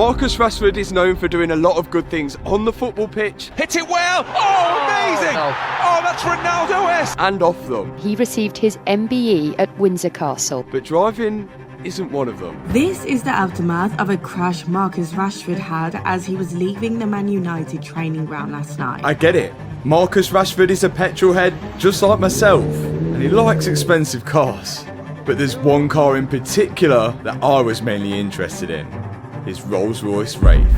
Marcus Rashford is known for doing a lot of good things on the football pitch. Hit it well! Oh, amazing! Oh, that's Ronaldo-esque! And off them. He received his MBE at Windsor Castle. But driving isn't one of them. This is the aftermath of a crash Marcus Rashford had as he was leaving the Man United training ground last night. I get it. Marcus Rashford is a petrol head just like myself, and he likes expensive cars. But there's one car in particular that I was mainly interested in. His Rolls Royce Wraith.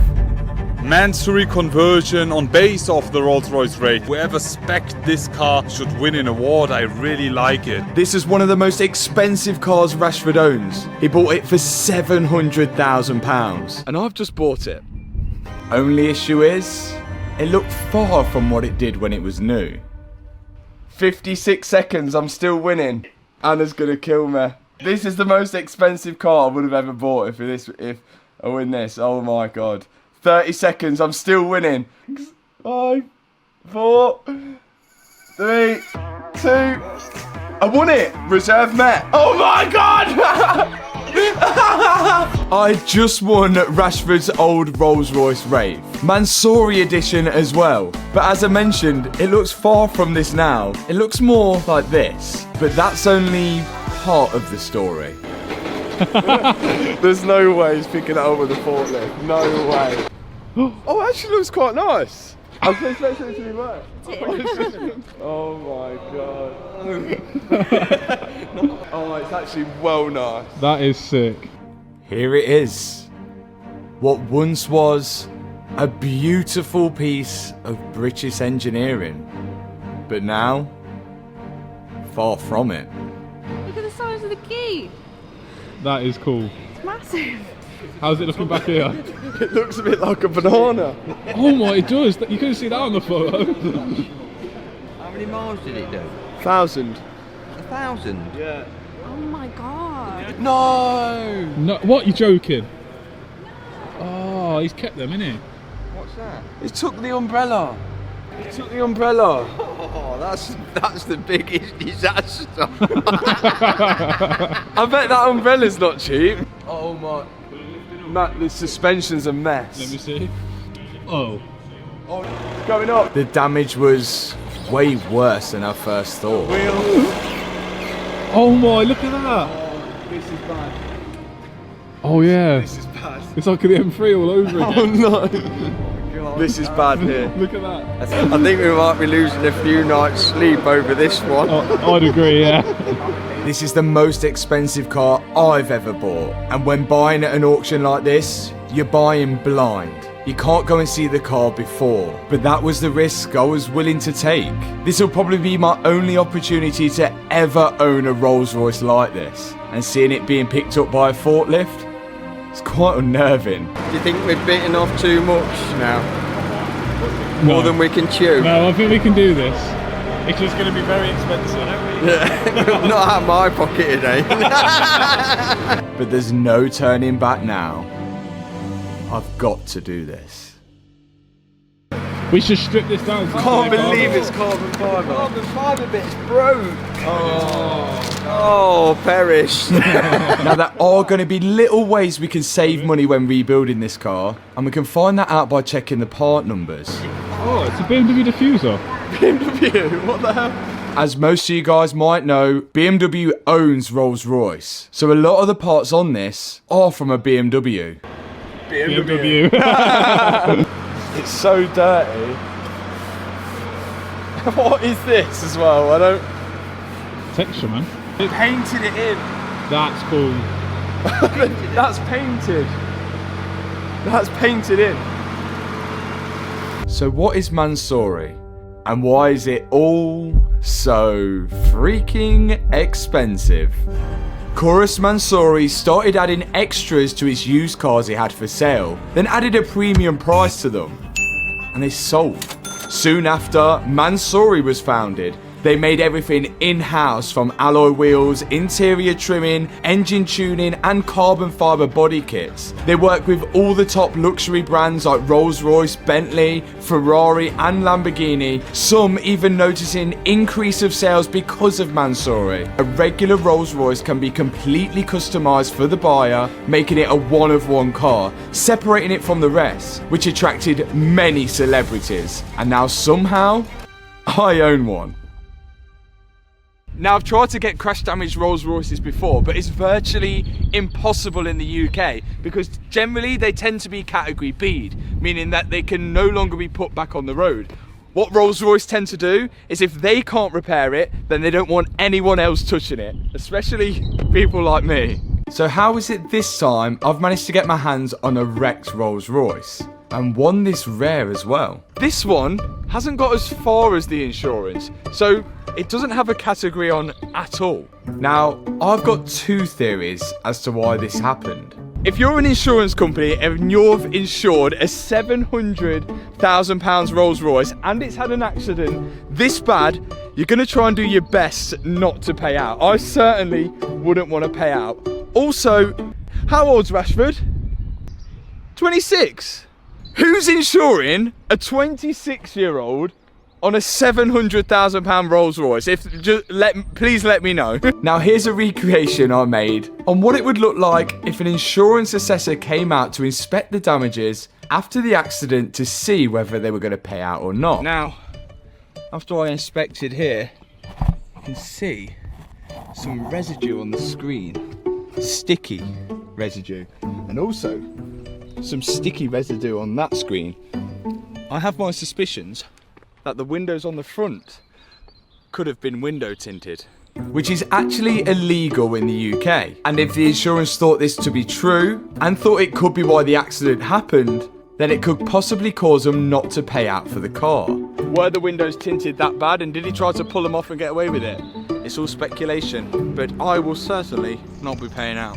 Mansory conversion on base of the Rolls Royce Wraith. Whoever spec'd this car should win an award. I really like it. This is one of the most expensive cars Rashford owns. He bought it for £700,000. And I've just bought it. Only issue is, it looked far from what it did when it was new. 56 seconds, I'm still winning. Anna's gonna kill me. This is the most expensive car I would have ever bought if I win this. Oh my god. 30 seconds, I'm still winning. 5, 4, 3, 2. I won it! Reserve met. Oh my god! I just won Rashford's old Rolls Royce Wraith. Mansory edition as well. But as I mentioned, it looks far from this now. It looks more like this. But that's only part of the story. There's no way he's picking it up with a forklift. No way. Oh, it actually looks quite nice. I'm so excited to be back. Oh my god. Oh, it's actually well nice. That is sick. Here it is. What once was a beautiful piece of British engineering. But now, far from it. Look at the size of the key. That is cool. It's massive. How's it looking back here? It looks a bit like a banana. Oh my, it does. You couldn't see that on the photo. How many miles did it do? 1,000. 1,000? Yeah. Oh my god. No! No, what? You joking? Oh, he's kept them, innit? What's that? He took the umbrella. He took the umbrella. Oh, that's the biggest disaster. I bet that umbrella's not cheap. Oh my. Matt, the suspension's a mess. Let me see. Oh. Oh, it's going up. The damage was way worse than I first thought. Oh my, look at that. Oh, this is bad. Oh yeah. This is bad. It's like the M3 all over again. Oh no. This is bad here. Look at that. I think we might be losing a few nights' sleep over this one. I'd agree, yeah. This is the most expensive car I've ever bought. And when buying at an auction like this, you're buying blind. You can't go and see the car before. But that was the risk I was willing to take. This will probably be my only opportunity to ever own a Rolls Royce like this. And seeing it being picked up by a forklift, it's quite unnerving. Do you think we've bitten off too much now? More than we can chew? No, I think we can do this. It's just going to be very expensive. Yeah. Not out of my pocket today. But there's no turning back now. I've got to do this. We should strip this down. Can't believe it's carbon fibre. Carbon fibre bit's broke. Oh, perished. Now there are going to be little ways we can save money when rebuilding this car, and we can find that out by checking the part numbers. Oh, it's a BMW diffuser. BMW? What the hell? As most of you guys might know, BMW owns Rolls Royce, so a lot of the parts on this are from a BMW. BMW. It's so dirty. What is this as well? I don't... Texture, man. They painted it in. That's cool. That's painted. That's painted in. So what is Mansory? And why is it all so freaking expensive? Chorus Mansory started adding extras to his used cars he had for sale, then added a premium price to them. And they sold. Soon after, Mansory was founded, They made everything in-house, from alloy wheels, interior trimming, engine tuning and carbon fibre body kits. They work with all the top luxury brands like Rolls Royce, Bentley, Ferrari and Lamborghini, some even noticing increase of sales because of Mansory. A regular Rolls Royce can be completely customised for the buyer, making it a one-of-one car, separating it from the rest, which attracted many celebrities. And now somehow, I own one. Now, I've tried to get crash damaged Rolls Royces before, but it's virtually impossible in the UK because generally they tend to be category B'd, meaning that they can no longer be put back on the road. What Rolls Royce tend to do is if they can't repair it, then they don't want anyone else touching it, especially people like me. So how is it this time I've managed to get my hands on a wrecked Rolls Royce? And one this rare as well. This one hasn't got as far as the insurance, so it doesn't have a category on at all. Now, I've got two theories as to why this happened. If you're an insurance company and you've insured a £700,000 Rolls Royce and it's had an accident this bad, you're going to try and do your best not to pay out. I certainly wouldn't want to pay out. Also, how old's Rashford? 26. Who's insuring a 26-year-old on a £700,000 Rolls Royce? Please let me know. Now here's a recreation I made on what it would look like if an insurance assessor came out to inspect the damages after the accident to see whether they were going to pay out or not. Now, after I inspected here, you can see some residue on the screen. Sticky residue. And also some sticky residue on that screen. I have my suspicions that the windows on the front could have been window tinted, which is actually illegal in the UK. And if the insurance thought this to be true and thought it could be why the accident happened, then it could possibly cause them not to pay out for the car. Were the windows tinted that bad, and did he try to pull them off and get away with it? It's all speculation, but I will certainly not be paying out.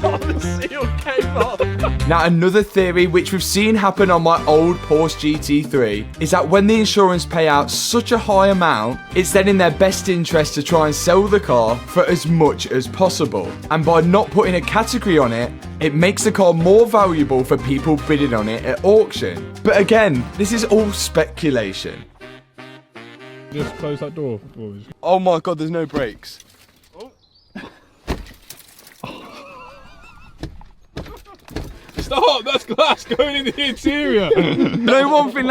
Oh, the seal came off. Now, another theory which we've seen happen on my old Porsche GT3 is that when the insurance pay out such a high amount, it's then in their best interest to try and sell the car for as much as possible. And by not putting a category on it, it makes the car more valuable for people bidding on it at auction. But again, this is all speculation. Just close that door, boys. Oh my god, there's no brakes. Stop! That's glass going in the interior. Do you know one thing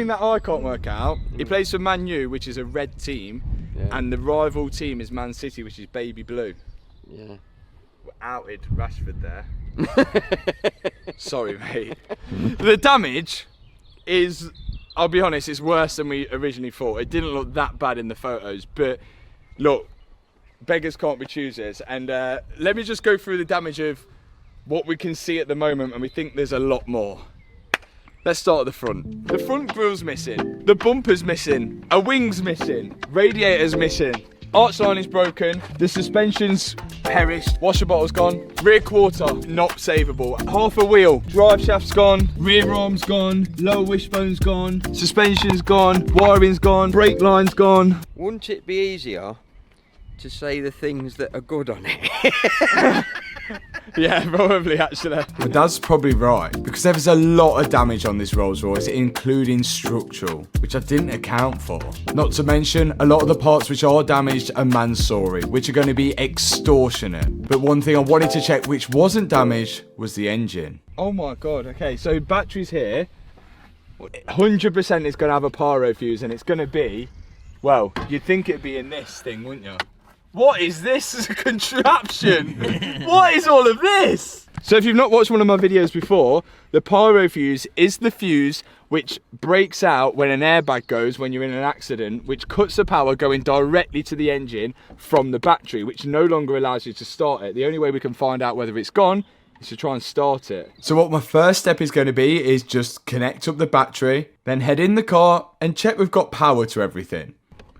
that I can't work out? He plays for Man U, which is a red team, and the rival team is Man City, which is baby blue. Yeah. Outed Rashford there. Sorry, mate. The damage is, I'll be honest, it's worse than we originally thought. It didn't look that bad in the photos, but look, beggars can't be choosers. And let me just go through the damage of what we can see at the moment, and we think there's a lot more. Let's start at the front. The front grille's missing, the bumper's missing, a wing's missing, radiator's missing, arch line is broken, the suspension's perished, washer bottle's gone, rear quarter not savable, half a wheel, drive shaft's gone, rear arm's gone, lower wishbone's gone, suspension's gone, wiring's gone, brake line's gone. Wouldn't it be easier to say the things that are good on it? Yeah, probably actually. My dad's probably right, because there was a lot of damage on this Rolls Royce, including structural, which I didn't account for. Not to mention, a lot of the parts which are damaged are Mansory, which are going to be extortionate. But one thing I wanted to check which wasn't damaged was the engine. Oh my god, okay, so battery's here. 100% it's going to have a pyro fuse, and it's going to be, well, you'd think it'd be in this thing, wouldn't you? What is this contraption? What is all of this? So if you've not watched one of my videos before, the pyro fuse is the fuse which breaks out when an airbag goes when you're in an accident, which cuts the power going directly to the engine from the battery, which no longer allows you to start it. The only way we can find out whether it's gone is to try and start it. So what my first step is going to be is just connect up the battery, then head in the car and check we've got power to everything.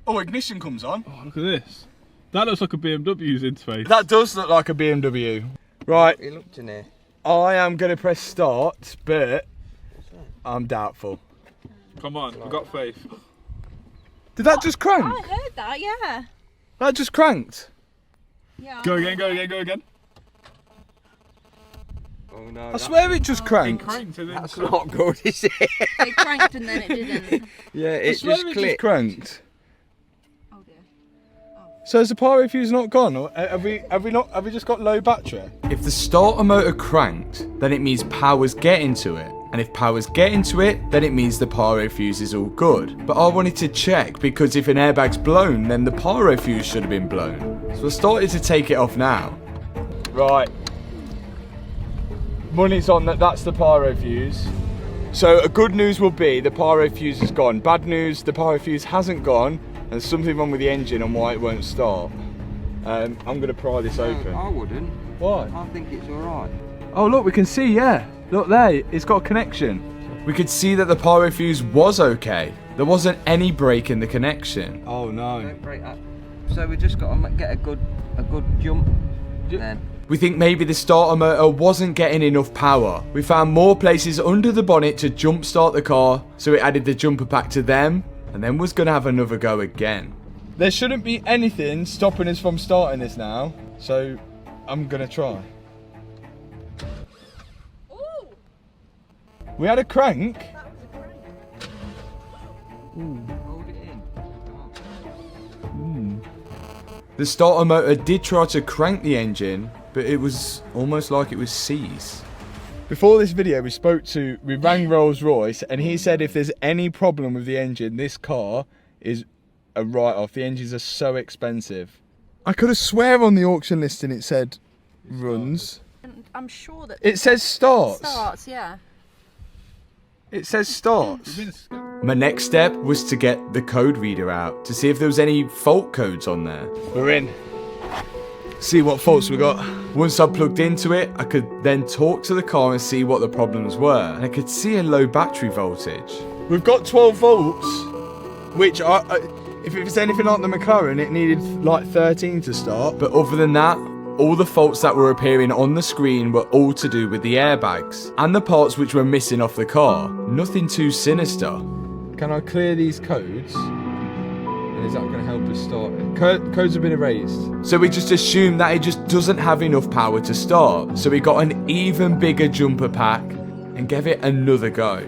Oh, ignition comes on. Oh, look at this. That looks like a BMW's interface. That does look like a BMW. Right. It looked in here. I am going to press start, but I'm doubtful. Come on, we've got faith. Did that just crank? I heard that, yeah. That just cranked. Yeah. Go again, go again, go again. Oh no. I swear it just cranked. That's not good, is it? It cranked and then it didn't. Yeah, I it swear just it clicked. just cranked. Oh dear. So has the pyro fuse not gone, or have we just got low battery? If the starter motor cranked, then it means power's getting to it. And if power's getting to it, then it means the pyro fuse is all good. But I wanted to check, because if an airbag's blown, then the pyro fuse should have been blown. So I started to take it off now. Right. Money's on that's the pyro fuse. So a good news will be the pyro fuse is gone. Bad news, the pyro fuse hasn't gone. And there's something wrong with the engine and why it won't start. I'm going to pry this open. I wouldn't. Why? I think it's alright. Oh look, we can see, yeah. Look there, it's got a connection. We could see that the pyro fuse was okay. There wasn't any break in the connection. Oh no. Don't break up. So we just got to get a good jump then. We think maybe the starter motor wasn't getting enough power. We found more places under the bonnet to jump start the car, so we added the jumper pack to them, and then was gonna have another go again. There shouldn't be anything stopping us from starting this now, so I'm gonna try. Ooh! We had a crank. That was a crank. Hold it in. The starter motor did try to crank the engine, but it was almost like it was seized. Before this video we rang Rolls Royce, and he said if there's any problem with the engine, this car is a write-off. The engines are so expensive. I could have swear on the auction listing it said runs. And I'm sure that It says starts. starts, yeah. It says starts. My next step was to get the code reader out to see if there was any fault codes on there. We're in. See what faults we got. Once I plugged into it, I could then talk to the car and see what the problems were. And I could see a low battery voltage. We've got 12 volts, which if it was anything like the McLaren, it needed like 13 to start. But other than that, all the faults that were appearing on the screen were all to do with the airbags and the parts which were missing off the car. Nothing too sinister. Can I clear these codes? And is that going to help us start it? Codes have been erased. So we just assumed that it just doesn't have enough power to start. So we got an even bigger jumper pack and gave it another go.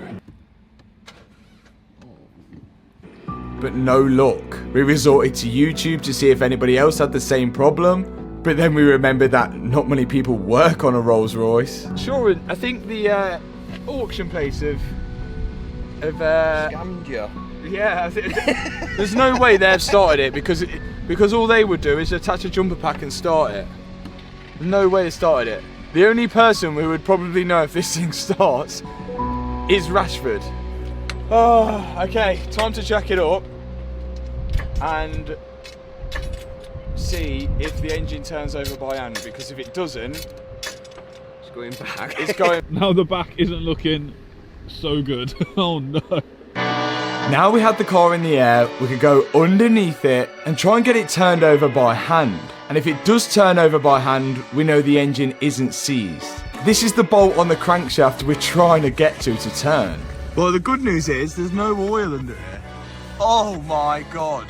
But no luck. We resorted to YouTube to see if anybody else had the same problem. But then we remembered that not many people work on a Rolls Royce. Sure, I think the auction place have Scammed you. yeah, there's no way they've started it because all they would do is attach a jumper pack and start it. There's no way they started it. The only person who would probably know if this thing starts is Rashford. Oh, okay, time to jack it up and see if the engine turns over by hand, because if it doesn't, It's going back. it's going. Now the back isn't looking so good. Oh no. Now we had the car in the air, we could go underneath it and try and get it turned over by hand. And if it does turn over by hand, we know the engine isn't seized. This is the bolt on the crankshaft we're trying to get to turn. Well, the good news is there's no oil under here. Oh my god.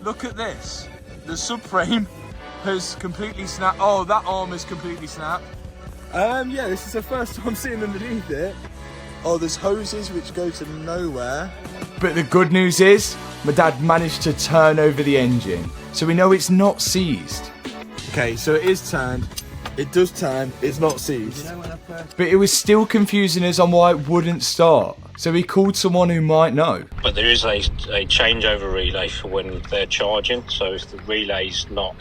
Look at this. The subframe has completely snapped. Oh, that arm is completely snapped. Yeah, this is the first time seeing underneath it. Oh, there's hoses which go to nowhere. But the good news is, my dad managed to turn over the engine, so we know it's not seized. Okay, so it is turned. It does turn, it's not seized. But it was still confusing us on why it wouldn't start. So we called someone who might know. But there is a changeover relay for when they're charging, so if the relay's not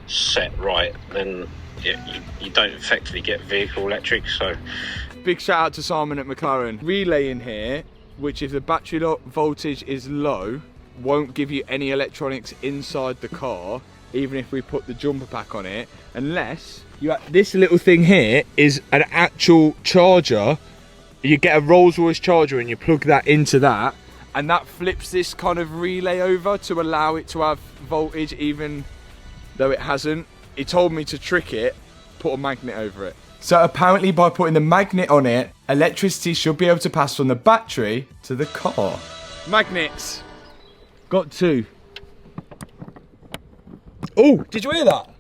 set right, then you don't effectively get vehicle electric. So Big shout out to Simon at McLaren. Relay in here, which if the battery voltage is low, won't give you any electronics inside the car, even if we put the jumper pack on it, unless this little thing here is an actual charger. You get a Rolls Royce charger and you plug that into that, and that flips this kind of relay over to allow it to have voltage even though it hasn't. He told me to trick it, put a magnet over it. So apparently by putting the magnet on it, electricity should be able to pass from the battery to the car. Magnets. Got 2. Oh, did you hear that?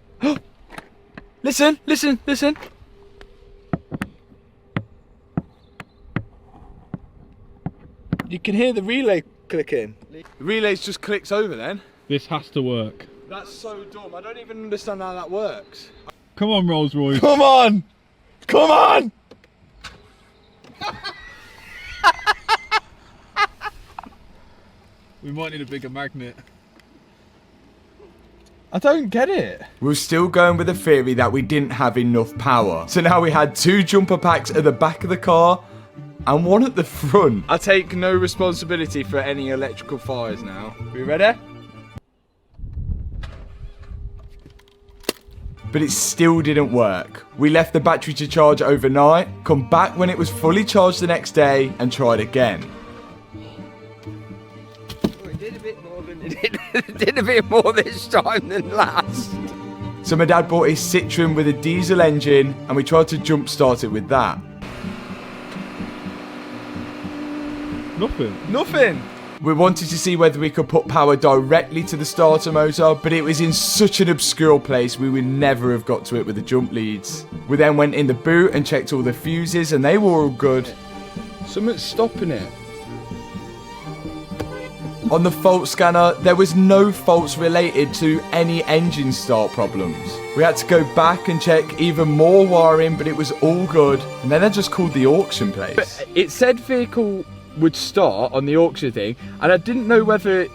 Listen, listen, listen. You can hear the relay clicking. The relay's just clicks over then. This has to work. That's so dumb. I don't even understand how that works. Come on, Rolls Royce. Come on! Come on! We might need a bigger magnet. I don't get it. We're still going with the theory that we didn't have enough power. So now we had 2 jumper packs at the back of the car and 1 at the front. I take no responsibility for any electrical fires now. We ready? But it still didn't work. We left the battery to charge overnight, come back when it was fully charged the next day and tried again. It did a bit more than it did a bit more this time than last. So my dad bought his Citroen with a diesel engine and we tried to jump start it with that. Nothing. Nothing. We wanted to see whether we could put power directly to the starter motor, but it was in such an obscure place we would never have got to it with the jump leads. We then went in the boot and checked all the fuses and they were all good. Something's stopping it. On the fault scanner, there was no faults related to any engine start problems. We had to go back and check even more wiring, but it was all good. And then I just called the auction place. But it said vehicle would start on the auction thing, and I didn't know whether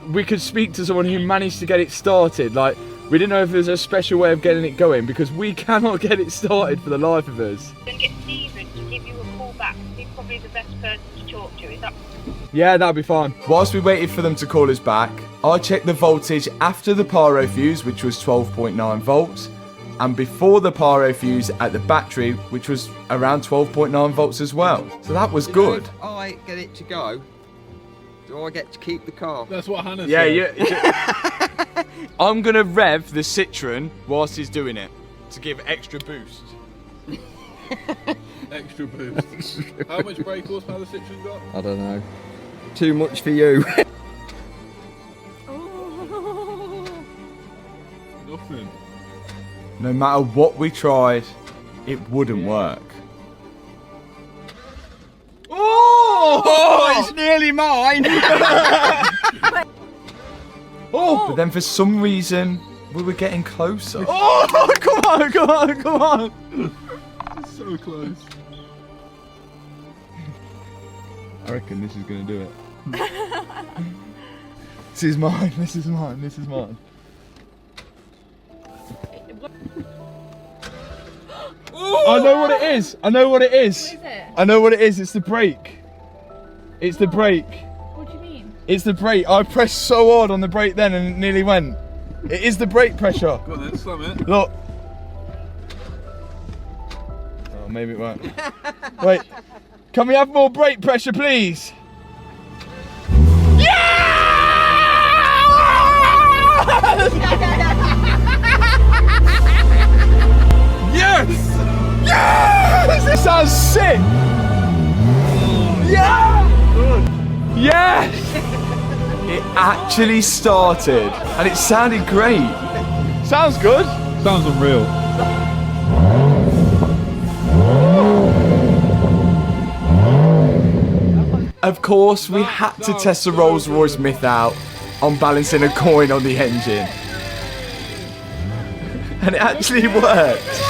we could speak to someone who managed to get it started. Like, we didn't know if there's a special way of getting it going, because we cannot get it started for the life of us. Then get Stephen to give you a call back. He's probably the best person to talk to. Is that? Yeah, that'll be fine. Whilst we waited for them to call us back, I checked the voltage after the pyro fuse, which was 12.9 volts, and before the pyro fuse at the battery, which was around 12.9 volts as well. So that was good. If I get it to go, do I get to keep the car? That's what Hannah said. Yeah. I'm going to rev the Citroen whilst he's doing it to give extra boost. Extra boost. How much brake horsepower the Citroen got? I don't know. Too much for you. Nothing. No matter what we tried, it wouldn't work. Oh, it's nearly mine. Oh, but then for some reason, we were getting closer. Oh, come on, come on, come on. It's so close. I reckon this is going to do it. This is mine, this is mine, this is mine. I know what it is. I know what it is. What is it? I know what it is. It's the brake. It's the brake. What do you mean? It's the brake. I pressed so hard on the brake then and it nearly went. It is the brake pressure. Go on then, slam it. Look. Oh, maybe it won't. Wait. Can we have more brake pressure, please? Yes! Yes! This sounds sick! Yeah! Yes! It actually started and it sounded great. Sounds good. Sounds unreal. Of course, we had to test the Rolls Royce myth out on balancing a coin on the engine. And it actually worked.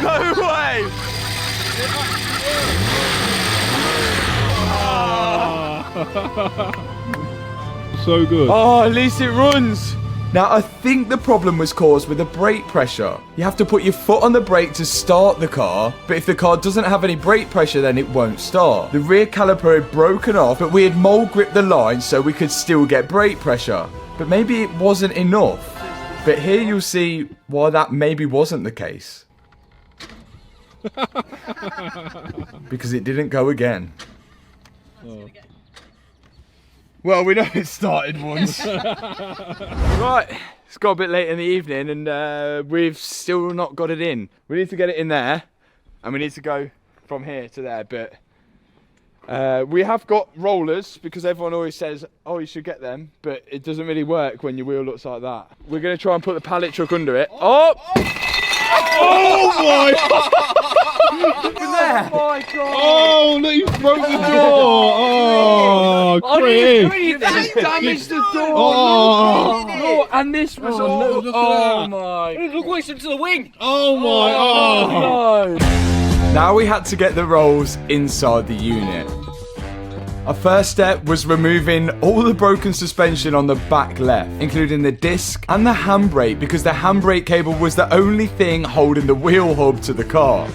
No way! So good. Oh, at least it runs. Now, I think the problem was caused with the brake pressure. You have to put your foot on the brake to start the car, but if the car doesn't have any brake pressure, then it won't start. The rear caliper had broken off, but we had mold gripped the line so we could still get brake pressure. But maybe it wasn't enough. But here you'll see why that maybe wasn't the case. Because it didn't go again. Oh. Well, we know it started once. Right, it's got a bit late in the evening and we've still not got it in. We need to get it in there and we need to go from here to there, but we have got rollers because everyone always says, oh, you should get them, but it doesn't really work when your wheel looks like that. We're going to try and put the pallet truck under it. Oh! Oh my! Oh my god! Oh, look, you broke the door! Oh, Chris! They damaged the door! Oh, No, and this was all... no, look at oh that. my... Look what it's done to the wing. oh my! Oh. No. Now we had to get the rolls inside the unit. Our first step was removing all the broken suspension on the back left, including the disc and the handbrake, because the handbrake cable was the only thing holding the wheel hub to the car.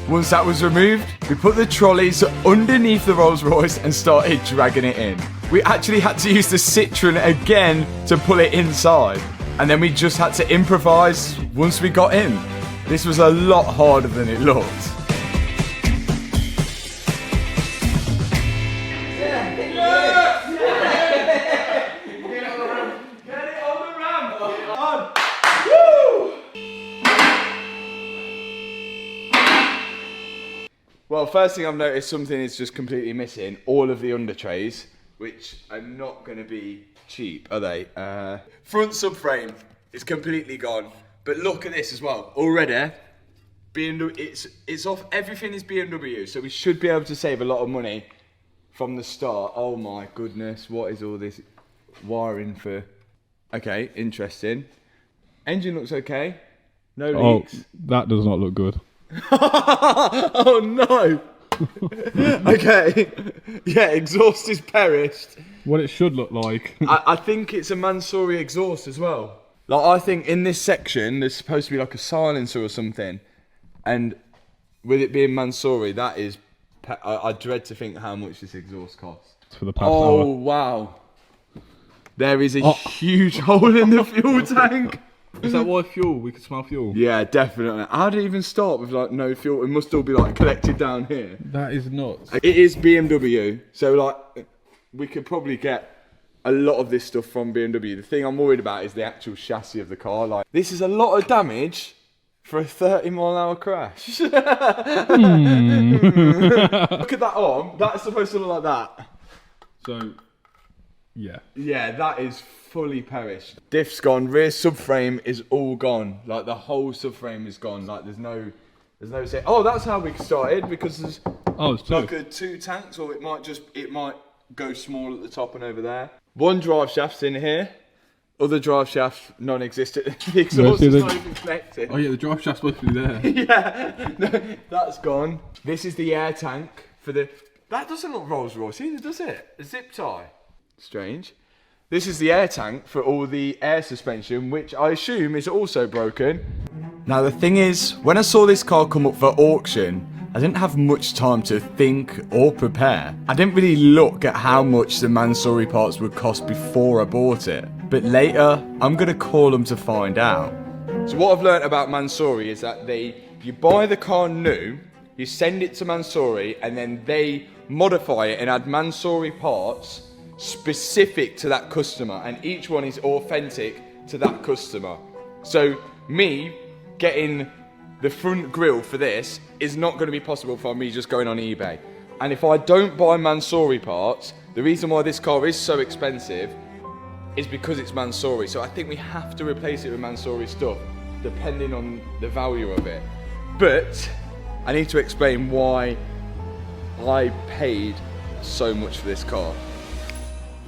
Once that was removed, we put the trolleys underneath the Rolls Royce and started dragging it in. We actually had to use the Citroen again to pull it inside, and then we just had to improvise once we got in. This was a lot harder than it looked. Well, first thing I've noticed, something is just completely missing. All of the under trays, which are not going to be cheap, are they? Front subframe is completely gone. But look at this as well. Already, BMW, it's off. Everything is BMW, so we should be able to save a lot of money from the start. Oh my goodness, what is all this wiring for? Okay, interesting. Engine looks okay. No leaks. Oh, that does not look good. Oh no! Okay, yeah, exhaust is perished. What it should look like. I think it's a Mansory exhaust as well. Like, I think in this section there's supposed to be like a silencer or something, and with it being Mansory, that is, I dread to think how much this exhaust costs. For the past Oh hour. wow! There is a huge hole in the fuel tank. Is that why fuel? We could smell fuel. Yeah, definitely. How did it even start with like no fuel? It must all be like collected down here. That is nuts. It is BMW, so like we could probably get a lot of this stuff from BMW. The thing I'm worried about is the actual chassis of the car. Like, this is a lot of damage for a 30-mile-an-hour crash. Look at that arm. That's supposed to look like that. So, yeah. Yeah, that is fully perished. Diff's gone. Rear subframe is all gone. Like, the whole subframe is gone. Like, there's no say. Oh, that's how we started, because there's like a 2 tanks, or it might go small at the top and over there. One drive shaft's in here. Other drive shaft non-existent. The exhaust is not even connected. Oh yeah, the drive shaft's supposed to be there. Yeah, no, that's gone. This is the air tank for the. That doesn't look Rolls Royce either, does it? A zip tie. Strange. This is the air tank for all the air suspension, which I assume is also broken. Now the thing is, when I saw this car come up for auction, I didn't have much time to think or prepare. I didn't really look at how much the Mansory parts would cost before I bought it. But later, I'm going to call them to find out. So what I've learnt about Mansory is that you buy the car new, you send it to Mansory, and then they modify it and add Mansory parts specific to that customer, and each one is authentic to that customer. So me getting the front grille for this is not going to be possible for me just going on eBay. And if I don't buy Mansory parts, the reason why this car is so expensive is because it's Mansory. So I think we have to replace it with Mansory stuff, depending on the value of it. But I need to explain why I paid so much for this car.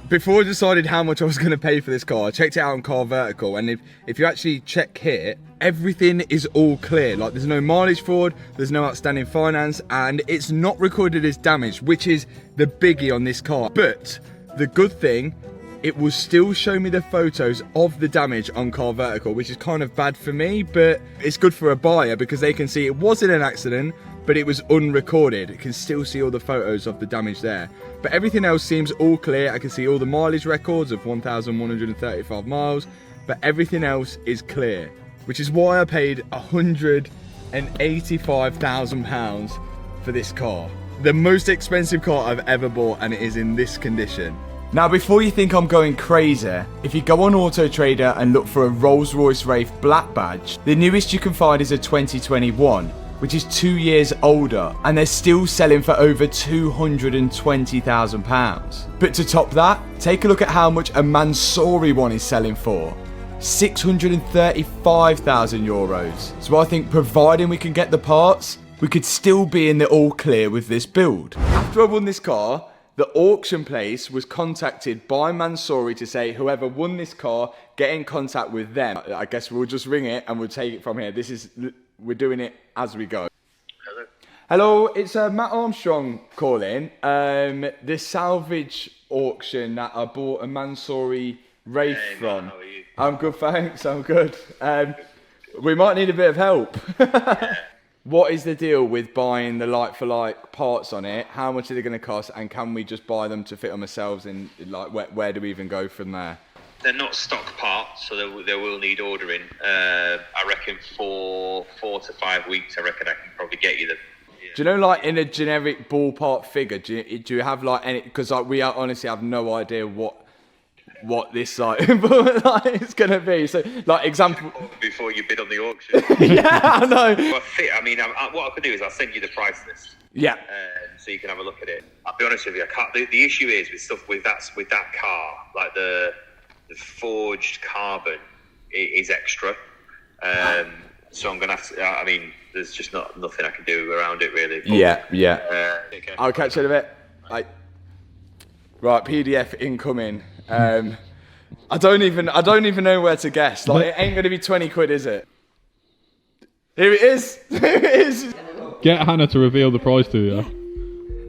Before I decided how much I was going to pay for this car, I checked it out on Car Vertical, and if you actually check here, everything is all clear. Like, there's no mileage fraud, there's no outstanding finance, and it's not recorded as damage, which is the biggie on this car. But the good thing, it will still show me the photos of the damage on Car Vertical, which is kind of bad for me, but it's good for a buyer because they can see it wasn't an accident, but it was unrecorded. It can still see all the photos of the damage there. But everything else seems all clear. I can see all the mileage records of 1,135 miles, but everything else is clear, which is why I paid £185,000 for this car. The most expensive car I've ever bought, and it is in this condition. Now, before you think I'm going crazy, if you go on Auto Trader and look for a Rolls Royce Wraith black badge, the newest you can find is a 2021, which is 2 years older, and they're still selling for over £220,000. But to top that, take a look at how much a Mansory one is selling for. €635,000. So I think providing we can get the parts, we could still be in the all clear with this build. After I won this car, the auction place was contacted by Mansory to say whoever won this car, get in contact with them. I guess we'll just ring it and we'll take it from here. We're doing it as we go. Hello. Hello, it's Matt Armstrong calling. The salvage auction that I bought a Mansory Wraith from. Matt, how are you? I'm good, thanks. I'm good. We might need a bit of help. What is the deal with buying the like-for-like parts on it? How much are they going to cost? And can we just buy them to fit them ourselves? And like, where do we even go from there? They're not stock parts, so they will need ordering. I reckon for 4 to 5 weeks, I reckon I can probably get you them. Yeah. Do you know, like, in a generic ballpark figure, do you have like any? Because like we honestly have no idea what this like it's gonna be. So like example before you bid on the auction. Yeah, I know. I mean, what I could do is I'll send you the price list. Yeah. So you can have a look at it. I'll be honest with you, I can't. The issue is with stuff with that car, like the forged carbon is extra. So I'm gonna have to. I mean, there's just nothing I can do around it really. But, yeah. I'll catch you in a bit. Right, PDF incoming. I don't even know where to guess. Like, it ain't gonna be 20 quid, is it? Here it is. Here it is. Get Hannah to reveal the price to you.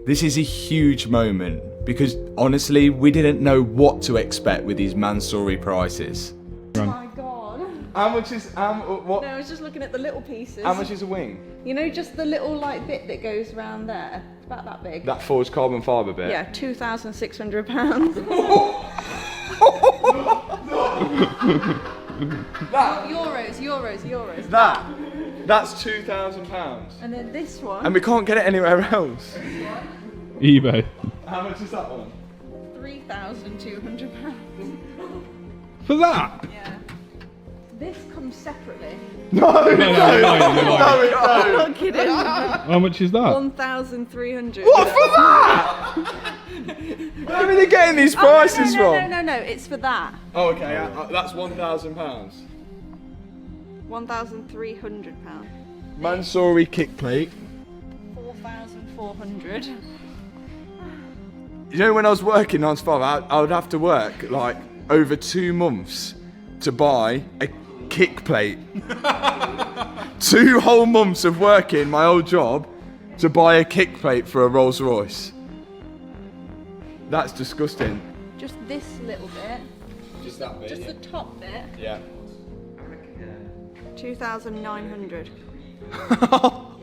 This is a huge moment because honestly, we didn't know what to expect with these Mansory prices. Oh my god. How much is what? No, I was just looking at the little pieces. How much is a wing? You know, just the little like bit that goes around there. It's about that big. That forged carbon fibre bit. Yeah, £2,600. Euros. That's £2,000. And then this one. And we can't get it anywhere else. eBay. How much is that one? £3,200. For that? Yeah. This comes separately. No. I'm not kidding. How much is that? 1,300. What for that? Where are they getting these prices from? No, it's for that. Oh, okay, that's £1,000. £1,300. Mansory kick plate. 4,400. You know, when I was working 9 to 5, I would have to work like over 2 months to buy a kick plate. 2 whole months of working my old job to buy a kick plate for a Rolls Royce. That's disgusting. Just this little bit. Just that bit. Just the top bit. Yeah. 2,900.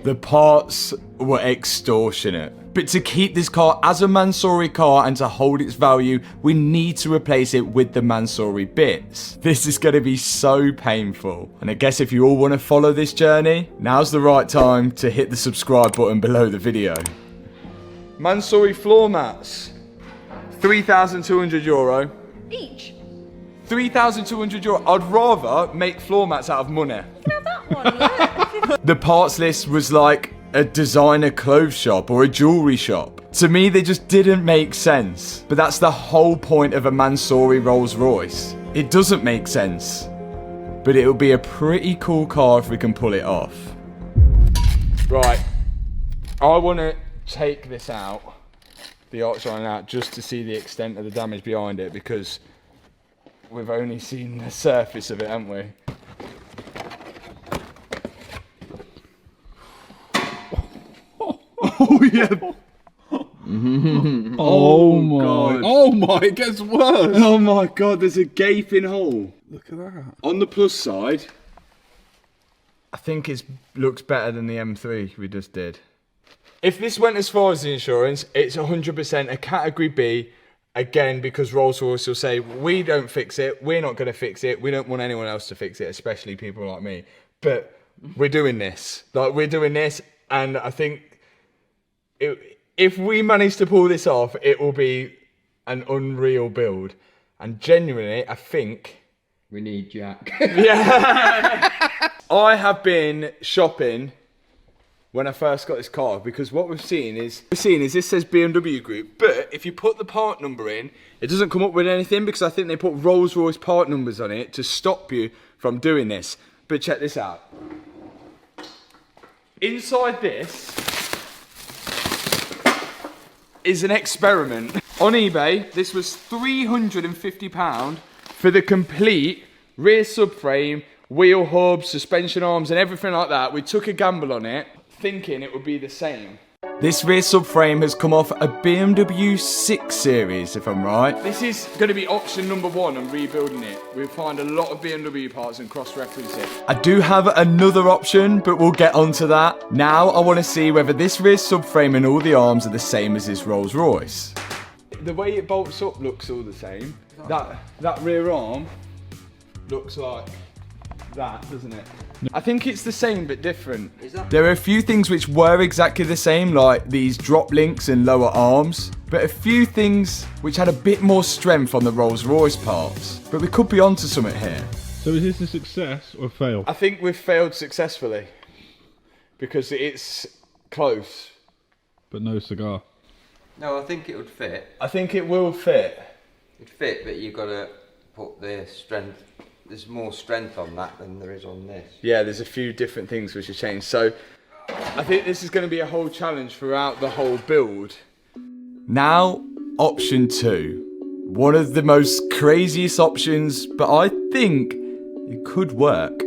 The parts were extortionate. But to keep this car as a Mansory car and to hold its value, we need to replace it with the Mansory bits. This is going to be so painful. And I guess if you all want to follow this journey, now's the right time to hit the subscribe button below the video. Mansory floor mats. €3,200. Each? €3,200. I'd rather make floor mats out of money. You can have that one, look. The parts list was like a designer clothes shop or a jewellery shop. To me, they just didn't make sense. But that's the whole point of a Mansory Rolls Royce. It doesn't make sense. But it'll be a pretty cool car if we can pull it off. Right. I want to take this out, the Armstrong out, just to see the extent of the damage behind it, because we've only seen the surface of it, haven't we? Oh yeah. Oh my. God. Oh my, it gets worse. Oh my god, there's a gaping hole. Look at that. On the plus side, I think it looks better than the M3 we just did. If this went as far as the insurance, it's 100% a category B. Again, because Rolls Royce will say, we don't fix it, we're not going to fix it, we don't want anyone else to fix it, especially people like me. But we're doing this. And I think if we manage to pull this off, it will be an unreal build. And genuinely, I think... We need Jack. Yeah. I have been shopping when I first got this car, because what we've seen is this says BMW Group, but if you put the part number in, it doesn't come up with anything, because I think they put Rolls Royce part numbers on it to stop you from doing this. But check this out. Inside this is an experiment. On eBay, this was £350 for the complete rear subframe, wheel hubs, suspension arms and everything like that. We took a gamble on it, thinking it would be the same. This rear subframe has come off a BMW 6 Series, if I'm right. This is going to be option number 1 on rebuilding it. We'll find a lot of BMW parts and cross-reference it. I do have another option, but we'll get onto that. Now I want to see whether this rear subframe and all the arms are the same as this Rolls Royce. The way it bolts up looks all the same. That rear arm looks like that, doesn't it? I think it's the same but different. There are a few things which were exactly the same, like these drop links and lower arms, but a few things which had a bit more strength on the Rolls Royce parts. But we could be onto something here. So is this a success or a fail? I think we've failed successfully because it's close. But no cigar. No, I think it would fit. I think it will fit. It'd fit, but you've got to put the strength. There's more strength on that than there is on this. Yeah, there's a few different things which have changed. So I think this is going to be a whole challenge throughout the whole build. Now, option 2. One of the most craziest options, but I think it could work.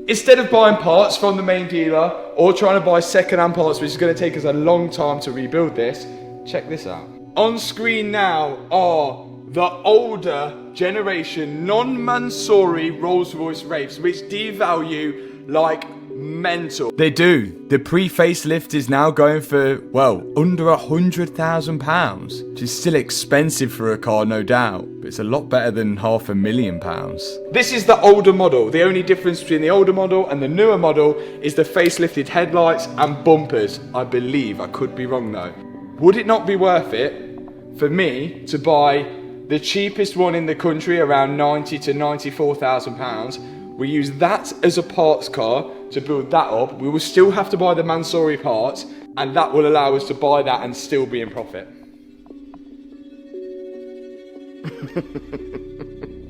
Instead of buying parts from the main dealer or trying to buy second-hand parts, which is going to take us a long time to rebuild this, check this out. On screen now are the older generation non-Mansory Rolls Royce Wraiths, which devalue like mental. They do. The pre-facelift is now going for, well, under £100,000, which is still expensive for a car, no doubt, but it's a lot better than £500,000. This is the older model. The only difference between the older model and the newer model is the facelifted headlights and bumpers, I believe. I could be wrong though. Would it not be worth it for me to buy the cheapest one in the country, around £90,000 to £94,000? We use that as a parts car to build that up. We will still have to buy the Mansory parts, and that will allow us to buy that and still be in profit.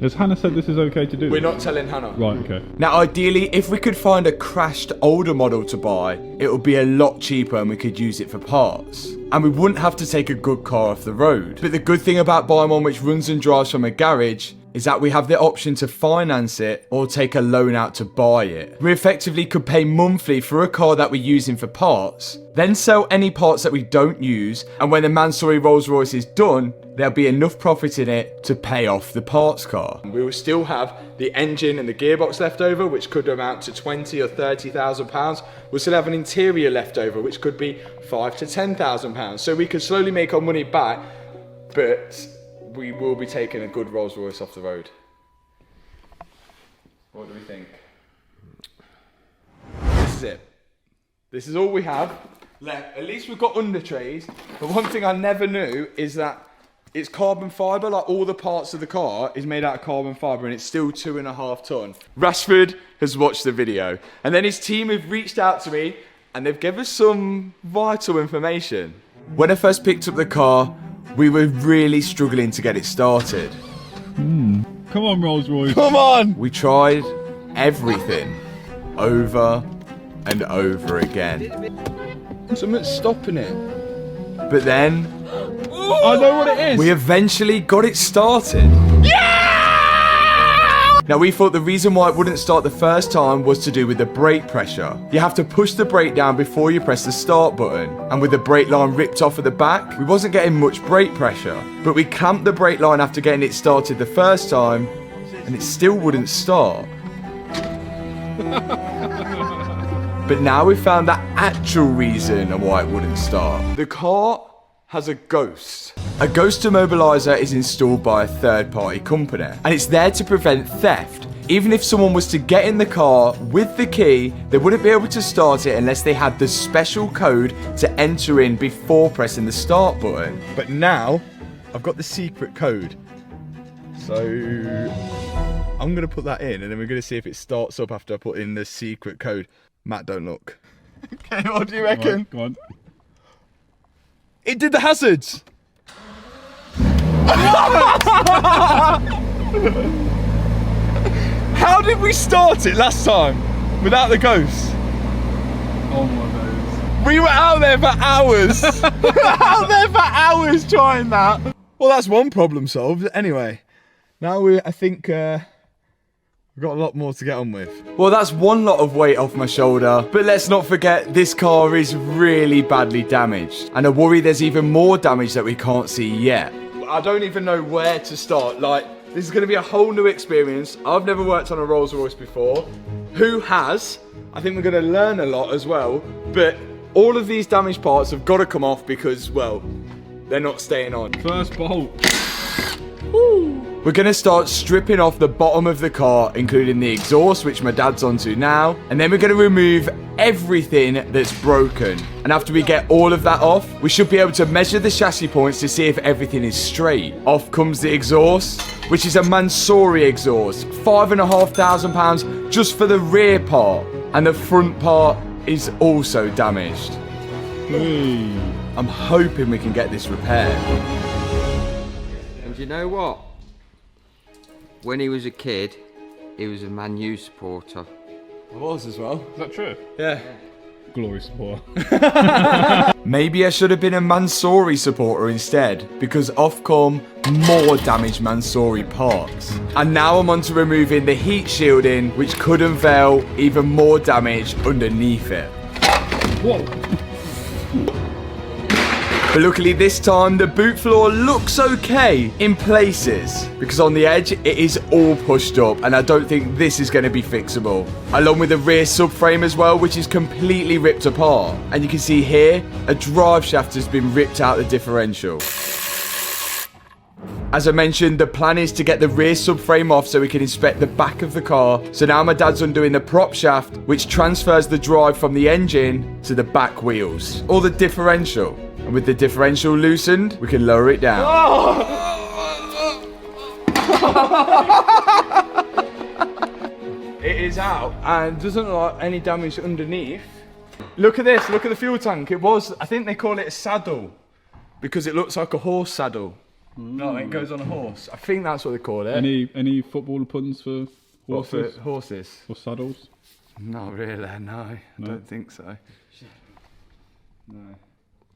Has Hannah said this is okay to do? We're not telling Hannah. Right, okay. Now, ideally, if we could find a crashed older model to buy, it would be a lot cheaper and we could use it for parts. And we wouldn't have to take a good car off the road. But the good thing about buying one which runs and drives from a garage is that we have the option to finance it or take a loan out to buy it. We effectively could pay monthly for a car that we're using for parts, then sell any parts that we don't use, and when the Mansory Rolls Royce is done, there'll be enough profit in it to pay off the parts car. We will still have the engine and the gearbox left over, which could amount to £20,000 or £30,000. We'll still have an interior left over, which could be £5,000 to £10,000. So we could slowly make our money back, but we will be taking a good Rolls Royce off the road. What do we think? This is it. This is all we have left. At least we've got under trays. But one thing I never knew is that it's carbon fibre. Like all the parts of the car is made out of carbon fibre, and it's still 2.5 tonne. Rashford has watched the video, and then his team have reached out to me and they've given us some vital information. When I first picked up the car, we were really struggling to get it started. Come on, Rolls Royce. Come on! We tried everything over and over again. Something's stopping it. But then, I know what it is. we eventually got it started. Yeah! Now we thought the reason why it wouldn't start the first time was to do with the brake pressure. You have to push the brake down before you press the start button. And with the brake line ripped off at the back, we wasn't getting much brake pressure. But we clamped the brake line after getting it started the first time, and it still wouldn't start. But now we've found the actual reason of why it wouldn't start. The car has a ghost. A ghost immobiliser is installed by a third-party company, and it's there to prevent theft. Even if someone was to get in the car with the key, they wouldn't be able to start it unless they had the special code to enter in before pressing the start button. But now, I've got the secret code. So I'm going to put that in and then we're going to see if it starts up after I put in the secret code. Matt, don't look. Okay, what do you reckon? Go on. It did the hazards. How did we start it last time without the ghost? Oh my days. We were out there for hours. Out there for hours trying that. Well, that's one problem solved. Anyway, now I think we've got a lot more to get on with. Well, that's one lot of weight off my shoulder. But let's not forget, this car is really badly damaged. And I worry there's even more damage that we can't see yet. I don't even know where to start. Like, this is going to be a whole new experience. I've never worked on a Rolls Royce before. Who has? I think we're going to learn a lot as well. But all of these damaged parts have got to come off because, well, they're not staying on. First bolt. We're going to start stripping off the bottom of the car, including the exhaust, which my dad's onto now. And then we're going to remove everything that's broken. And after we get all of that off, we should be able to measure the chassis points to see if everything is straight. Off comes the exhaust, which is a Mansory exhaust. £5,500 just for the rear part. And the front part is also damaged. Hey. I'm hoping we can get this repaired. And you know what? When he was a kid, he was a Man U supporter. I was as well. Is that true? Yeah. Glory support. Maybe I should have been a Mansory supporter instead, because off come more damaged Mansory parts. And now I'm on to removing the heat shielding, which could unveil even more damage underneath it. Whoa. But luckily this time the boot floor looks okay in places, because on the edge it is all pushed up and I don't think this is going to be fixable. Along with the rear subframe as well, which is completely ripped apart. And you can see here a drive shaft has been ripped out the differential. As I mentioned, the plan is to get the rear subframe off so we can inspect the back of the car. So now my dad's undoing the prop shaft, which transfers the drive from the engine to the back wheels, or the differential. And with the differential loosened, we can lower it down. It is out and doesn't look like any damage underneath. Look at this, look at the fuel tank. It was, I think they call it a saddle because it looks like a horse saddle. No, it goes on a horse. I think that's what they call it. Any football puns for horses? For horses? Or saddles? Not really, no. I don't think so. No.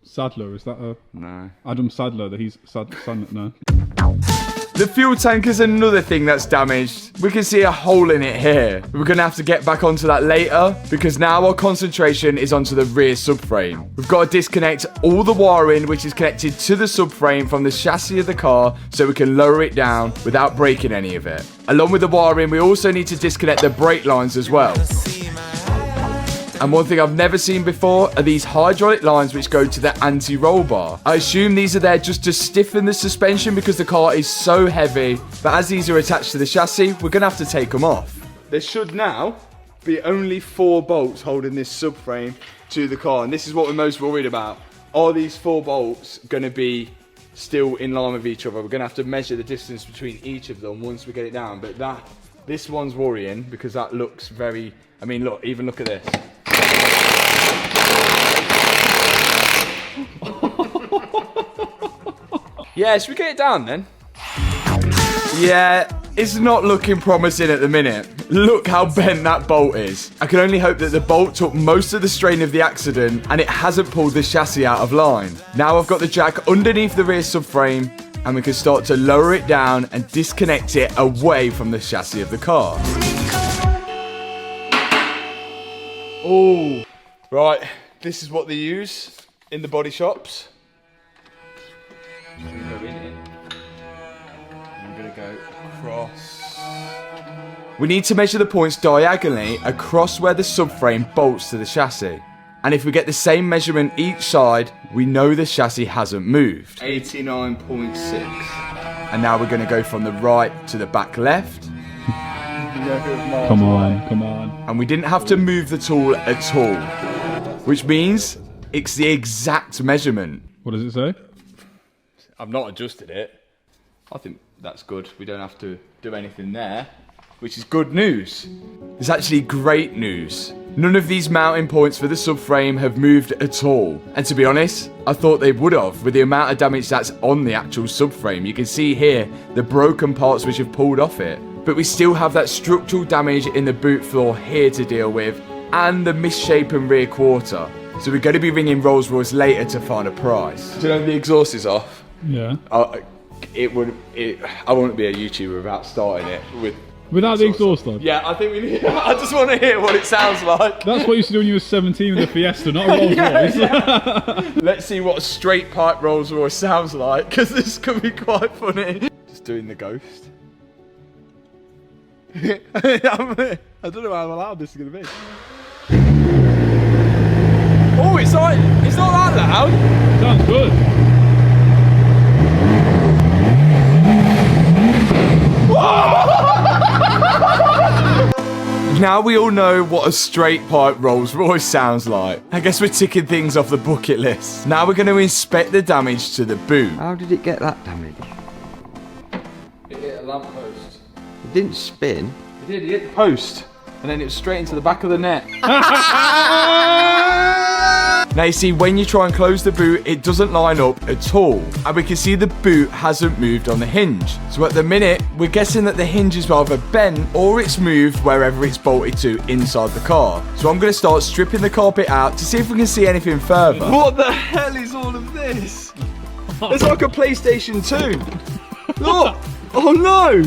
Sadler, is that a... No. Adam Sadler, that he's Sadler, no. The fuel tank is another thing that's damaged. We can see a hole in it here. We're going to have to get back onto that later because now our concentration is onto the rear subframe. We've got to disconnect all the wiring which is connected to the subframe from the chassis of the car so we can lower it down without breaking any of it. Along with the wiring, we also need to disconnect the brake lines as well. And one thing I've never seen before are these hydraulic lines which go to the anti-roll bar. I assume these are there just to stiffen the suspension because the car is so heavy. But as these are attached to the chassis, we're going to have to take them off. There should now be only 4 bolts holding this subframe to the car. And this is what we're most worried about. Are these 4 bolts going to be still in line with each other? We're going to have to measure the distance between each of them once we get it down. But this one's worrying because that looks very... I mean, look, even look at this. Yeah, should we get it down then? Yeah, it's not looking promising at the minute. Look how bent that bolt is. I can only hope that the bolt took most of the strain of the accident and it hasn't pulled the chassis out of line. Now I've got the jack underneath the rear subframe and we can start to lower it down and disconnect it away from the chassis of the car. Oh, right, this is what they use in the body shops. I'm going to go in it. I'm going to go across. We need to measure the points diagonally across where the subframe bolts to the chassis. And if we get the same measurement each side, we know the chassis hasn't moved. 89.6. And now we're going to go from the right to the back left. Come on, come on. And we didn't have to move the tool at all. Which means it's the exact measurement. What does it say? I've not adjusted it. I think that's good. We don't have to do anything there, which is good news. It's actually great news. None of these mounting points for the subframe have moved at all. And to be honest, I thought they would have with the amount of damage that's on the actual subframe. You can see here the broken parts which have pulled off it. But we still have that structural damage in the boot floor here to deal with, and the misshapen rear quarter. So we're going to be ringing Rolls Royce later to find a price. Do you know the exhaust is off? Yeah. I wouldn't be a YouTuber without starting it without the exhaust on. Yeah, I think we need. I just want to hear what it sounds like. That's what you used to do when you were 17 with the Fiesta, not a Rolls Royce. Yeah. Let's see what a straight pipe Rolls Royce sounds like, because this could be quite funny. Just doing the ghost. I don't know how loud this is going to be. Oh, it's not that loud. Sounds good. Now we all know what a straight pipe Rolls Royce sounds like. I guess we're ticking things off the bucket list. Now we're going to inspect the damage to the boot. How did it get that damage? It hit a lamppost. It didn't spin. It did, it hit the post. And then it was straight into the back of the net. Now you see, when you try and close the boot, it doesn't line up at all. And we can see the boot hasn't moved on the hinge. So at the minute, we're guessing that the hinge is either bent or it's moved wherever it's bolted to inside the car. So I'm going to start stripping the carpet out to see if we can see anything further. What the hell is all of this? It's like a PlayStation 2. Look! Oh no!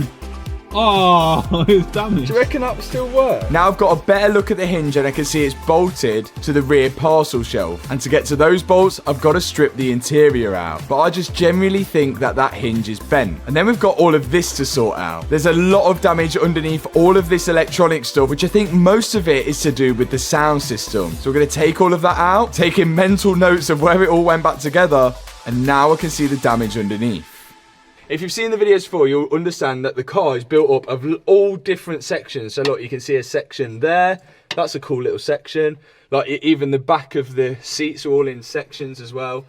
Oh, it's damaged. Do you reckon that will still work? Now I've got a better look at the hinge and I can see it's bolted to the rear parcel shelf. And to get to those bolts, I've got to strip the interior out. But I just generally think that that hinge is bent. And then we've got all of this to sort out. There's a lot of damage underneath all of this electronic stuff, which I think most of it is to do with the sound system. So we're going to take all of that out, taking mental notes of where it all went back together. And now I can see the damage underneath. If you've seen the videos before, you'll understand that the car is built up of all different sections. So look, you can see a section there. That's a cool little section. Like even the back of the seats are all in sections as well.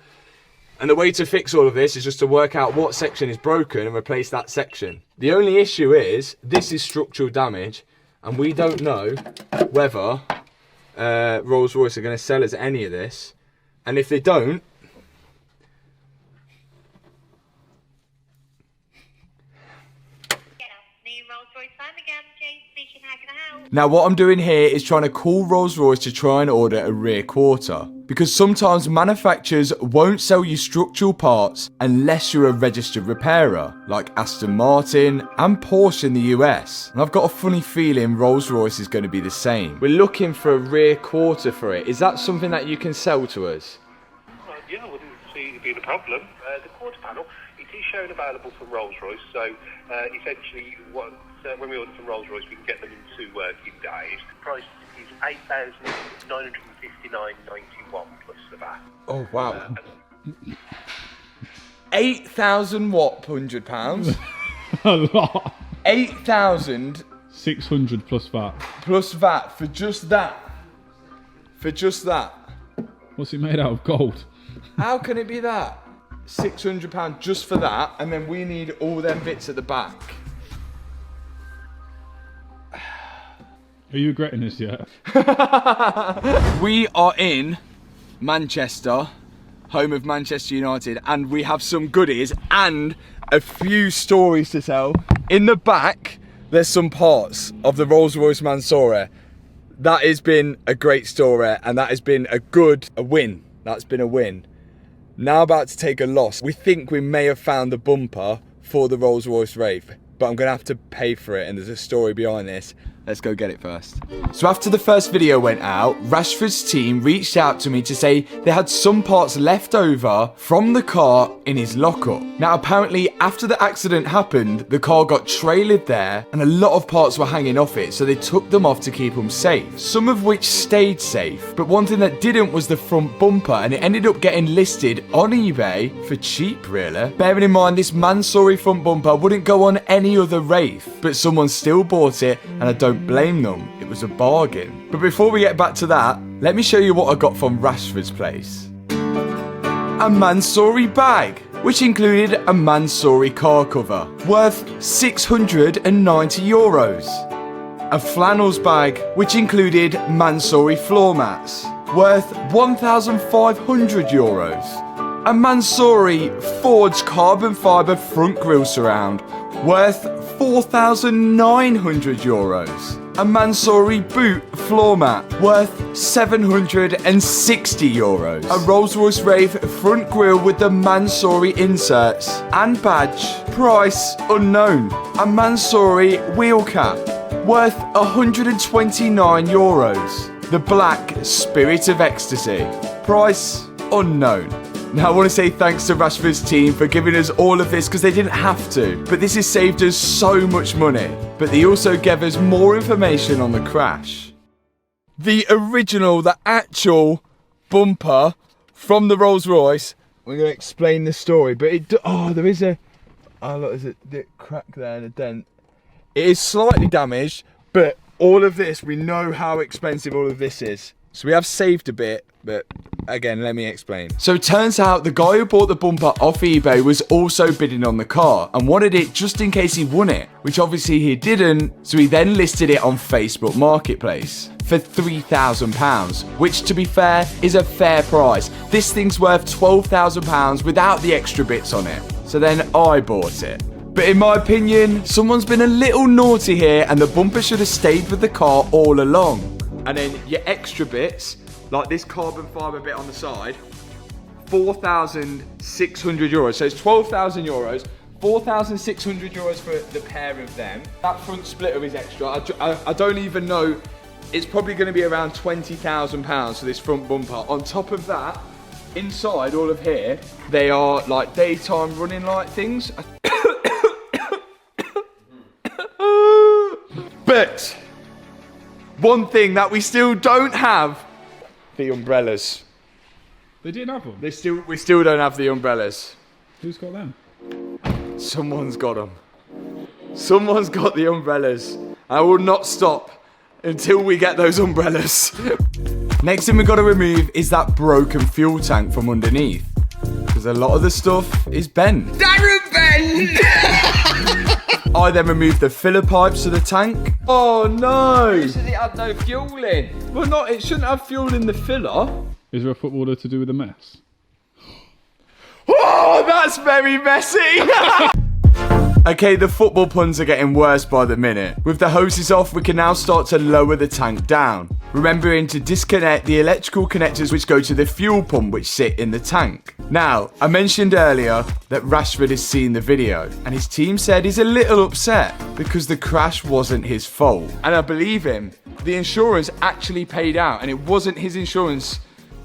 And the way to fix all of this is just to work out what section is broken and replace that section. The only issue is this is structural damage, and we don't know whether Rolls Royce are going to sell us any of this. And if they don't, now what I'm doing here is trying to call Rolls Royce to try and order a rear quarter. Because sometimes manufacturers won't sell you structural parts unless you're a registered repairer, like Aston Martin and Porsche in the US. And I've got a funny feeling Rolls Royce is going to be the same. We're looking for a rear quarter for it. Is that something that you can sell to us? Yeah, I wouldn't see it being a problem. The quarter panel, it is shown available from Rolls Royce, so essentially when we order from Rolls Royce, we can get them in 2 working days. The price is $8,959.91 plus the VAT. Oh wow! 8,000 what? £100? A lot. 8,600 plus VAT. Plus VAT for just that. For just that. What's it made out of? Gold. How can it be that? £600 just for that, and then we need all them bits at the back. Are you regretting this yet? We are in Manchester, home of Manchester United, and we have some goodies and a few stories to tell. In the back, there's some parts of the Rolls Royce Mansory. That has been a great story, and that has been a win. That's been a win. Now about to take a loss. We think we may have found the bumper for the Rolls Royce Wraith, but I'm gonna have to pay for it, and there's a story behind this. Let's go get it first. So after the first video went out, Rashford's team reached out to me to say they had some parts left over from the car in his lockup. Now apparently after the accident happened, the car got trailered there and a lot of parts were hanging off it, so they took them off to keep them safe. Some of which stayed safe, but one thing that didn't was the front bumper, and it ended up getting listed on eBay for cheap really. Bearing in mind this Mansory front bumper wouldn't go on any other Wraith, but someone still bought it, and I don't blame them. It was a bargain. But before we get back to that, let me show you what I got from Rashford's place. A Mansory bag. which included a Mansory car cover, worth €690. A flannels bag, which included Mansory floor mats, worth €1,500. A Mansory forged carbon fibre front grille surround, worth €4,900. A Mansory boot floor mat, worth €760. A Rolls Royce Wraith front grille with the Mansory inserts and badge, price unknown. A Mansory wheel cap, worth €129. The Black Spirit of Ecstasy, price unknown. Now I want to say thanks to Rashford's team for giving us all of this because they didn't have to, but this has saved us so much money. But they also gave us more information on the crash. The original, the actual bumper from the Rolls Royce. We're going to explain the story, but there is a, look, there's a crack there and a dent. It is slightly damaged, but all of this, we know how expensive all of this is. So we have saved a bit, but again, let me explain. So it turns out the guy who bought the bumper off eBay was also bidding on the car and wanted it just in case he won it, which obviously he didn't, so he then listed it on Facebook Marketplace for £3,000, which to be fair, is a fair price. This thing's worth £12,000 without the extra bits on it. So then I bought it. But in my opinion, someone's been a little naughty here and the bumper should have stayed with the car all along. And then your extra bits, like this carbon fibre bit on the side, €4,600. So it's €12,000, €4,600 for the pair of them. That front splitter is extra. I don't even know, it's probably going to be around £20,000 for this front bumper. On top of that, inside all of here, they are like daytime running light things. But one thing that we still don't have, the umbrellas. They didn't have them? We still don't have the umbrellas. Who's got them? Someone's got them. Someone's got the umbrellas. I will not stop until we get those umbrellas. Next thing we've got to remove is that broken fuel tank from underneath, because a lot of the stuff is bent. Darren Ben! I then removed the filler pipes to the tank. Oh no! It says it had no fuel in. Well, it shouldn't have fuel in the filler. Is there a footballer to do with the mess? Oh, that's very messy! Okay, the football puns are getting worse by the minute. With the hoses off, we can now start to lower the tank down, remembering to disconnect the electrical connectors which go to the fuel pump which sit in the tank. Now, I mentioned earlier that Rashford has seen the video, and his team said he's a little upset because the crash wasn't his fault. And I believe him. The insurance actually paid out, and it wasn't his insurance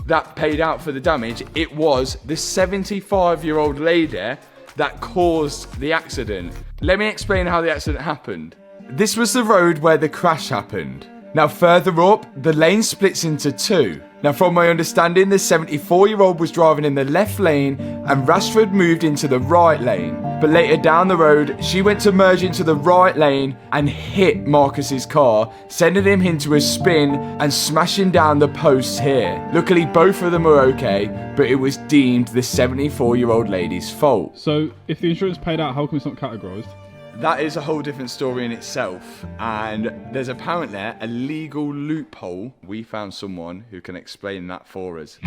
that paid out for the damage. It was the 75-year-old lady that caused the accident. Let me explain how the accident happened. This was the road where the crash happened. Now further up, the lane splits into two. Now from my understanding, the 74-year-old was driving in the left lane and Rashford moved into the right lane. But later down the road, she went to merge into the right lane and hit Marcus's car, sending him into a spin and smashing down the posts here. Luckily, both of them were okay, but it was deemed the 74-year-old lady's fault. So if the insurance paid out, how come it's not categorised? That is a whole different story in itself, and there's apparently a legal loophole. We found someone who can explain that for us.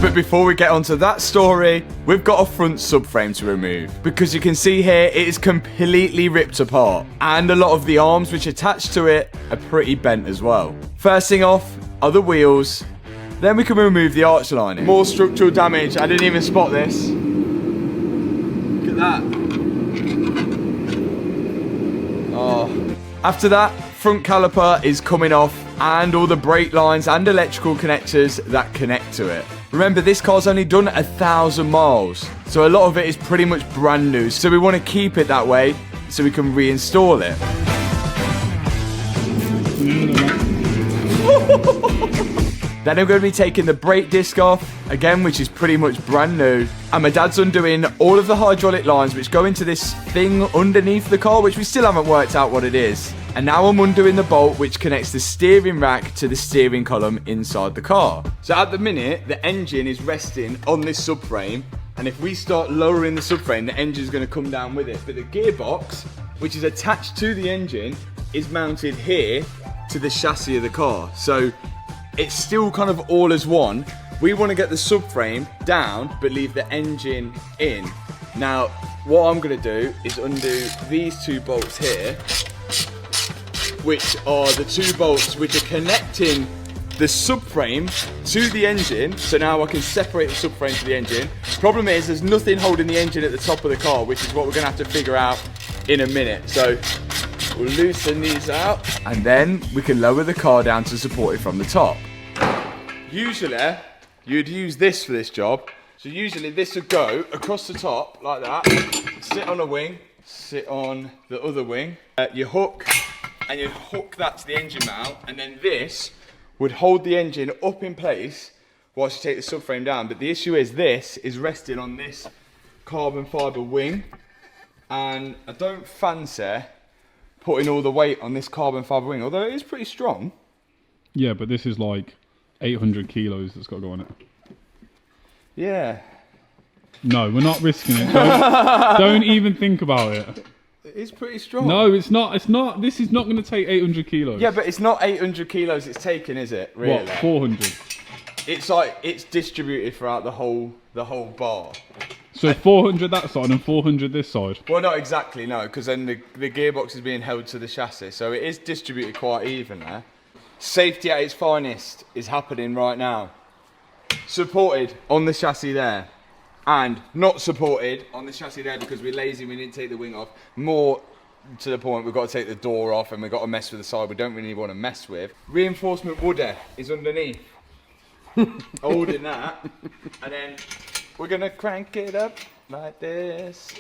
But before we get onto that story, we've got a front subframe to remove, because you can see here it is completely ripped apart, and a lot of the arms which attach to it are pretty bent as well. First thing off are the wheels, then we can remove the arch lining. More structural damage. I didn't even spot this. Look at that. Oh. After that, front caliper is coming off and all the brake lines and electrical connectors that connect to it. Remember, this car's only done 1,000 miles, so a lot of it is pretty much brand new, so we want to keep it that way so we can reinstall it. Then I'm going to be taking the brake disc off, again, which is pretty much brand new. And my dad's undoing all of the hydraulic lines which go into this thing underneath the car, which we still haven't worked out what it is. And now I'm undoing the bolt which connects the steering rack to the steering column inside the car. So at the minute, the engine is resting on this subframe, And if we start lowering the subframe, the engine's going to come down with it. But the gearbox, which is attached to the engine, is mounted here to the chassis of the car. So it's still kind of all as one. We want to get the subframe down, but leave the engine in. Now, what I'm going to do is undo these 2 bolts here, which are the 2 bolts which are connecting the subframe to the engine. So now I can separate the subframe to the engine. Problem is, there's nothing holding the engine at the top of the car, which is what we're going to have to figure out in a minute. So we'll loosen these out, and then we can lower the car down to support it from the top. Usually, you'd use this for this job. So usually this would go across the top like that, sit on a wing, sit on the other wing. You hook, and you hook that to the engine mount, and then this would hold the engine up in place whilst you take the subframe down. But the issue is this is resting on this carbon fibre wing, and I don't fancy putting all the weight on this carbon fibre wing, although it is pretty strong. Yeah, but this is like 800 kilos that's got to go on it. Yeah. No, we're not risking it. Don't even think about it. It's pretty strong. No, it's not. It's not. This is not going to take 800 kilos. Yeah, but it's not 800 kilos it's taken, is it? Really? What? 400. It's like it's distributed throughout the whole bar. So 400 that side and 400 this side. Well, not exactly, no, because then the gearbox is being held to the chassis, so it is distributed quite evenly. Safety at its finest is happening right now. Supported on the chassis there, and not supported on the chassis there because we're lazy, we didn't take the wing off. More to the point, we've got to take the door off and we've got to mess with the side we don't really want to mess with. Reinforcement wood is underneath, holding that, and then we're going to crank it up like this.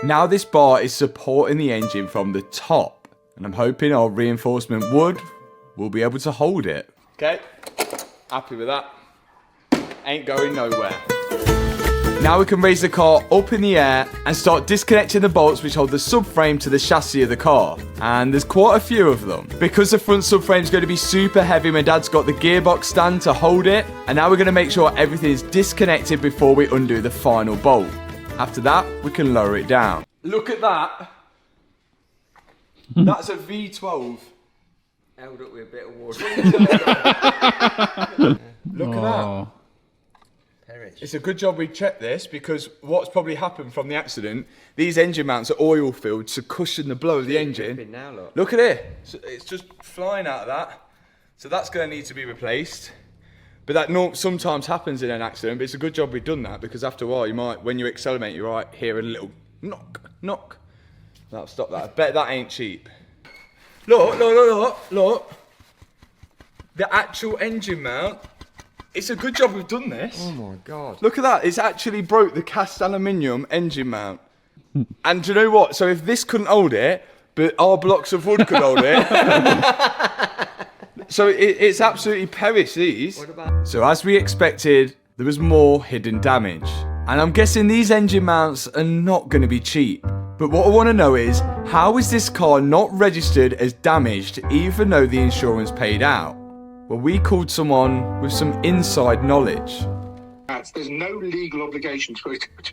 Now this bar is supporting the engine from the top, and I'm hoping our reinforcement wood will be able to hold it. Okay, happy with that. Ain't going nowhere. Now we can raise the car up in the air and start disconnecting the bolts which hold the subframe to the chassis of the car. And there's quite a few of them. Because the front subframe is going to be super heavy, my dad's got the gearbox stand to hold it. And now we're going to make sure everything is disconnected before we undo the final bolt. After that, we can lower it down. Look at that. That's a V12. Held up with a bit of water. Look at that. It's a good job we checked this, because what's probably happened from the accident, these engine mounts are oil filled to cushion the blow of the engine. Now, look at it. So it's just flying out of that. So that's going to need to be replaced. But that sometimes happens in an accident, but it's a good job we've done that, because after a while you might, when you accelerate, you might hear a little knock, knock. That'll stop that. I bet that ain't cheap. Look, look, look, look, look. The actual engine mount. It's a good job we've done this. Oh my God. Look at that. It's actually broke the cast aluminium engine mount. And do you know what? So if this couldn't hold it, but our blocks of wood could hold it. So it's absolutely perished, these. So as we expected, there was more hidden damage. And I'm guessing these engine mounts are not going to be cheap. But what I want to know is, how is this car not registered as damaged even though the insurance paid out? Well, we called someone with some inside knowledge. There's no legal obligation to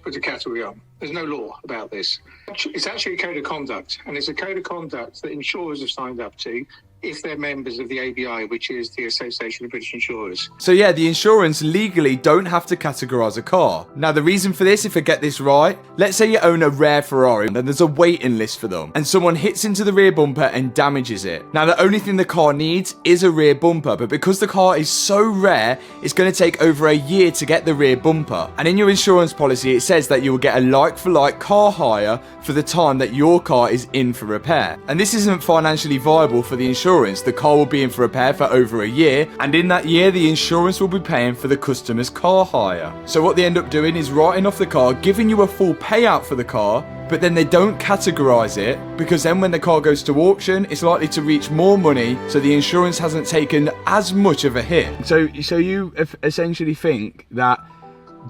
put a category on. There's no law about this. It's actually a code of conduct, and it's a code of conduct that insurers have signed up to if they're members of the ABI, which is the Association of British Insurers. So yeah, the insurance legally don't have to categorise a car. Now the reason for this, if I get this right, let's say you own a rare Ferrari and there's a waiting list for them, and someone hits into the rear bumper and damages it. Now the only thing the car needs is a rear bumper, but because the car is so rare, it's going to take over a year to get the rear bumper. And in your insurance policy, it says that you will get a like-for-like car hire for the time that your car is in for repair. And this isn't financially viable for the insurance. The car will be in for repair for over a year, and in that year the insurance will be paying for the customer's car hire. So what they end up doing is writing off the car, giving you a full payout for the car, but then they don't categorise it, because then when the car goes to auction, it's likely to reach more money, so the insurance hasn't taken as much of a hit. So you essentially think that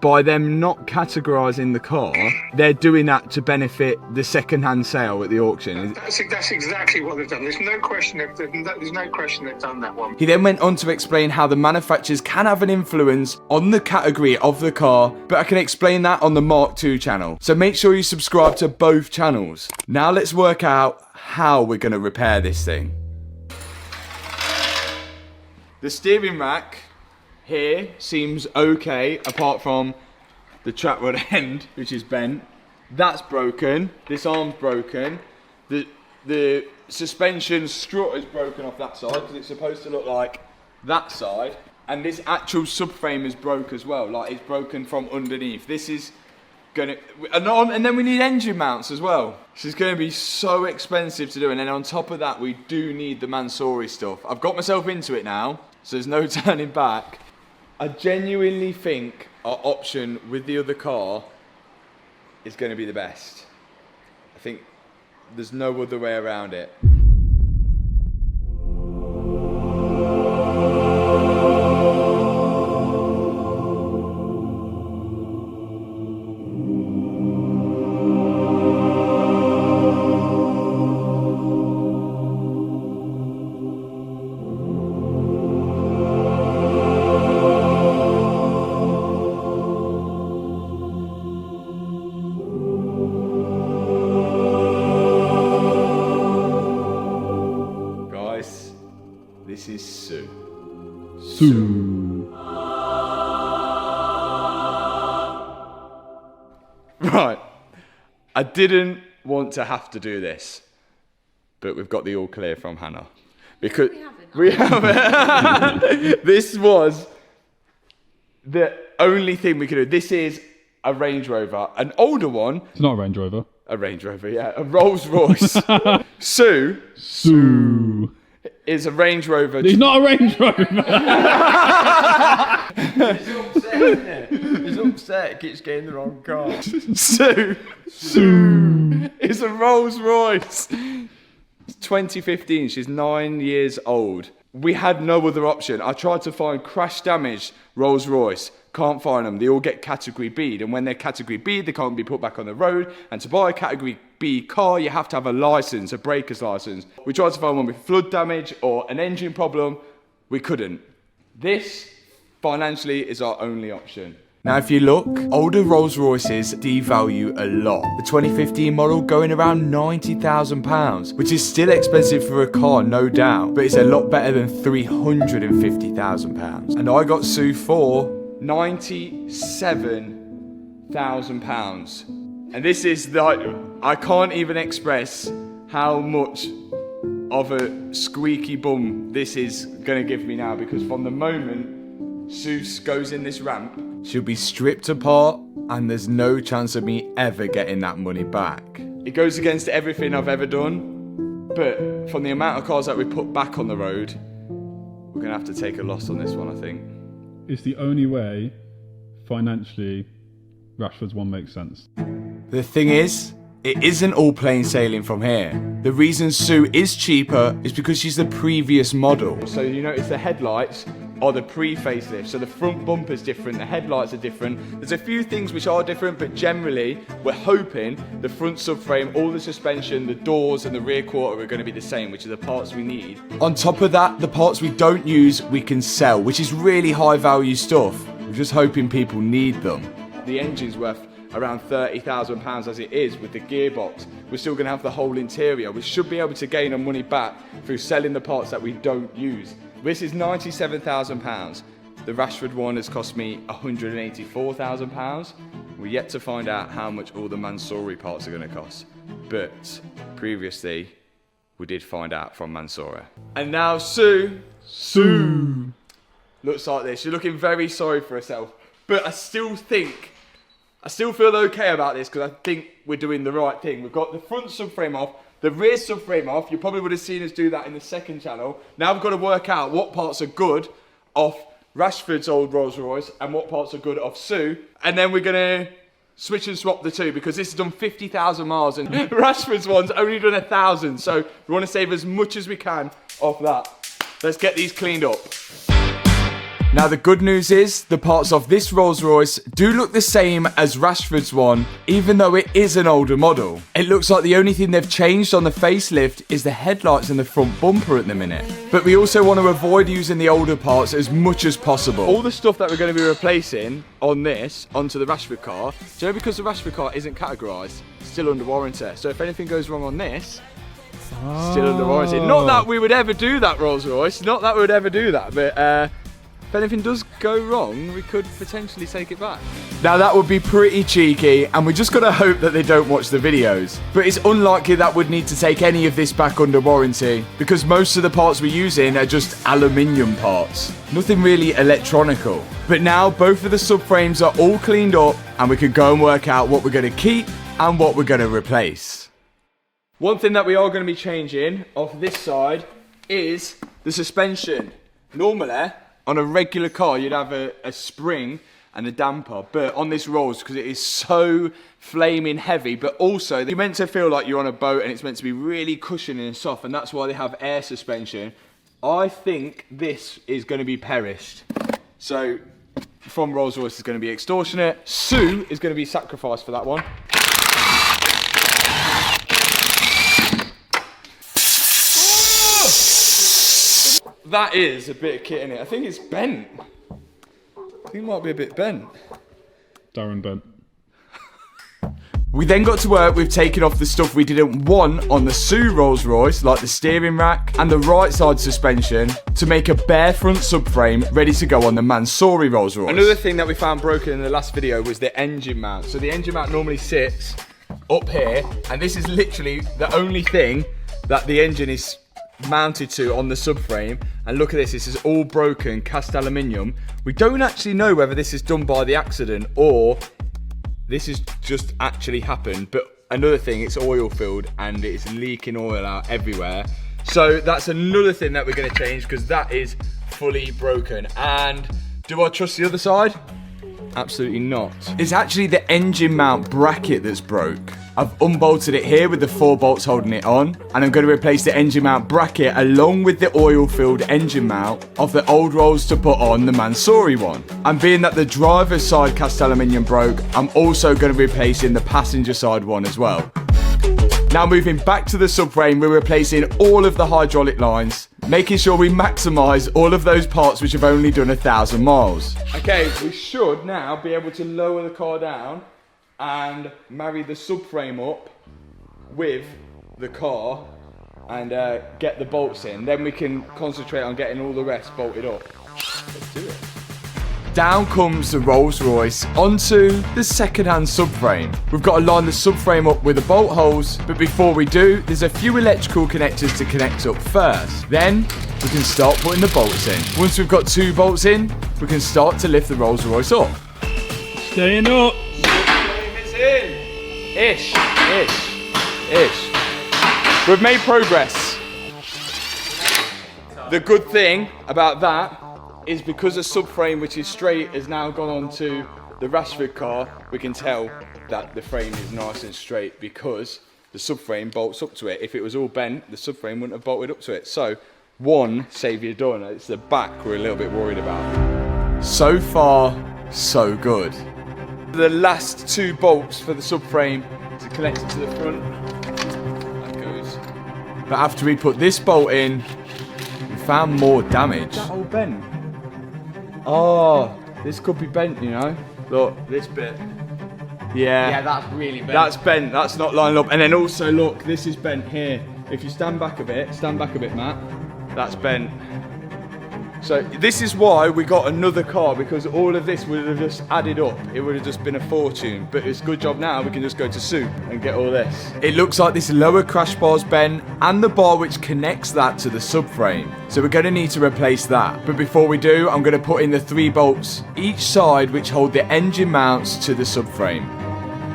by them not categorising the car, they're doing that to benefit the second-hand sale at the auction. That's exactly what they've done. There's no question they've done that one. He then went on to explain how the manufacturers can have an influence on the category of the car, but I can explain that on the Mark II channel. So make sure you subscribe to both channels. Now let's work out how we're going to repair this thing. The steering rack here seems okay, apart from the track rod end, which is bent. That's broken. This arm's broken. The suspension strut is broken off that side because it's supposed to look like that side. And this actual subframe is broke as well. Like, it's broken from underneath. This is gonna, and then we need engine mounts as well. This is gonna be so expensive to do. And then on top of that, we do need the Mansory stuff. I've got myself into it now, so there's no turning back. I genuinely think our option with the other car is going to be the best. I think there's no other way around it. This is Sue. Sue. Right. I didn't want to have to do this, but we've got the all clear from Hannah. Because we haven't. This was the only thing we could do. This is a Range Rover, an older one. It's not a Range Rover. A Range Rover, yeah. A Rolls Royce. Sue is a Range Rover. He's not a Range Rover. He's upset, isn't it? He's upset. He keeps getting the wrong car. Sue is a Rolls Royce. It's 2015. She's 9 years old. We had no other option. I tried to find crash damaged Rolls Royce. Can't find them. They all get category B'd, and when they're category B, they can't be put back on the road. And to buy a category B car, you have to have a license, a breaker's license. We tried to find one with flood damage or an engine problem. We couldn't. This, financially, is our only option. Now, if you look, older Rolls Royces devalue a lot. The 2015 model going around £90,000, which is still expensive for a car, no doubt, but it's a lot better than £350,000. And I got Sue for £97,000. And this is like, I can't even express how much of a squeaky bum this is gonna give me now, because from the moment Sue goes in this ramp, she'll be stripped apart and there's no chance of me ever getting that money back. It goes against everything I've ever done, but from the amount of cars that we put back on the road, we're gonna have to take a loss on this one, I think. It's the only way, financially, Rashford's one makes sense. The thing is, it isn't all plain sailing from here. The reason Sue is cheaper is because she's the previous model. So you notice the headlights are the pre-facelift. So the front bumper's different, the headlights are different. There's a few things which are different, but generally, we're hoping the front subframe, all the suspension, the doors and the rear quarter are going to be the same, which are the parts we need. On top of that, the parts we don't use, we can sell, which is really high value stuff. We're just hoping people need them. The engine's worth around £30,000 as it is with the gearbox. We're still going to have the whole interior. We should be able to gain our money back through selling the parts that we don't use. This is £97,000. The Rashford one has cost me £184,000. We're yet to find out how much all the Mansory parts are going to cost. But previously, we did find out from Mansory. And now Sue looks like this. She's looking very sorry for herself. But I still feel okay about this because I think we're doing the right thing. We've got the front subframe off, the rear subframe off. You probably would have seen us do that in the second channel. Now we've got to work out what parts are good off Rashford's old Rolls Royce and what parts are good off Sue. And then we're going to switch and swap the two because this has done 50,000 miles and Rashford's one's only done 1,000. So we want to save as much as we can off that. Let's get these cleaned up. Now the good news is, the parts of this Rolls Royce do look the same as Rashford's one, even though it is an older model. It looks like the only thing they've changed on the facelift is the headlights and the front bumper at the minute. But we also want to avoid using the older parts as much as possible. All the stuff that we're going to be replacing on this, onto the Rashford car, so because the Rashford car isn't categorised, it's still under warranty. So if anything goes wrong on this, still under warranty. Not that we would ever do that, Rolls Royce, not that we would ever do that, but if anything does go wrong, we could potentially take it back. Now that would be pretty cheeky, and we just gotta hope that they don't watch the videos. But it's unlikely that we'd need to take any of this back under warranty, because most of the parts we're using are just aluminium parts. Nothing really electronical. But now both of the subframes are all cleaned up, and we can go and work out what we're gonna keep and what we're gonna replace. One thing that we are gonna be changing off this side is the suspension. Normally, on a regular car, you'd have a spring and a damper, but on this Rolls, because it is so flaming heavy, but also you're meant to feel like you're on a boat and it's meant to be really cushioning and soft, and that's why they have air suspension. I think this is going to be perished. So from Rolls Royce is going to be extortionate. Sue is going to be sacrificed for that one. That is a bit of kit in it. I think it's bent. I think it might be a bit bent. Darren bent. We then got to work with taking off the stuff we didn't want on the Sue Rolls Royce, like the steering rack and the right side suspension, to make a bare front subframe ready to go on the Mansory Rolls Royce. Another thing that we found broken in the last video was the engine mount. So the engine mount normally sits up here, and this is literally the only thing that the engine is mounted to on the subframe. And look at this, this is all broken cast aluminium. We don't actually know whether this is done by the accident or this has just actually happened. But another thing, it's oil filled and it's leaking oil out everywhere. So that's another thing that we're going to change, because that is fully broken. And do I trust the other side? Absolutely not. It's actually the engine mount bracket that's broke. I've unbolted it here with the 4 bolts holding it on, and I'm going to replace the engine mount bracket along with the oil-filled engine mount of the old Rolls to put on the Mansory one. And being that the driver's side cast aluminium broke, I'm also going to be replacing the passenger side one as well. Now moving back to the subframe, we're replacing all of the hydraulic lines, making sure we maximise all of those parts which have only done 1,000 miles. Okay, we should now be able to lower the car down and marry the subframe up with the car and get the bolts in. Then we can concentrate on getting all the rest bolted up. Let's do it. Down comes the Rolls Royce onto the second-hand subframe. We've got to line the subframe up with the bolt holes, but before we do, there's a few electrical connectors to connect up first. Then we can start putting the bolts in. Once we've got 2 bolts in, we can start to lift the Rolls Royce up. Staying up. It's in. Ish. We've made progress. The good thing about that is because the subframe, which is straight, has now gone on to the Rashford car, we can tell that the frame is nice and straight because the subframe bolts up to it. If it was all bent, the subframe wouldn't have bolted up to it. So, one saviour done. It's the back we're a little bit worried about. So far, so good. The last 2 bolts for the subframe to connect it to the front. That goes. But after we put this bolt in, we found more damage. Is that all bent? Oh, this could be bent, you know. Look, this bit. Yeah, that's really bent. That's bent, that's not lining up. And then also, look, this is bent here. If you stand back a bit, Matt, that's bent. So this is why we got another car, because all of this would have just added up. It would have just been a fortune. But it's a good job now, we can just go to Sue and get all this. It looks like this lower crash bar's bent and the bar which connects that to the subframe. So we're going to need to replace that. But before we do, I'm going to put in the 3 bolts each side which hold the engine mounts to the subframe.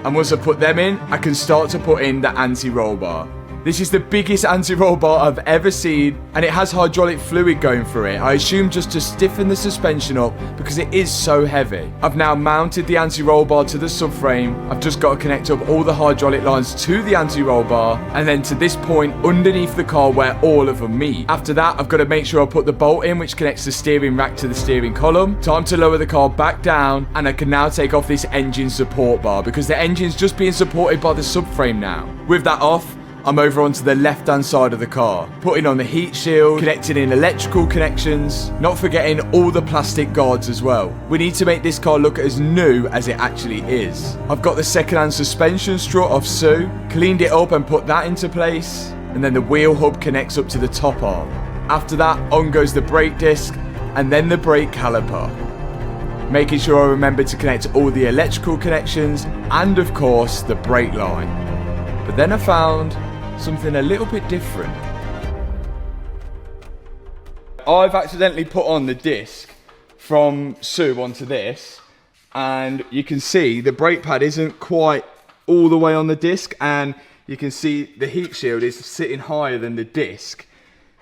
And once I put them in, I can start to put in the anti-roll bar. This is the biggest anti-roll bar I've ever seen, and it has hydraulic fluid going through it. I assume just to stiffen the suspension up because it is so heavy. I've now mounted the anti-roll bar to the subframe. I've just got to connect up all the hydraulic lines to the anti-roll bar, and then to this point underneath the car where all of them meet. After that, I've got to make sure I put the bolt in which connects the steering rack to the steering column. Time to lower the car back down, and I can now take off this engine support bar because the engine's just being supported by the subframe now. With that off, I'm over onto the left hand side of the car, putting on the heat shield, connecting in electrical connections, not forgetting all the plastic guards as well. We need to make this car look as new as it actually is. I've got the second hand suspension strut off Sue, cleaned it up and put that into place, and then the wheel hub connects up to the top arm. After that, on goes the brake disc, and then the brake caliper. Making sure I remember to connect all the electrical connections, and of course, the brake line. But then I found something a little bit different. I've accidentally put on the disc from Sue onto this, and you can see the brake pad isn't quite all the way on the disc, and you can see the heat shield is sitting higher than the disc.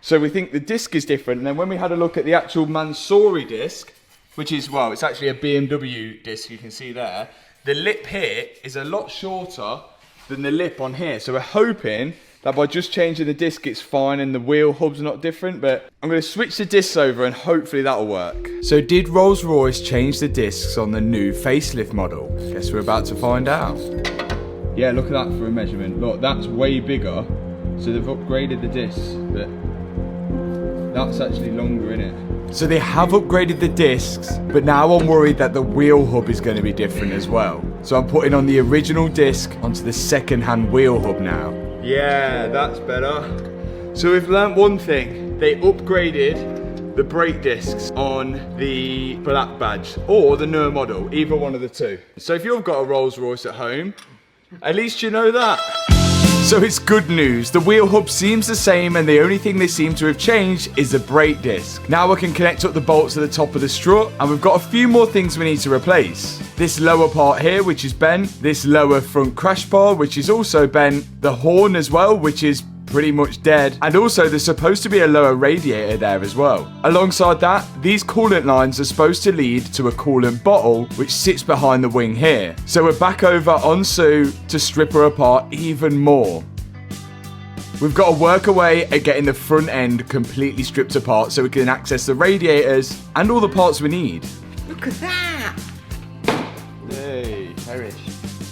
So we think the disc is different, and then when we had a look at the actual Mansory disc, which is, well, it's actually a BMW disc, you can see there, the lip here is a lot shorter than the lip on here. So we're hoping that by just changing the disc it's fine and the wheel hub's not different, but I'm going to switch the discs over and hopefully that'll work. So did Rolls Royce change the discs on the new facelift model? Guess we're about to find out. Yeah, look at that for a measurement. Look, that's way bigger. So they've upgraded the discs, but that's actually longer, innit? So they have upgraded the discs, but now I'm worried that the wheel hub is going to be different as well. So I'm putting on the original disc onto the second-hand wheel hub now. Yeah, that's better. So we've learnt one thing. They upgraded the brake discs on the black badge or the newer model, either one of the two. So if you've got a Rolls Royce at home, at least you know that. So it's good news. The wheel hub seems the same, and the only thing they seem to have changed is the brake disc. Now we can connect up the bolts at the top of the strut, and we've got a few more things we need to replace. This lower part here, which is bent, this lower front crash bar, which is also bent, the horn as well, which is pretty much dead, and also there's supposed to be a lower radiator there as well. Alongside that, these coolant lines are supposed to lead to a coolant bottle which sits behind the wing here. So we're back over on Sue to strip her apart even more. We've got to work away at getting the front end completely stripped apart so we can access the radiators and all the parts we need. Look at that! Hey, Irish.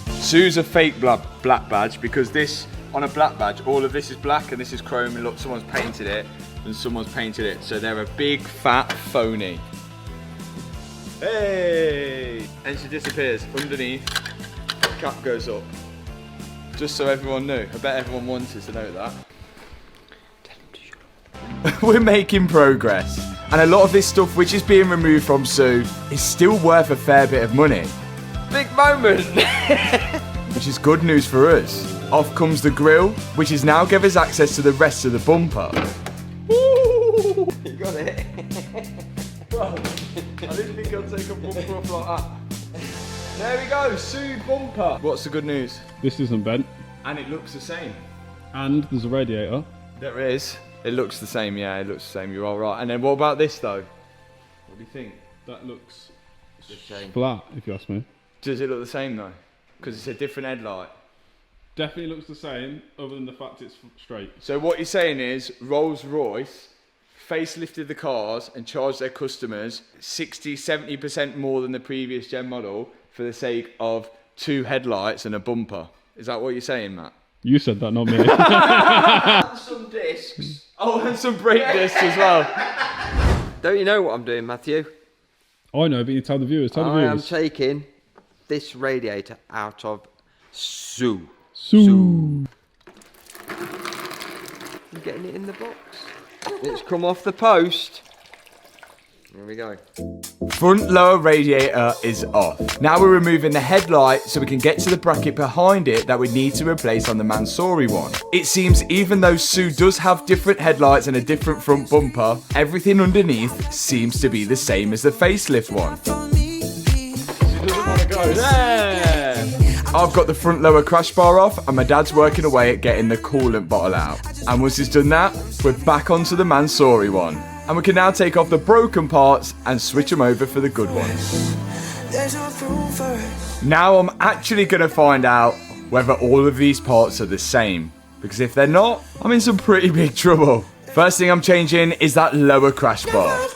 Sue's a fake black badge because this, on a black badge, all of this is black and this is chrome, and look, someone's painted it and someone's painted it. So they're a big fat phony. Hey! And she disappears underneath, cap goes up. Just so everyone knew. I bet everyone wanted to know that. We're making progress, and a lot of this stuff which is being removed from Sue is still worth a fair bit of money. Big moment! Which is good news for us. Off comes the grille, which is now give us access to the rest of the bumper. Ooh, you got it. Well, I didn't think I'd take a bumper off like that. There we go, Sue bumper. What's the good news? This isn't bent. And it looks the same. And there's a radiator. There is. It looks the same, yeah, it looks the same, you're all right. And then what about this though? What do you think? That looks the same. Flat, if you ask me. Does it look the same though? Because it's a different headlight. Definitely looks the same, other than the fact it's straight. So what you're saying is Rolls Royce facelifted the cars and charged their customers 60-70% more than the previous gen model for the sake of 2 headlights and a bumper. Is that what you're saying, Matt? You said that, not me. And some discs. Oh, and some brake discs as well. Don't you know what I'm doing, Matthew? I know, but you tell the viewers. Tell the I am viewers. taking this radiator out of Sue. Sue. I'm getting it in the box. It's come off the post. There we go. Front lower radiator is off. Now we're removing the headlight so we can get to the bracket behind it that we need to replace on the Mansory one. It seems even though Sue does have different headlights and a different front bumper, everything underneath seems to be the same as the facelift one. She doesn't want to go there. I've got the front lower crash bar off and my dad's working away at getting the coolant bottle out. And once he's done that, we're back onto the Mansory one. And we can now take off the broken parts and switch them over for the good ones. Now I'm actually going to find out whether all of these parts are the same. Because if they're not, I'm in some pretty big trouble. First thing I'm changing is that lower crash bar.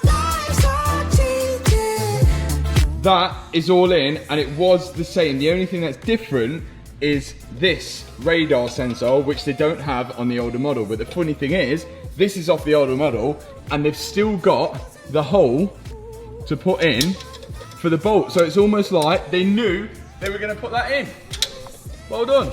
That is all in and it was the same. The only thing that's different is this radar sensor, which they don't have on the older model. But the funny thing is, this is off the older model and they've still got the hole to put in for the bolt. So it's almost like they knew they were going to put that in. Well done.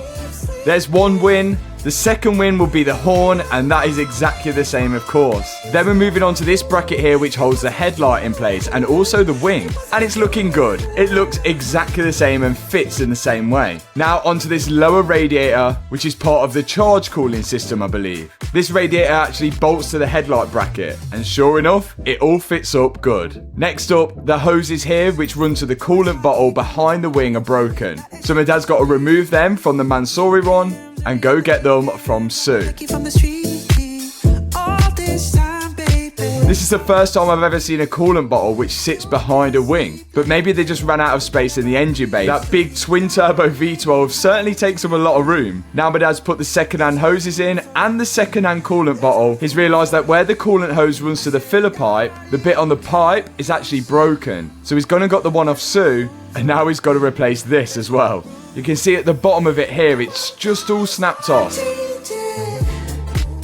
There's one win. The second win will be the horn, and that is exactly the same, of course. Then we're moving on to this bracket here, which holds the headlight in place and also the wing. And it's looking good. It looks exactly the same and fits in the same way. Now onto this lower radiator, which is part of the charge cooling system, I believe. This radiator actually bolts to the headlight bracket, and sure enough, it all fits up good. Next up, the hoses here, which run to the coolant bottle behind the wing, are broken. So my dad's got to remove them from the Mansory one and go get them from Sue. This is the first time I've ever seen a coolant bottle which sits behind a wing, but maybe they just ran out of space in the engine bay. That big twin turbo V12 certainly takes up a lot of room. Now my dad's put the second-hand hoses in and the second-hand coolant bottle, he's realised that where the coolant hose runs to the filler pipe, the bit on the pipe is actually broken. So he's gone and got the one off Sue, and now he's got to replace this as well. You can see at the bottom of it here, it's just all snapped off.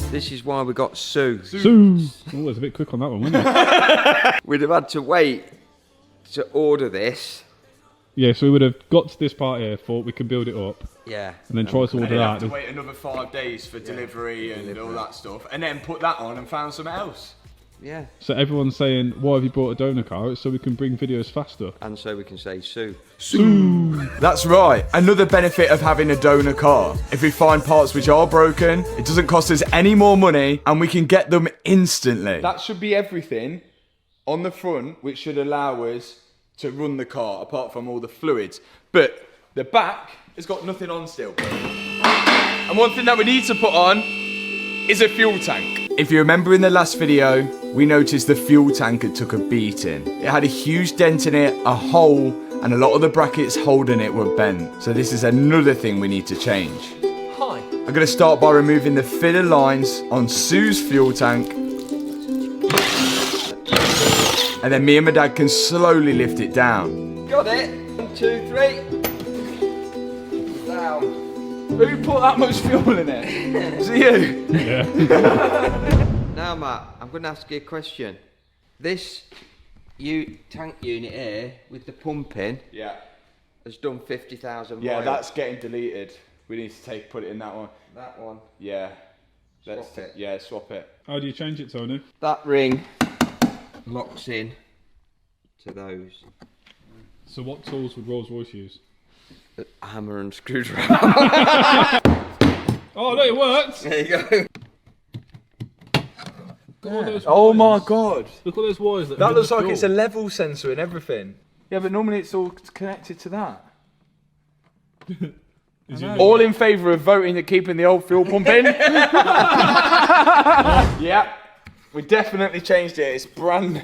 This is why we got Sue. Sue! Oh, it was a bit quick on that one, wasn't it? We'd have had to wait to order this. Yeah, so we would have got to this part here, thought we could build it up. Yeah. And then try to order that. Have to wait another 5 days for delivery and all that stuff. And then put that on and found something else. Yeah. So everyone's saying, why have you bought a donor car? It's so we can bring videos faster. And so we can say Sue. Sue! That's right. Another benefit of having a donor car. If we find parts which are broken, it doesn't cost us any more money and we can get them instantly. That should be everything on the front which should allow us to run the car, apart from all the fluids. But the back has got nothing on still. And one thing that we need to put on is a fuel tank. If you remember in the last video, we noticed the fuel tank had took a beating. It had a huge dent in it, a hole, and a lot of the brackets holding it were bent. So this is another thing we need to change. Hi. I'm going to start by removing the filler lines on Sue's fuel tank. And then me and my dad can slowly lift it down. Got it. 1, 2, 3. Down. Who put that much fuel in it? Is it you? Yeah. Now, Matt, I'm going to ask you a question. This tank unit here with the pumping has done 50,000 miles. Yeah, that's getting deleted. We need to put it in that one. That one. Yeah. Swap it. Yeah, swap it. How do you change it, Tony? That ring locks in to those. So what tools would Rolls Royce use? A hammer and screwdriver. Oh, no, it worked! There you go. Oh my god. Look at those wires. That looks like it's a level sensor and everything. Yeah, but normally it's all connected to that. All in favour of voting and keeping the old fuel pump in? Yeah, we definitely changed it. It's brand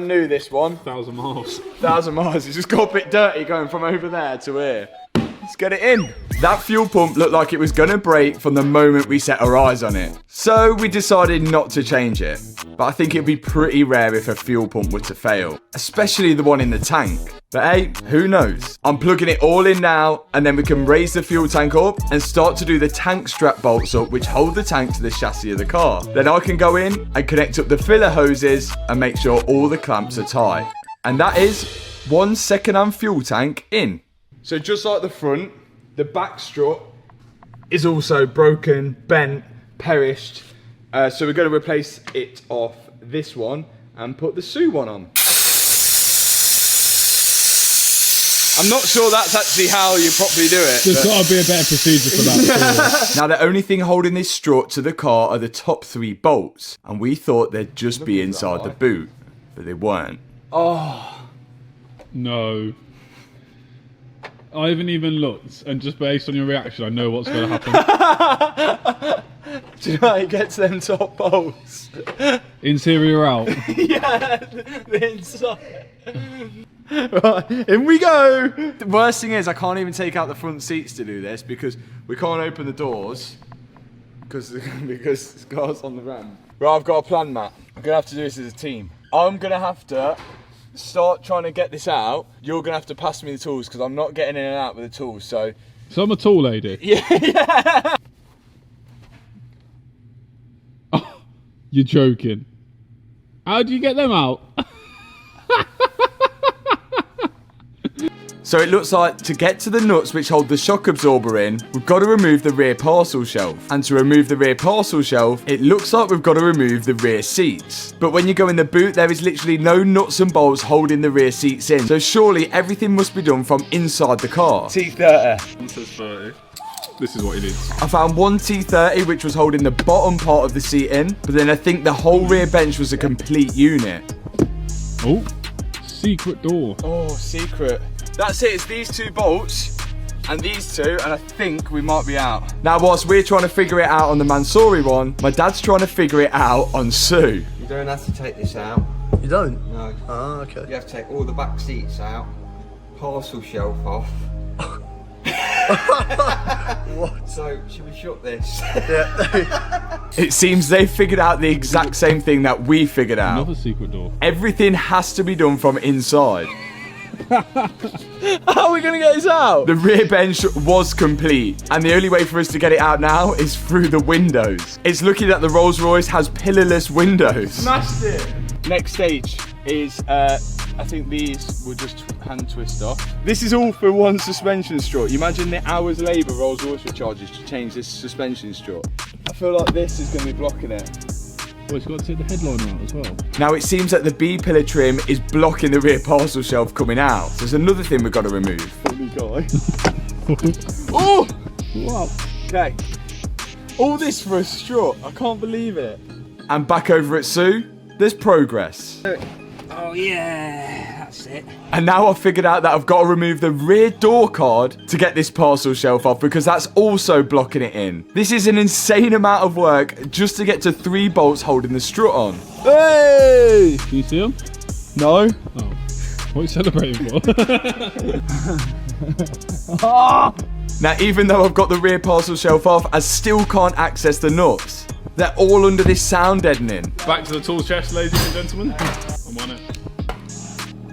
new, this one. 1,000 miles. 1,000 miles. It's just got a bit dirty going from over there to here. Let's get it in. That fuel pump looked like it was going to break from the moment we set our eyes on it. So we decided not to change it. But I think it'd be pretty rare if a fuel pump were to fail, especially the one in the tank. But hey, who knows? I'm plugging it all in now, and then we can raise the fuel tank up and start to do the tank strap bolts up which hold the tank to the chassis of the car. Then I can go in and connect up the filler hoses and make sure all the clamps are tight. And that is one second-hand fuel tank in. So just like the front, the back strut is also broken, bent, perished. So we're going to replace it off this one and put the Sue one on. I'm not sure that's actually how you properly do it. There's got to be a better procedure for that. Now the only thing holding this strut to the car are the top 3 bolts. And we thought they'd just be inside the boot, but they weren't. Oh. No. I haven't even looked, and just based on your reaction, I know what's going to happen. Do you know how it gets them top bolts? Interior out. Yeah, the inside. Right, in we go. The worst thing is I can't even take out the front seats to do this because we can't open the doors because this car's on the ramp. Right, I've got a plan, Matt. I'm gonna have to do this as a team. I'm gonna have to start trying to get this out. You're gonna have to pass me the tools because I'm not getting in and out with the tools. So I'm a tool lady. Yeah. Oh, you're joking. How do you get them out? So it looks like to get to the nuts which hold the shock absorber in, we've got to remove the rear parcel shelf. And to remove the rear parcel shelf, it looks like we've got to remove the rear seats. But when you go in the boot, there is literally no nuts and bolts holding the rear seats in. So surely everything must be done from inside the car. T30. One says 30. This is what he needs. I found one T30 which was holding the bottom part of the seat in, but then I think the whole rear bench was a complete unit. Oh, secret door. Oh, secret. That's it, it's these two bolts and these two, and I think we might be out. Now, whilst we're trying to figure it out on the Mansory one, my dad's trying to figure it out on Sue. You don't have to take this out. You don't? No. Ah, okay. You have to take all the back seats out, parcel shelf off. What? So, should we shut this? Yeah. It seems they figured out the exact same thing that we figured out. Another secret door. Everything has to be done from inside. How are we gonna get this out? The rear bench was complete, and the only way for us to get it out now is through the windows. It's lucky that the Rolls Royce has pillarless windows. Smashed it! Next stage is, I think these will just hand twist off. This is all for one suspension strut. You imagine the hours labour Rolls Royce would charge us to change this suspension strut. I feel like this is gonna be blocking it. Well, it's got to take the headliner out as well. Now it seems that the B pillar trim is blocking the rear parcel shelf coming out. So there's another thing we've got to remove. Funny guy. Oh! Wow. Okay. All this for a strut. I can't believe it. And back over at Sue, there's progress. Oh yeah, that's it. And now I've figured out that I've got to remove the rear door card to get this parcel shelf off because that's also blocking it in. This is an insane amount of work just to get to 3 bolts holding the strut on. Hey! Can you see them? No. Oh. What are you celebrating for? Now, even though I've got the rear parcel shelf off, I still can't access the nuts. They're all under this sound deadening. Back to the tool chest, ladies and gentlemen. I'm on it.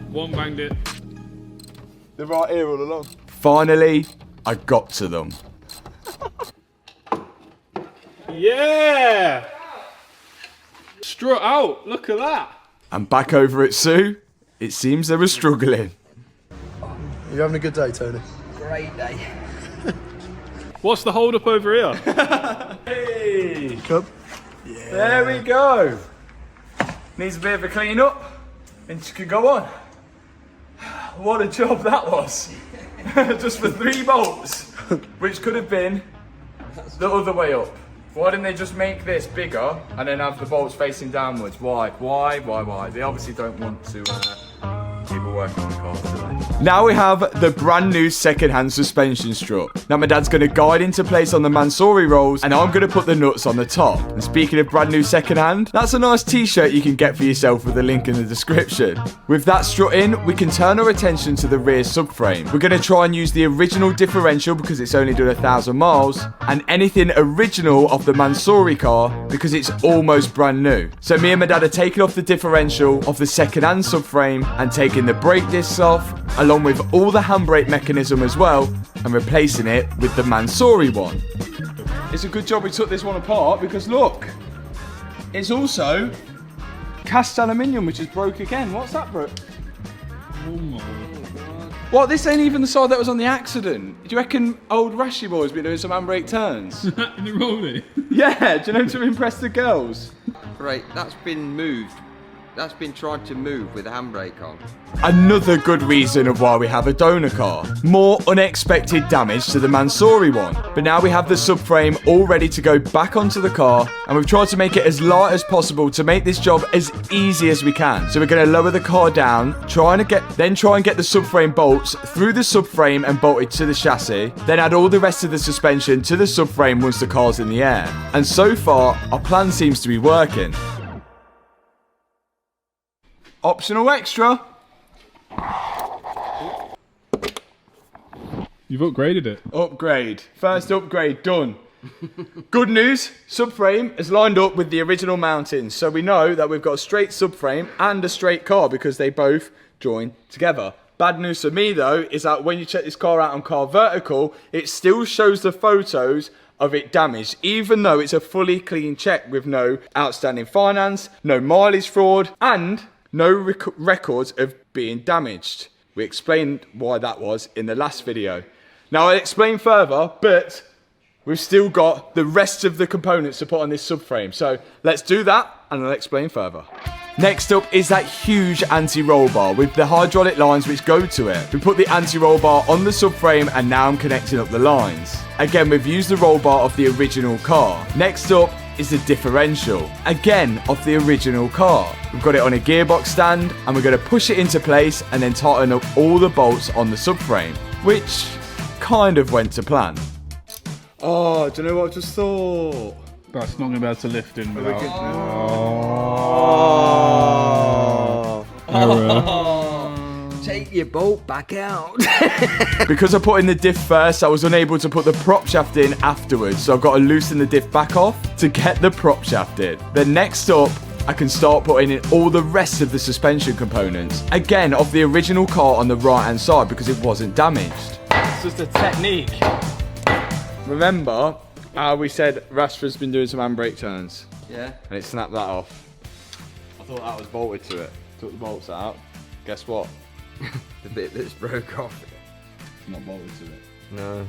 One banged it. They're right here all along. Finally, I got to them. Yeah! Strut out, look at that. And back over at Sue, it seems they were struggling. You having a good day, Tony? Great day. What's the hold up over here? Hey! Come. Yeah. There we go. Needs a bit of a clean up and she can go on. What a job that was. Just for 3 bolts, which could have been the other way up. Why didn't they just make this bigger and then have the bolts facing downwards? Why? They obviously don't want to people working on the car, do they? Now we have the brand new second-hand suspension strut. Now my dad's going to guide into place on the Mansory rolls and I'm going to put the nuts on the top. And speaking of brand new second-hand, that's a nice t-shirt you can get for yourself with a link in the description. With that strut in, we can turn our attention to the rear subframe. We're going to try and use the original differential because it's only done 1,000 miles and anything original of the Mansory car because it's almost brand new. So me and my dad are taking off the differential of the second-hand subframe and taking the brake discs off, along with all the handbrake mechanism as well, and replacing it with the Mansory one. It's a good job we took this one apart because look, it's also cast aluminium which is broke again. What's that, bro? Oh my God. What, this ain't even the side that was on the accident. Do you reckon old Rashy boy's been doing some handbrake turns? In the rollie? Yeah, do you know, to impress the girls? Right, that's been moved That's been tried to move with a handbrake on. Another good reason of why we have a donor car. More unexpected damage to the Mansory one. But now we have the subframe all ready to go back onto the car, and we've tried to make it as light as possible to make this job as easy as we can. So we're going to lower the car down, try and get the subframe bolts through the subframe and bolted to the chassis, then add all the rest of the suspension to the subframe once the car's in the air. And so far, our plan seems to be working. Optional extra. You've upgraded it. Upgrade. First upgrade done. Good news, subframe is lined up with the original mountings, so we know that we've got a straight subframe and a straight car because they both join together. Bad news for me though is that when you check this car out on Car Vertical, it still shows the photos of it damaged, even though it's a fully clean check with no outstanding finance, no mileage fraud, and no records of being damaged. We explained why that was in the last video. Now I'll explain further, but we've still got the rest of the components to put on this subframe. So let's do that and I'll explain further. Next up is that huge anti-roll bar with the hydraulic lines which go to it. We put the anti-roll bar on the subframe and now I'm connecting up the lines. Again, we've used the roll bar of the original car. Next up is the differential, again of the original car. We've got it on a gearbox stand and we're going to push it into place and then tighten up all the bolts on the subframe, which kind of went to plan. Oh, do you know what I just thought? That's not going to be able to lift in without... Take your bolt back out. Because I put in the diff first, I was unable to put the prop shaft in afterwards, so I've got to loosen the diff back off to get the prop shaft in. Then next up, I can start putting in all the rest of the suspension components. Again, of the original car on the right hand side because it wasn't damaged. It's just a technique. Remember how we said Rashford's been doing some handbrake turns? Yeah. And it snapped that off. I thought that was bolted to it. Took the bolts out. Guess what? The bit that's broke off. It's not bolted to it. No.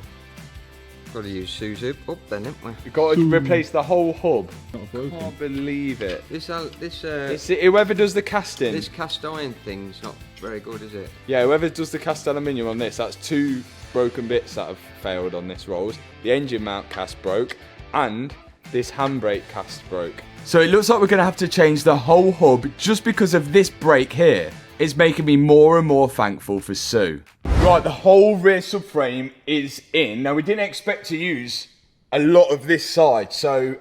Got to use Suzu up then, haven't we? You've got to replace the whole hub. I can't believe it. Whoever does the casting. This cast iron thing's not very good, is it? Yeah, whoever does the cast aluminium on this, that's 2 broken bits that have failed on this Rolls. The engine mount cast broke and this handbrake cast broke. So it looks like we're going to have to change the whole hub just because of this break here. It's making me more and more thankful for Sue. Right, the whole rear subframe is in. Now we didn't expect to use a lot of this side, so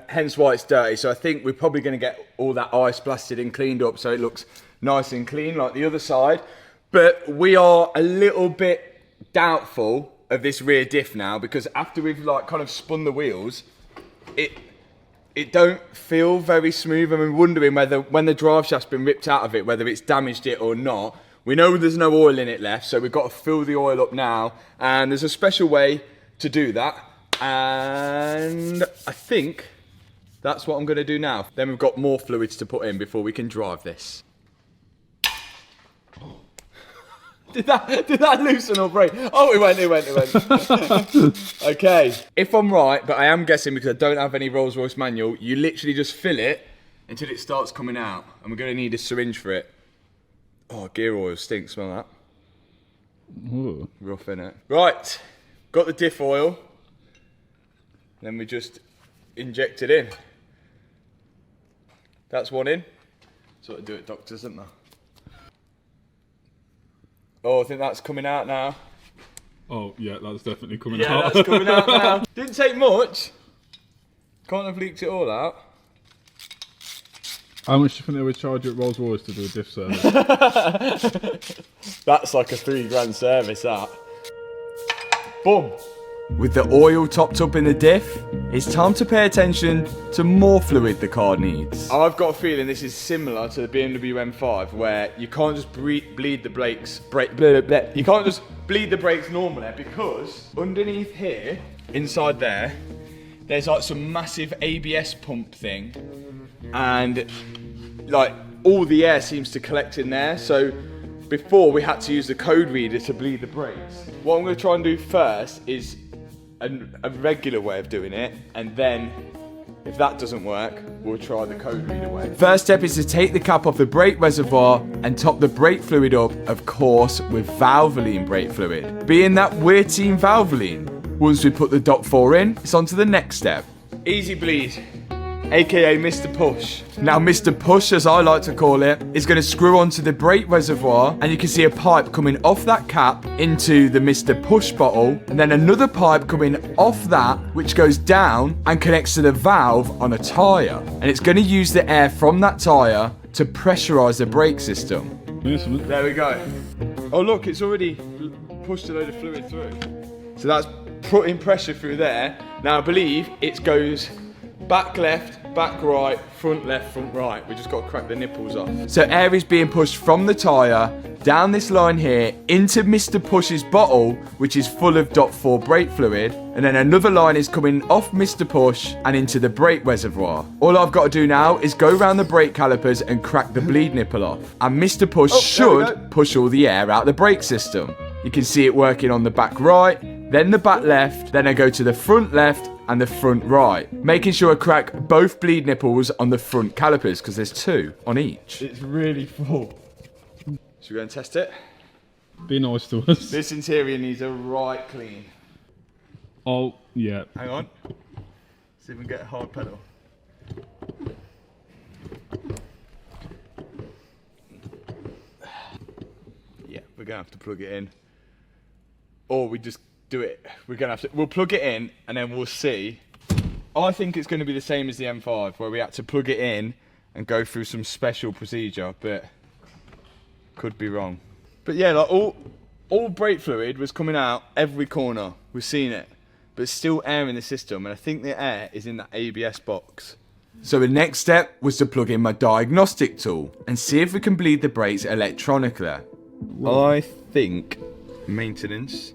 hence why it's dirty. So I think we're probably going to get all that ice blasted and cleaned up so it looks nice and clean like the other side. But we are a little bit doubtful of this rear diff now because after we've like kind of spun the wheels, it don't feel very smooth, and we're wondering whether when the drive shaft's been ripped out of it, whether it's damaged it or not. We know there's no oil in it left, so we've got to fill the oil up now, and there's a special way to do that, and I think that's what I'm going to do now. Then we've got more fluids to put in before we can drive this. Did that loosen or break? Oh, it went. Okay. If I'm right, but I am guessing because I don't have any Rolls Royce manual, you literally just fill it until it starts coming out. And we're going to need a syringe for it. Oh, gear oil stinks, smell that. Ooh. Rough, innit? Right. Got the diff oil. Then we just inject it in. That's one in. That's what I do at doctors, isn't there? Oh, I think that's coming out now. Oh, yeah, that's definitely coming out. Yeah, that's coming out now. Didn't take much. Can't have leaked it all out. How much do you think they would charge you at Rolls Royce to do a diff service? That's like a £3 service, that. Boom. With the oil topped up in the diff, it's time to pay attention to more fluid the car needs. I've got a feeling this is similar to the BMW M5, where you can't just bleed the brakes. You can't just bleed the brakes normally because underneath here, inside there, there's like some massive ABS pump thing, and like all the air seems to collect in there. So before we had to use the code reader to bleed the brakes. What I'm going to try and do first is a regular way of doing it, and then If that doesn't work, we'll try the code reader way. First step is to take the cap off the brake reservoir and top the brake fluid up, of course, with Valvoline brake fluid. Being that we're Team Valvoline, once we put the .4 in, it's on to the next step. Easy bleed, aka Mr. Push. Now Mr. Push, as I like to call it, is going to screw onto the brake reservoir, and you can see a pipe coming off that cap into the Mr. Push bottle, and then another pipe coming off that which goes down and connects to the valve on a tyre, and it's going to use the air from that tyre to pressurise the brake system. There we go. Oh look, it's already pushed a load of fluid through. So that's putting pressure through there. Now I believe it goes back left, back right, front left, front right. We just got to crack the nipples off. So air is being pushed from the tyre down this line here into Mr. Push's bottle, which is full of .4 brake fluid, and then another line is coming off Mr. Push and into the brake reservoir. All I've got to do now is go around the brake calipers and crack the bleed nipple off, and Mr. Push should push all the air out the brake system. You can see it working on the back right, then the back left, then I go to the front left and the front right, making sure I crack both bleed nipples on the front calipers, because there's 2 on each. It's really full. Should we go and test it? Be nice to us. This interior needs a right clean. Oh, yeah. Hang on. See if we can get a hard pedal. Yeah, we're going to have to plug it in. Or we just do it. We'll plug it in and then we'll see. I think it's going to be the same as the M5, where we had to plug it in and go through some special procedure, but could be wrong. But yeah, like all brake fluid was coming out every corner. We've seen it, but still air in the system, and I think the air is in that ABS box. So the next step was to plug in my diagnostic tool and see if we can bleed the brakes electronically. I think maintenance,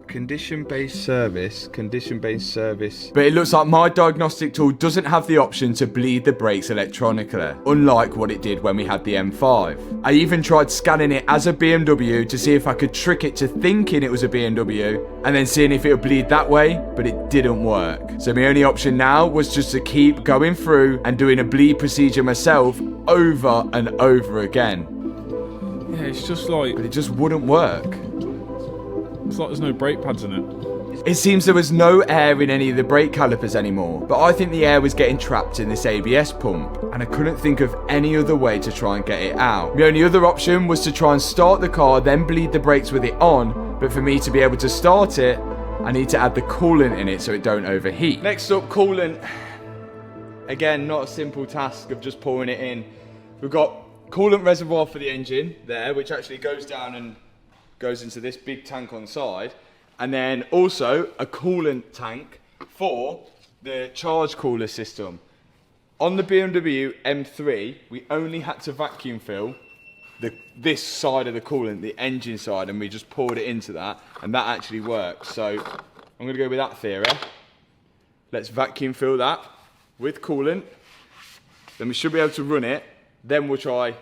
condition-based service. But it looks like my diagnostic tool doesn't have the option to bleed the brakes electronically, unlike what it did when we had the M5. I even tried scanning it as a BMW to see if I could trick it to thinking it was a BMW, and then seeing if it would bleed that way, but it didn't work. So my only option now was just to keep going through and doing a bleed procedure myself over and over again. Yeah, it's just like... But it just wouldn't work. It's like there's no brake pads in it. It seems there was no air in any of the brake calipers anymore, but I think the air was getting trapped in this ABS pump, and I couldn't think of any other way to try and get it out. The only other option was to try and start the car, then bleed the brakes with it on, but for me to be able to start it, I need to add the coolant in it so it don't overheat. Next up, coolant. Again, not a simple task of just pouring it in. We've got coolant reservoir for the engine there, which actually goes down and goes into this big tank on the side, and then also a coolant tank for the charge cooler system. On the BMW M3, we only had to vacuum fill this side of the coolant, the engine side, and we just poured it into that, and that actually works. So I'm going to go with that theory. Let's vacuum fill that with coolant, then we should be able to run it, then we'll try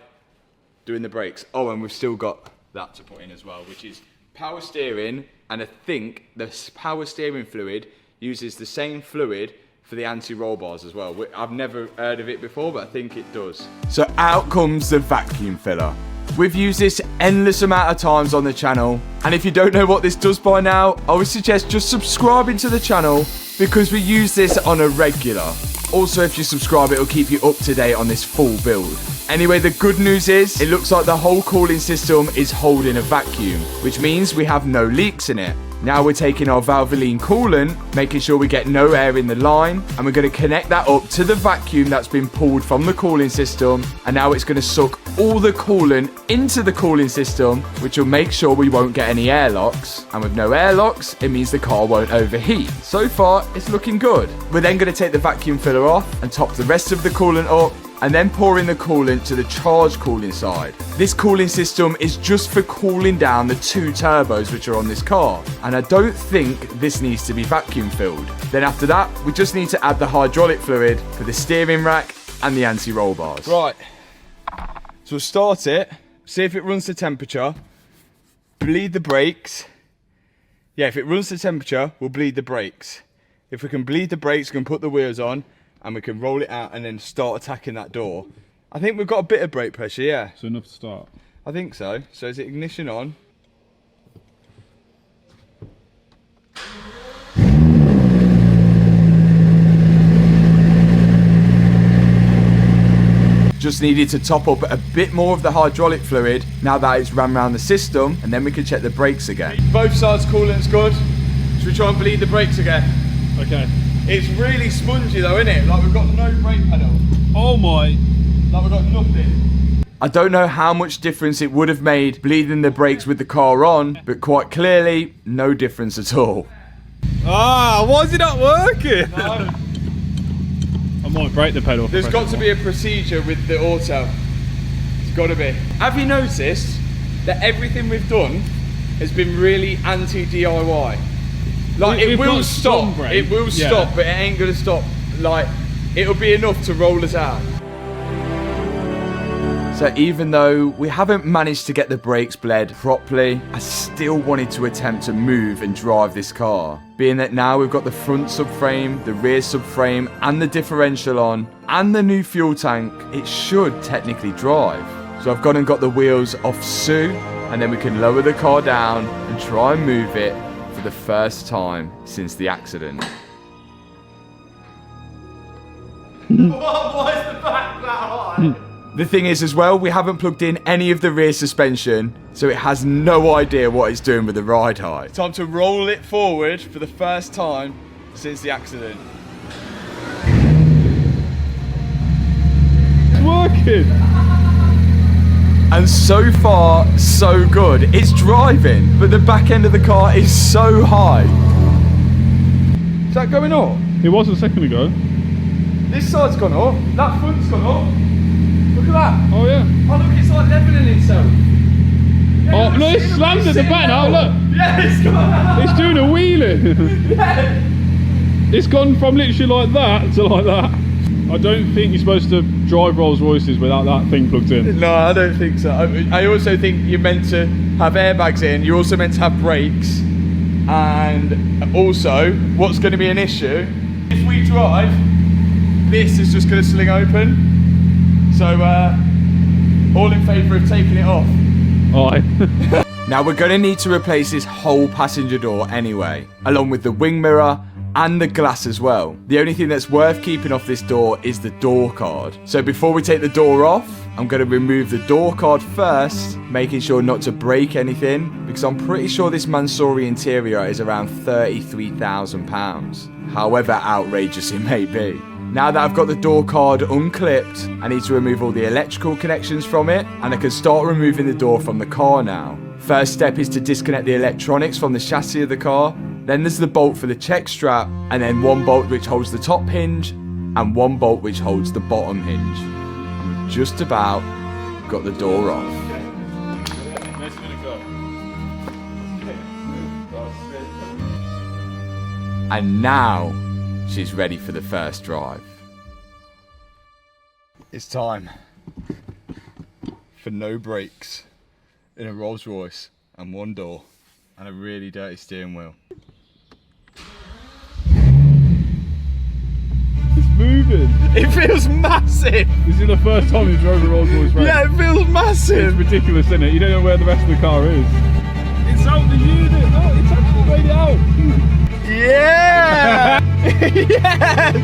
doing the brakes. Oh, and we've still got that to put in as well, which is power steering, and I think the power steering fluid uses the same fluid for the anti-roll bars as well. I've never heard of it before, but I think it does. So out comes the vacuum filler. We've used this endless amount of times on the channel, and if you don't know what this does by now, I would suggest just subscribing to the channel, because we use this on a regular. Also, if you subscribe, it'll keep you up to date on this full build. Anyway, the good news is, it looks like the whole cooling system is holding a vacuum, which means we have no leaks in it. Now we're taking our Valvoline coolant, making sure we get no air in the line, and we're going to connect that up to the vacuum that's been pulled from the cooling system, and now it's going to suck all the coolant into the cooling system, which will make sure we won't get any airlocks. And with no airlocks, it means the car won't overheat. So far, it's looking good. We're then going to take the vacuum filler off and top the rest of the coolant up, and then pour in the coolant to the charge cooling side. This cooling system is just for cooling down the 2 turbos which are on this car, and I don't think this needs to be vacuum filled. Then after that, we just need to add the hydraulic fluid for the steering rack and the anti-roll bars. Right, so we'll start it, see if it runs to temperature, bleed the brakes. Yeah, if it runs to temperature, we'll bleed the brakes. If we can bleed the brakes, we can put the wheels on and we can roll it out and then start attacking that door. I think we've got a bit of brake pressure, yeah. So enough to start? I think so. So is it ignition on? Just needed to top up a bit more of the hydraulic fluid now that it's ran around the system, and then we can check the brakes again. Both sides coolant's good. Should we try and bleed the brakes again? Okay. It's really spongy though, isn't it? Like we've got no brake pedal. Oh my. Like we've got nothing. I don't know how much difference it would have made bleeding the brakes with the car on, but quite clearly, no difference at all. Ah, why is it not working? No. I might break the pedal. There's got to be a procedure with the auto. It's got to be. Have you noticed that everything we've done has been really anti-DIY? Like it will stop. It will stop, but it ain't gonna stop. Like it'll be enough to roll us out. So even though we haven't managed to get the brakes bled properly, I still wanted to attempt to move and drive this car. Being that now we've got the front subframe, the rear subframe, and the differential on, and the new fuel tank, it should technically drive. So I've gone and got the wheels off Sue, and then we can lower the car down and try and move it for the first time since the accident. Why is the back that high? The thing is as well, we haven't plugged in any of the rear suspension, so it has no idea what it's doing with the ride height. Time to roll it forward for the first time since the accident. It's working! And so far, so good. It's driving, but the back end of the car is so high. Is that going up? It was a second ago. This side's gone up, that front's gone up. Look at that. Oh yeah. Oh look, it's like levelling itself. Yeah, oh no, it's slammed at the back now, look. Yeah, it's gone. It's doing a wheelie. Yeah. It's gone from literally like that to like that. I don't think you're supposed to drive Rolls Royces without that thing plugged in. No, I don't think so. I also think you're meant to have airbags in. You're also meant to have brakes. And also, what's going to be an issue, if we drive, this is just going to sling open. So, all in favour of taking it off. Aye. Now we're going to need to replace this whole passenger door anyway, along with the wing mirror and the glass as well. The only thing that's worth keeping off this door is the door card. So before we take the door off, I'm going to remove the door card first, making sure not to break anything, because I'm pretty sure this Mansory interior is around £33,000, however outrageous it may be. Now that I've got the door card unclipped, I need to remove all the electrical connections from it, and I can start removing the door from the car now. First step is to disconnect the electronics from the chassis of the car, then there's the bolt for the check strap, and then one bolt which holds the top hinge, and one bolt which holds the bottom hinge. And we've just about got the door off. And now, she's ready for the first drive. It's time for no brakes in a Rolls Royce and one door and a really dirty steering wheel. It's moving. It feels massive. This is the first time you drove a Rolls Royce Wraith. Yeah, it feels massive. It's ridiculous, isn't it? You don't know where the rest of the car is. It's out the unit. Look, it's actually made it out. Yeah! Yes!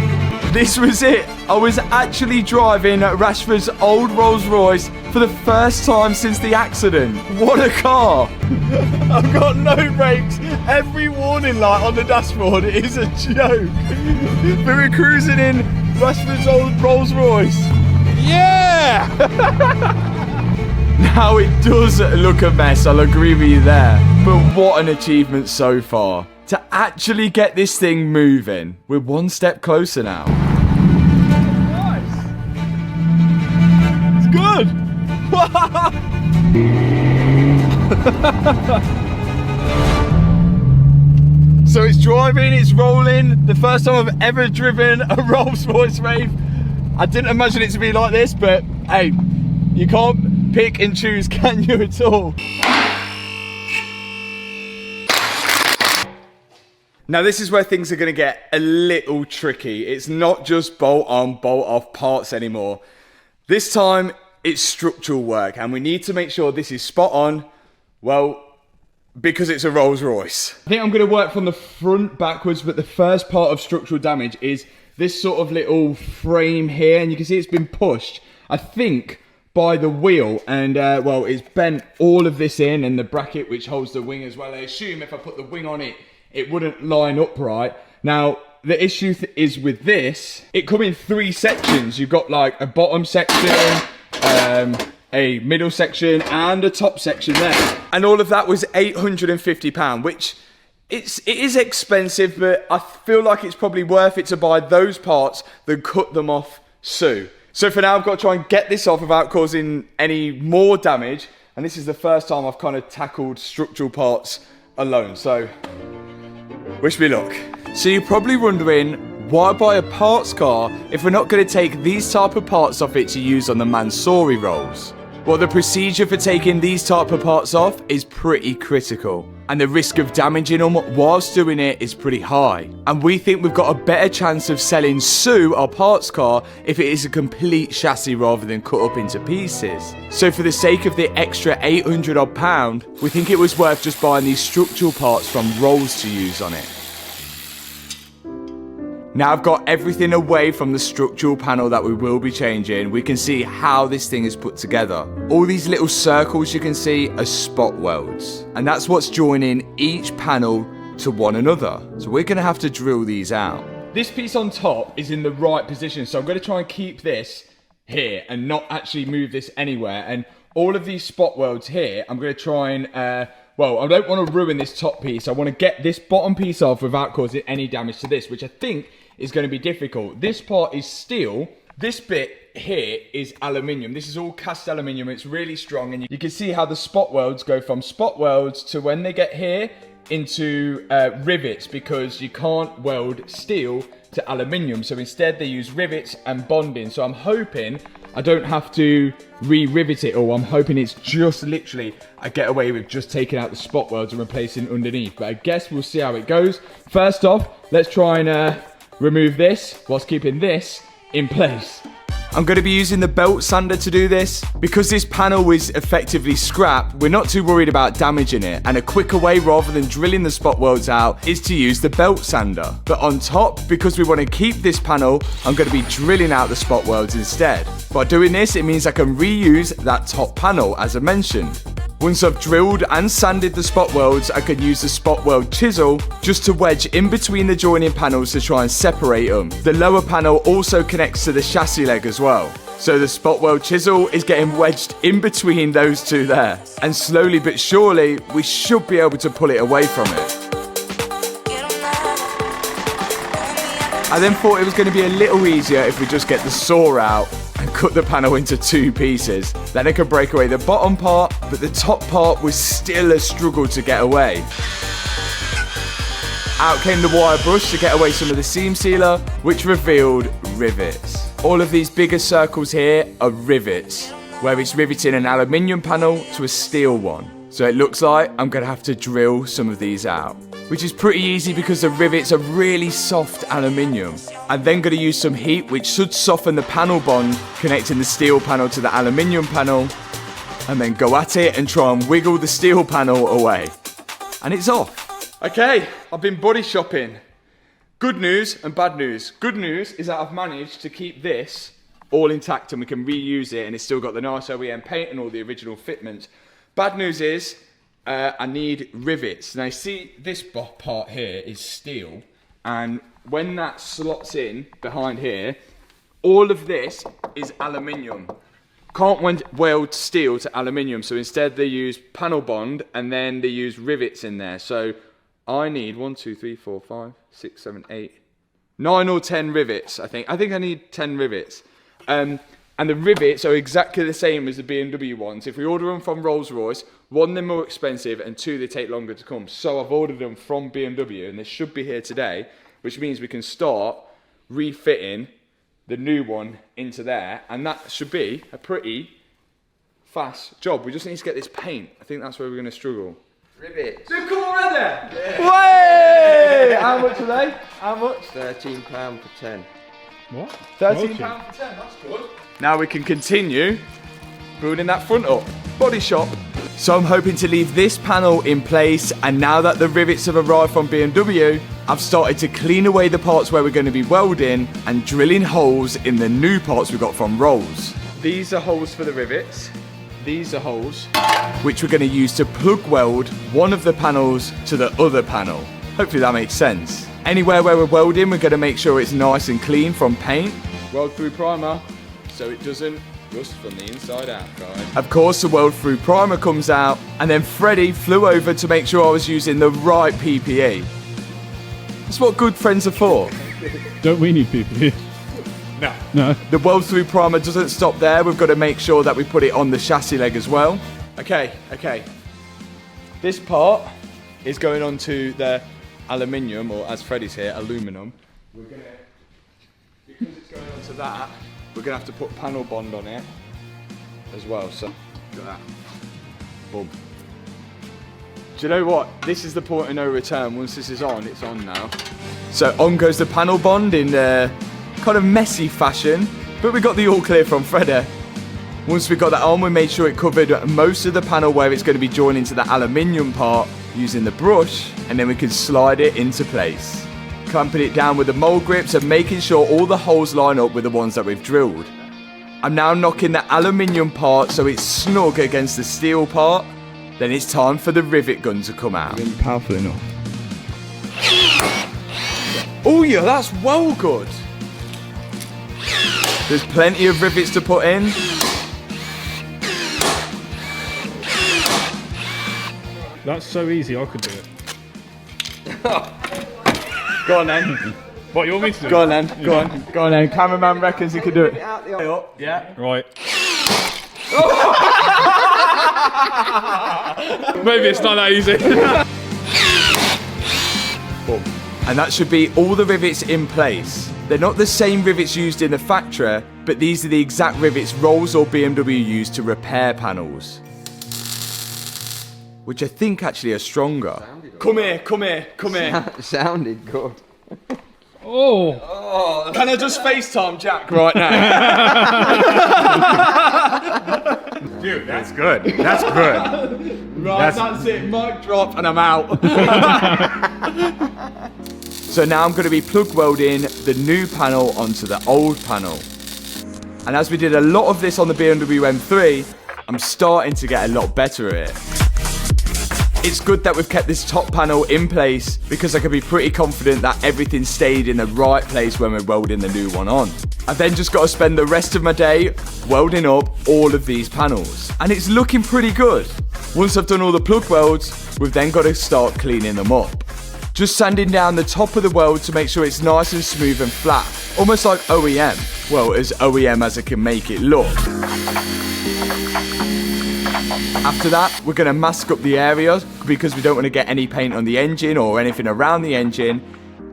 This was it. I was actually driving Rashford's old Rolls Royce for the first time since the accident. What a car! I've got no brakes. Every warning light on the dashboard is a joke. But we're cruising in Rashford's old Rolls Royce. Yeah! Now it does look a mess, I'll agree with you there. But what an achievement so far. To actually get this thing moving. We're one step closer now. Nice. It's good. So it's driving, it's rolling. The first time I've ever driven a Rolls Royce Wraith. I didn't imagine it to be like this, but hey, you can't pick and choose, can you, at all? Now this is where things are going to get a little tricky. It's not just bolt on, bolt off parts anymore. This time it's structural work, and we need to make sure this is spot on, well, because it's a Rolls Royce. I think I'm going to work from the front backwards, but the first part of structural damage is this sort of little frame here, and you can see it's been pushed, I think, by the wheel, and well, it's bent all of this in, and the bracket which holds the wing as well. I assume if I put the wing on it, it wouldn't line upright. Now, the issue is with this, it comes in 3 sections. You've got like a bottom section, a middle section, and a top section there. And all of that was £850, which it is expensive, but I feel like it's probably worth it to buy those parts than cut them off Sue. So for now, I've got to try and get this off without causing any more damage. And this is the first time I've kind of tackled structural parts alone. So wish me luck. So you're probably wondering, why buy a parts car if we're not going to take these type of parts off it to use on the Mansory rolls? Well, the procedure for taking these type of parts off is pretty critical, and the risk of damaging them whilst doing it is pretty high. And we think we've got a better chance of selling Sue, our parts car, if it is a complete chassis rather than cut up into pieces. So for the sake of the extra £800 odd, we think it was worth just buying these structural parts from Rolls to use on it. Now I've got everything away from the structural panel that we will be changing. We can see how this thing is put together. All these little circles you can see are spot welds, and that's what's joining each panel to one another. So we're going to have to drill these out. This piece on top is in the right position, so I'm going to try and keep this here and not actually move this anywhere. And all of these spot welds here, I'm going to try and well, I don't want to ruin this top piece. I want to get this bottom piece off without causing any damage to this, which I think is going to be difficult. This part is steel. This bit here is aluminium. This is all cast aluminium. It's really strong, and you can see how the spot welds go from spot welds to, when they get here, into rivets, because you can't weld steel to aluminium. So instead they use rivets and bonding. So I'm hoping I don't have to re-rivet it all. I'm hoping it's just literally I get away with just taking out the spot welds and replacing underneath. But I guess we'll see how it goes. First off, let's try and remove this whilst keeping this in place. I'm going to be using the belt sander to do this. Because this panel is effectively scrap, we're not too worried about damaging it, and a quicker way rather than drilling the spot welds out is to use the belt sander. But on top, because we want to keep this panel, I'm going to be drilling out the spot welds instead. By doing this, it means I can reuse that top panel as I mentioned. Once I've drilled and sanded the spot welds, I can use the spot weld chisel just to wedge in between the joining panels to try and separate them. The lower panel also connects to the chassis leg as well. So the spot weld chisel is getting wedged in between those two there. And slowly but surely, we should be able to pull it away from it. I then thought it was going to be a little easier if we just get the saw out and cut the panel into 2 pieces. Then I could break away the bottom part, but the top part was still a struggle to get away. Out came the wire brush to get away some of the seam sealer, which revealed rivets. All of these bigger circles here are rivets, where it's riveting an aluminium panel to a steel one. So it looks like I'm going to have to drill some of these out, which is pretty easy because the rivets are really soft aluminium. I'm then going to use some heat which should soften the panel bond connecting the steel panel to the aluminium panel, and then go at it and try and wiggle the steel panel away. And it's off. Okay, I've been body shopping. Good news and bad news. Good news is that I've managed to keep this all intact and we can reuse it, and it's still got the nice OEM paint and all the original fitments. Bad news is I need rivets. Now see, this part here is steel, and when that slots in behind here, all of this is aluminium. Can't weld steel to aluminium, so instead they use panel bond and then they use rivets in there. So I need 1, 2, 3, 4, 5, 6, 7, 8, 9 or 10 rivets. I think I need 10 rivets. And the rivets are exactly the same as the BMW ones. If we order them from Rolls Royce, 1, they're more expensive, and 2, they take longer to come. So I've ordered them from BMW, and they should be here today, which means we can start refitting the new one into there, and that should be a pretty fast job. We just need to get this paint. I think that's where we're going to struggle. Rivets. They've come already? Way! How much are they? How much? £13 for 10. What? £13 for 10, that's good. Now we can continue building that front up. Body shop. So I'm hoping to leave this panel in place, and now that the rivets have arrived from BMW, I've started to clean away the parts where we're going to be welding and drilling holes in the new parts we got from Rolls. These are holes for the rivets. These are holes which we're going to use to plug weld one of the panels to the other panel. Hopefully that makes sense. Anywhere where we're welding, we're going to make sure it's nice and clean from paint. Weld through primer so it doesn't rust from the inside out, guys. Of course, the weld through primer comes out, and then Freddie flew over to make sure I was using the right PPE. That's what good friends are for. Don't we need PPE? No. No. The weld through primer doesn't stop there. We've got to make sure that we put it on the chassis leg as well. Okay. This part is going onto the aluminium, or as Freddie's here, aluminum. We're gonna, because it's going onto that, we're gonna have to put panel bond on it as well. So, look at that. Boom. Do you know what? This is the point of no return. Once this is on, it's on now. So on goes the panel bond in kind of messy fashion, but we got the all clear from Freddy. Once we got that on, we made sure it covered most of the panel where it's going to be joined into the aluminium part using the brush, and then we can slide it into place. Clamping it down with the mold grips and making sure all the holes line up with the ones that we've drilled. I'm now knocking the aluminium part so it's snug against the steel part. Then it's time for the rivet gun to come out. Been powerful enough. Oh yeah, that's well good. There's plenty of rivets to put in. That's so easy, I could do it. Go on then. What, you want me to do? Go on then. Go on then. Cameraman reckons he can do it. Yeah. Right. Maybe it's not that easy. Boom. And that should be all the rivets in place. They're not the same rivets used in the factory, but these are the exact rivets Rolls or BMW use to repair panels. Which I think actually are stronger. Come here. Sounded good. Oh. Can I just FaceTime Jack right now? Dude, that's good. That's good. Right, that's it. Mic drop and I'm out. So now I'm going to be plug welding the new panel onto the old panel. And as we did a lot of this on the BMW M3, I'm starting to get a lot better at it. It's good that we've kept this top panel in place because I can be pretty confident that everything stayed in the right place when we're welding the new one on. I've then just got to spend the rest of my day welding up all of these panels. And it's looking pretty good. Once I've done all the plug welds, we've then got to start cleaning them up. Just sanding down the top of the weld to make sure it's nice and smooth and flat. Almost like OEM. Well, as OEM as I can make it look. After that, we're going to mask up the area because we don't want to get any paint on the engine or anything around the engine.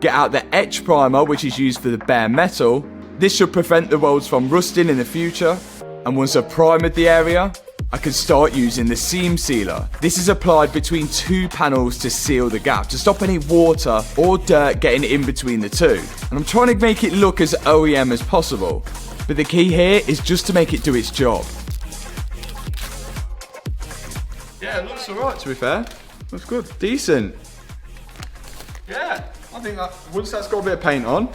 Get out the etch primer, which is used for the bare metal. This should prevent the welds from rusting in the future. And once I've primed the area, I can start using the seam sealer. This is applied between two panels to seal the gap, to stop any water or dirt getting in between the two. And I'm trying to make it look as OEM as possible. But the key here is just to make it do its job. Yeah, it looks alright to be fair. Looks good. Decent. Yeah, I think that once that's got a bit of paint on,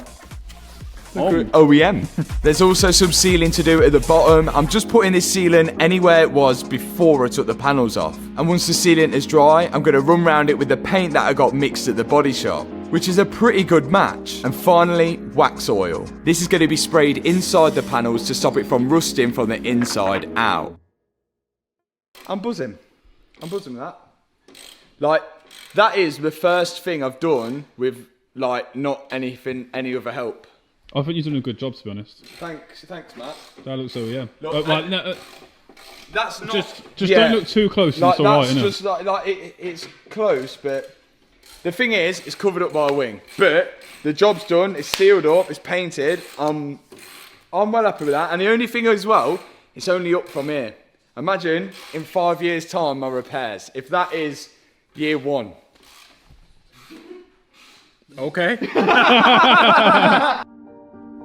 OEM. There's also some sealing to do at the bottom. I'm just putting this sealant anywhere it was before I took the panels off. And once the sealant is dry, I'm going to run around it with the paint that I got mixed at the body shop, which is a pretty good match. And finally, wax oil. This is going to be sprayed inside the panels to stop it from rusting from the inside out. I'm buzzing with that. Like, that is the first thing I've done with, like, not any other help. I think you've done a good job, to be honest. Thanks, Matt. That looks OEM. Look, that's not... Just don't look too close, and it's alright, innit? Just it's close, but the thing is, it's covered up by a wing. But the job's done, it's sealed up, it's painted. I'm well happy with that. And the only thing as well, it's only up from here. Imagine in 5 years' time my repairs. If that is, Year 1. Okay.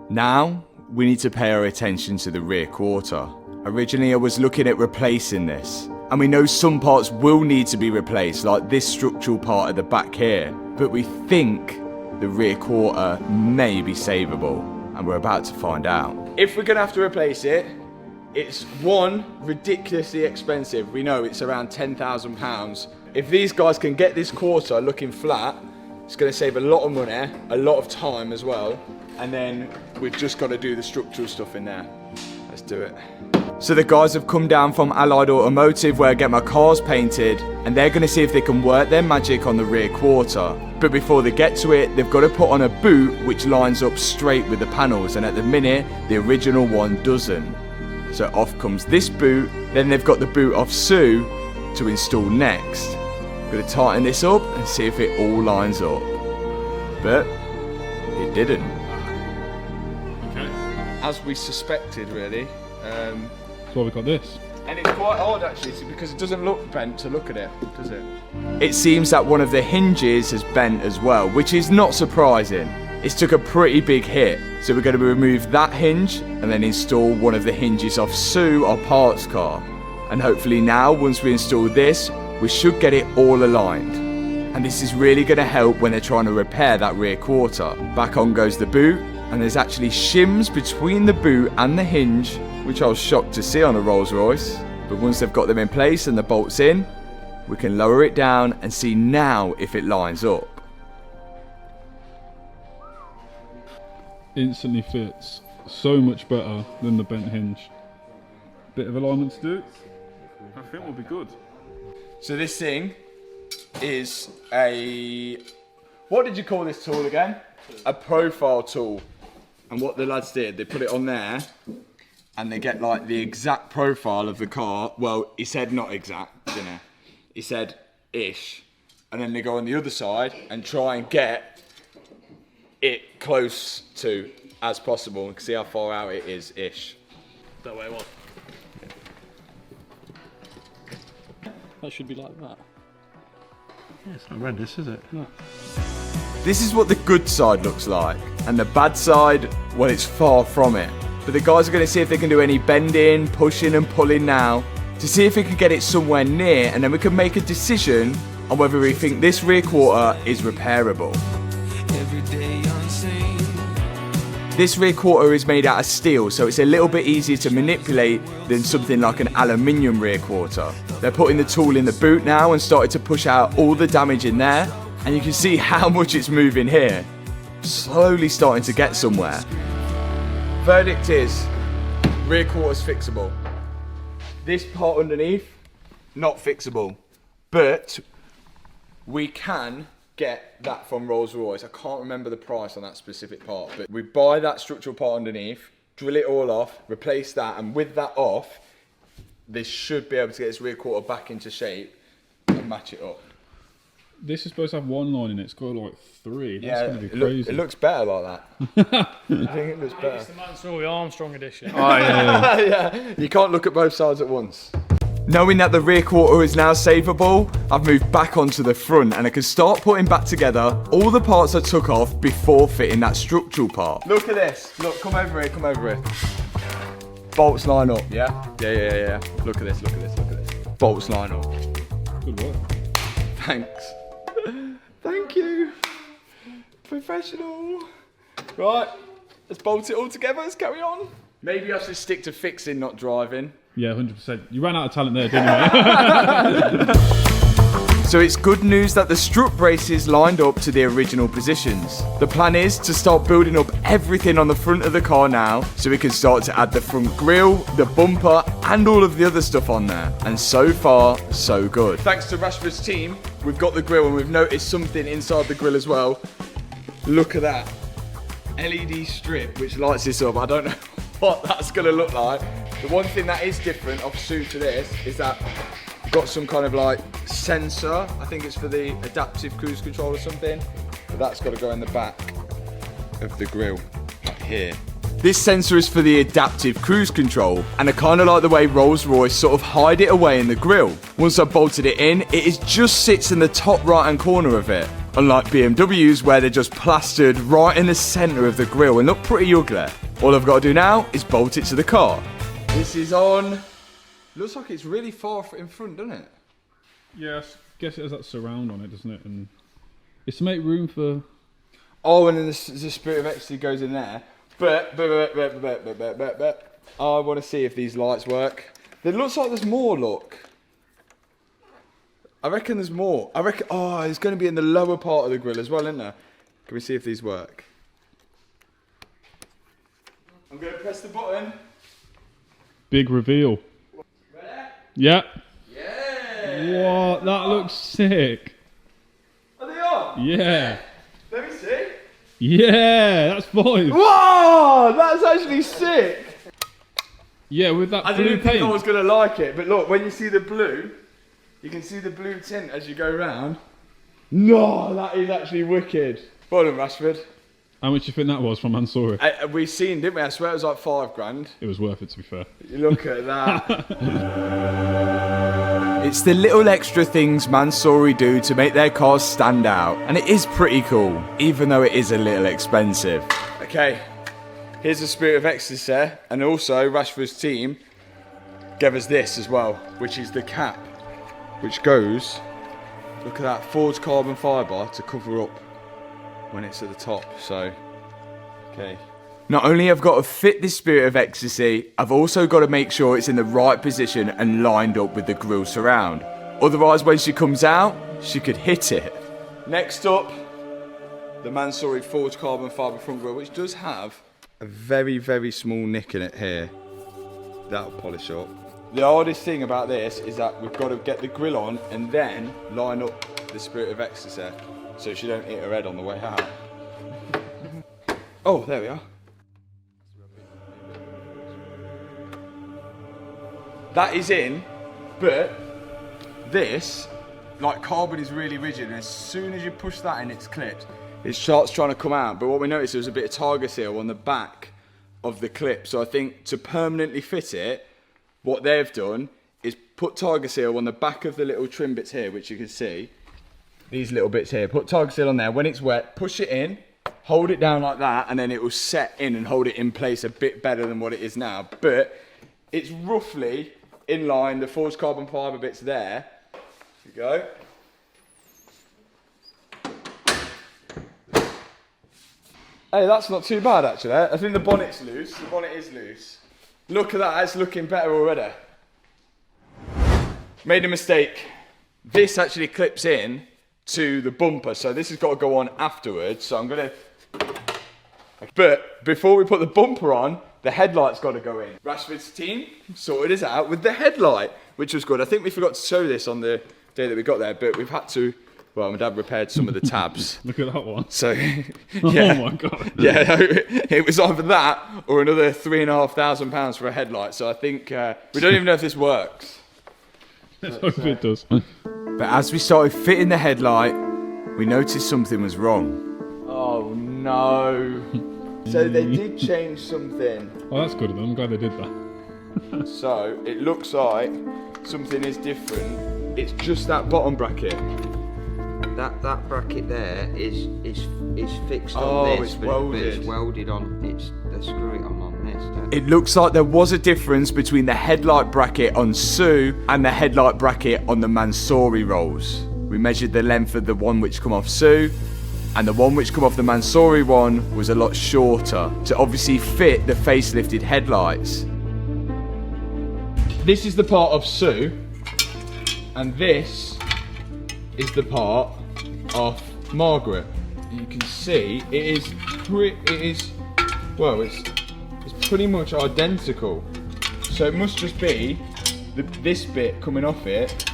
Now, we need to pay our attention to the rear quarter. Originally, I was looking at replacing this, and we know some parts will need to be replaced, like this structural part at the back here, but we think the rear quarter may be savable, and we're about to find out. If we're gonna have to replace it, it's one, ridiculously expensive. We know it's around £10,000. If these guys can get this quarter looking flat, it's gonna save a lot of money, a lot of time as well, and then we've just gotta do the structural stuff in there. Let's do it. So the guys have come down from Allied Automotive where I get my cars painted, and they're gonna see if they can work their magic on the rear quarter. But before they get to it, they've got to put on a boot which lines up straight with the panels, and at the minute, the original one doesn't. So off comes this boot, then they've got the boot off Sue to install next. I'm gonna tighten this up and see if it all lines up. But it didn't. Okay. As we suspected, really. That's why we got this. And it's quite odd actually, because it doesn't look bent to look at it, does it? It seems that one of the hinges has bent as well, which is not surprising. It's took a pretty big hit. So we're going to remove that hinge and then install one of the hinges off Sue, our parts car. And hopefully now, once we install this, we should get it all aligned. And this is really going to help when they're trying to repair that rear quarter. Back on goes the boot, and there's actually shims between the boot and the hinge, which I was shocked to see on a Rolls Royce. But once they've got them in place and the bolts in, we can lower it down and see now if it lines up. Instantly fits so much better than the bent hinge. Bit of alignment to do. I think we'll be good. So this thing is a... What did you call this tool again? A profile tool. And what the lads did, they put it on there and they get like the exact profile of the car. Well, he said not exact, didn't he? He said ish. And then they go on the other side and try and get it close to as possible. You can see how far out it is ish. That way, what? That should be like that. Yeah, it's not horrendous, is it? No. This is what the good side looks like, and the bad side, well, it's far from it. But the guys are going to see if they can do any bending, pushing and pulling now to see if we can get it somewhere near, and then we can make a decision on whether we think this rear quarter is repairable. This rear quarter is made out of steel, so it's a little bit easier to manipulate than something like an aluminium rear quarter. They're putting the tool in the boot now and started to push out all the damage in there, and you can see how much it's moving here. Slowly starting to get somewhere. Verdict is, rear quarter's fixable. This part underneath, not fixable. But we can get that from Rolls Royce. I can't remember the price on that specific part, but we buy that structural part underneath, drill it all off, replace that, and with that off, this should be able to get this rear quarter back into shape and match it up. This is supposed to have one line in it. It's got like 3. That's Yeah, going to be crazy. it looks better like that. I think it looks better. It's the Mansory Armstrong edition. Oh, yeah. Yeah. You can't look at both sides at once. Knowing that the rear quarter is now savable, I've moved back onto the front and I can start putting back together all the parts I took off before fitting that structural part. Look at this. Look, come over here, come over here. Bolts line up, yeah? Yeah. Look at this, look at this, look at this. Bolts line up. Good work. Thanks. Thank you. Professional. Right, let's bolt it all together, let's carry on. Maybe I should stick to fixing, not driving. Yeah, 100%. You ran out of talent there, didn't you? So it's good news that the strut braces lined up to the original positions. The plan is to start building up everything on the front of the car now, so we can start to add the front grille, the bumper, and all of the other stuff on there. And so far, so good. Thanks to Rashford's team, we've got the grille and we've noticed something inside the grille as well. Look at that. LED strip which lights this up. I don't know what that's going to look like. The one thing that is different off suit to this is that you've got some kind of like sensor. I think it's for the adaptive cruise control or something. But that's got to go in the back of the grille, like here. This sensor is for the adaptive cruise control, and I kind of like the way Rolls Royce sort of hide it away in the grille. Once I've bolted it in, just sits in the top right hand corner of it. Unlike BMWs where they're just plastered right in the centre of the grille and look pretty ugly. All I've got to do now is bolt it to the car. This is on. Looks like it's really far in front, doesn't it? Yes, guess it has that surround on it, doesn't it? And it's to make room for. Oh, and then the Spirit of Ecstasy goes in there. But I want to see if these lights work. It looks like there's more. Look. I reckon there's more. I reckon. Oh, it's going to be in the lower part of the grille as well, isn't there? Can we see if these work? I'm going to press the button. Big reveal. Ready? Yeah. Yeah. What? That looks sick. Are they on? Yeah. Let me see. Yeah, that's fine. Whoa, that's actually sick. Yeah, with that I blue didn't think paint. I was going to like it, but look, when you see the blue, you can see the blue tint as you go round. No, that is actually wicked. Well done, Rashford. How much do you think that was from Mansory? We seen, didn't we? I swear it was like $5 grand. It was worth it, to be fair. You look at that. It's the little extra things Mansory do to make their cars stand out, and it is pretty cool, even though it is a little expensive. Okay, here's the Spirit of Ecstasy, and also Rashford's team gave us this as well, which is the cap, which goes, look at that, forged carbon fibre to cover up when it's at the top. So, okay. Not only have I got to fit this Spirit of Ecstasy, I've also got to make sure it's in the right position and lined up with the grille surround. Otherwise, when she comes out, she could hit it. Next up, the Mansory forged carbon fibre front grille, which does have a very, very small nick in it here. That'll polish up. The hardest thing about this is that we've got to get the grille on and then line up the Spirit of Ecstasy so she don't hit her head on the way out. Oh, there we are. That is in, but this, like, carbon is really rigid, and as soon as you push that in, it's clipped. It starts trying to come out, but what we noticed, there was a bit of targa seal on the back of the clip. So I think to permanently fit it, what they've done is put targa seal on the back of the little trim bits here, which you can see. These little bits here, put targa seal on there. When it's wet, push it in, hold it down like that, and then it will set in and hold it in place a bit better than what it is now. But it's roughly in line, the forged carbon fibre bits there. There you go. Hey, that's not too bad actually. I think the bonnet's loose. The bonnet is loose. Look at that, it's looking better already. Made a mistake. This actually clips in to the bumper, so this has got to go on afterwards. So I'm gonna. But before we put the bumper on, the headlight's got to go in. Rashford's team sorted us out with the headlight, which was good. I think we forgot to show this on the day that we got there, but we've had to. Well, my dad repaired some of the tabs. Look at that one. So, yeah. Oh my God. Yeah, it was either that or another £3,500 for a headlight. So I think we don't even know if this works. Let's hope it does. But as we started fitting the headlight, we noticed something was wrong. Oh no. So they did change something. Oh, that's good of them. I'm glad they did that. So it looks like something is different. It's just that bottom bracket. That bracket there is fixed on Oh, this, it's but welded. it's welded on. They screw it on this. Don't they? It looks like there was a difference between the headlight bracket on Sue and the headlight bracket on the Mansory Rolls. We measured the length of the one which come off Sue, and the one which come off the Mansory one was a lot shorter to obviously fit the facelifted headlights. This is the part of Sue, and this is the part of Margaret. You can see it's pretty much identical. So it must just be this bit coming off it,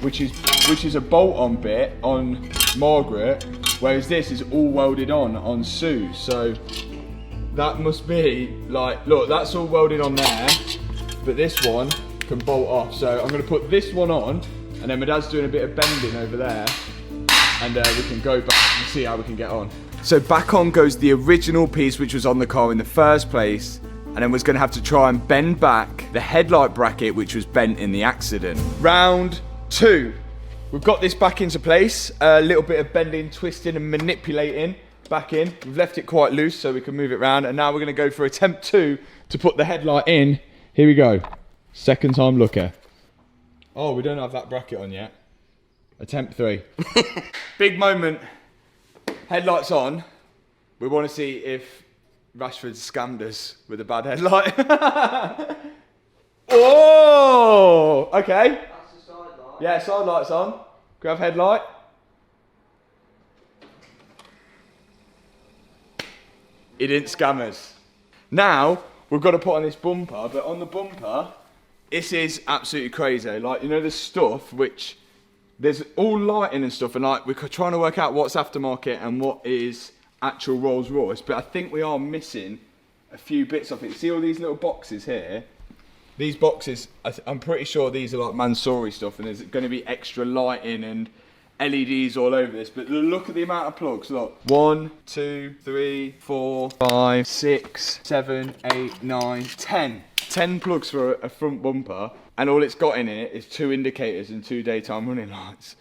which is a bolt-on bit on Margaret, whereas this is all welded on Sue. So that must be like, look, that's all welded on there, but this one can bolt off. So I'm going to put this one on, and then my dad's doing a bit of bending over there, and we can go back and see how we can get on. So back on goes the original piece which was on the car in the first place, and then was going to have to try and bend back the headlight bracket which was bent in the accident. Round 2. We've got this back into place. A little bit of bending, twisting and manipulating back in. We've left it quite loose so we can move it around, and now we're going to go for attempt 2 to put the headlight in. Here we go. Second time looker. Oh, we don't have that bracket on yet. Attempt 3. Big moment. Headlights on. We want to see if Rashford scammed us with a bad headlight. Oh, okay. That's the side light. Yeah, side light's on. Grab headlight. He didn't scam us. Now, we've got to put on this bumper, but on the bumper, this is absolutely crazy. Like, you know, there's stuff which, there's all lighting and stuff, and like, we're trying to work out what's aftermarket and what is actual Rolls Royce, but I think we are missing a few bits of it. See all these little boxes here? These boxes, I'm pretty sure these are like Mansory stuff, and there's going to be extra lighting and LEDs all over this, but look at the amount of plugs. Look, 1, 2, 3, 4, 5, 6, 7, 8, 9, 10. 10 plugs for a front bumper, and all it's got in it is 2 indicators and 2 daytime running lights.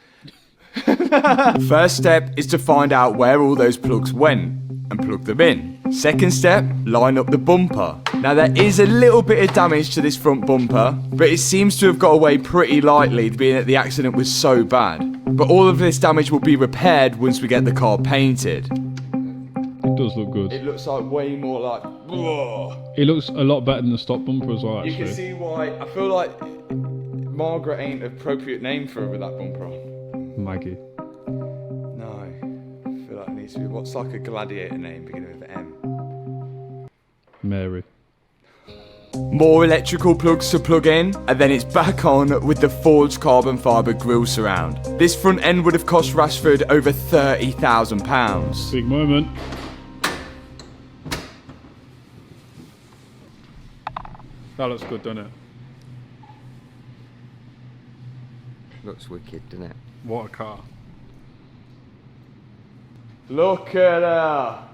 First step is to find out where all those plugs went and plug them in. Second step, line up the bumper. Now there is a little bit of damage to this front bumper, but it seems to have got away pretty lightly, being that the accident was so bad. But all of this damage will be repaired once we get the car painted. It does look good. It looks like way more like... Whoa. It looks a lot better than the stock bumper as well, actually. You can see why. I feel like Margaret ain't an appropriate name for her with that bumper on. Maggie. No. I feel like it needs to be... What's like a gladiator name beginning with M? Mary. More electrical plugs to plug in, and then it's back on with the forged carbon fibre grille surround. This front end would have cost Rashford over £30,000. Big moment. That looks good, doesn't it? Looks wicked, doesn't it? What a car. Look at her.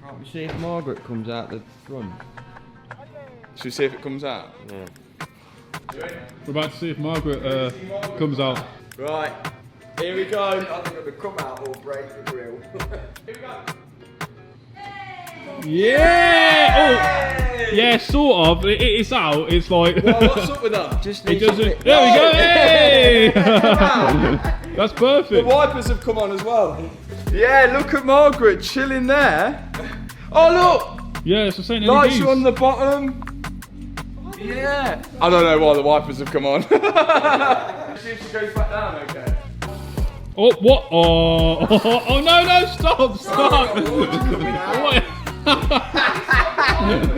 Can't we see if Margaret comes out the front? Should we see if it comes out? Yeah. We're about to see if Margaret comes out. Right, here we go. I think it'll come out or break the grill. Here we go. Yeah! Oh! Yeah, sort of. It's out. It's like... Well, what's up with that? Just it doesn't... There we go! Hey! That's perfect. The wipers have come on as well. Yeah, look at Margaret chilling there. Oh, look! Yeah, it's the same. Lights are on the bottom. Yeah. I don't know why the wipers have come on. See if she goes back down, okay? Oh, what? Oh, oh no, stop. What?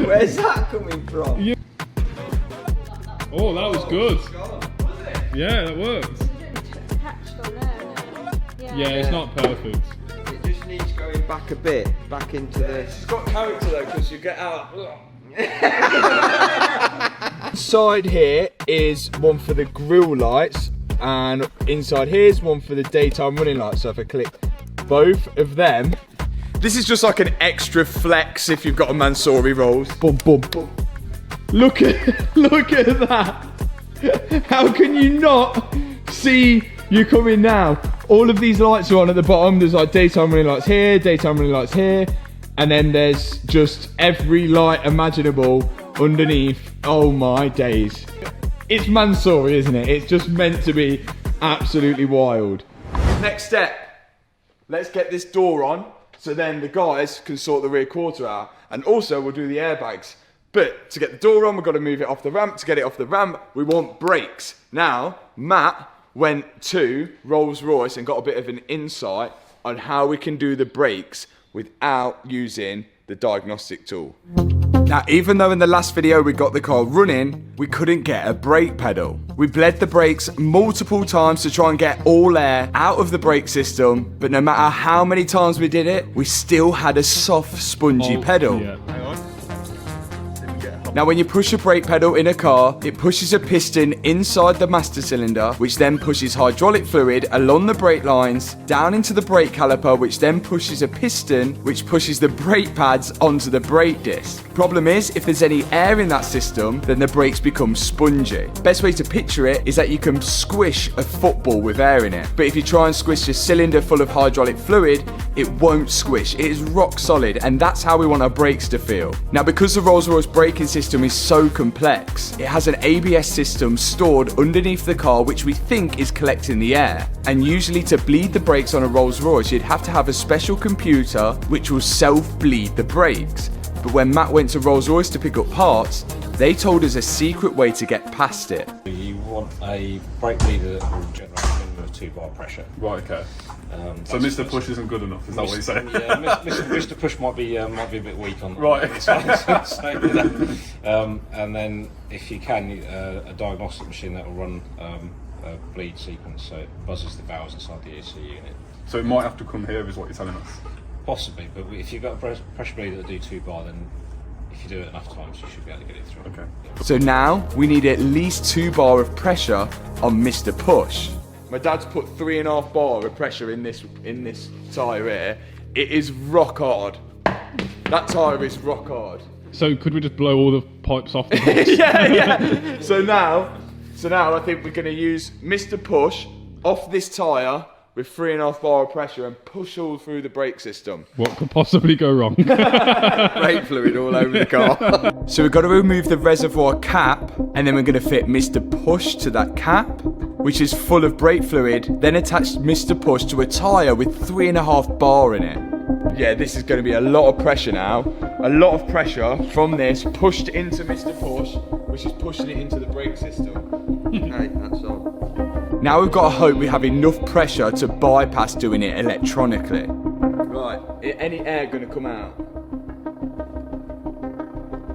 Where's that coming from? Yeah. Oh, that was good. Yeah, that worked. Yeah, it's not perfect. It just needs going back a bit, back into this. It's got character though, because you get out. Side here is one for the grille lights, and inside here is one for the daytime running lights. So if I click both of them, this is just like an extra flex if you've got a Mansory Rolls. Boom, boom, boom. Look at that. How can you not see you coming now? All of these lights are on at the bottom. There's like daytime running lights here, daytime running lights here, and then there's just every light imaginable underneath. Oh my days. It's Mansory, isn't it? It's just meant to be absolutely wild. Next step, let's get this door on so then the guys can sort the rear quarter out, and also we'll do the airbags. But to get the door on, we've got to move it off the ramp. To get it off the ramp, we want brakes. Now, Matt went to Rolls Royce and got a bit of an insight on how we can do the brakes without using the diagnostic tool. Now, even though in the last video we got the car running, we couldn't get a brake pedal. We bled the brakes multiple times to try and get all air out of the brake system, but no matter how many times we did it, we still had a soft, spongy pedal. Yeah. Hang on. Now when you push a brake pedal in a car, it pushes a piston inside the master cylinder, which then pushes hydraulic fluid along the brake lines, down into the brake caliper, which then pushes a piston, which pushes the brake pads onto the brake disc. Problem is, if there's any air in that system, then the brakes become spongy. Best way to picture it is that you can squish a football with air in it. But if you try and squish a cylinder full of hydraulic fluid, it won't squish. It is rock solid, and that's how we want our brakes to feel. Now, because the Rolls Royce braking system is so complex, it has an ABS system stored underneath the car which we think is collecting the air. And usually to bleed the brakes on a Rolls Royce, you'd have to have a special computer which will self-bleed the brakes. But when Matt went to Rolls Royce to pick up parts, they told us a secret way to get past it. You want a brake leader that will generate a minimum of 2 bar pressure. Right, okay. So Mr. Push isn't good enough, is that what you're saying? Yeah, Mr. Push might be a bit weak on right. This one. So, and then if you can, a diagnostic machine that will run a bleed sequence, so it buzzes the valves inside the EC unit. So it might have to come here, is what you're telling us? Possibly, but if you've got a pressure bleeder that do 2 bar, then if you do it enough times, you should be able to get it through. Okay. So now we need at least 2 bar of pressure on Mr. Push. My dad's put 3.5 bar of pressure in this tyre here. It is rock hard. That tyre is rock hard. So could we just blow all the pipes off the box? yeah. So now I think we're going to use Mr. Push off this tyre with 3.5 bar of pressure and push all through the brake system. What could possibly go wrong? Brake fluid all over the car. So we've got to remove the reservoir cap, and then we're going to fit Mr. Push to that cap, which is full of brake fluid, then attach Mr. Push to a tyre with 3.5 bar in it. Yeah, this is going to be a lot of pressure now. A lot of pressure from this pushed into Mr. Push, which is pushing it into the brake system. Okay, that's all. Now we've got to hope we have enough pressure to bypass doing it electronically. Right, any air going to come out?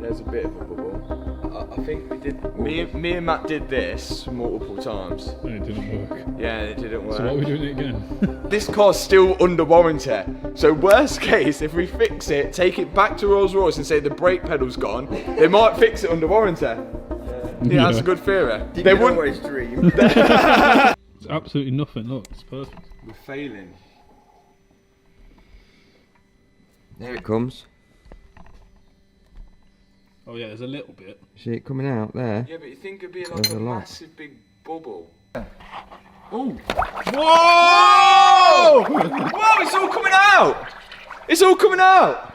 There's a bit of a bubble. I think we did. Me and Matt did this multiple times. And it didn't work. Yeah, it didn't work. So why are we doing it again? This car's still under warranty. So worst case, if we fix it, take it back to Rolls Royce and say the brake pedal's gone, they might fix it under warranty. Yeah, that's a good theory. They wouldn't always dream. It's absolutely nothing. Look, it's perfect. We're failing. There it comes. Oh yeah, there's a little bit. See it coming out there? Yeah, but you think it'd be like There's a a lot. massive big bubble. Oh! Whoa! Whoa! It's all coming out! It's all coming out!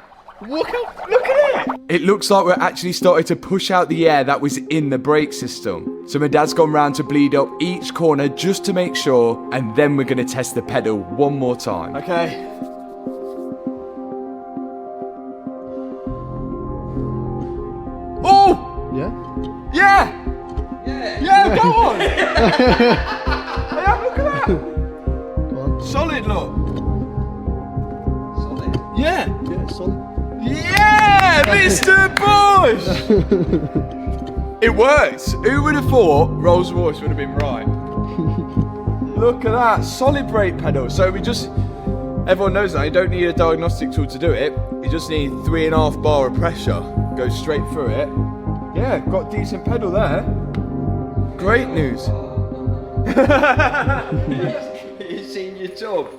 Look at it! It looks like we're actually starting to push out the air that was in the brake system. So my dad's gone round to bleed up each corner just to make sure, and then we're going to test the pedal one more time. Okay. Oh! Yeah? Yeah! Yeah, go on! Yeah, look at that! Go on. Solid, look. Solid. Yeah! Yeah, it's solid. Yeah, Mr. Bush! It works. Who would have thought Rolls Royce would have been right? Look at that, solid brake pedal. So everyone knows that you don't need a diagnostic tool to do it. You just need 3.5 bar of pressure. Go straight through it. Yeah, got decent pedal there. Great news. You seen your tub?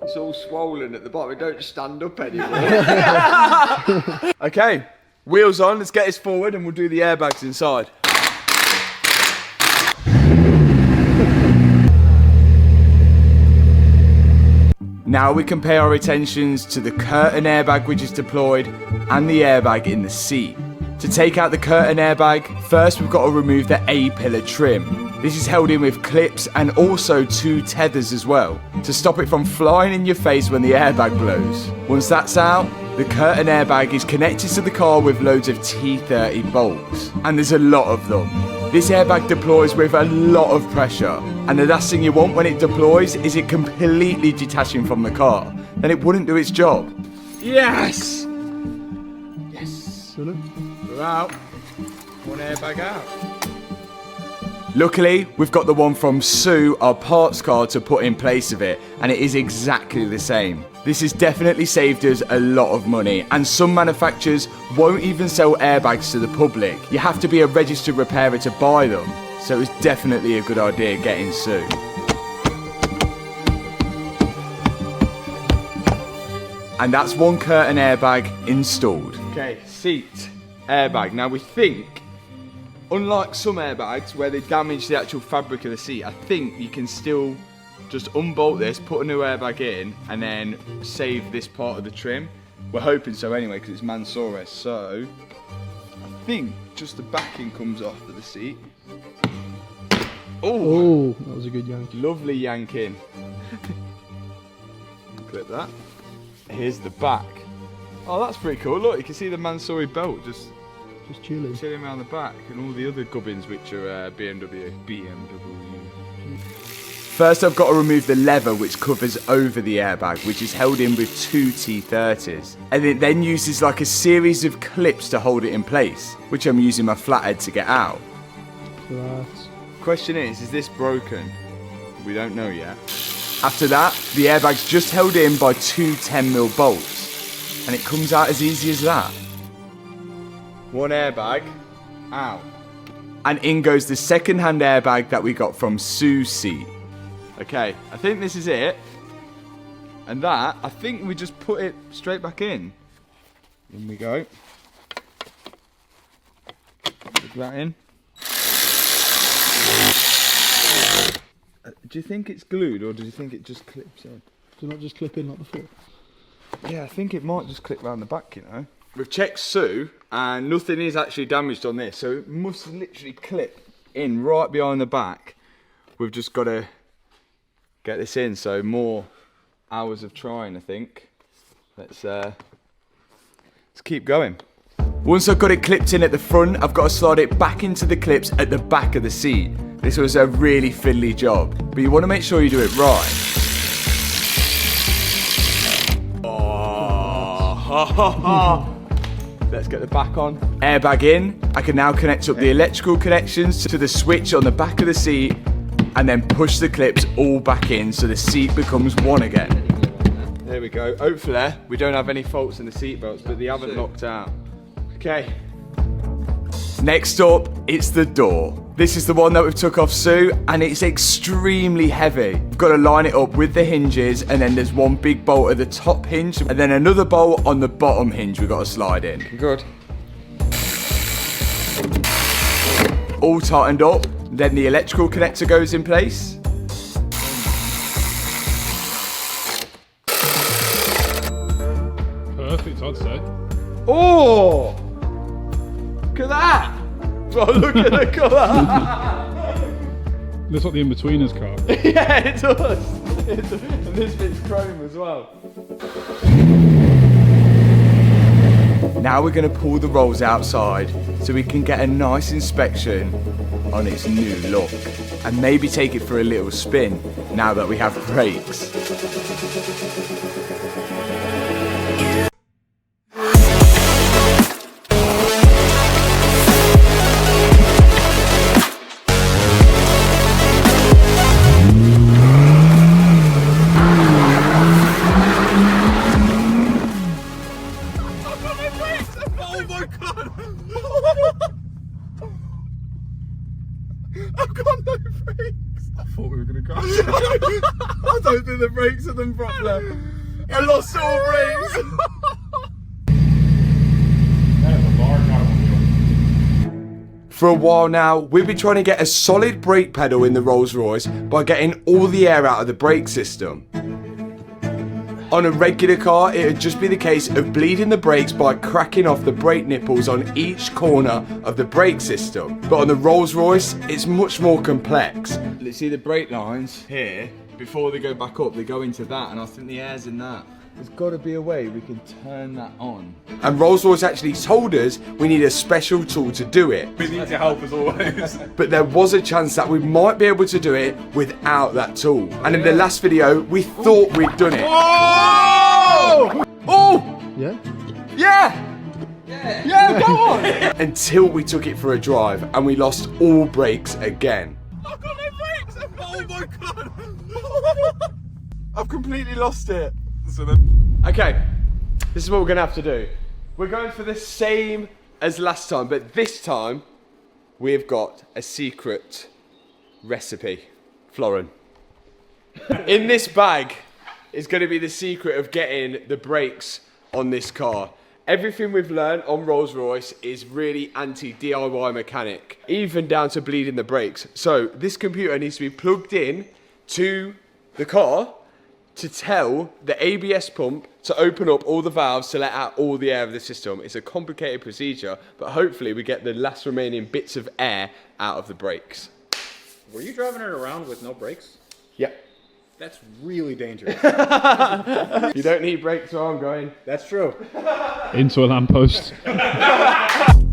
It's all swollen at the bottom. It don't stand up anymore. Okay, wheels on. Let's get this forward and we'll do the airbags inside. Now we compare our attentions to the curtain airbag which is deployed and the airbag in the seat. To take out the curtain airbag, first we've got to remove the A-pillar trim. This is held in with clips and also 2 tethers as well, to stop it from flying in your face when the airbag blows. Once that's out, the curtain airbag is connected to the car with loads of T30 bolts, and there's a lot of them. This airbag deploys with a lot of pressure, and the last thing you want when it deploys is it completely detaching from the car. Then it wouldn't do its job. Yes! Yes! We're out. One airbag out. Luckily, we've got the one from Sue, our parts car, to put in place of it, and it is exactly the same. This has definitely saved us a lot of money, and some manufacturers won't even sell airbags to the public. You have to be a registered repairer to buy them, so it was definitely a good idea getting Sue. And that's one curtain airbag installed. Okay, seat airbag. Now we think, unlike some airbags where they damage the actual fabric of the seat, I think you can still just unbolt this, put a new airbag in, and then save this part of the trim. We're hoping so anyway, because it's Mansory. So I think just the backing comes off of the seat. Oh, that was a good yank. Lovely yanking. Clip that. Here's the back. Oh, that's pretty cool. Look, you can see the Mansory belt just chilling around the back, and all the other gubbins which are BMW. First, I've got to remove the leather which covers over the airbag, which is held in with 2 T30s. And it then uses like a series of clips to hold it in place, which I'm using my flathead to get out. Question is this broken? We don't know yet. After that, the airbag's just held in by 2 10mm bolts, and it comes out as easy as that. One airbag out. And in goes the second-hand airbag that we got from Sue's seat. Okay, I think this is it. And that, I think we just put it straight back in. In we go. Put that in. Do you think it's glued, or do you think it just clips in? Does it not just clip in like before? Yeah, I think it might just clip round the back, you know. We've checked Sue, and nothing is actually damaged on this, so it must literally clip in right behind the back. We've just got to get this in, so more hours of trying, I think. Let's keep going. Once I've got it clipped in at the front, I've got to slide it back into the clips at the back of the seat. This was a really fiddly job, but you want to make sure you do it right. Oh. Let's get the back on. Airbag in. I can now connect up the electrical connections to the switch on the back of the seat, and then push the clips all back in so the seat becomes one again. There we go. Hopefully we don't have any faults in the seat belts, but they haven't locked out. Okay. Next up, it's the door. This is the one that we've took off Sue, and it's extremely heavy. We've got to line it up with the hinges, and then there's one big bolt at the top hinge, and then another bolt on the bottom hinge we've got to slide in. Good. All tightened up, then the electrical connector goes in place. Perfect, I'd say. Oh! Look at that! Oh, look at the colour! Looks like the in-betweeners car. Yeah, it does. And this bit's chrome as well. Now we're going to pull the rolls outside so we can get a nice inspection on its new look, and maybe take it for a little spin now that we have brakes. I've got no brakes. I thought we were going to crash. I don't think the brakes are them properly. I lost all brakes. For a while now, we've been trying to get a solid brake pedal in the Rolls Royce by getting all the air out of the brake system. On a regular car, it would just be the case of bleeding the brakes by cracking off the brake nipples on each corner of the brake system. But on the Rolls Royce, it's much more complex. Let's see the brake lines here. Before they go back up, they go into that, and I think the air's in that. There's got to be a way we can turn that on. And Rolls Royce actually told us we need a special tool to do it. We need your help as always. But there was a chance that we might be able to do it without that tool. And in the last video, we thought we'd done it. Oh! Oh! Yeah? Yeah! Yeah, go on! Until we took it for a drive and we lost all brakes again. I've got no brakes! Oh my god! I've completely lost it. Okay, this is what we're gonna have to do. We're going for the same as last time, but this time we've got a secret recipe. Florin. In this bag is going to be the secret of getting the brakes on this car. Everything we've learned on Rolls Royce is really anti-DIY mechanic, even down to bleeding the brakes. So this computer needs to be plugged in to the car to tell the ABS pump to open up all the valves to let out all the air of the system. It's a complicated procedure, but hopefully we get the last remaining bits of air out of the brakes. Were you driving it around with no brakes? Yep. That's really dangerous. You don't need brakes where I'm going. That's true. Into a lamppost.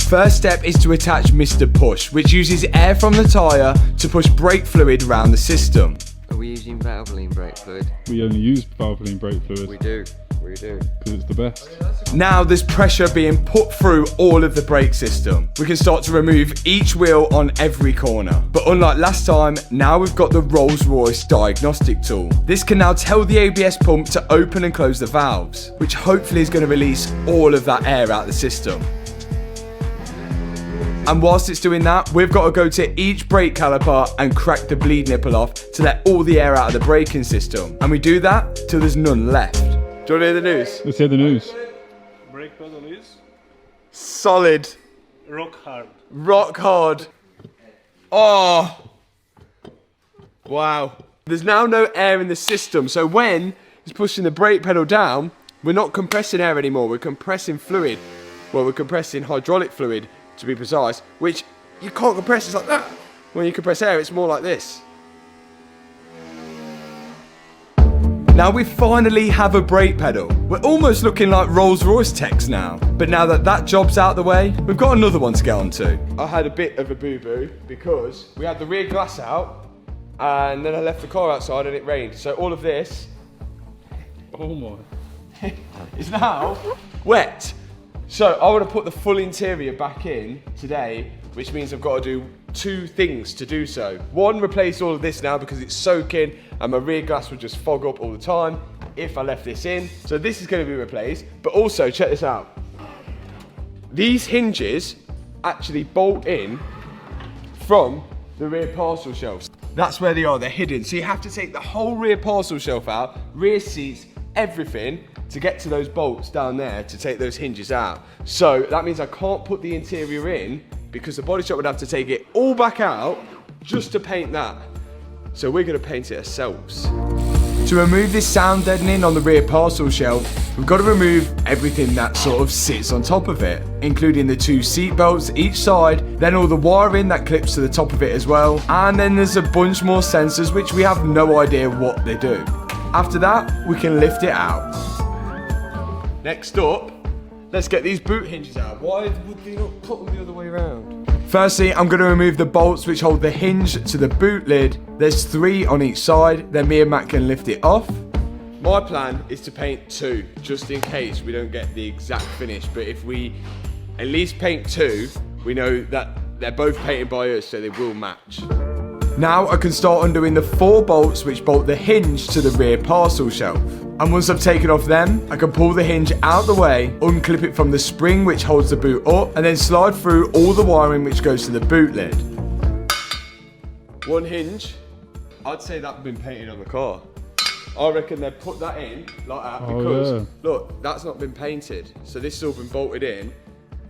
First step is to attach Mr. Push, which uses air from the tyre to push brake fluid around the system. Are we using Valvoline brake fluid? We only use Valvoline brake fluid. We do. Because it's the best. Now there's pressure being put through all of the brake system. We can start to remove each wheel on every corner. But unlike last time, now we've got the Rolls Royce diagnostic tool. This can now tell the ABS pump to open and close the valves, which hopefully is going to release all of that air out of the system. And whilst it's doing that, we've got to go to each brake caliper and crack the bleed nipple off to let all the air out of the braking system. And we do that till there's none left. Do you want to hear the news? Let's hear the news. Brake pedal is solid. rock hard. Rock hard. Oh. Wow. There's now no air in the system, so when it's pushing the brake pedal down, we're not compressing air anymore, we're compressing fluid. Well, we're compressing hydraulic fluid, to be precise, which you can't compress, it's like that. When you compress air, it's more like this. Now we finally have a brake pedal. We're almost looking like Rolls Royce techs now. But now that that job's out of the way, we've got another one to get onto. I had a bit of a boo-boo because we had the rear glass out and then I left the car outside and it rained. So all of this, oh my, is now wet. So I want to put the full interior back in today, which means I've got to do two things to do so. One, replace all of this now because it's soaking and my rear glass would just fog up all the time if I left this in. So this is going to be replaced, but also check this out. These hinges actually bolt in from the rear parcel shelves. That's where they are, they're hidden. So you have to take the whole rear parcel shelf out, rear seats, everything, to get to those bolts down there to take those hinges out. So that means I can't put the interior in because the body shop would have to take it all back out just to paint that. So we're gonna paint it ourselves. To remove this sound deadening on the rear parcel shelf, we've got to remove everything that sort of sits on top of it, including the two seat belts each side, then all the wiring that clips to the top of it as well, and then there's a bunch more sensors which we have no idea what they do. After that, we can lift it out. Next up, let's get these boot hinges out. Why would they not put them the other way around? Firstly, I'm going to remove the bolts which hold the hinge to the boot lid. There's 3 on each side, then me and Matt can lift it off. My plan is to paint 2, just in case we don't get the exact finish. But if we at least paint 2, we know that they're both painted by us, so they will match. Now I can start undoing the 4 bolts which bolt the hinge to the rear parcel shelf. And once I've taken off them, I can pull the hinge out the way, unclip it from the spring which holds the boot up, and then slide through all the wiring which goes to the boot lid. One hinge, I'd say that's been painted on the car. I reckon they've put that in like that because, look, that's not been painted. So this has all been bolted in,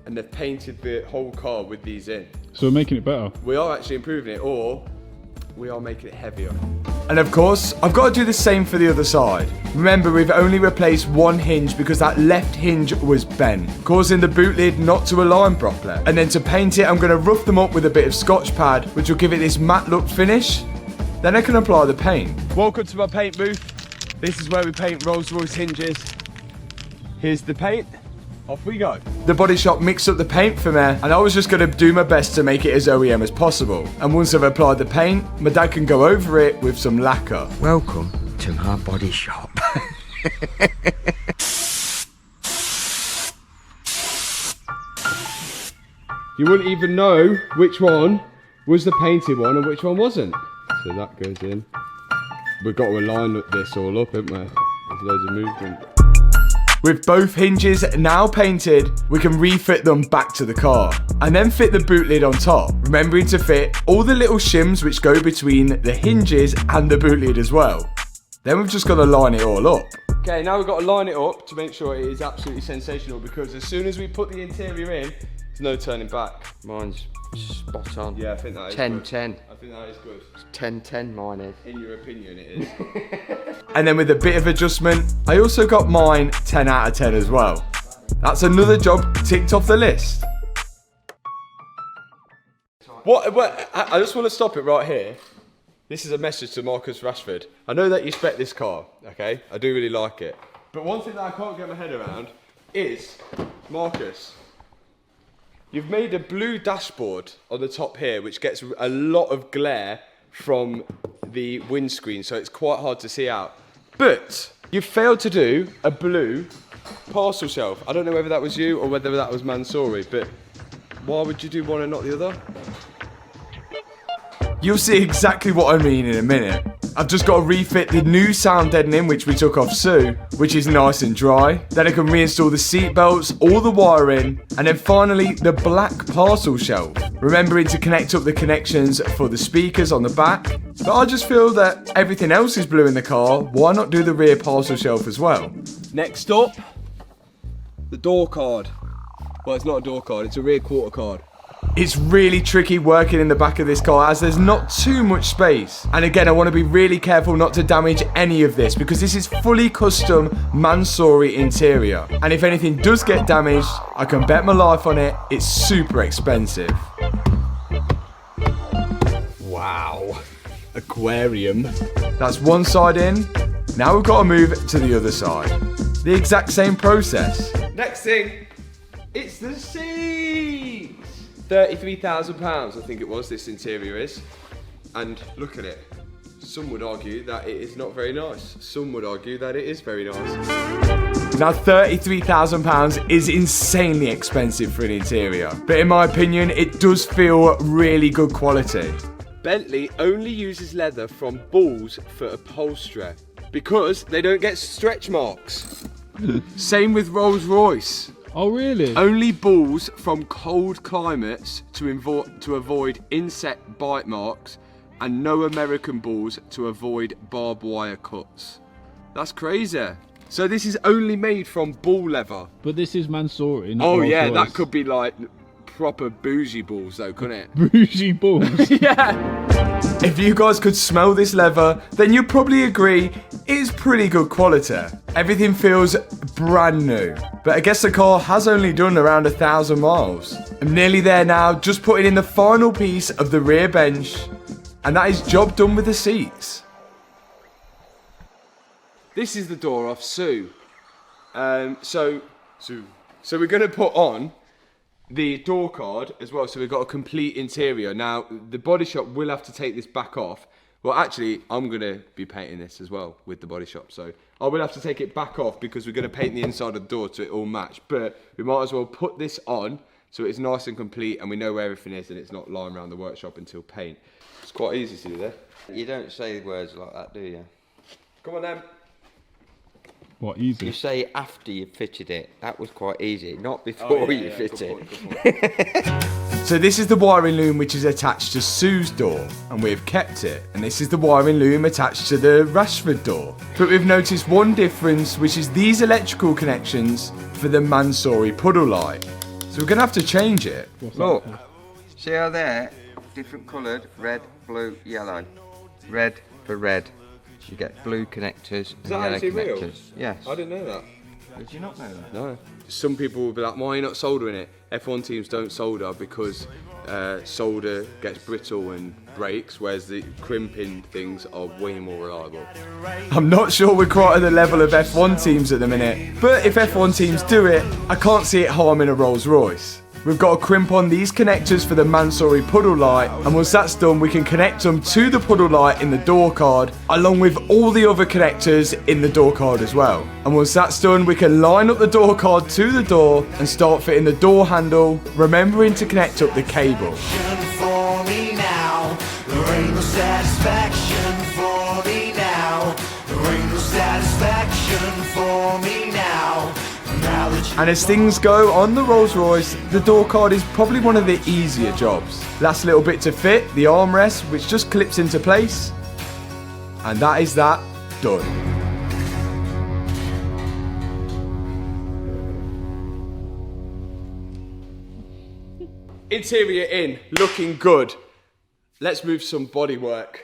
and they've painted the whole car with these in. So we're making it better? We are actually improving it, or we are making it heavier. And of course, I've got to do the same for the other side. Remember, we've only replaced one hinge because that left hinge was bent, causing the boot lid not to align properly. And then to paint it, I'm going to rough them up with a bit of Scotch pad, which will give it this matte look finish. Then I can apply the paint. Welcome to my paint booth. This is where we paint Rolls Royce hinges. Here's the paint. Off we go. The body shop mixed up the paint for me, and I was just going to do my best to make it as OEM as possible. And once I've applied the paint, my dad can go over it with some lacquer. Welcome to my body shop. You wouldn't even know which one was the painted one and which one wasn't. So that goes in. We've got to align this all up, haven't we? There's loads of movement. With both hinges now painted, we can refit them back to the car and then fit the boot lid on top, remembering to fit all the little shims which go between the hinges and the boot lid as well. Then we've just got to line it all up. Okay, now we've got to line it up to make sure it is absolutely sensational, because as soon as we put the interior in, there's no turning back. Mine's spot on. Yeah, I think that is 10-10. good. I think that is good. 10-10 mine is. In your opinion, it is. And then with a bit of adjustment, I also got mine 10 out of 10 as well. That's another job ticked off the list. I just want to stop it right here. This is a message to Marcus Rashford. I know that you spec this car, okay? I do really like it. But one thing that I can't get my head around is, Marcus, you've made a blue dashboard on the top here, which gets a lot of glare from the windscreen, so it's quite hard to see out. But you've failed to do a blue parcel shelf. I don't know whether that was you or whether that was Mansory, but why would you do one and not the other? You'll see exactly what I mean in a minute. I've just got to refit the new sound deadening, which we took off Sue, which is nice and dry. Then I can reinstall the seat belts, all the wiring, and then finally the black parcel shelf. Remembering to connect up the connections for the speakers on the back. But I just feel that everything else is blue in the car, why not do the rear parcel shelf as well? Next up, the door card. Well, it's not a door card, it's a rear quarter card. It's really tricky working in the back of this car as there's not too much space. And again, I want to be really careful not to damage any of this, because this is fully custom Mansory interior. And if anything does get damaged, I can bet my life on it, it's super expensive. Wow. Aquarium. That's one side in. Now we've got to move to the other side. The exact same process. Next thing, it's the seats. £33,000, I think it was, this interior is. And look at it. Some would argue that it is not very nice. Some would argue that it is very nice. Now, £33,000 is insanely expensive for an interior. But in my opinion, it does feel really good quality. Bentley only uses leather from balls for upholstery because they don't get stretch marks. Same with Rolls Royce. Oh, really? Only balls from cold climates to avoid insect bite marks, and no American balls to avoid barbed wire cuts. That's crazy. So this is only made from ball leather. But this is Mansory, not Oh Rolls yeah, Royce. that could be like proper bougie balls though, couldn't it? Bougie balls? Yeah. If you guys could smell this leather, then you'd probably agree it's pretty good quality. Everything feels brand new. But I guess the car has only done around 1,000 miles. I'm nearly there now, just putting in the final piece of the rear bench. And that is job done with the seats. This is the door off Sue. So we're going to put on the door card as well, so we've got a complete interior. Now, the body shop will have to take this back off. Well, actually, I'm going to be painting this as well with the body shop, so I will have to take it back off because we're going to paint the inside of the door to it all match. But we might as well put this on so it's nice and complete and we know where everything is and it's not lying around the workshop until paint. It's quite easy to do that. You don't say words like that, do you? Come on then. What, easy? You say after you fitted it. That was quite easy, not before you fit it. So this is the wiring loom which is attached to Sue's door, and we've kept it. And this is the wiring loom attached to the Rashford door. But we've noticed one difference, which is these electrical connections for the Mansory puddle light. So we're going to have to change it. Look, see how they're different coloured, red, blue, yellow. Red for red. You get blue connectors and yellow connectors. Yes. I didn't know that. Did you not know that? No. Some people will be like, why are you not soldering it? F1 teams don't solder because solder gets brittle and breaks, whereas the crimping things are way more reliable. I'm not sure we're quite at the level of F1 teams at the minute, but if F1 teams do it, I can't see it harming a Rolls Royce. We've got to crimp on these connectors for the Mansory puddle light, and once that's done we can connect them to the puddle light in the door card along with all the other connectors in the door card as well. And once that's done we can line up the door card to the door and start fitting the door handle, remembering to connect up the cable. For me now. And as things go on the Rolls Royce, the door card is probably one of the easier jobs. Last little bit to fit, the armrest, which just clips into place. And that is that done. Interior in, looking good. Let's move some bodywork.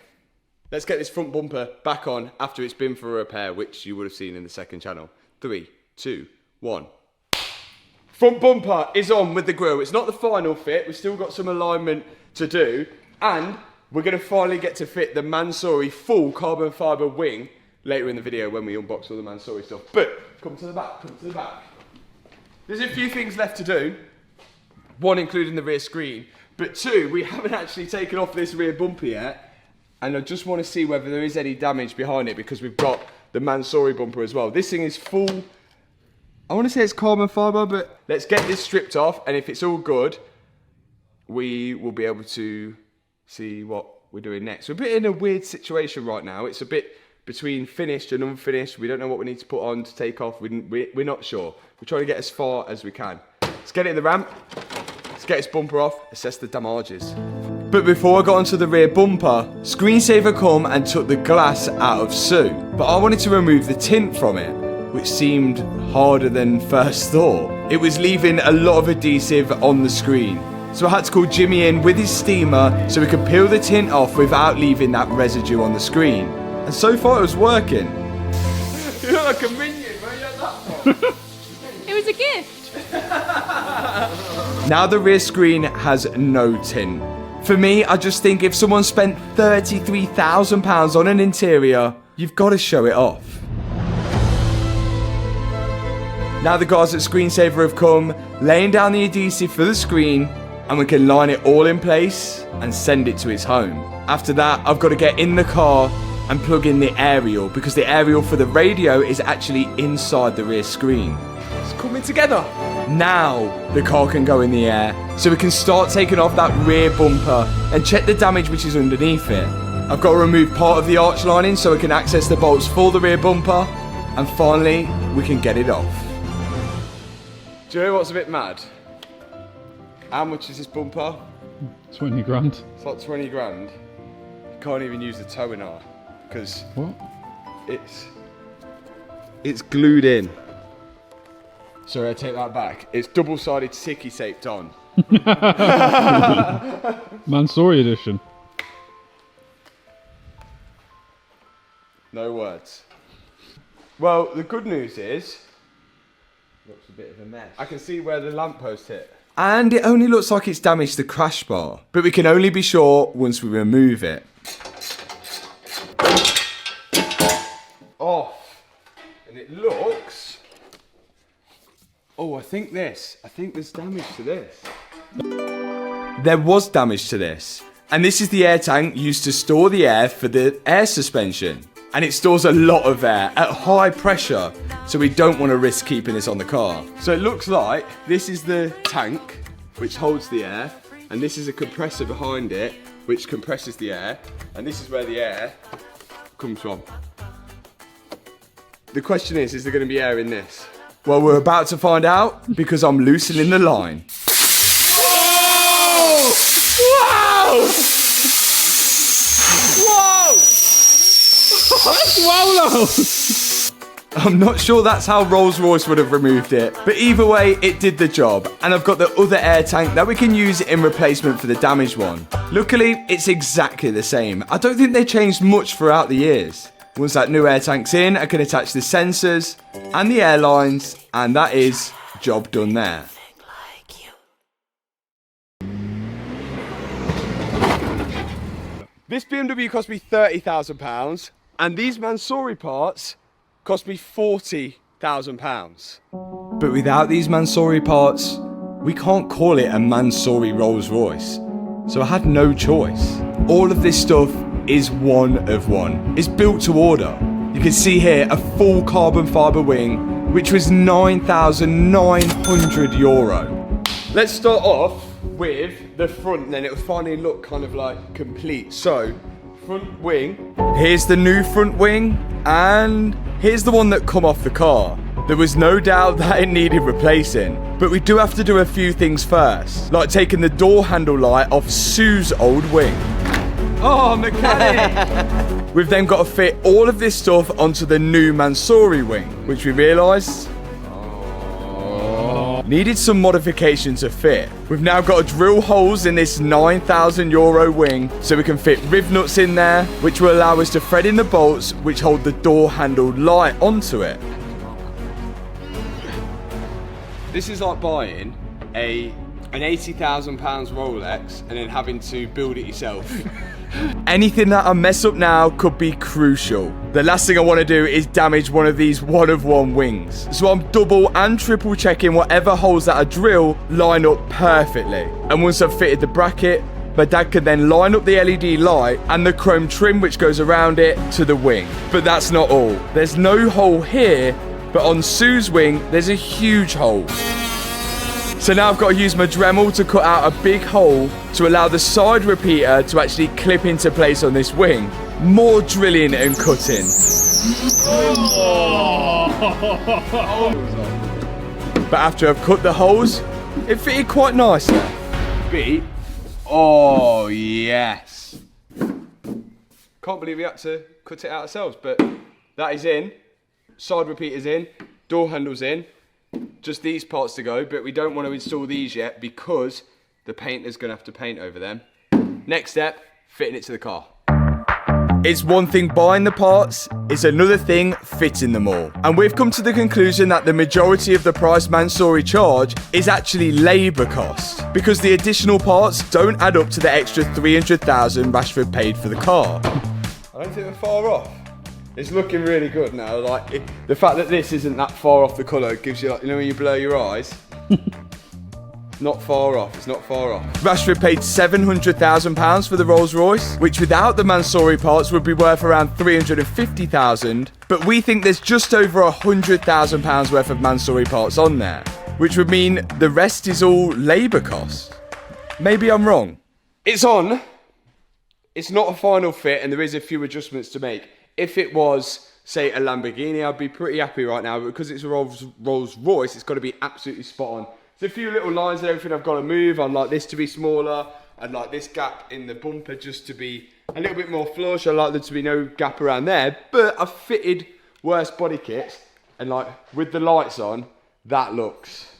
Let's get this front bumper back on after it's been for a repair, which you would have seen in the second channel. 3, 2, 1. Front bumper is on with the grille. It's not the final fit. We've still got some alignment to do. And we're going to finally get to fit the Mansory full carbon fibre wing later in the video when we unbox all the Mansory stuff. But come to the back, come to the back. There's a few things left to do. One, including the rear screen. But two, we haven't actually taken off this rear bumper yet. And I just want to see whether there is any damage behind it because we've got the Mansory bumper as well. This thing is full. I want to say it's carbon fibre, but let's get this stripped off. And if it's all good, we will be able to see what we're doing next. We're a bit in a weird situation right now. It's a bit between finished and unfinished. We don't know what we need to put on to take off. We're not sure. We're trying to get as far as we can. Let's get it in the ramp. Let's get its bumper off, assess the damages. But before I got onto the rear bumper, Screensaver come and took the glass out of Sue. But I wanted to remove the tint from it, which seemed harder than first thought. It was leaving a lot of adhesive on the screen. So I had to call Jimmy in with his steamer so we could peel the tint off without leaving that residue on the screen. And so far it was working. You look like a minion, where you had that from? It was a gift. Now the rear screen has no tint. For me, I just think if someone spent £33,000 on an interior, you've got to show it off. Now the guys at Screensaver have come, laying down the adhesive for the screen, and we can line it all in place and send it to its home. After that, I've got to get in the car and plug in the aerial, because the aerial for the radio is actually inside the rear screen. It's coming together. Now the car can go in the air, so we can start taking off that rear bumper and check the damage which is underneath it. I've got to remove part of the arch lining so we can access the bolts for the rear bumper, and finally we can get it off. Do you know what's a bit mad? How much is this bumper? 20 grand. It's like 20 grand. You can't even use the towing arm because what? It's glued in. Sorry, I take that back. It's double-sided sticky taped on. Mansory edition. No words. Well, the good news is, looks a bit of a mess. I can see where the lamppost hit. And it only looks like it's damaged the crash bar, but we can only be sure once we remove it. Off. And it looks... Oh, I think there's damage to this. There was damage to this. And this is the air tank used to store the air for the air suspension. And it stores a lot of air at high pressure, so we don't want to risk keeping this on the car. So it looks like this is the tank, which holds the air, and this is a compressor behind it, which compresses the air, and this is where the air comes from. The question is there going to be air in this? Well, we're about to find out, because I'm loosening the line. Whoa! Wow! Whoa! That's I'm not sure that's how Rolls Royce would have removed it, but either way, it did the job. And I've got the other air tank that we can use in replacement for the damaged one. Luckily, it's exactly the same. I don't think they changed much throughout the years. Once that new air tank's in, I can attach the sensors and the air lines, and that is job done there. This BMW cost me £30,000, and these Mansory parts cost me £40,000. But without these Mansory parts, we can't call it a Mansory Rolls Royce. So I had no choice. All of this stuff is one of one. It's built to order. You can see here a full carbon fibre wing, which was €9,900. Let's start off with the front, and then it'll finally look kind of like complete. So, front wing. Here's the new front wing, and here's the one that come off the car. there was no doubt that it needed replacing. But we do have to do a few things first, like taking the door handle light off Sue's old wing. Oh, mechanic! We've then got to fit all of this stuff onto the new Mansory wing, which we realised needed some modification to fit. We've now got to drill holes in this €9,000 wing so we can fit riv nuts in there, which will allow us to thread in the bolts which hold the door handle light onto it. This is like buying an £80,000 Rolex and then having to build it yourself. Anything that I mess up now could be crucial. The last thing I want to do is damage one of these one-of-one wings. So I'm double and triple checking whatever holes that I drill line up perfectly. And once I've fitted the bracket, my dad can then line up the LED light and the chrome trim which goes around it to the wing. But that's not all. There's no hole here, but on Sue's wing, there's a huge hole. So now I've got to use my Dremel to cut out a big hole to allow the side repeater to actually clip into place on this wing. More drilling and cutting. But after I've cut the holes, it fitted quite nicely. Beat. Oh, yes. Can't believe we had to cut it out ourselves, but that is in. Side repeater's in. Door handle's in. Just these parts to go, but we don't want to install these yet because the painter's going to have to paint over them. Next step, fitting it to the car. It's one thing buying the parts, it's another thing fitting them all. And we've come to the conclusion that the majority of the price Mansory charge is actually labour cost, because the additional parts don't add up to the extra 300,000 Rashford paid for the car. I don't think we're far off. It's looking really good now. Like the fact that this isn't that far off the colour gives you, like, you know, when you blur your eyes. Not far off. It's not far off. Rashford paid £700,000 for the Rolls Royce, which without the Mansory parts would be worth around £350,000. But we think there's just over £100,000 worth of Mansory parts on there, which would mean the rest is all labour costs. Maybe I'm wrong. It's on. It's not a final fit, and there is a few adjustments to make. If it was, say, a Lamborghini, I'd be pretty happy right now, but because it's a Rolls Royce, it's got to be absolutely spot on. There's a few little lines and everything I've got to move. I'd like this to be smaller. I'd like this gap in the bumper just to be a little bit more flush. I'd like there to be no gap around there. But I've fitted worse body kits, and like with the lights on, that looks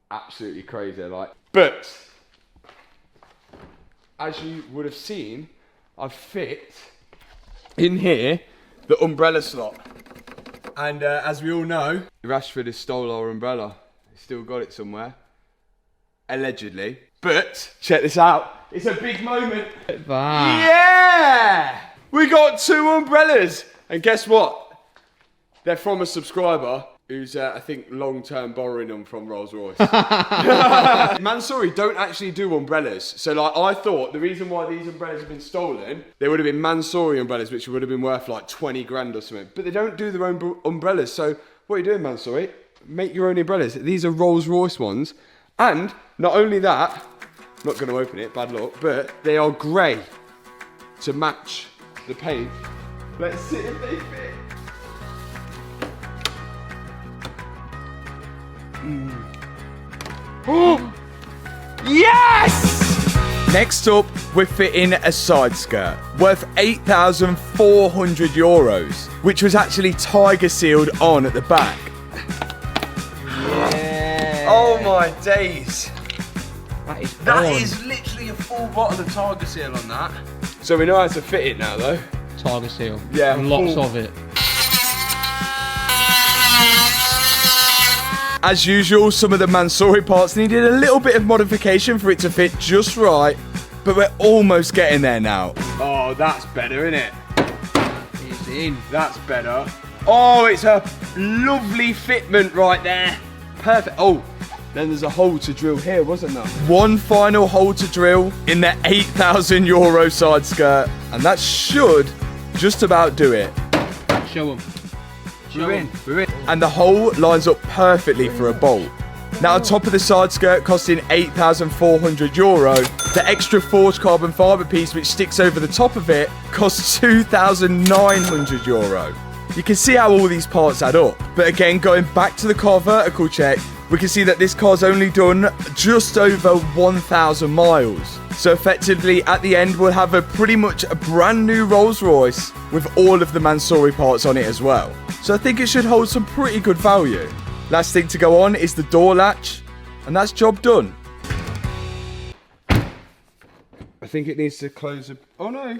absolutely crazy. But as you would have seen, I've fit in here the umbrella slot, and as we all know, Rashford has stole our umbrella. He's still got it somewhere, allegedly. But check this out, it's a big moment. Yeah, we got 2 umbrellas, and guess what, they're from a subscriber who's I think long-term borrowing them from Rolls Royce. Mansory don't actually do umbrellas. So like, I thought the reason why these umbrellas have been stolen, they would have been Mansory umbrellas, which would have been worth like 20 grand or something. But they don't do their own umbrellas. So what are you doing, Mansory? Make your own umbrellas. These are Rolls Royce ones. And not only that, I'm not going to open it, bad luck, but they are grey to match the paint. Let's see if they fit. Oh, yes! Next up, we're fitting a side skirt worth €8,400, which was actually tiger sealed on at the back. Yeah. Oh my days. That is literally a full bottle of tiger seal on that. So we know how to fit it now though. Tiger seal. Yeah. Lots of it. As usual, some of the Mansory parts needed a little bit of modification for it to fit just right, but we're almost getting there now. Oh, that's better, isn't it? It's in. That's better. Oh, it's a lovely fitment right there. Perfect. Oh, then there's a hole to drill here, wasn't there? One final hole to drill in the €8,000 side skirt, and that should just about do it. Show them. We're in. And the hole lines up perfectly for a bolt. Now, on top of the side skirt costing €8,400, the extra forged carbon fibre piece which sticks over the top of it costs €2,900. You can see how all these parts add up. But again, going back to the car vertical check, we can see that this car's only done just over 1,000 miles. So effectively, at the end, we'll have pretty much a brand new Rolls Royce with all of the Mansory parts on it as well. So I think it should hold some pretty good value. Last thing to go on is the door latch, and that's job done. I think it needs to close a... Oh no.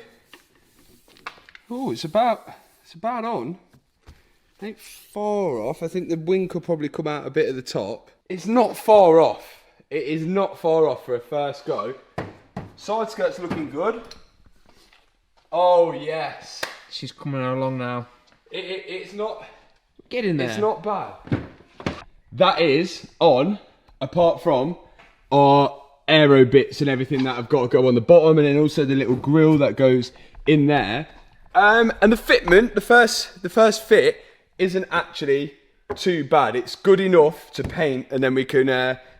Oh, it's about on. It ain't far off. I think the wing could probably come out a bit at the top. It's not far off. It is not far off for a first go. Side skirt's looking good. Oh yes. She's coming along now. It's not... Get in there. It's not bad. That is on, apart from our aero bits and everything that have got to go on the bottom, and then also the little grill that goes in there. And the fitment, the first fit isn't actually too bad. It's good enough to paint, and then we can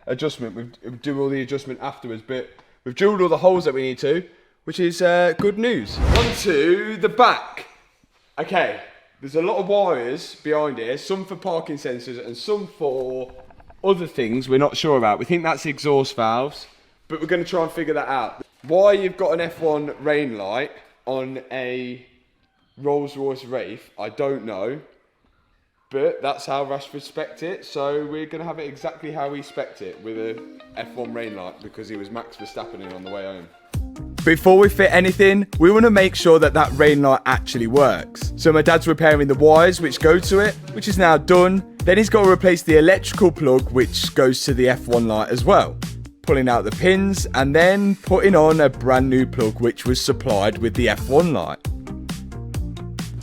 we'll do all the adjustment afterwards. But we've drilled all the holes that we need to, which is good news. On to the back. Okay, there's a lot of wires behind here, some for parking sensors and some for other things we're not sure about. We think that's exhaust valves, but we're going to try and figure that out. Why you've got an F1 rain light on a Rolls Royce Wraith, I don't know, but that's how Rashford spec'd it, so we're going to have it exactly how he spec'd it, with a F1 rain light, because he was Max Verstappen in on the way home. Before we fit anything, we want to make sure that that rain light actually works. So my dad's repairing the wires which go to it, which is now done. Then he's got to replace the electrical plug which goes to the F1 light as well. Pulling out the pins and then putting on a brand new plug which was supplied with the F1 light.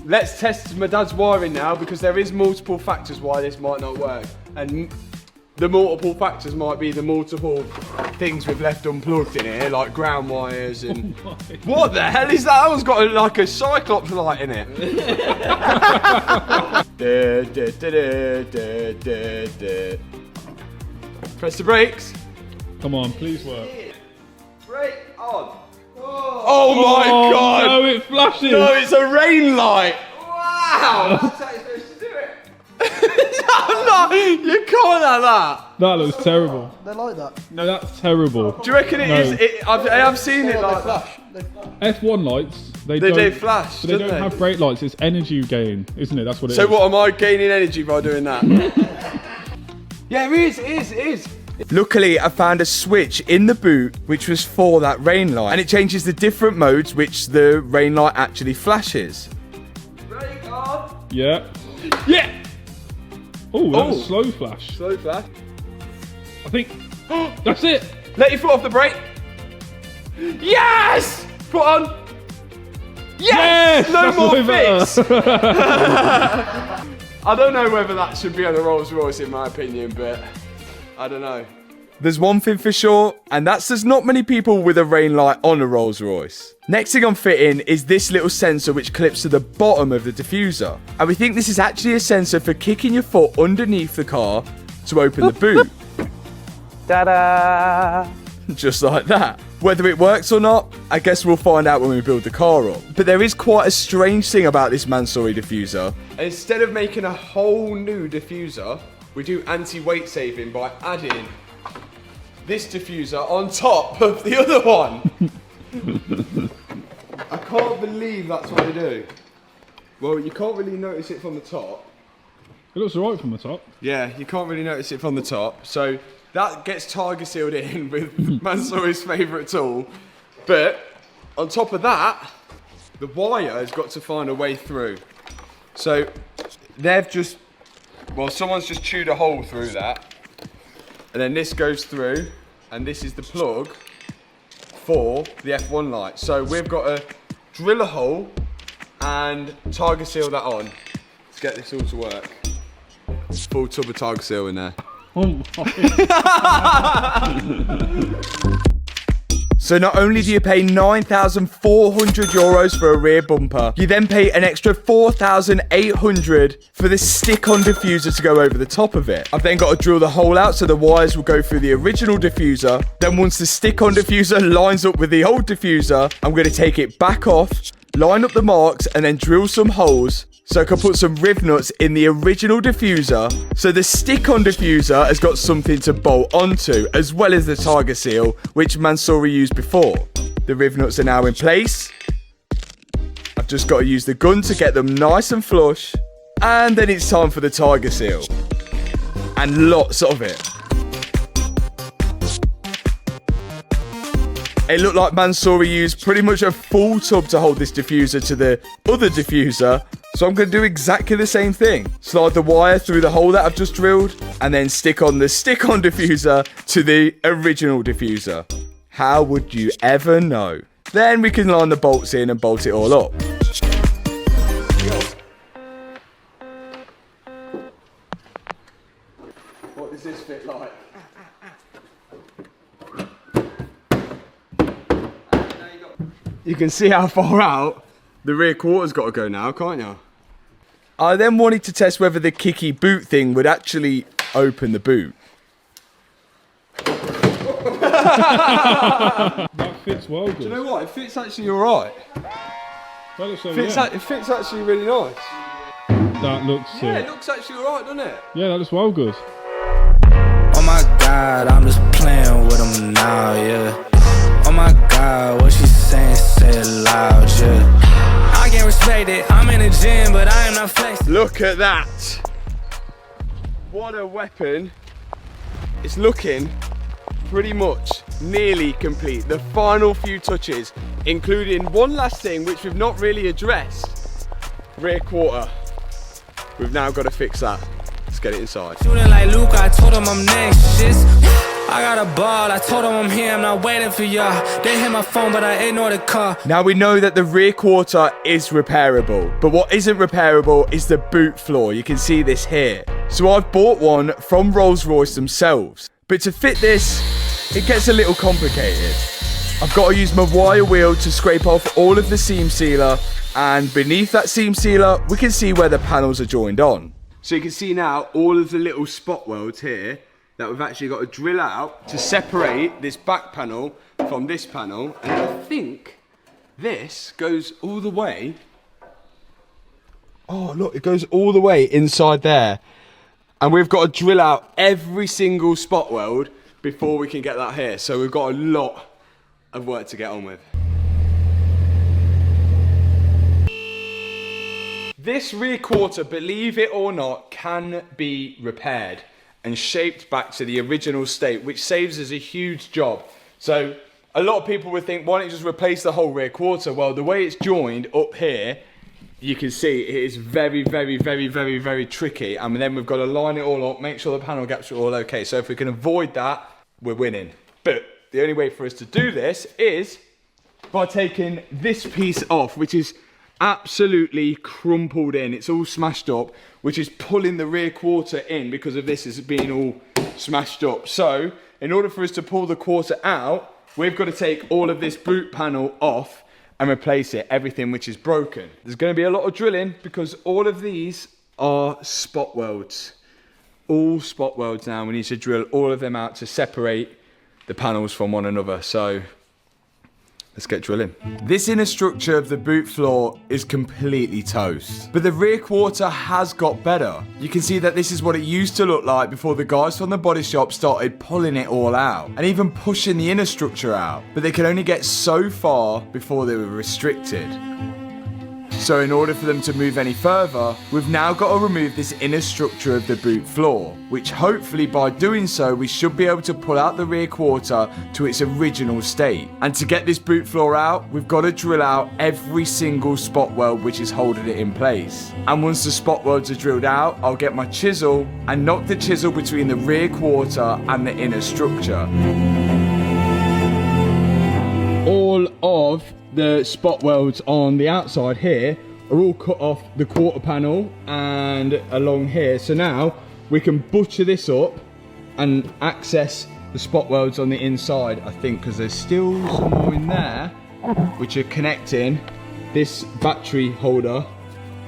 Let's test my dad's wiring now, because there is multiple factors why this might not work. And the multiple factors might be the multiple things we've left unplugged in here, like ground wires and... Oh what the hell is that? That one's got like a Cyclops light in it. Press the brakes. Come on, please work. Brake on. Oh my god! No, it flashes! No, it's a rain light! Wow! That's how you're supposed to do it. No, you can't have that. That looks terrible. They're like that. No, that's terrible. Do you reckon it is? I have seen it like that. F1 lights, they do flash, but they don't have brake lights. It's energy gain, isn't it? That's what it is. So what, am I gaining energy by doing that? Yeah, it is. Luckily, I found a switch in the boot which was for that rain light, and it changes the different modes which the rain light actually flashes. Brake on. Yeah. Yeah. Oh, that was slow flash. Slow flash. I think that's it. Let your foot off the brake. Yes! Foot on. Yes! No more fix. I don't know whether that should be on a Rolls Royce in my opinion, but I don't know. There's one thing for sure, and that's there's not many people with a rain light on a Rolls Royce. Next thing I'm fitting is this little sensor which clips to the bottom of the diffuser. And we think this is actually a sensor for kicking your foot underneath the car to open the boot. Ta-da! Just like that. Whether it works or not, I guess we'll find out when we build the car up. But there is quite a strange thing about this Mansory diffuser. Instead of making a whole new diffuser, we do anti-weight saving by adding this diffuser on top of the other one. I can't believe that's what I do. Well, you can't really notice it from the top. It looks alright from the top. Yeah, you can't really notice it from the top. So that gets Tiger sealed in with Mansory's favourite tool. But on top of that, the wire has got to find a way through. So they've just, well, someone's just chewed a hole through that. And then this goes through, and this is the plug for the F1 light. So we've got to drill a hole and Tiger seal that on to get this all to work. Full tub of Tiger seal in there. Oh So not only do you pay €9,400 for a rear bumper, you then pay an extra €4,800 for the stick-on diffuser to go over the top of it. I've then got to drill the hole out so the wires will go through the original diffuser. Then once the stick-on diffuser lines up with the old diffuser, I'm going to take it back off, line up the marks and then drill some holes so I can put some riv nuts in the original diffuser, so the stick-on diffuser has got something to bolt onto, as well as the tiger seal, which Mansory used before. The riv nuts are now in place. I've just got to use the gun to get them nice and flush, and then it's time for the tiger seal. And lots of it. It looked like Mansory used pretty much a full tub to hold this diffuser to the other diffuser, so I'm going to do exactly the same thing. Slide the wire through the hole that I've just drilled, and then stick on the stick-on diffuser to the original diffuser. How would you ever know? Then we can line the bolts in and bolt it all up. What does this fit like? You can see how far out the rear quarter's got to go now, can't you? I then wanted to test whether the kicky boot thing would actually open the boot. That fits well good. Do you know what? It fits actually alright. That looks so It fits actually really nice. That looks sick. Yeah, it looks actually alright, doesn't it? Yeah, that looks well good. Oh my god, I'm just playing with them now, yeah. Oh my god, what she saying, say it loud, yeah. I can't respect it, I'm in the gym, but I am not flexing. Look at that. What a weapon. It's looking pretty much nearly complete. The final few touches, including one last thing which we've not really addressed. Rear quarter. We've now got to fix that. Let's get it inside. Shooting like Luke, I told him I'm next, just I got a ball, I told him I'm here, I'm not waiting for y'all. They hit my phone, but I ignored the call. Now we know that the rear quarter is repairable, but what isn't repairable is the boot floor. You can see this here. So I've bought one from Rolls Royce themselves. But to fit this, it gets a little complicated. I've got to use my wire wheel to scrape off all of the seam sealer, and beneath that seam sealer, we can see where the panels are joined on. So you can see now all of the little spot welds here that we've actually got to drill out to separate this back panel from this panel. And I think this goes all the way. Oh, look, it goes all the way inside there. And we've got to drill out every single spot weld before we can get that here. So we've got a lot of work to get on with. This rear quarter, believe it or not, can be repaired and shaped back to the original state, which saves us a huge job. So a lot of people would think, why don't you just replace the whole rear quarter? Well, the way it's joined up here, you can see it is very, very, very, very, very tricky. And then we've got to line it all up, make sure the panel gaps are all okay. So if we can avoid that, we're winning. But the only way for us to do this is by taking this piece off, which is absolutely crumpled in. It's all smashed up, which is pulling the rear quarter in because of this is being all smashed up. So in order for us to pull the quarter out, we've got to take all of this boot panel off and replace it, everything which is broken. There's going to be a lot of drilling because all of these are spot welds. All spot welds now. We need to drill all of them out to separate the panels from one another. So let's get drilling. This inner structure of the boot floor is completely toast, but the rear quarter has got better. You can see that this is what it used to look like before the guys from the body shop started pulling it all out and even pushing the inner structure out, but they could only get so far before they were restricted. So in order for them to move any further, we've now got to remove this inner structure of the boot floor, which hopefully by doing so, we should be able to pull out the rear quarter to its original state. And to get this boot floor out, we've got to drill out every single spot weld which is holding it in place. And once the spot welds are drilled out, I'll get my chisel and knock the chisel between the rear quarter and the inner structure. All of the spot welds on the outside here are all cut off the quarter panel and along here. So now we can butcher this up and access the spot welds on the inside, I think, because there's still some more in there which are connecting this battery holder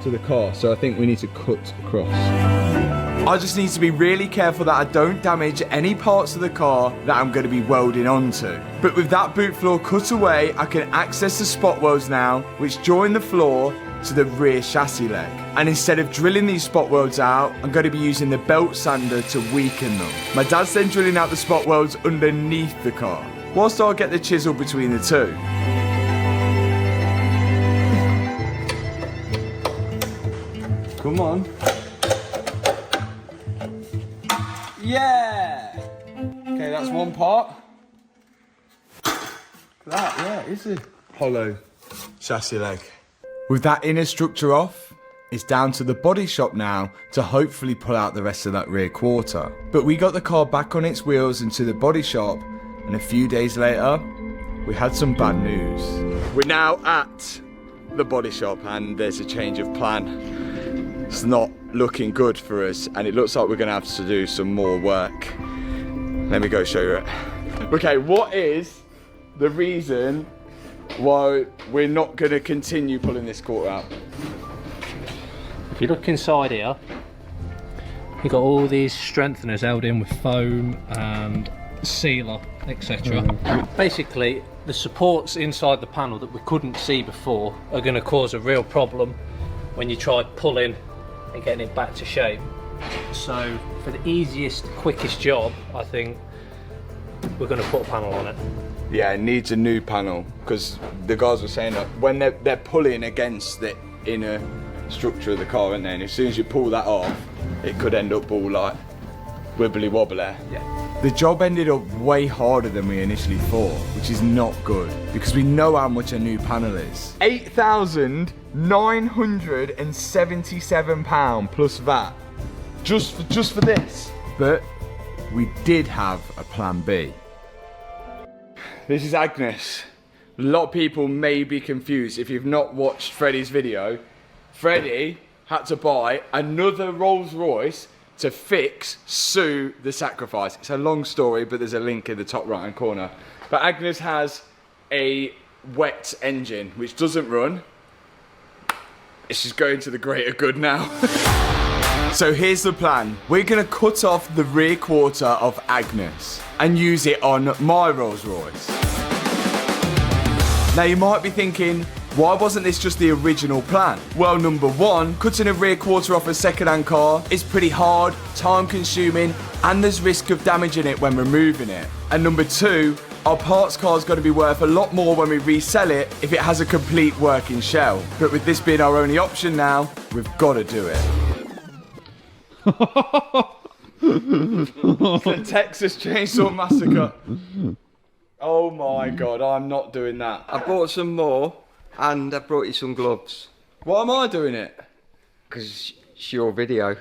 to the car. So I think we need to cut across. I just need to be really careful that I don't damage any parts of the car that I'm going to be welding onto. But with that boot floor cut away, I can access the spot welds now, which join the floor to the rear chassis leg. And instead of drilling these spot welds out, I'm going to be using the belt sander to weaken them. My dad's then drilling out the spot welds underneath the car, whilst I'll get the chisel between the two. Come on. Yeah! Okay, that's one part. That, yeah, is a hollow chassis leg. With that inner structure off, it's down to the body shop now to hopefully pull out the rest of that rear quarter. But we got the car back on its wheels into the body shop, and a few days later, we had some bad news. We're now at the body shop and there's a change of plan. It's not looking good for us and it looks like we're gonna have to do some more work. Let me go show you it. Okay, what is the reason why we're not gonna continue pulling this quarter out? If you look inside here, you've got all these strengtheners held in with foam and sealer, etc. Basically, the supports inside the panel that we couldn't see before are going to cause a real problem when you try pulling and getting it back to shape. So for the easiest, quickest job, I think we're going to put a panel on it. Yeah, it needs a new panel because the guys were saying that when they're pulling against the inner structure of the car, aren't they? And as soon as you pull that off, it could end up all like wibbly wobbly. Yeah. The job ended up way harder than we initially thought, which is not good because we know how much a new panel is. £8,977 plus VAT, just for this. But we did have a plan B. This is Agnes. A lot of people may be confused if you've not watched Freddie's video. Freddie had to buy another Rolls Royce to fix Sue the Sacrifice. It's a long story, but there's a link in the top right hand corner. But Agnes has a wet engine which doesn't run. It's just going to the greater good now. So here's the plan. We're gonna cut off the rear quarter of Agnes and use it on my Rolls Royce. Now you might be thinking, why wasn't this just the original plan? Well, number one, cutting a rear quarter off a second-hand car is pretty hard, time-consuming, and there's risk of damaging it when removing it. And number two, our parts car's got to be worth a lot more when we resell it if it has a complete working shell. But with this being our only option now, we've got to do it. The Texas Chainsaw Massacre. Oh my God, I'm not doing that. I bought some more. And I brought you some gloves. Why am I doing it? Because it's your video.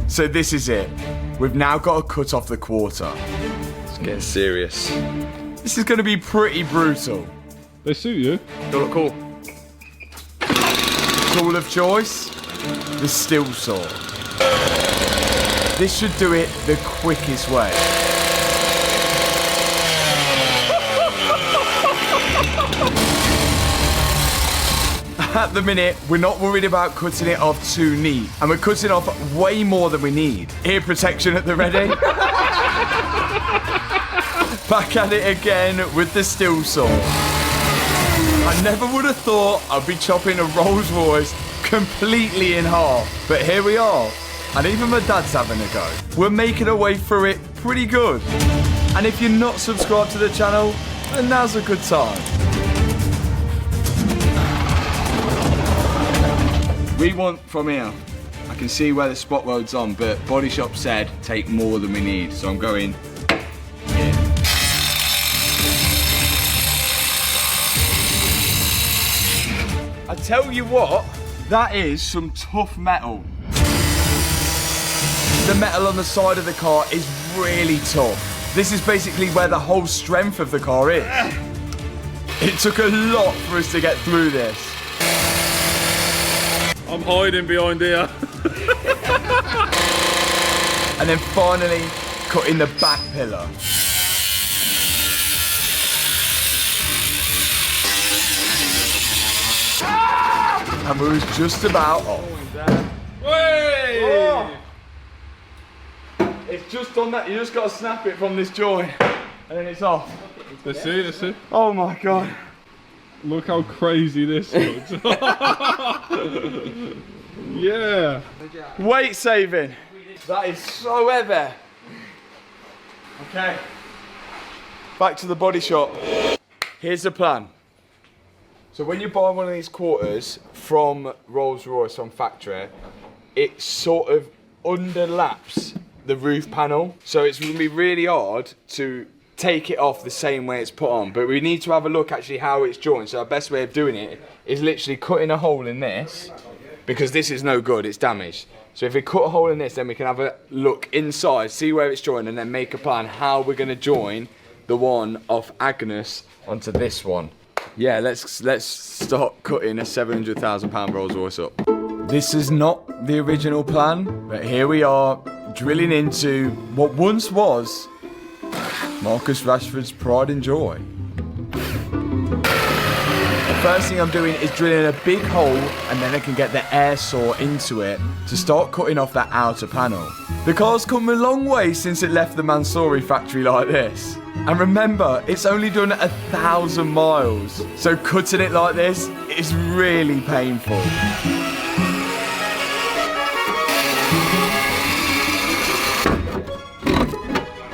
So this is it. We've now got to cut off the quarter. It's getting serious. This is going to be pretty brutal. They suit you. They look cool. Tool of choice, the steel saw. This should do it the quickest way. At the minute, we're not worried about cutting it off too neat, and we're cutting off way more than we need. Ear protection at the ready. Back at it again with the steel saw. I never would have thought I'd be chopping a Rolls Royce completely in half, but here we are, and even my dad's having a go. We're making our way through it pretty good. And if you're not subscribed to the channel, then now's a good time. We want from here. I can see where the spot weld's on, but Body Shop said take more than we need, so I'm going in. I tell you what, that is some tough metal. The metal on the side of the car is really tough. This is basically where the whole strength of the car is. It took a lot for us to get through this. I'm hiding behind here. And then finally, cutting the back pillar. hammer is just about off. Hey! Oh. It's just on that, you just got to snap it from this joint and then it's off. Let's see, let's see. Oh my god. Look how crazy this looks. Yeah. Weight saving. That is so heavy. Okay. Back to the body shop. Here's the plan. So when you buy one of these quarters from Rolls Royce on factory, it sort of underlaps the roof panel. So it's going to be really hard to take it off the same way it's put on. But we need to have a look actually how it's joined. So our best way of doing it is literally cutting a hole in this, because this is no good, it's damaged. So if we cut a hole in this, then we can have a look inside, see where it's joined, and then make a plan how we're going to join the one off Agnes onto this one. Yeah, let's start cutting a £700,000 Rolls Royce up. This is not the original plan, but here we are, drilling into what once was Marcus Rashford's pride and joy. The first thing I'm doing is drilling a big hole, and then I can get the air saw into it to start cutting off that outer panel. The car's come a long way since it left the Mansory factory like this. And remember, it's only done 1,000 miles, so cutting it like this is really painful.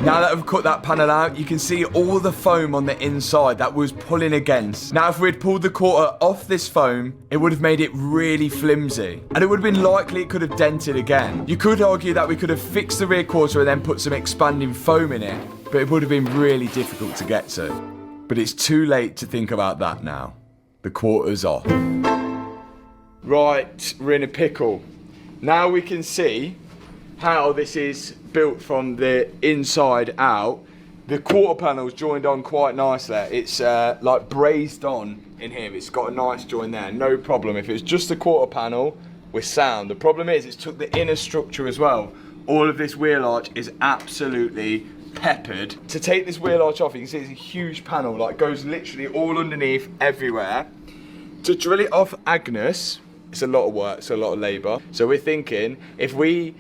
Now that I've cut that panel out, you can see all the foam on the inside that was pulling against. Now if we'd pulled the quarter off this foam, it would have made it really flimsy. And it would have been likely it could have dented again. You could argue that we could have fixed the rear quarter and then put some expanding foam in it, but it would have been really difficult to get to. But it's too late to think about that now. The quarter's off. Right, we're in a pickle. Now we can see how this is built from the inside out. The quarter panel's joined on quite nicely. It's like brazed on in here. It's got a nice join there, no problem. If it was just the quarter panel, we're sound. The problem is it's took the inner structure as well. All of this wheel arch is absolutely peppered. To take this wheel arch off, you can see it's a huge panel, like goes literally all underneath everywhere. To drill it off Agnes, it's a lot of work, it's a lot of labour. So we're thinking if we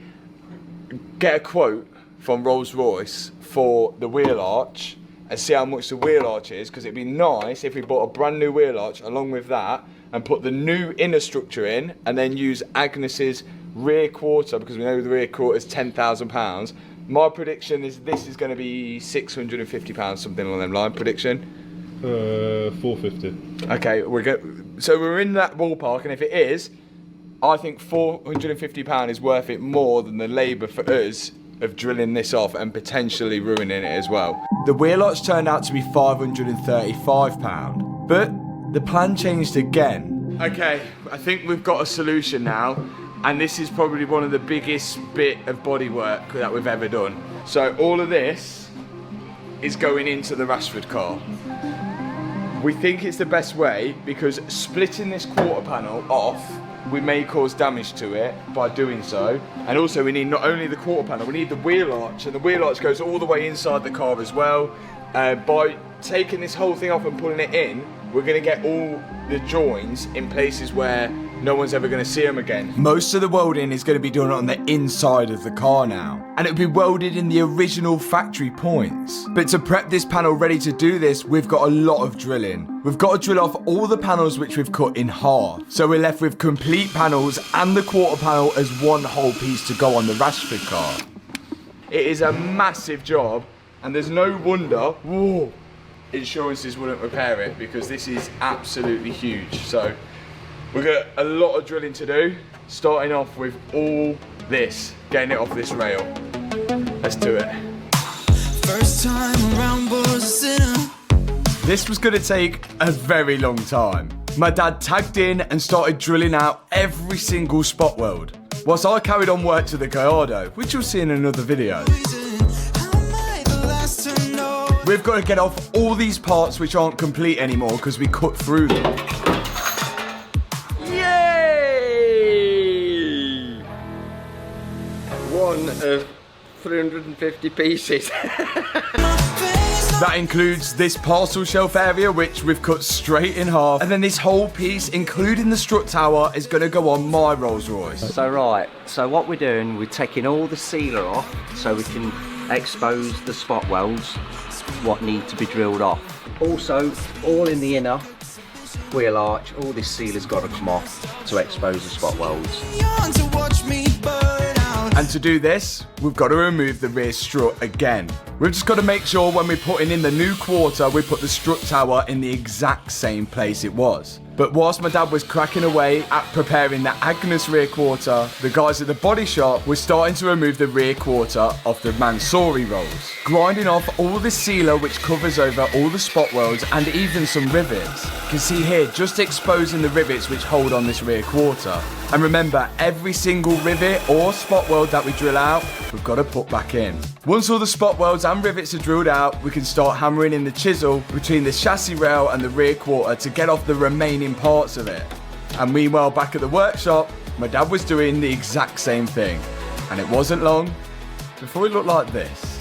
get a quote from Rolls Royce for the wheel arch and see how much the wheel arch is, because it'd be nice if we bought a brand new wheel arch along with that and put the new inner structure in and then use Agnes's rear quarter, because we know the rear quarter is £10,000. My prediction is this is going to be £650, something along them line. Prediction? 450. Okay, so we're in that ballpark, and if it is, I think £450 is worth it more than the labour for us of drilling this off and potentially ruining it as well. The wheel arch turned out to be £535, but the plan changed again. Okay, I think we've got a solution now, and this is probably one of the biggest bit of bodywork that we've ever done. So all of this is going into the Rashford car. We think it's the best way because splitting this quarter panel off, we may cause damage to it by doing so. And also we need not only the quarter panel, we need the wheel arch, and the wheel arch goes all the way inside the car as well. By taking this whole thing off and pulling it in, we're going to get all the joins in places where no one's ever going to see them again. Most of the welding is going to be done on the inside of the car now, and it'll be welded in the original factory points. But to prep this panel ready to do this, we've got a lot of drilling. We've got to drill off all the panels which we've cut in half, so we're left with complete panels and the quarter panel as one whole piece to go on the Rashford car. It is a massive job, and there's no wonder insurances wouldn't repair it, because this is absolutely huge. So we've got a lot of drilling to do, starting off with all this, getting it off this rail. Let's do it. First time around this was going to take a very long time. My dad tagged in and started drilling out every single spot weld, whilst I carried on work to the Gallardo, which you'll see in another video. We've got to get off all these parts which aren't complete anymore because we cut through them. Yay! One of 350 pieces. That includes this parcel shelf area, which we've cut straight in half. And then this whole piece, including the strut tower, is going to go on my Rolls Royce. So right, so what we're doing, we're taking all the sealer off so we can expose the spot welds, what need to be drilled off. Also, all in the inner wheel arch, all this sealer's got to come off to expose the spot welds. And to do this, we've got to remove the rear strut again. We've just got to make sure when we're putting in the new quarter, we put the strut tower in the exact same place it was. But whilst my dad was cracking away at preparing the Agnes rear quarter, the guys at the body shop were starting to remove the rear quarter of the Mansory rolls, grinding off all the sealer which covers over all the spot welds and even some rivets. You can see here just exposing the rivets which hold on this rear quarter. And remember, every single rivet or spot weld that we drill out, we've got to put back in. Once all the spot welds and rivets are drilled out, we can start hammering in the chisel between the chassis rail and the rear quarter to get off the remaining parts of it. And meanwhile, back at the workshop, my dad was doing the exact same thing. And it wasn't long before it looked like this.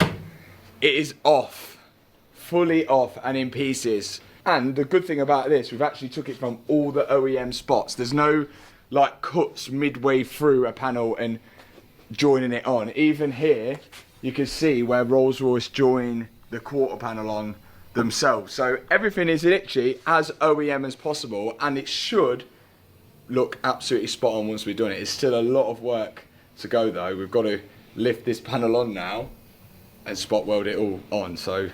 It is off, fully off and in pieces. And the good thing about this, we've actually took it from all the OEM spots. There's no like cuts midway through a panel and joining it on. Even here, you can see where Rolls Royce join the quarter panel on themselves. So everything is literally as OEM as possible, and it should look absolutely spot on once we've done it. It's still a lot of work to go though. We've got to lift this panel on now and spot weld it all on. So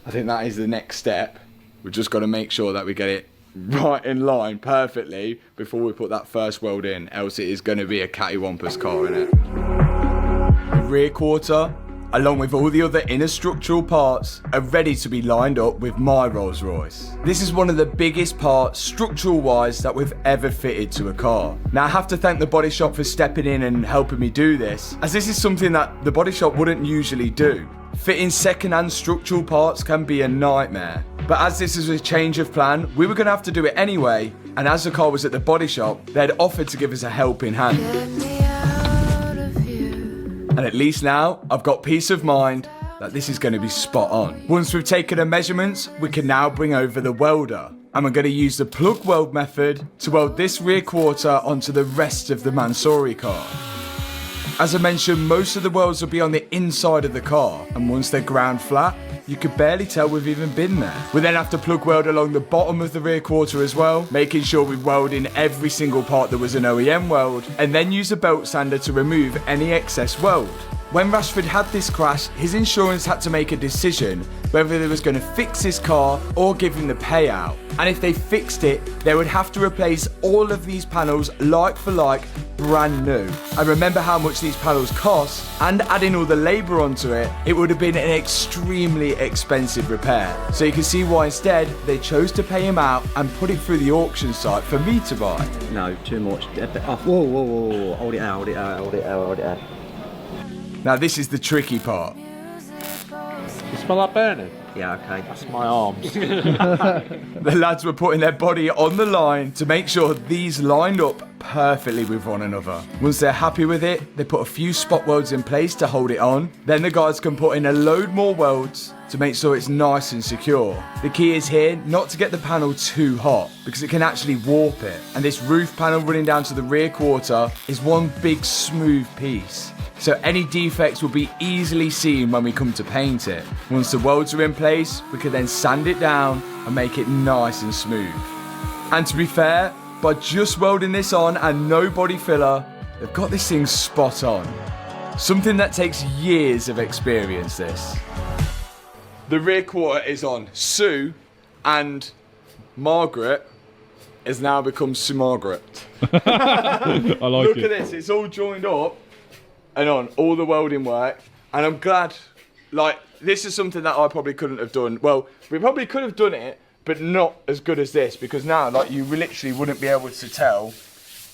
I think that is the next step. We've just got to make sure that we get it right in line perfectly before we put that first weld in, else it is going to be a cattywampus car, innit? The rear quarter, along with all the other inner structural parts, are ready to be lined up with my Rolls Royce. This is one of the biggest parts, structural wise, that we've ever fitted to a car. Now I have to thank the body shop for stepping in and helping me do this, as this is something that the body shop wouldn't usually do. Fitting second-hand structural parts can be a nightmare. But as this is a change of plan, we were going to have to do it anyway, and as the car was at the body shop, they'd offered to give us a helping hand. And at least now, I've got peace of mind that this is going to be spot on. Once we've taken the measurements, we can now bring over the welder. And we're going to use the plug weld method to weld this rear quarter onto the rest of the Mansory car. As I mentioned, most of the welds will be on the inside of the car, and once they're ground flat, you could barely tell we've even been there. We then have to plug weld along the bottom of the rear quarter as well, making sure we weld in every single part that was an OEM weld, and then use a belt sander to remove any excess weld. When Rashford had this crash, his insurance had to make a decision whether they was going to fix his car or give him the payout. And if they fixed it, they would have to replace all of these panels like for like, brand new. I remember how much these panels cost, and adding all the labour onto it, it would have been an extremely expensive repair. So you can see why instead they chose to pay him out and put it through the auction site for me to buy. No, too much. Oh, whoa, whoa, whoa, hold it out, hold it out, hold it out, hold it out. Now this is the tricky part. You smell like burning? Yeah, okay. That's my arms. The lads were putting their body on the line to make sure these lined up perfectly with one another. Once they're happy with it, they put a few spot welds in place to hold it on. Then the guys can put in a load more welds to make sure it's nice and secure. The key is here not to get the panel too hot, because it can actually warp it. And this roof panel running down to the rear quarter is one big smooth piece. So any defects will be easily seen when we come to paint it. Once the welds are in place, we can then sand it down and make it nice and smooth. And to be fair, by just welding this on and no body filler, they've got this thing spot on. Something that takes years of experience, this. The rear quarter is on. Sue and Margaret has now become Sue Margaret. I like Look it. at this, it's all joined up and on all the welding work, and I'm glad, like, this is something that I probably couldn't have done. Well, we probably could have done it, but not as good as this, because now, like, you literally wouldn't be able to tell.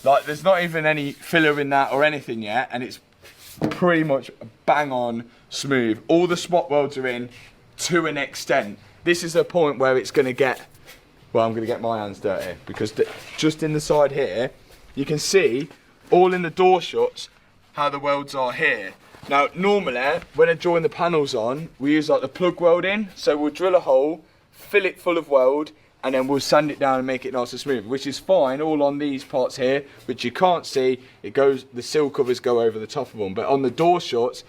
Like, there's not even any filler in that or anything yet, and it's pretty much bang on smooth. All the spot welds are in to an extent. This is a point where it's going to get, well, I'm going to get my hands dirty, because just in the side here, you can see all in the door shuts how the welds are here. Now, normally, when I join the panels on, we use like the plug welding. So we'll drill a hole, fill it full of weld, and then we'll sand it down and make it nice and smooth, which is fine all on these parts here, which you can't see. It goes, the sill covers go over the top of them, but on the door shuts,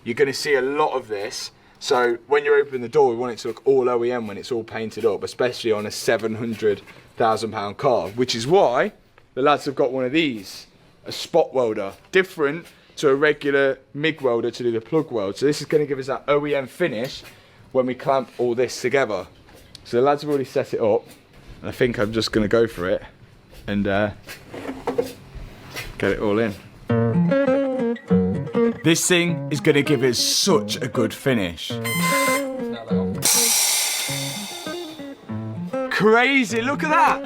you're gonna see a lot of this. So when you're opening the door, we want it to look all OEM when it's all painted up, especially on a £700,000 car, which is why the lads have got one of these, a spot welder, different to a regular MIG welder to do the plug weld. So this is gonna give us that OEM finish when we clamp all this together. So the lads have already set it up, and I think I'm just going to go for it and get it all in. This thing is going to give us such a good finish. Crazy, look at that!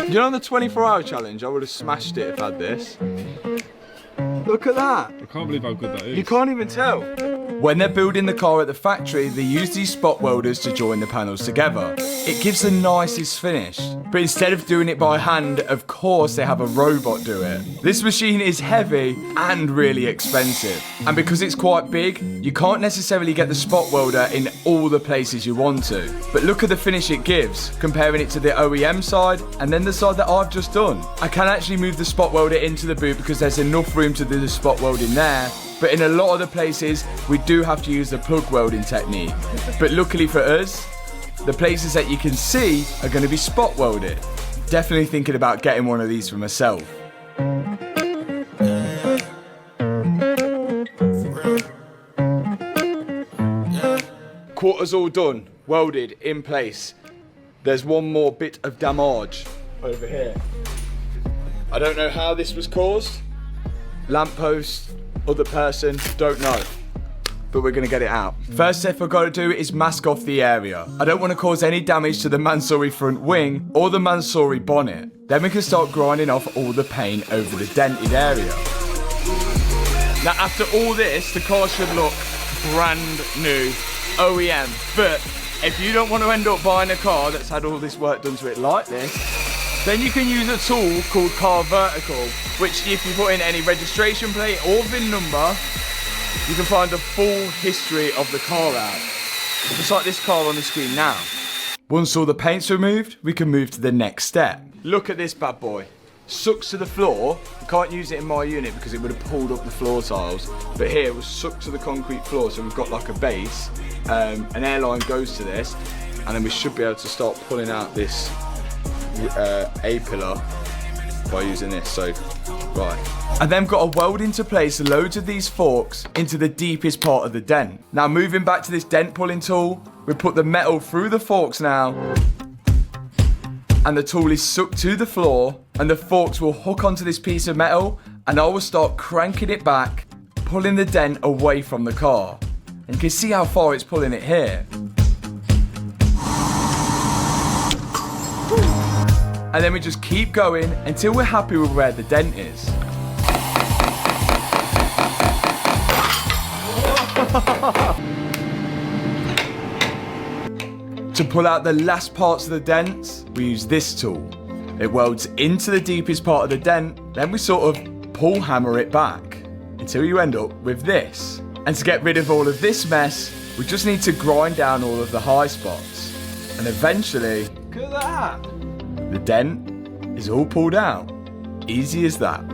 You know, on the 24-hour challenge, I would have smashed it if I had this. Look at that! I can't believe how good that is. You can't even tell. When they're building the car at the factory, they use these spot welders to join the panels together. It gives the nicest finish. But instead of doing it by hand, of course they have a robot do it. This machine is heavy and really expensive. And because it's quite big, you can't necessarily get the spot welder in all the places you want to. But look at the finish it gives, comparing it to the OEM side and then the side that I've just done. I can actually move the spot welder into the boot because there's enough room to do the spot welding there. But in a lot of the places, we do have to use the plug welding technique. But luckily for us, the places that you can see are going to be spot welded. Definitely thinking about getting one of these for myself. Quarters all done, welded, in place. There's one more bit of damage over here. I don't know how this was caused. Lamppost, other person, don't know. But we're gonna get it out. First step I've got to do is mask off the area. I don't want to cause any damage to the Mansory front wing or the Mansory bonnet. Then we can start grinding off all the paint over the dented area. Now after all this, the car should look brand new, OEM. But if you don't want to end up buying a car that's had all this work done to it like this, then you can use a tool called Car Vertical, which if you put in any registration plate or VIN number, you can find the full history of the car out. Just like this car on the screen now. Once all the paint's removed, we can move to the next step. Look at this bad boy. Sucks to the floor. You can't use it in my unit because it would have pulled up the floor tiles. But here it was sucked to the concrete floor, so we've got like a base. An airline goes to this, and then we should be able to start pulling out this A-pillar by using this, so right. And then got to weld into place loads of these forks into the deepest part of the dent. Now moving back to this dent pulling tool, we put the metal through the forks now, and the tool is sucked to the floor, and the forks will hook onto this piece of metal, and I will start cranking it back, pulling the dent away from the car. And you can see how far it's pulling it here. And then we just keep going until we're happy with where the dent is. To pull out the last parts of the dents, we use this tool. It welds into the deepest part of the dent, then we sort of pull hammer it back until you end up with this. And to get rid of all of this mess, we just need to grind down all of the high spots. And eventually, look at that! The dent is all pulled out. Easy as that.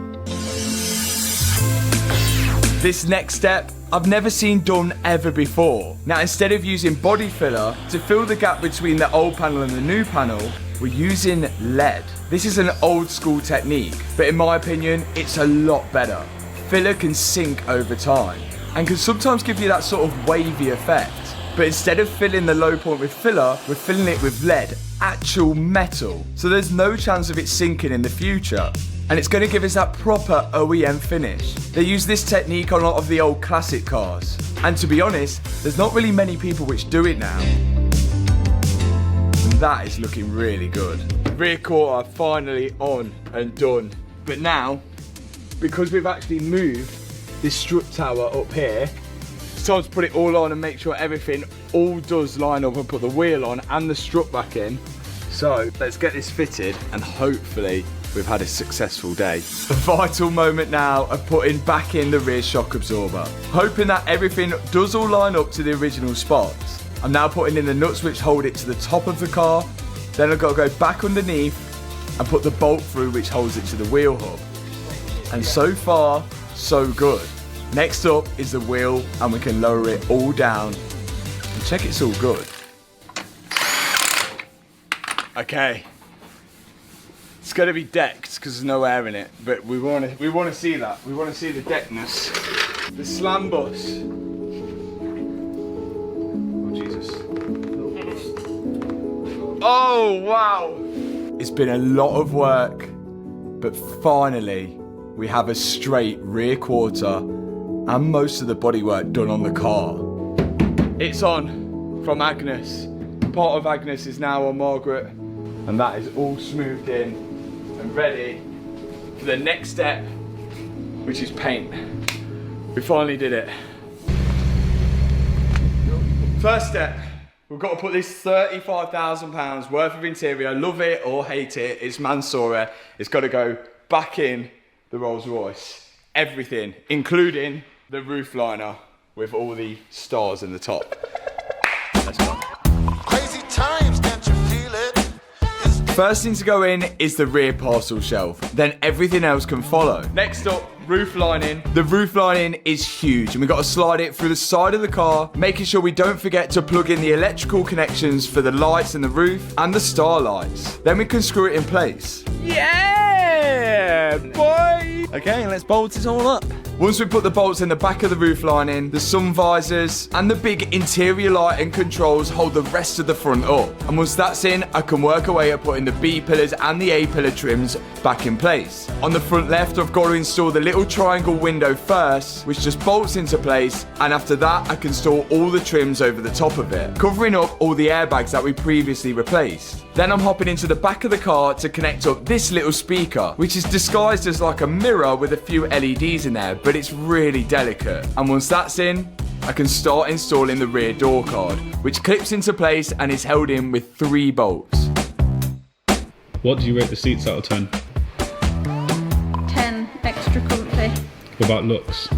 This next step, I've never seen done ever before. Now instead of using body filler to fill the gap between the old panel and the new panel, we're using lead. This is an old school technique, but in my opinion, it's a lot better. Filler can sink over time and can sometimes give you that sort of wavy effect. But instead of filling the low point with filler, we're filling it with lead, actual metal. So there's no chance of it sinking in the future. And it's going to give us that proper OEM finish. They use this technique on a lot of the old classic cars. And to be honest, there's not really many people which do it now. And that is looking really good. Rear quarter finally on and done. But now, because we've actually moved this strut tower up here, it's time to put it all on and make sure everything all does line up and put the wheel on and the strut back in. So let's get this fitted and hopefully we've had a successful day. The vital moment now of putting back in the rear shock absorber. Hoping that everything does all line up to the original spots. I'm now putting in the nuts which hold it to the top of the car. Then I've got to go back underneath and put the bolt through which holds it to the wheel hub. And so far, so good. Next up is the wheel, and we can lower it all down and check it's all good. Okay. It's going to be decked because there's no air in it, but we want to see that. We want to see the deckness. The slam bus. Oh Jesus. Oh wow. It's been a lot of work, but finally we have a straight rear quarter and most of the bodywork done on the car. It's on from Agnes. Part of Agnes is now on Margaret, and that is all smoothed in and ready for the next step, which is paint. We finally did it. First step, we've got to put this £35,000 worth of interior, love it or hate it, it's Mansory. It's got to go back in the Rolls Royce. Everything, including the roof liner with all the stars in the top. Let's go. Crazy times, can't you feel it? First thing to go in is the rear parcel shelf. Then everything else can follow. Next up, roof lining. The roof lining is huge and we've got to slide it through the side of the car, making sure we don't forget to plug in the electrical connections for the lights in the roof and the star lights. Then we can screw it in place. Yeah, boy! Okay, let's bolt it all up. Once we put the bolts in the back of the roof lining, the sun visors and the big interior light and controls hold the rest of the front up. And once that's in, I can work away at putting the B pillars and the A pillar trims back in place. On the front left, I've got to install the little triangle window first, which just bolts into place, and after that, I can install all the trims over the top of it, covering up all the airbags that we previously replaced. Then I'm hopping into the back of the car to connect up this little speaker, which is disguised as like a mirror with a few LEDs in there, but it's really delicate. And once that's in, I can start installing the rear door card, which clips into place and is held in with 3 bolts. What do you rate the seats out of 10? 10, extra comfy. What about looks?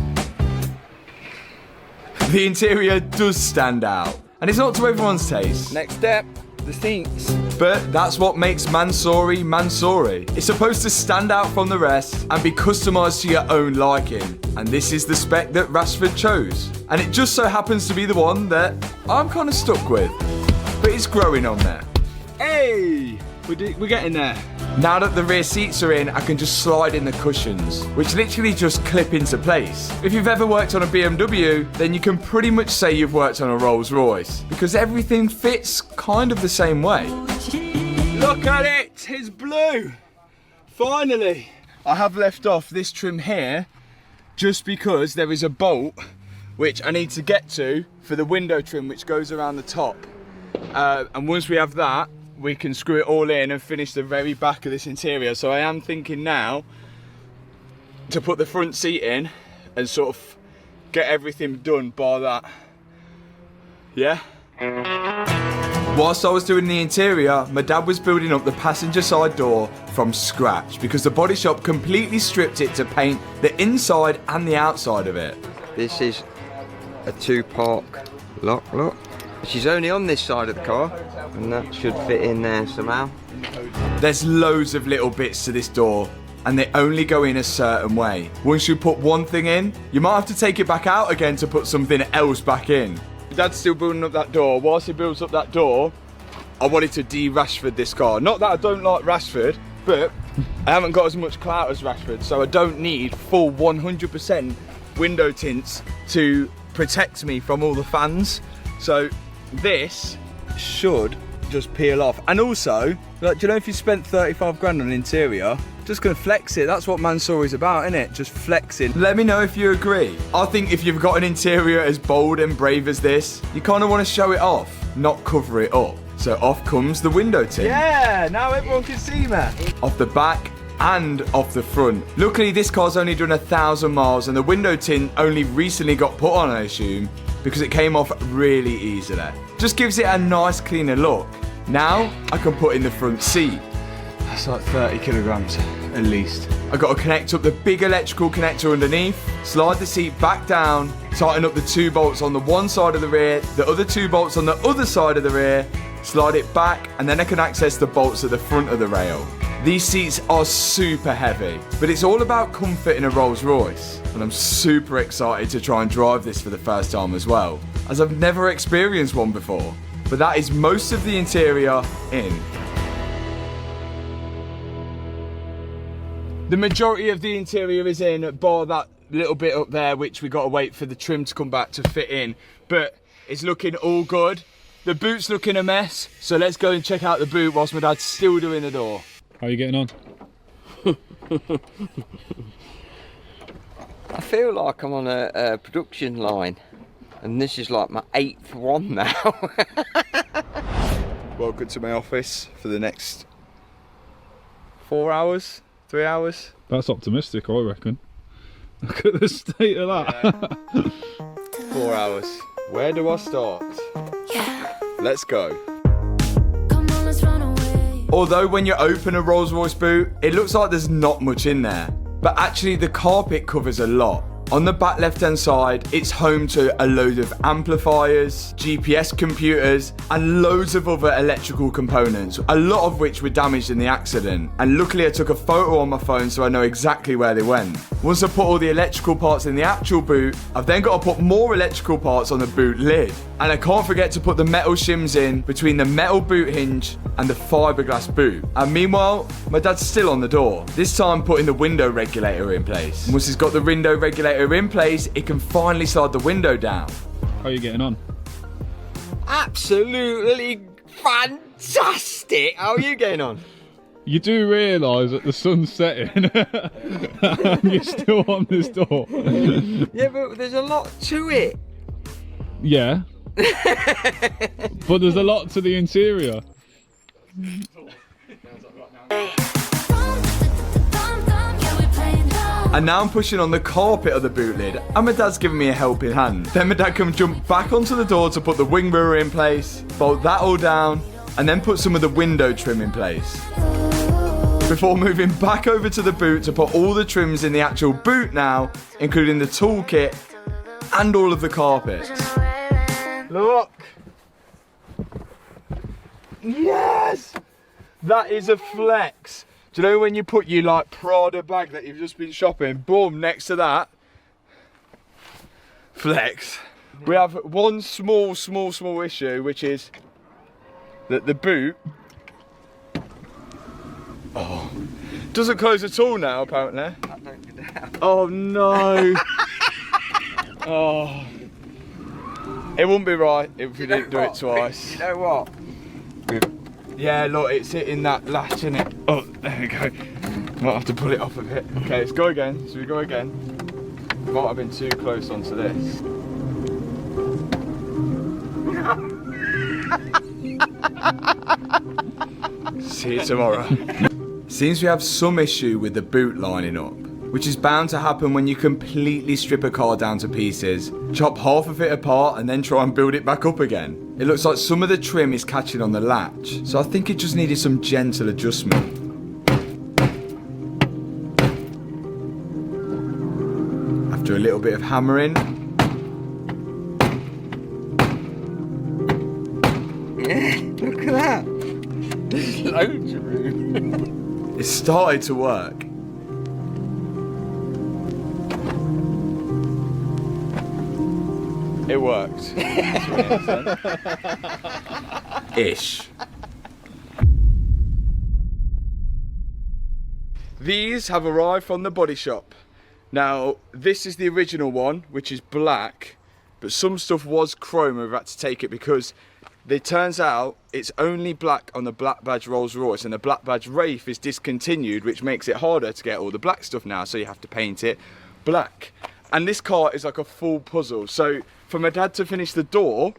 The interior does stand out, and it's not to everyone's taste. Next step, the seats. But that's what makes Mansory Mansory. It's supposed to stand out from the rest and be customised to your own liking. And this is the spec that Rashford chose. And it just so happens to be the one that I'm kind of stuck with. But it's growing on there. Hey! We're getting there. Now that the rear seats are in, I can just slide in the cushions, which literally just clip into place. If you've ever worked on a BMW, then you can pretty much say you've worked on a Rolls Royce, because everything fits kind of the same way. Look at it, it's blue. Finally. I have left off this trim here, just because there is a bolt, which I need to get to for the window trim, which goes around the top. And once we have that, we can screw it all in and finish the very back of this interior. So I am thinking now to put the front seat in and sort of get everything done by that. Yeah? Whilst I was doing the interior, my dad was building up the passenger side door from scratch because the body shop completely stripped it to paint the inside and the outside of it. This is a 2-park lock, look. She's only on this side of the car, and that should fit in there somehow. There's loads of little bits to this door, and they only go in a certain way. Once you put one thing in, you might have to take it back out again to put something else back in. Dad's still building up that door. Whilst he builds up that door, I wanted to de-Rashford this car. Not that I don't like Rashford, but I haven't got as much clout as Rashford, so I don't need full 100% window tints to protect me from all the fans. So this should just peel off. And also, like, do you know, if you spent 35 grand on an interior, just gonna flex it. That's what Mansory's about, isn't it? Just flexing. Let me know if you agree. I think if you've got an interior as bold and brave as this, you kind of want to show it off, not cover it up. So off comes the window tint. Yeah, now everyone can see me. Off the back and off the front. Luckily, this car's only done 1,000 miles and the window tint only recently got put on, I assume, because it came off really easily. Just gives it a nice cleaner look. Now I can put in the front seat. That's like 30 kilograms. at least. I've got to connect up the big electrical connector underneath, slide the seat back down, tighten up the 2 bolts on the one side of the rear, the other 2 bolts on the other side of the rear, slide it back, and then I can access the bolts at the front of the rail. These seats are super heavy, but it's all about comfort in a Rolls Royce, and I'm super excited to try and drive this for the first time as well, as I've never experienced one before. But that is most of the interior in. The majority of the interior is in, bar that little bit up there, which we got to wait for the trim to come back to fit in. But it's looking all good. The boot's looking a mess, so let's go and check out the boot whilst my dad's still doing the door. How are you getting on? I feel like I'm on a production line, and this is like my 8th one now. Welcome to my office for the next 4 hours. 3 hours? That's optimistic, I reckon. Look at the state of that. Yeah. 4 hours. Where do I start? Let's go. Although when you open a Rolls Royce boot, it looks like there's not much in there. But actually the carpet covers a lot. On the back left hand side, it's home to a load of amplifiers, GPS computers, and loads of other electrical components, a lot of which were damaged in the accident. And luckily I took a photo on my phone so I know exactly where they went. Once I put all the electrical parts in the actual boot, I've then got to put more electrical parts on the boot lid. And I can't forget to put the metal shims in between the metal boot hinge and the fiberglass boot. And meanwhile, my dad's still on the door, this time putting the window regulator in place. And once he's got the window regulator in place, it can finally slide the window down. How are you getting on? Absolutely fantastic! How are you getting on? You do realise that the sun's setting and you're still on this door. Yeah, but there's a lot to it. Yeah. But there's a lot to the interior. And now I'm pushing on the carpet of the boot lid, and my dad's giving me a helping hand. Then my dad can jump back onto the door to put the wing mirror in place, bolt that all down, and then put some of the window trim in place. Before moving back over to the boot to put all the trims in the actual boot now, including the toolkit and all of the carpets. Look! Yes! That is a flex. Do you know when you put your like Prada bag that you've just been shopping, boom, next to that? Flex. We have one small issue, which is that the boot doesn't close at all now, apparently. Oh no. Oh. It wouldn't be right if we didn't do it twice. You know what? Yeah, look, it's hitting that latch, isn't it? Oh, there we go. Might have to pull it off a bit. Okay, let's go again. Should we go again? Might have been too close onto this. See you tomorrow. Seems we have some issue with the boot lining up, which is bound to happen when you completely strip a car down to pieces, chop half of it apart and then try and build it back up again. It looks like some of the trim is catching on the latch, so I think it just needed some gentle adjustment. After a little bit of hammering, yeah, look at that. There's loads of room. It started to work. It worked. Ish. These have arrived from the body shop. Now, this is the original one, which is black, but some stuff was chrome. We've had to take it because it turns out it's only black on the black badge Rolls Royce, and the black badge Wraith is discontinued, which makes it harder to get all the black stuff now, so you have to paint it black. And this car is like a full puzzle. So for my dad to finish the door,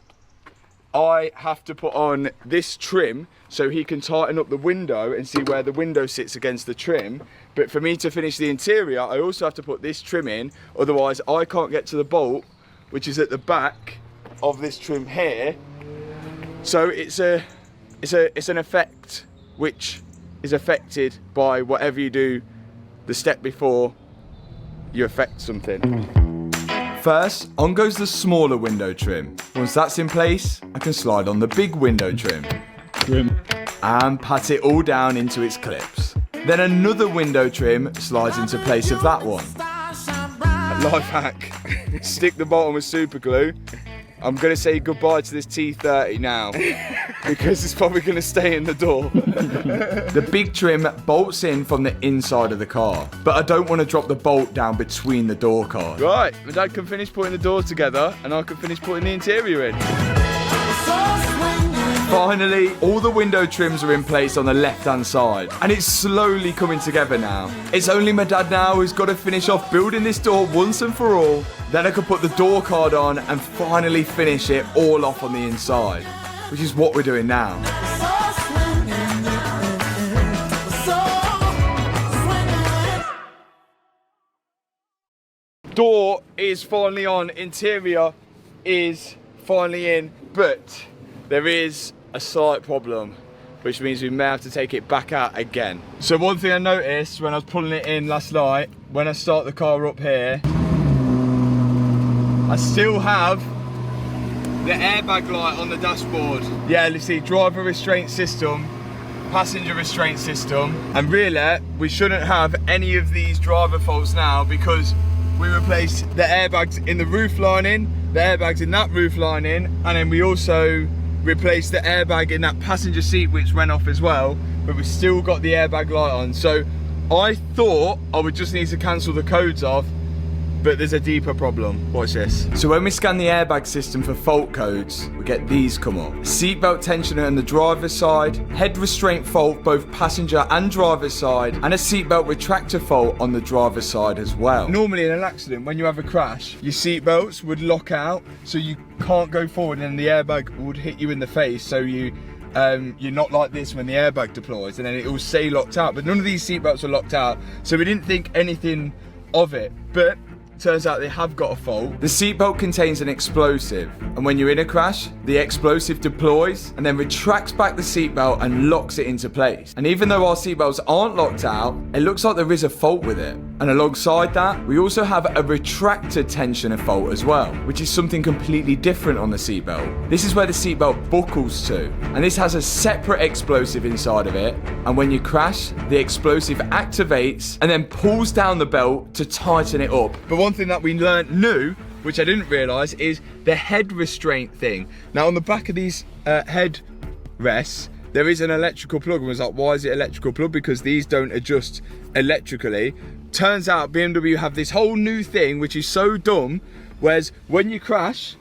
I have to put on this trim so he can tighten up the window and see where the window sits against the trim. But for me to finish the interior, I also have to put this trim in, otherwise I can't get to the bolt, which is at the back of this trim here. So it's an effect which is affected by whatever you do the step before you affect something. First, on goes the smaller window trim. Once that's in place, I can slide on the big window trim. And pat it all down into its clips. Then another window trim slides into place of that one. Life hack, stick the bottom with super glue. I'm going to say goodbye to this T30 now because it's probably going to stay in the door. The big trim bolts in from the inside of the car, but I don't want to drop the bolt down between the door cards. Right, my dad can finish putting the door together and I can finish putting the interior in. Finally, all the window trims are in place on the left-hand side, and it's slowly coming together now. It's only my dad now who's got to finish off building this door once and for all. Then I can put the door card on and finally finish it all off on the inside, which is what we're doing now. Door is finally on, interior is finally in, but there is a slight problem, which means we may have to take it back out again. So one thing I noticed when I was pulling it in last night, when I start the car up here, I still have the airbag light on the dashboard. Yeah, you see, driver restraint system, passenger restraint system, and really we shouldn't have any of these driver faults now because we replaced the airbags in the roof lining, the airbags in that roof lining, and then we also replaced the airbag in that passenger seat, which went off as well, but we still got the airbag light on. So I thought I would just need to cancel the codes off, but there's a deeper problem. Watch this. So when we scan the airbag system for fault codes, we get these come up. Seatbelt tensioner on the driver's side, head restraint fault both passenger and driver's side, and a seatbelt retractor fault on the driver's side as well. Normally in an accident, when you have a crash, your seatbelts would lock out, so you can't go forward and the airbag would hit you in the face, so you're not like this when the airbag deploys, and then it will stay locked out. But none of these seatbelts are locked out, so we didn't think anything of it. But turns out they have got a fault. The seatbelt contains an explosive, and when you're in a crash, the explosive deploys and then retracts back the seatbelt and locks it into place. And even though our seatbelts aren't locked out, it looks like there is a fault with it. And alongside that, we also have a retractor tensioner fault as well, which is something completely different on the seatbelt. This is where the seatbelt buckles to, and this has a separate explosive inside of it, and when you crash, the explosive activates and then pulls down the belt to tighten it up. But one thing that we learnt new, which I didn't realise, is the head restraint thing. Now on the back of these head rests, there is an electrical plug, and I was like, why is it electrical plug? Because these don't adjust electrically. Turns out BMW have this whole new thing, which is so dumb, whereas when you crash,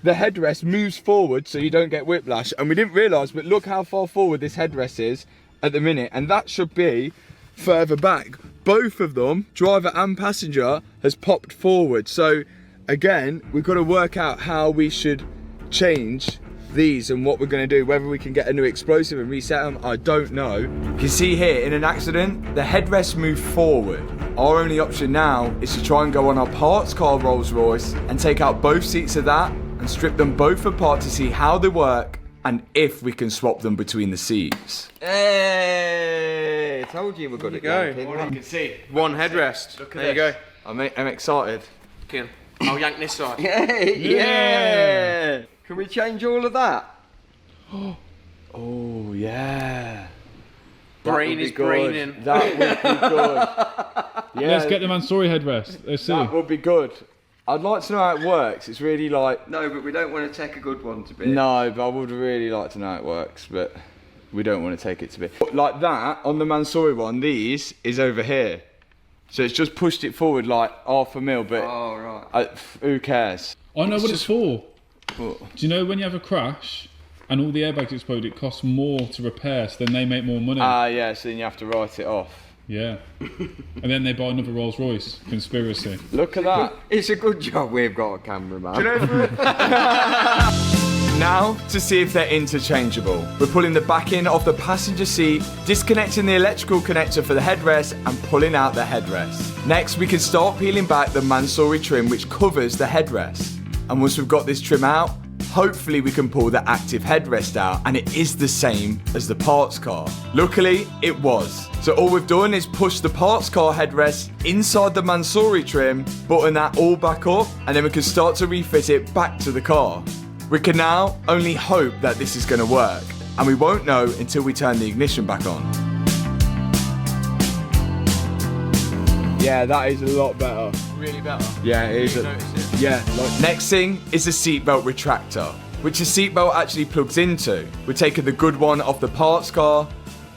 the headrest moves forward so you don't get whiplash. And we didn't realise, but look how far forward this headrest is at the minute, and that should be further back. Both of them, driver and passenger, has popped forward. So again, we've got to work out how we should change these and what we're going to do. Whether we can get a new explosive and reset them, I don't know. You can see here, in an accident, the headrests move forward. Our only option now is to try and go on our parts car Rolls Royce and take out both seats of that and strip them both apart to see how they work and if we can swap them between the seats. Hey, I told you we're good at yanking. You can see one headrest. Look at there this. You go. I'm excited. Okay. I'll yank this side. Yeah. Can we change all of that? Oh yeah. Brain is braining. That would be good. Yeah. Let's get the Mansory headrest. Let's see. That would be good. I'd like to know how it works. It's really like... No, but we don't want to take a good one to bit. No, but I would really like to know how it works, but we don't want to take it to bit. Like that, on the Mansory one, these is over here. So it's just pushed it forward like half a mil, but... Oh, right. Who cares? I know what it's for. What? Do you know when you have a crash and all the airbags explode, it costs more to repair, so then they make more money? Yeah, so then you have to write it off. Yeah. And then they buy another Rolls Royce. Conspiracy. Look at that. It's a good job we've got a cameraman. Do you know Now, to see if they're interchangeable. We're pulling the back in of the passenger seat, disconnecting the electrical connector for the headrest and pulling out the headrest. Next, we can start peeling back the Mansory trim which covers the headrest. And once we've got this trim out, hopefully we can pull the active headrest out and it is the same as the parts car. Luckily, it was. So all we've done is push the parts car headrest inside the Mansory trim, button that all back up, and then we can start to refit it back to the car. We can now only hope that this is going to work, and we won't know until we turn the ignition back on. Yeah, that is a lot better. Really better. Yeah, it is. Yeah. Next thing is the seatbelt retractor, which the seatbelt actually plugs into. We're taking the good one off the parts car,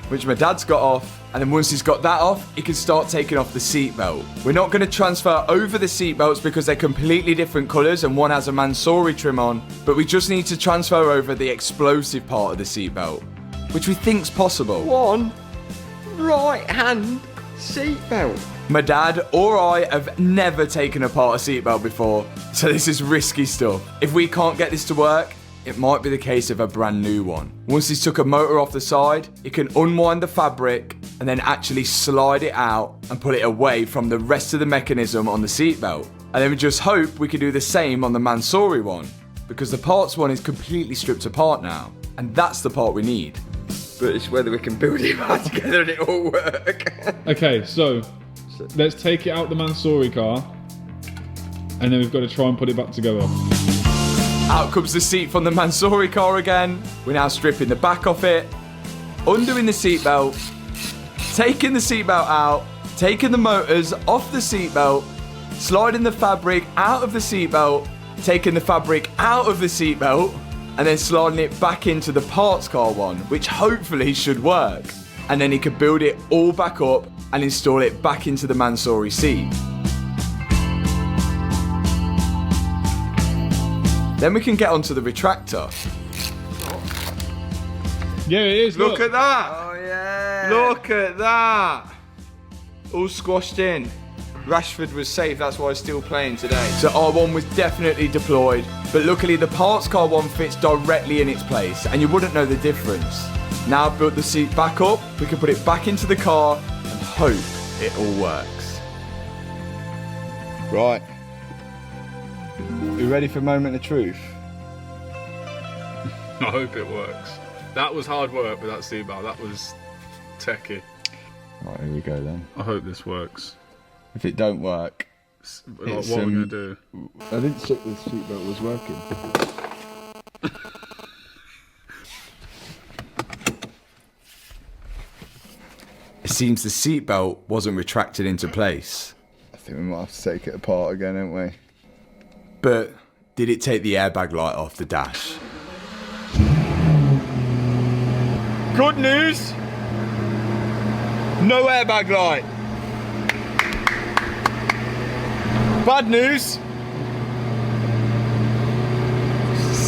which my dad's got off, and then once he's got that off, he can start taking off the seatbelt. We're not going to transfer over the seatbelts because they're completely different colours and one has a Mansory trim on, but we just need to transfer over the explosive part of the seatbelt, which we think's possible. One right-hand seatbelt. My dad or I have never taken apart a seatbelt before, so this is risky stuff. If we can't get this to work, it might be the case of a brand new one. Once he's took a motor off the side, he can unwind the fabric and then actually slide it out and put it away from the rest of the mechanism on the seatbelt. And then we just hope we can do the same on the Mansory one, because the parts one is completely stripped apart now, and that's the part we need. But it's whether we can build it back together and it all work. Okay, so let's take it out the Mansory car, and then we've got to try and put it back together. Out comes the seat from the Mansory car again. We're now stripping the back off it, undoing the seatbelt, taking the seatbelt out, taking the motors off the seatbelt, sliding the fabric out of the seatbelt, taking the fabric out of the seatbelt, and then sliding it back into the parts car one, which hopefully should work. And then he could build it all back up and install it back into the Mansory seat. Then we can get onto the retractor. Yeah, it is. Look at that. Oh, yeah. Look at that. All squashed in. Rashford was safe, that's why he's still playing today. So R1 was definitely deployed, but luckily the parts car one fits directly in its place, and you wouldn't know the difference. Now I've built the seat back up, we can put it back into the car and hope it all works. Right. You ready for a moment of truth? I hope it works. That was hard work with that seatbelt. That was techie. Right, here we go then. I hope this works. If it don't work, what are we going to do? I didn't check the seatbelt was working. It seems the seatbelt wasn't retracted into place. I think we might have to take it apart again, don't we? But did it take the airbag light off the dash? Good news! No airbag light. Bad news!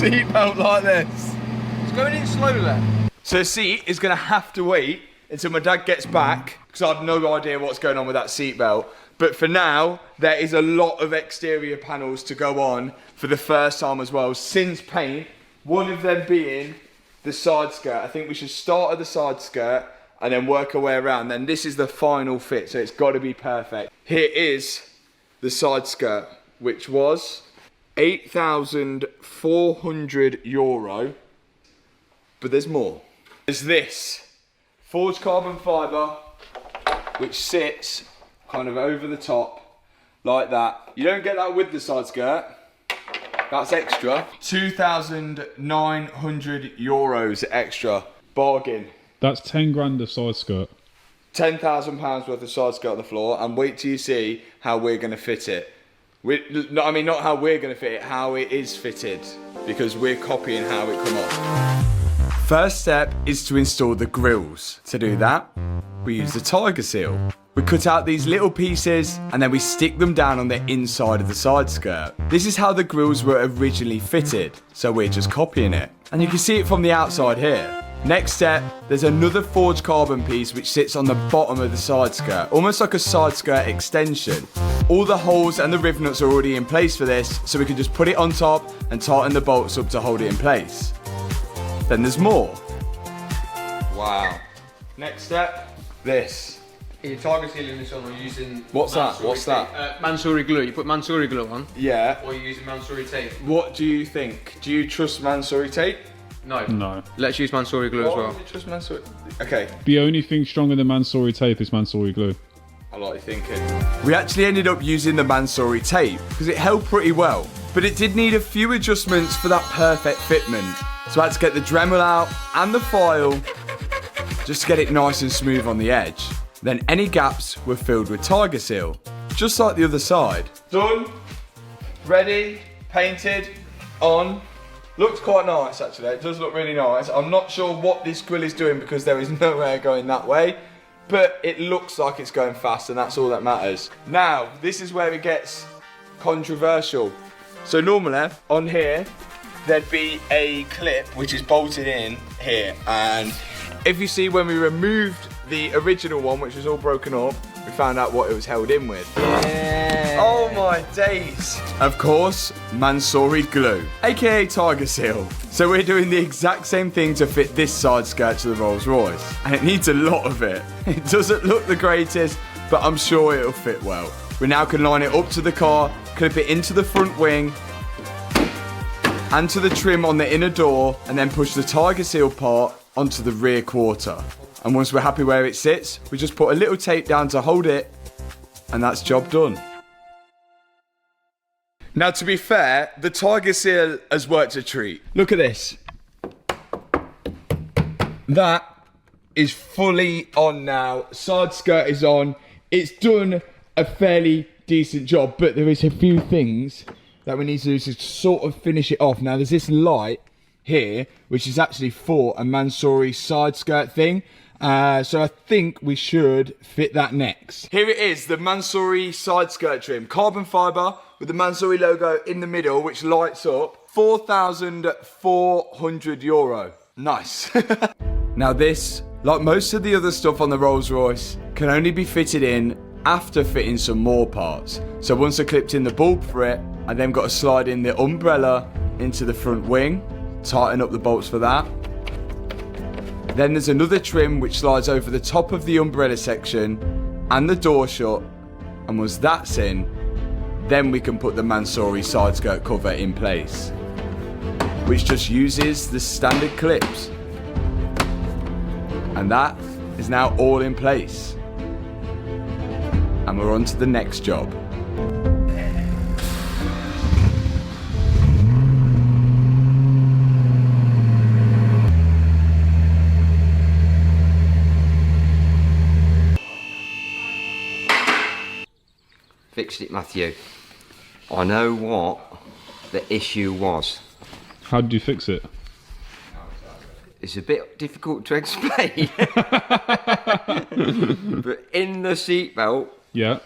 Seatbelt like this. It's going in slowly there. So the seat is going to have to wait until my dad gets back, because I have no idea what's going on with that seatbelt. But for now, there is a lot of exterior panels to go on for the first time as well, since paint. One of them being the side skirt. I think we should start at the side skirt and then work our way around. Then this is the final fit, so it's got to be perfect. Here is the side skirt, which was €8,400. But there's more. There's this forged carbon fibre, which sits kind of over the top like that. You don't get that with the side skirt. That's extra. €2,900 extra. Bargain. That's 10 grand a side skirt. £10,000 worth of side skirt on the floor, and wait till you see how we're going to fit it. I mean, not how we're going to fit it, how it is fitted, because we're copying how it come off. First step is to install the grills. To do that, we use the tiger seal. We cut out these little pieces and then we stick them down on the inside of the side skirt. This is how the grills were originally fitted, so we're just copying it. And you can see it from the outside here. Next step, there's another forged carbon piece which sits on the bottom of the side skirt, almost like a side skirt extension. All the holes and the rivnuts are already in place for this, so we can just put it on top and tighten the bolts up to hold it in place. Then there's more. Wow. Next step, this. You're target sealing this on or using... What's that? Mansory What's tape. that? Mansory glue. You put Mansory glue on. Yeah. Or you're using Mansory tape. What do you think? Do you trust Mansory tape? No. No. Let's use Mansory glue as well. Why do you trust Mansory? Okay. The only thing stronger than Mansory tape is Mansory glue. I like your thinking. We actually ended up using the Mansory tape because it held pretty well, but it did need a few adjustments for that perfect fitment. So I had to get the Dremel out and the file just to get it nice and smooth on the edge. Then any gaps were filled with Tiger Seal, just like the other side. Done, ready, painted, on. Looks quite nice actually, it does look really nice. I'm not sure what this grill is doing because there is no air going that way, but it looks like it's going fast and that's all that matters. Now, this is where it gets controversial. So normally, on here, there'd be a clip which is bolted in here, and if you see when we removed the original one, which was all broken up, we found out what it was held in with. Yeah. Oh my days. Of course, Mansory glue, aka Tiger Seal. So we're doing the exact same thing to fit this side skirt to the Rolls Royce, and it needs a lot of it. It doesn't look the greatest, but I'm sure it'll fit well. We now can line it up to the car, clip it into the front wing, and to the trim on the inner door, and then push the Tiger Seal part onto the rear quarter. And once we're happy where it sits, we just put a little tape down to hold it, and that's job done. Now, to be fair, the Tiger Seal has worked a treat. Look at this. That is fully on now. Side skirt is on. It's done a fairly decent job, but there is a few things that we need to do to sort of finish it off. Now, there's this light here, which is actually for a Mansory side skirt thing. So I think we should fit that next. Here it is, the Mansory side skirt trim. Carbon fibre with the Mansory logo in the middle, which lights up. €4,400. Nice. Now this, like most of the other stuff on the Rolls Royce, can only be fitted in after fitting some more parts. So once I clipped in the bulb for it, I then got to slide in the umbrella into the front wing, tighten up the bolts for that. Then there's another trim which slides over the top of the umbrella section and the door shut, and once that's in, then we can put the Mansory side skirt cover in place, which just uses the standard clips. And that is now all in place. And we're on to the next job. Fixed it, Matthew. I know what the issue was. How did you fix it? It's a bit difficult to explain. But in the seatbelt, yeah,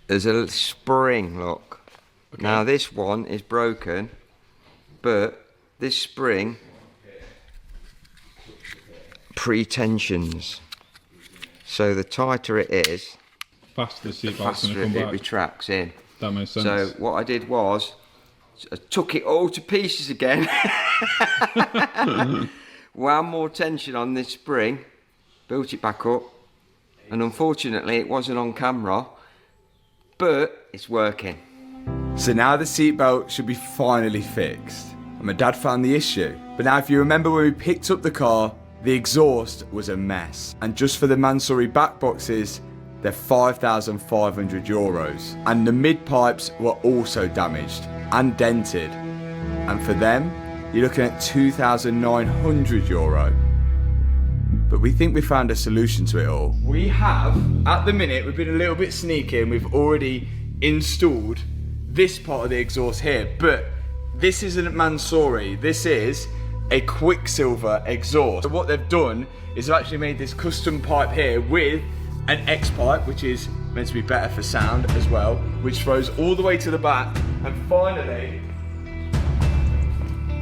there's a spring, look. Okay. Now this one is broken, but this spring pre-tensions. So the tighter it is, faster the seatbelt's faster going to come back. It retracts in. That makes sense. So what I did was, I took it all to pieces again. Wound more tension on this spring, built it back up, and unfortunately it wasn't on camera, but it's working. So now the seatbelt should be finally fixed. And my dad found the issue. But now if you remember when we picked up the car, the exhaust was a mess. And just for the Mansory back boxes, they're €5,500. And the mid pipes were also damaged and dented. And for them, you're looking at €2,900. But we think we found a solution to it all. We have, at the minute, we've been a little bit sneaky and we've already installed this part of the exhaust here. But this isn't Mansory, this is a Quicksilver exhaust. So what they've done is they've actually made this custom pipe here with an X pipe, which is meant to be better for sound as well, which throws all the way to the back. And finally,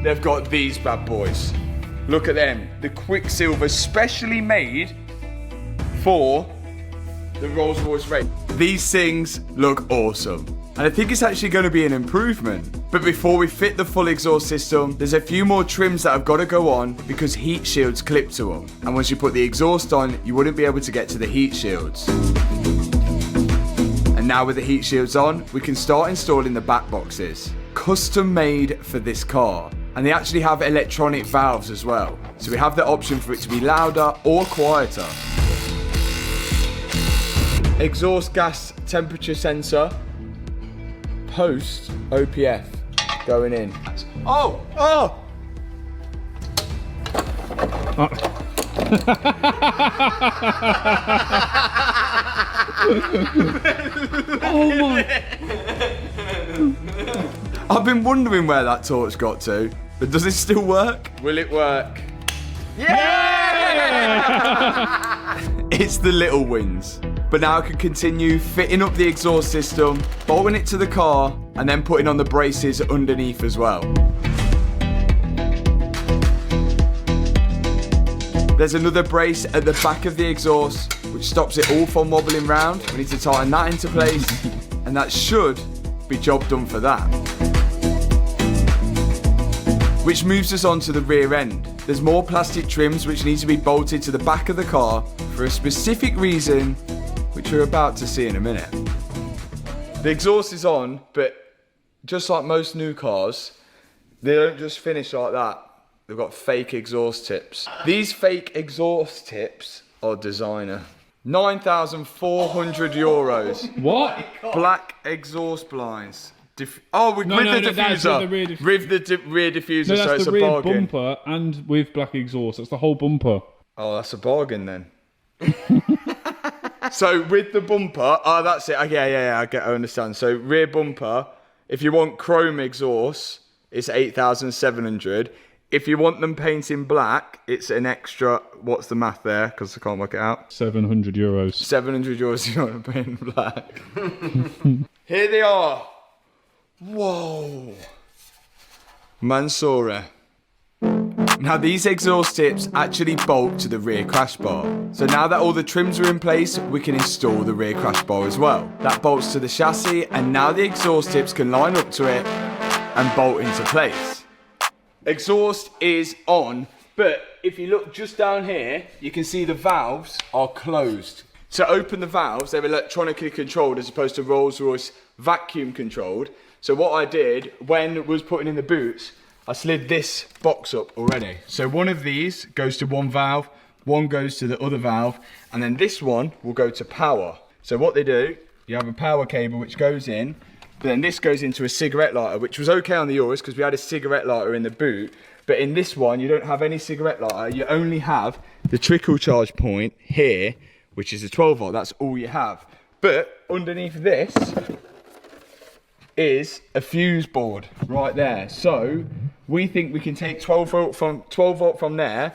they've got these bad boys. Look at them, the Quicksilver specially made for the Rolls Royce Wraith. These things look awesome. And I think it's actually going to be an improvement. But before we fit the full exhaust system, there's a few more trims that have got to go on because heat shields clip to them. And once you put the exhaust on, you wouldn't be able to get to the heat shields. And now with the heat shields on, we can start installing the back boxes. Custom made for this car. And they actually have electronic valves as well. So we have the option for it to be louder or quieter. Exhaust gas temperature sensor. Post OPF going in. Oh! Oh! Oh my! I've been wondering where that torch got to, but does it still work? Will it work? Yeah! It's the little wins. But now I can continue fitting up the exhaust system, bolting it to the car, and then putting on the braces underneath as well. There's another brace at the back of the exhaust, which stops it all from wobbling round. We need to tighten that into place, and that should be job done for that. Which moves us on to the rear end. There's more plastic trims which need to be bolted to the back of the car for a specific reason, which we're about to see in a minute. The exhaust is on, but just like most new cars, they don't just finish like that. They've got fake exhaust tips. These fake exhaust tips are designer. 9,400 euros. What? Black exhaust blinds. With the diffuser. With the rear diffuser, No, that's so it's the a rear bargain. bumper and with black exhaust. That's the whole bumper. Oh, that's a bargain then. So with the bumper, that's it. Okay, yeah, I understand. So rear bumper, if you want chrome exhaust, it's 8,700. If you want them painting black, it's an extra. What's the math there? Because I can't work it out. 700 euros. 700 euros if you want them painting black. Here they are. Whoa. Mansory. Now these exhaust tips actually bolt to the rear crash bar. So now that all the trims are in place, we can install the rear crash bar as well. That bolts to the chassis, and now the exhaust tips can line up to it and bolt into place. Exhaust is on, but if you look just down here, you can see the valves are closed. To open the valves, they're electronically controlled as opposed to Rolls Royce vacuum controlled. So what I did when I was putting in the boots, I slid this box up already. So one of these goes to one valve, one goes to the other valve, and then this one will go to power. So what they do, you have a power cable which goes in, but then this goes into a cigarette lighter, which was okay on the Urus because we had a cigarette lighter in the boot. But in this one, you don't have any cigarette lighter. You only have the trickle charge point here, which is a 12 volt. That's all you have. But underneath this is a fuse board right there. So we think we can take 12 volt from there,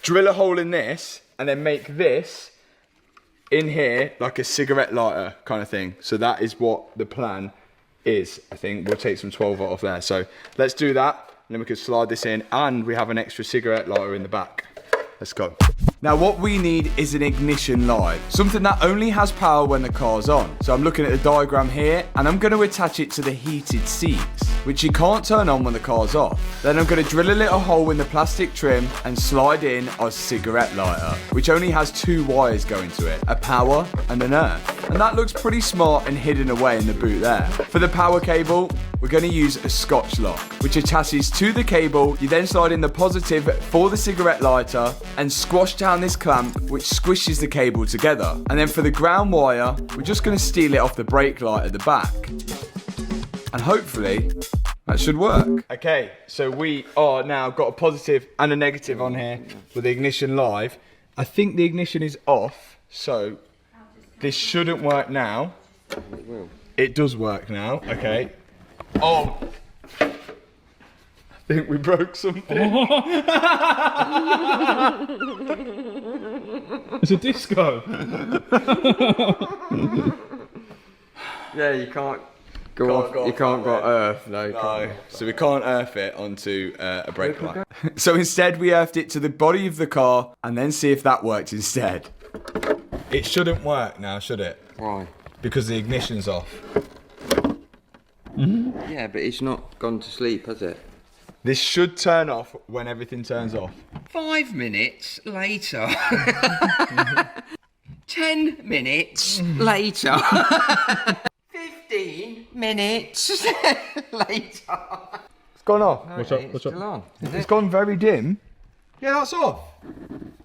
drill a hole in this, and then make this in here like a cigarette lighter kind of thing. So that is what the plan is. I think we'll take some 12 volt off there. So let's do that, and then we can slide this in, and we have an extra cigarette lighter in the back. Let's go. Now what we need is an ignition live, something that only has power when the car's on. So I'm looking at the diagram here, and I'm going to attach it to the heated seats, which you can't turn on when the car's off. Then I'm going to drill a little hole in the plastic trim and slide in our cigarette lighter, which only has two wires going to it, a power and an earth. And that looks pretty smart and hidden away in the boot there. For the power cable, we're going to use a Scotch lock, which attaches to the cable. You then slide in the positive for the cigarette lighter and squash down this clamp, which squishes the cable together. And then for the ground wire, we're just going to steal it off the brake light at the back. And hopefully that should work. Okay, so we are now got a positive and a negative on here with the ignition live. I think the ignition is off, so this shouldn't work now. It will. It does work now, okay. Oh, I think we broke something. It's a disco. Yeah, you can't go off. You can't go earth. No. So we can't earth it onto a brake light. So instead we earthed it to the body of the car and then see if that worked instead. It shouldn't work now, should it? Why? Because the ignition's off. Yeah, but it's not gone to sleep, has it? This should turn off when everything turns off. 5 minutes later. 10 minutes later. 15 minutes later. It's gone off. No, Watch out, it's watch out. still on. It's gone very dim. Yeah, that's off.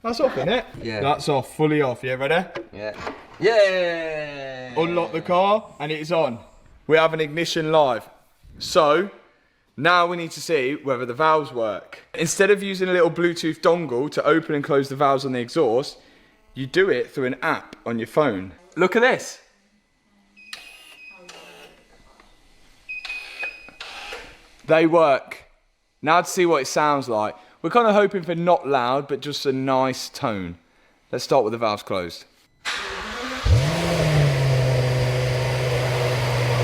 That's off, isn't it? Yeah. That's off, fully off. Yeah, ready? Yeah. Yeah. Unlock the car and it's on. We have an ignition live. So, now we need to see whether the valves work. Instead of using a little Bluetooth dongle to open and close the valves on the exhaust, you do it through an app on your phone. Look at this. They work. Now to see what it sounds like. We're kind of hoping for not loud, but just a nice tone. Let's start with the valves closed.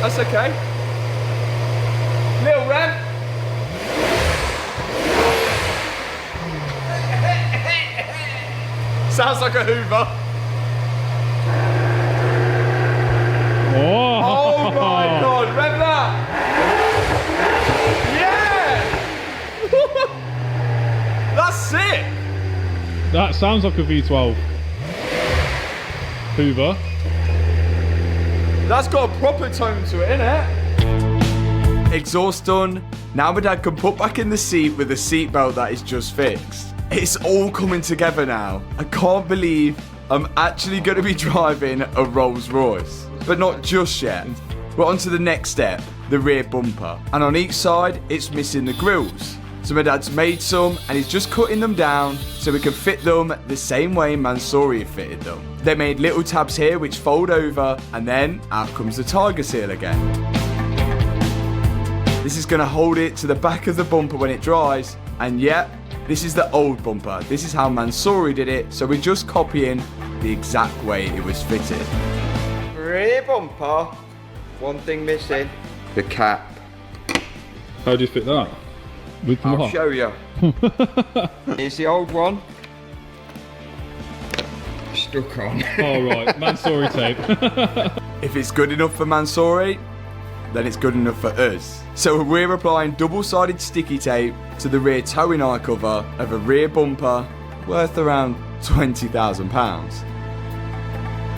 That's okay. Little rev. Sounds like a Hoover. Oh my God, rev that. Yeah. That's sick. That sounds like a V12. Hoover. That's got a proper tone to it, innit? Exhaust done. Now my dad can put back in the seat with the seatbelt that is just fixed. It's all coming together now. I can't believe I'm actually going to be driving a Rolls Royce. But not just yet. We're on to the next step, the rear bumper. And on each side, it's missing the grills. So my dad's made some and he's just cutting them down so we can fit them the same way Mansory fitted them. They made little tabs here which fold over, and then out comes the tiger seal again. This is going to hold it to the back of the bumper when it dries, and yep, this is the old bumper. This is how Mansory did it, so we're just copying the exact way it was fitted. Rear bumper. One thing missing. The cap. How do you fit that? With I'll what? show you. It's the old one. Stuck on. Oh right, Mansory tape. If it's good enough for Mansory, then it's good enough for us. So we're applying double-sided sticky tape to the rear towing eye cover of a rear bumper worth around £20,000.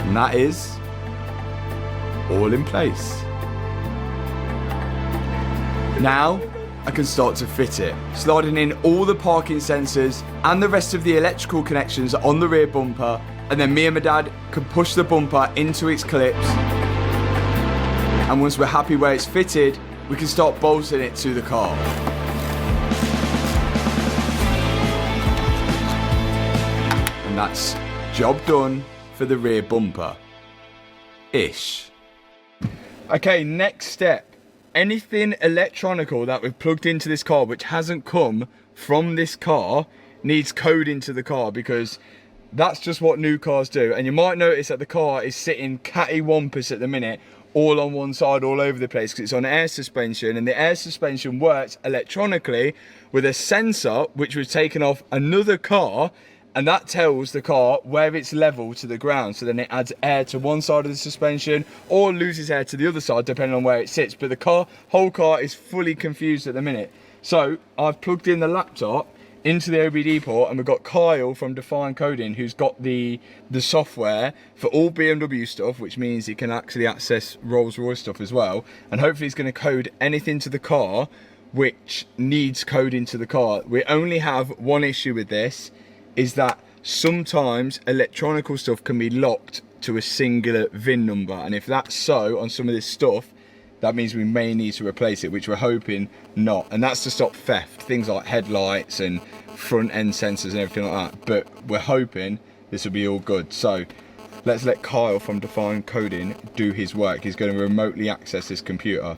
And that is all in place. Now I can start to fit it, sliding in all the parking sensors and the rest of the electrical connections on the rear bumper, and then me and my dad can push the bumper into its clips. And once we're happy where it's fitted, we can start bolting it to the car. And that's job done for the rear bumper. Ish. Okay, next step. Anything electronical that we've plugged into this car which hasn't come from this car needs code into the car, because that's just what new cars do. And you might notice that the car is sitting catty-wampus at the minute, all on one side, all over the place, because it's on air suspension, and the air suspension works electronically with a sensor which was taken off another car, and that tells the car where it's level to the ground. So then it adds air to one side of the suspension or loses air to the other side depending on where it sits. But the whole car is fully confused at the minute. So I've plugged in the laptop into the OBD port, and we've got Kyle from Define Coding who's got the software for all BMW stuff, which means he can actually access Rolls Royce stuff as well. And hopefully he's going to code anything to the car which needs code into the car. We only have one issue with this, is that sometimes electronical stuff can be locked to a singular VIN number, and if that's so on some of this stuff, that means we may need to replace it, which we're hoping not. And that's to stop theft, things like headlights and front end sensors and everything like that. But we're hoping this will be all good. So let's let Kyle from Define Coding do his work. He's going to remotely access this computer.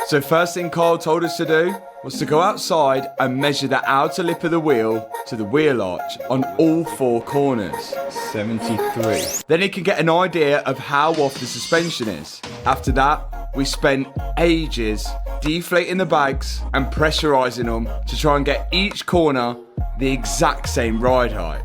So first thing Kyle told us to do was to go outside and measure the outer lip of the wheel to the wheel arch on all four corners. 73. Then he can get an idea of how off the suspension is. After that, we spent ages deflating the bags and pressurizing them to try and get each corner the exact same ride height.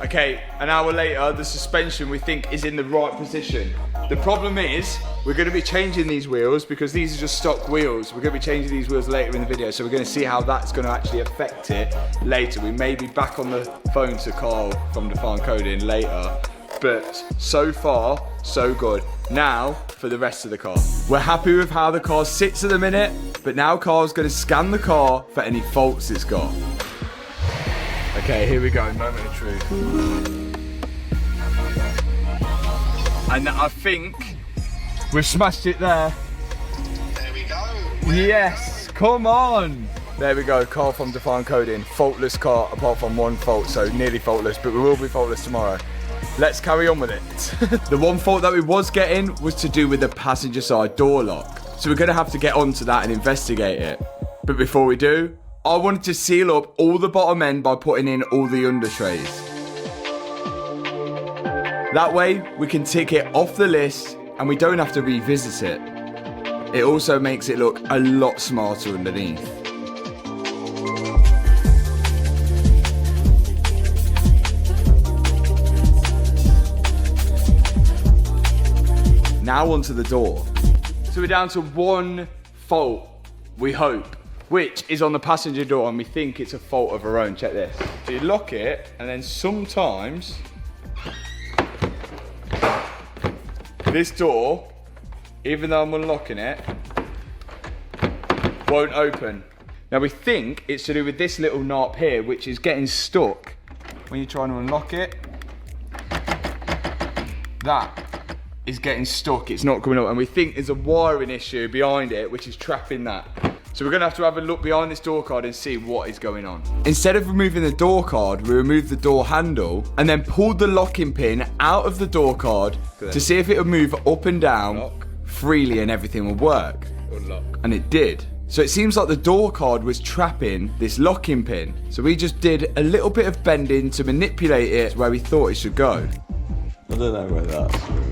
Okay, an hour later, the suspension we think is in the right position. The problem is, we're going to be changing these wheels because these are just stock wheels. We're going to be changing these wheels later in the video, so we're going to see how that's going to actually affect it later. We may be back on the phone to Carl from Define Coding later, but so far, so good. Now, for the rest of the car. We're happy with how the car sits at the minute, but now Carl's going to scan the car for any faults it's got. Okay, here we go, moment of truth. And I think we've smashed it there. There we go. Yes, come on. There we go, Carl from Define Coding. Faultless car, apart from one fault, so nearly faultless, but we will be faultless tomorrow. Let's carry on with it. The one fault that we was getting was to do with the passenger side door lock. So we're gonna have to get onto that and investigate it. But before we do, I wanted to seal up all the bottom end by putting in all the under trays. That way, we can tick it off the list and we don't have to revisit it. It also makes it look a lot smarter underneath. Now onto the door. So we're down to one fault, we hope, which is on the passenger door, and we think it's a fault of our own. Check this. So you lock it, and then sometimes this door, even though I'm unlocking it, won't open. Now we think it's to do with this little knob here, which is getting stuck when you're trying to unlock it. That is getting stuck, it's not coming up, and we think there's a wiring issue behind it which is trapping that. So we're gonna have a look behind this door card and see what is going on. Instead of removing the door card, we removed the door handle and then pulled the locking pin out of the door card to see if it would move up and down freely and everything would work. Unlock. And it did. So it seems like the door card was trapping this locking pin. So we just did a little bit of bending to manipulate it where we thought it should go. I don't know where that's going.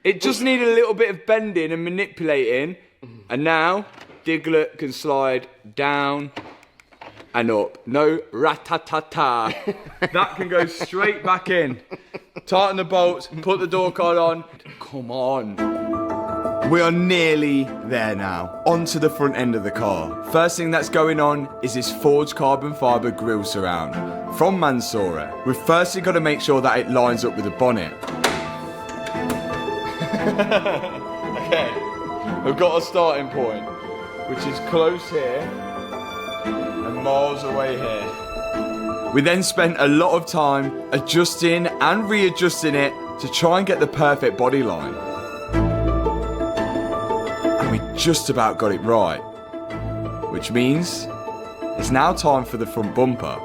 It just needed a little bit of bending and manipulating, and now Diglett can slide down and up. No rat-ta-ta-ta. That can go straight back in. Tighten the bolts, put the door card on. Come on. We are nearly there now. Onto the front end of the car. First thing that's going on is this forged carbon fibre grille surround from Mansory. We've firstly got to make sure that it lines up with the bonnet. Okay, we've got a starting point, which is close here and miles away here. We then spent a lot of time adjusting and readjusting it to try and get the perfect body line. And we just about got it right, which means it's now time for the front bumper.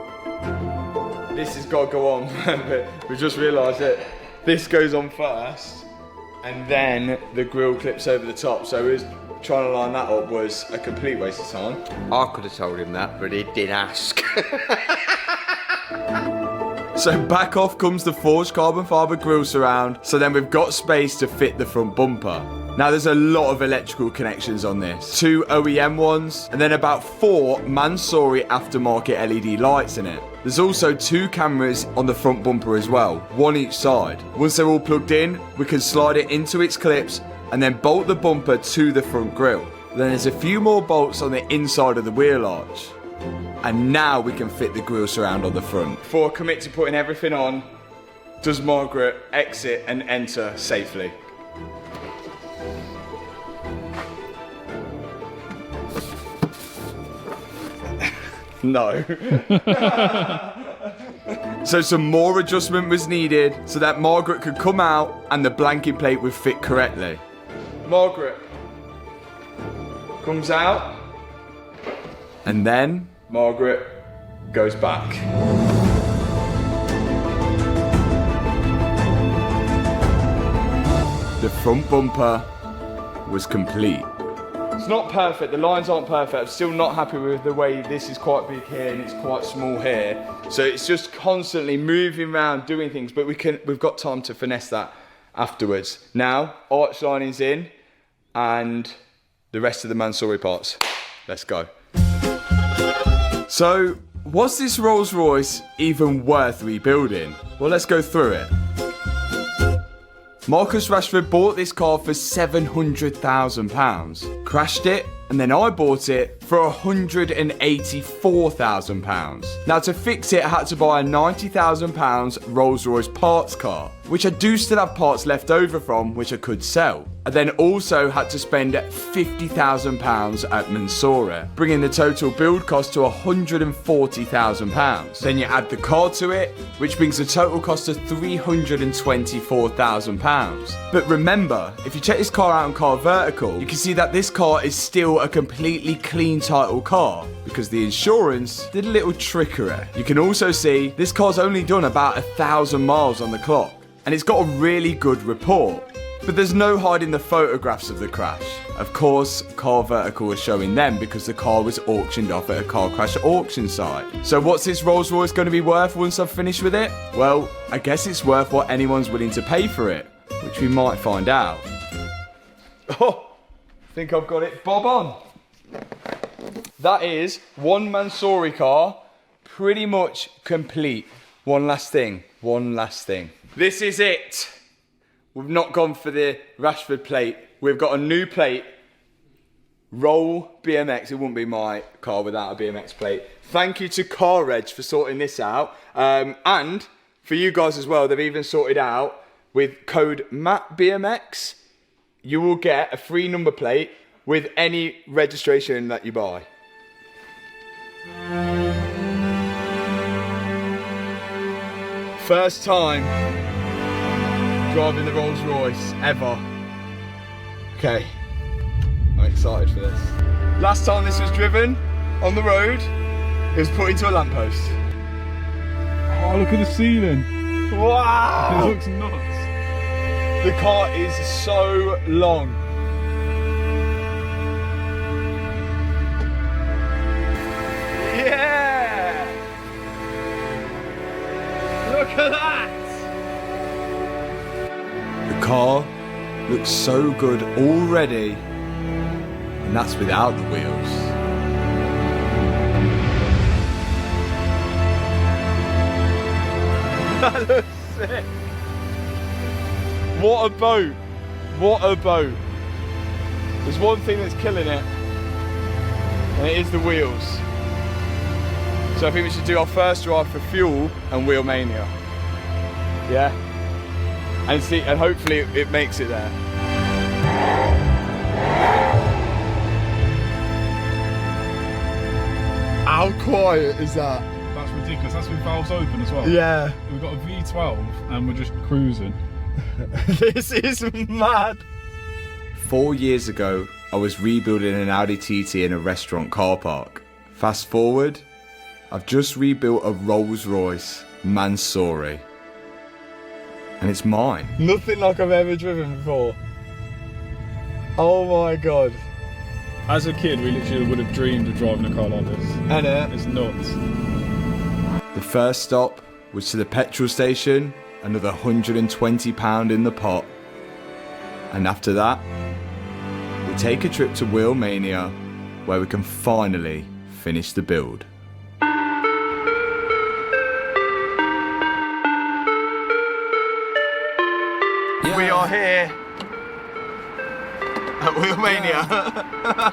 This has got to go on, but we just realised that this goes on first. And then the grille clips over the top. So us trying to line that up was a complete waste of time. I could have told him that, but he didn't ask. So back off comes the forged carbon fibre grille surround. So then we've got space to fit the front bumper. Now there's a lot of electrical connections on this. 2 OEM ones, and then about 4 Mansory aftermarket LED lights in it. There's also 2 cameras on the front bumper as well, 1 each side. Once they're all plugged in, we can slide it into its clips and then bolt the bumper to the front grille. Then there's a few more bolts on the inside of the wheel arch. And now we can fit the grille surround on the front. Before I commit to putting everything on, does Margaret exit and enter safely? No. So some more adjustment was needed so that Margaret could come out and the blanking plate would fit correctly. Margaret comes out and then Margaret goes back. The front bumper was complete. It's not perfect, the lines aren't perfect. I'm still not happy with the way this is quite big here and it's quite small here. So it's just constantly moving around, doing things, but we've got time to finesse that afterwards. Now, arch lining's in and the rest of the Mansory parts. Let's go. So, was this Rolls Royce even worth rebuilding? Well, let's go through it. Marcus Rashford bought this car for £700,000, crashed it, and then I bought it for £184,000. Now to fix it, I had to buy a £90,000 Rolls Royce parts car, which I do still have parts left over from, which I could sell. I then also had to spend £50,000 at Mansory, bringing the total build cost to £140,000. Then you add the car to it, which brings the total cost to £324,000. But remember, if you check this car out on Car Vertical, you can see that this car is still a completely clean title car, because the insurance did a little trickery. You can also see this car's only done about 1,000 miles on the clock, and it's got a really good report. But there's no hiding the photographs of the crash. Of course, Car Vertical was showing them because the car was auctioned off at a car crash auction site. So what's this Rolls Royce going to be worth once I've finished with it? Well, I guess it's worth what anyone's willing to pay for it, which we might find out. Oh, I think I've got it bob on. That is one Mansory car, pretty much complete. One last thing. This is it. We've not gone for the Rashford plate. We've got a new plate. Roll BMX. It wouldn't be my car without a BMX plate. Thank you to Car Reg for sorting this out. And for you guys as well, they've even sorted out with code MATBMX, you will get a free number plate with any registration that you buy. First time driving the Rolls Royce ever. Okay, I'm excited for this. Last time this was driven on the road, it was put into a lamppost. Oh, look at the ceiling. Wow! It looks nuts. The car is so long. Yeah! Look at that! The car looks so good already, and that's without the wheels. That looks sick. What a boat. What a boat. There's one thing that's killing it, and it is the wheels. So I think we should do our first drive for fuel and Wheel Mania. Yeah? And see, and hopefully it makes it there. How quiet is that? That's ridiculous. That's with valves open as well. Yeah. We've got a V12 and we're just cruising. This is mad. 4 years ago, I was rebuilding an Audi TT in a restaurant car park. Fast forward, I've just rebuilt a Rolls Royce Mansory. And it's mine. Nothing like I've ever driven before. Oh my god. As a kid, we literally would have dreamed of driving a car like this. And it's nuts. The first stop was to the petrol station, another £120 in the pot. And after that, we take a trip to Wheel Mania, where we can finally finish the build. We are here at Wheel Mania. I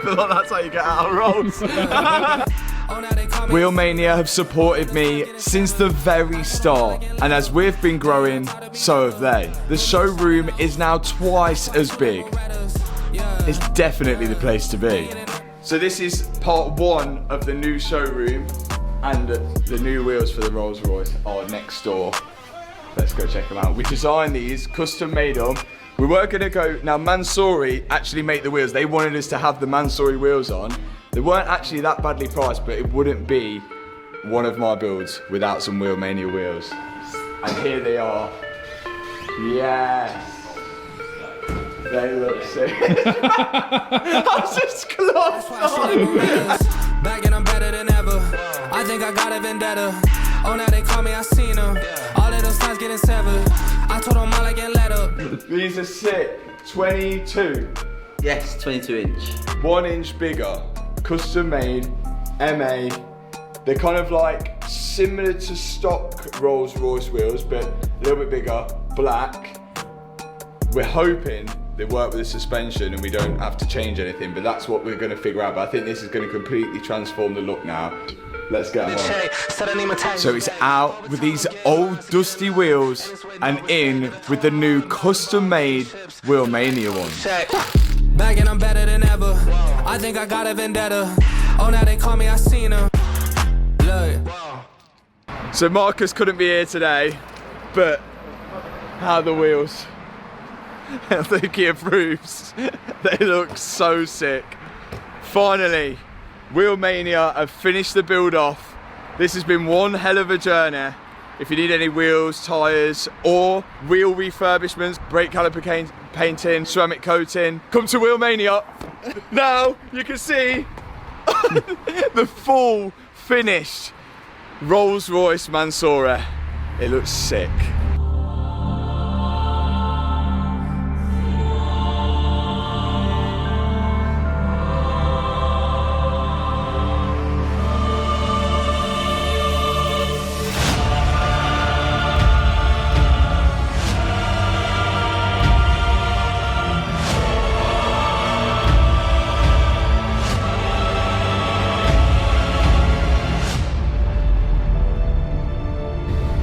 feel like that's how you get out of Rolls. Wheel Mania have supported me since the very start, and as we've been growing, so have they. The showroom is now twice as big. It's definitely the place to be. So this is part one of the new showroom, and the new wheels for the Rolls Royce are next door. Let's go check them out. We designed these, custom made them. We were gonna go, now Mansory actually make the wheels. They wanted us to have the Mansory wheels on. They weren't actually that badly priced, but it wouldn't be one of my builds without some Wheel Mania wheels. And here they are. Yes. They look sick. I just clocked on. Back and I'm better than ever. I think I got a vendetta. Oh, now they call me, I seen them. All of those times getting severed. I told them all I get let up. These are sick. 22. Yes, 22 inch. 1 inch bigger, custom made, MA. They're kind of like similar to stock Rolls Royce wheels, but a little bit bigger, black. We're hoping they work with the suspension and we don't have to change anything, but that's what we're going to figure out. But I think this is going to completely transform the look now. Let's get them on. So it's out with these old dusty wheels and in with the new custom made Wheelmania ones. Back and I'm better than ever. I think I got a vendetta. Oh, now they call me, I seen her. Look. So Marcus couldn't be here today, but how are the wheels? I think he approves. They look so sick. Finally, Wheelmania have finished the build off. This has been one hell of a journey. If you need any wheels, tyres, or wheel refurbishments, brake caliper painting, ceramic coating, come to Wheelmania. Now you can see the full finished Rolls Royce Mansory. It looks sick.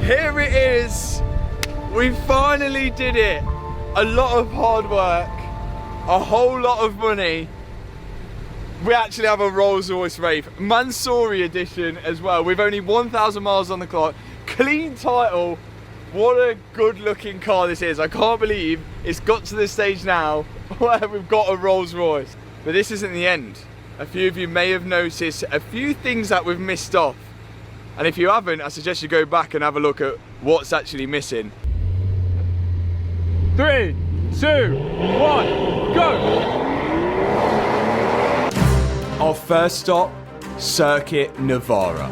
Here it is, we finally did it. A lot of hard work, a whole lot of money. We actually have a Rolls Royce Wraith, Mansory edition as well, with only 1,000 miles on the clock, clean title. What a good looking car this is. I can't believe it's got to this stage now where we've got a Rolls Royce. But this isn't the end. A few of you may have noticed a few things that we've missed off. And if you haven't, I suggest you go back and have a look at what's actually missing. 3, 2, 1, go! Our first stop, Circuit Navarra.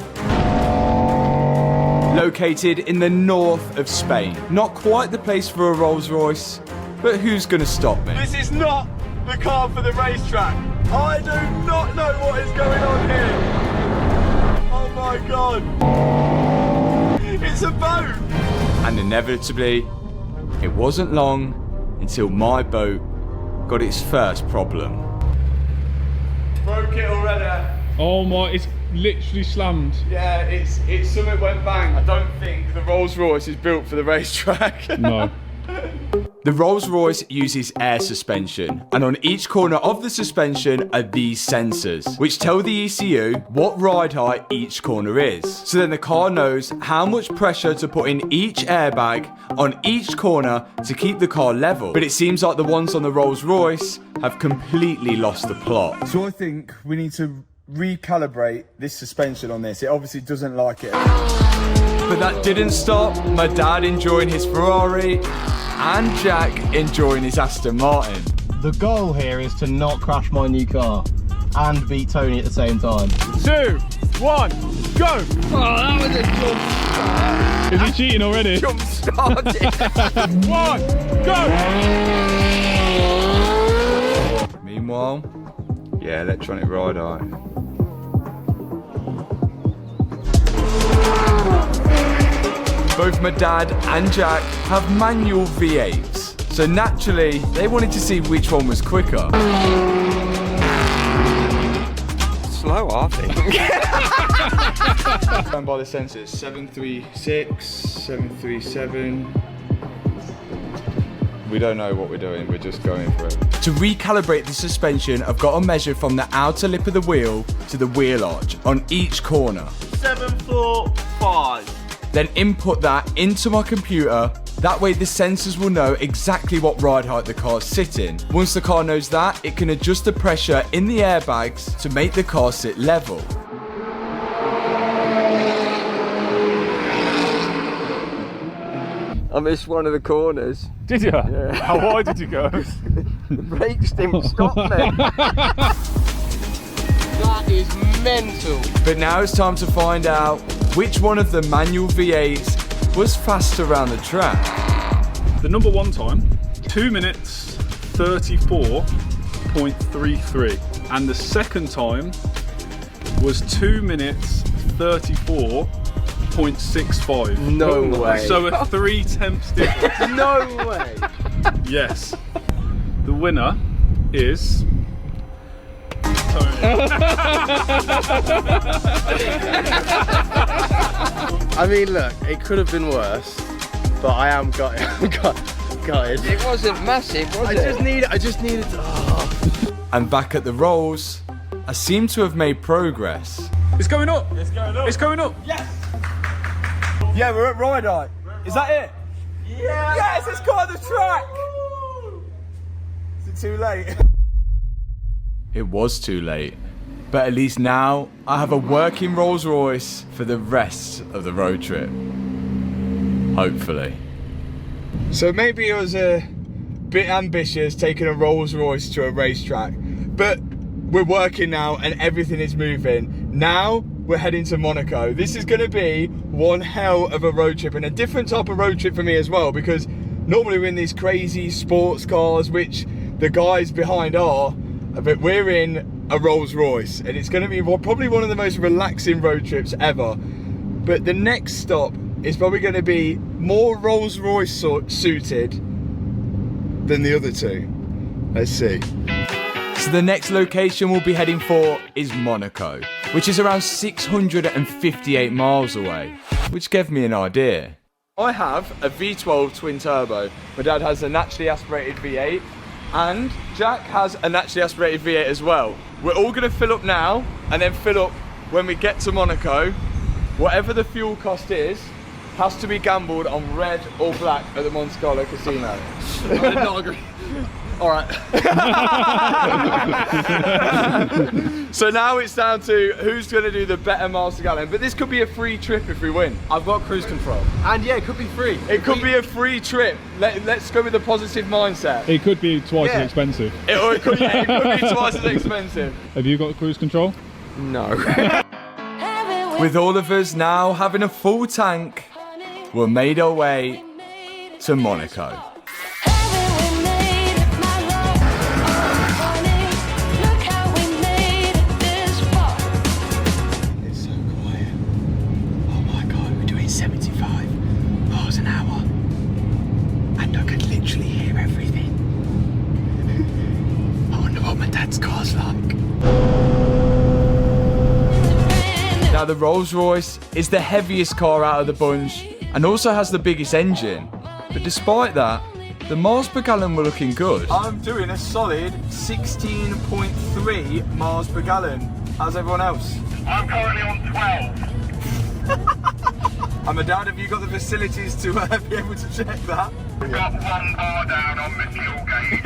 Located in the north of Spain. Not quite the place for a Rolls Royce, but who's gonna stop me? This is not the car for the racetrack. I do not know what is going on here. Oh my God, it's a boat! And inevitably, it wasn't long until my boat got its first problem. Broke it already. Oh my, it's literally slammed. Yeah, it's something went bang. I don't think the Rolls Royce is built for the racetrack. No. The Rolls Royce uses air suspension, and on each corner of the suspension are these sensors, which tell the ECU what ride height each corner is. So then the car knows how much pressure to put in each airbag on each corner to keep the car level. But it seems like the ones on the Rolls Royce have completely lost the plot. So I think we need to recalibrate this suspension on this. It obviously doesn't like it. But that didn't stop my dad enjoying his Ferrari and Jack enjoying his Aston Martin. The goal here is to not crash my new car and beat Tony at the same time. 2, 1, go! Oh, that was a jump start. Is he cheating already? Jump started. 1, go! Meanwhile, yeah, electronic ride height. Both my dad and Jack have manual V8s, so naturally they wanted to see which one was quicker. Slow, I think. Going by the sensors, 736, 737. We don't know what we're doing, we're just going for it. To recalibrate the suspension, I've got to measure from the outer lip of the wheel to the wheel arch on each corner. 745. Then input that into my computer. That way the sensors will know exactly what ride height the car's sitting. Once the car knows that, it can adjust the pressure in the airbags to make the car sit level. I missed one of the corners. Did you? Yeah. How wide did you go? The brakes didn't stop me. That is mental. But now it's time to find out which one of the manual V8s was fast around the track. The number one time, 2 minutes 34, 58.33, and the second time was 2 minutes 34.65. No way. So a 3 tenths difference. No way. Yes. The winner is Tony. I mean, look, it could have been worse, but I am gutted. It wasn't massive, was it? I just needed. Oh. And back at the Rolls, I seem to have made progress. It's going up. It's going up. It's going up. Yes. Yeah, we're at Ride. Is that it? Yeah. Yes, it's got on the track. Is it too late? It was too late. But at least now I have a working Rolls Royce for the rest of the road trip. Hopefully. So maybe it was a bit ambitious taking a Rolls Royce to a racetrack, but we're working now and everything is moving. Now we're heading to Monaco. This is going to be one hell of a road trip, and a different type of road trip for me as well, because normally we're in these crazy sports cars, which the guys behind are, but we're in a Rolls Royce, and it's going to be probably one of the most relaxing road trips ever. But the next stop is probably going to be more Rolls Royce suited than the other two. Let's see. So the next location we'll be heading for is Monaco, which is around 658 miles away, which gave me an idea. I have a V12 twin turbo. My dad has a naturally aspirated V8, and Jack has a naturally aspirated V8 as well. We're all going to fill up now and then fill up when we get to Monaco. Whatever the fuel cost is, has to be gambled on red or black at the Monte Carlo Casino. I did not agree. Alright. So now it's down to who's going to do the better miles per gallon. But this could be a free trip if we win. I've got cruise control. And yeah, it could be free. It could be a free trip. Let's go with a positive mindset. It could be twice as expensive. It could be twice as expensive. Have you got cruise control? No. With all of us now having a full tank, we're made our way to Monaco. It's so quiet. Oh my god, we're doing 75 miles an hour. And I could literally hear everything. I wonder what my dad's car's like. Now the Rolls Royce is the heaviest car out of the bunch and also has the biggest engine. But despite that, the miles per gallon were looking good. I'm doing a solid 16.3 miles per gallon. How's everyone else? I'm currently on 12. And my dad, have you got the facilities to be able to check that? We've got 1 bar down on the fuel gauge.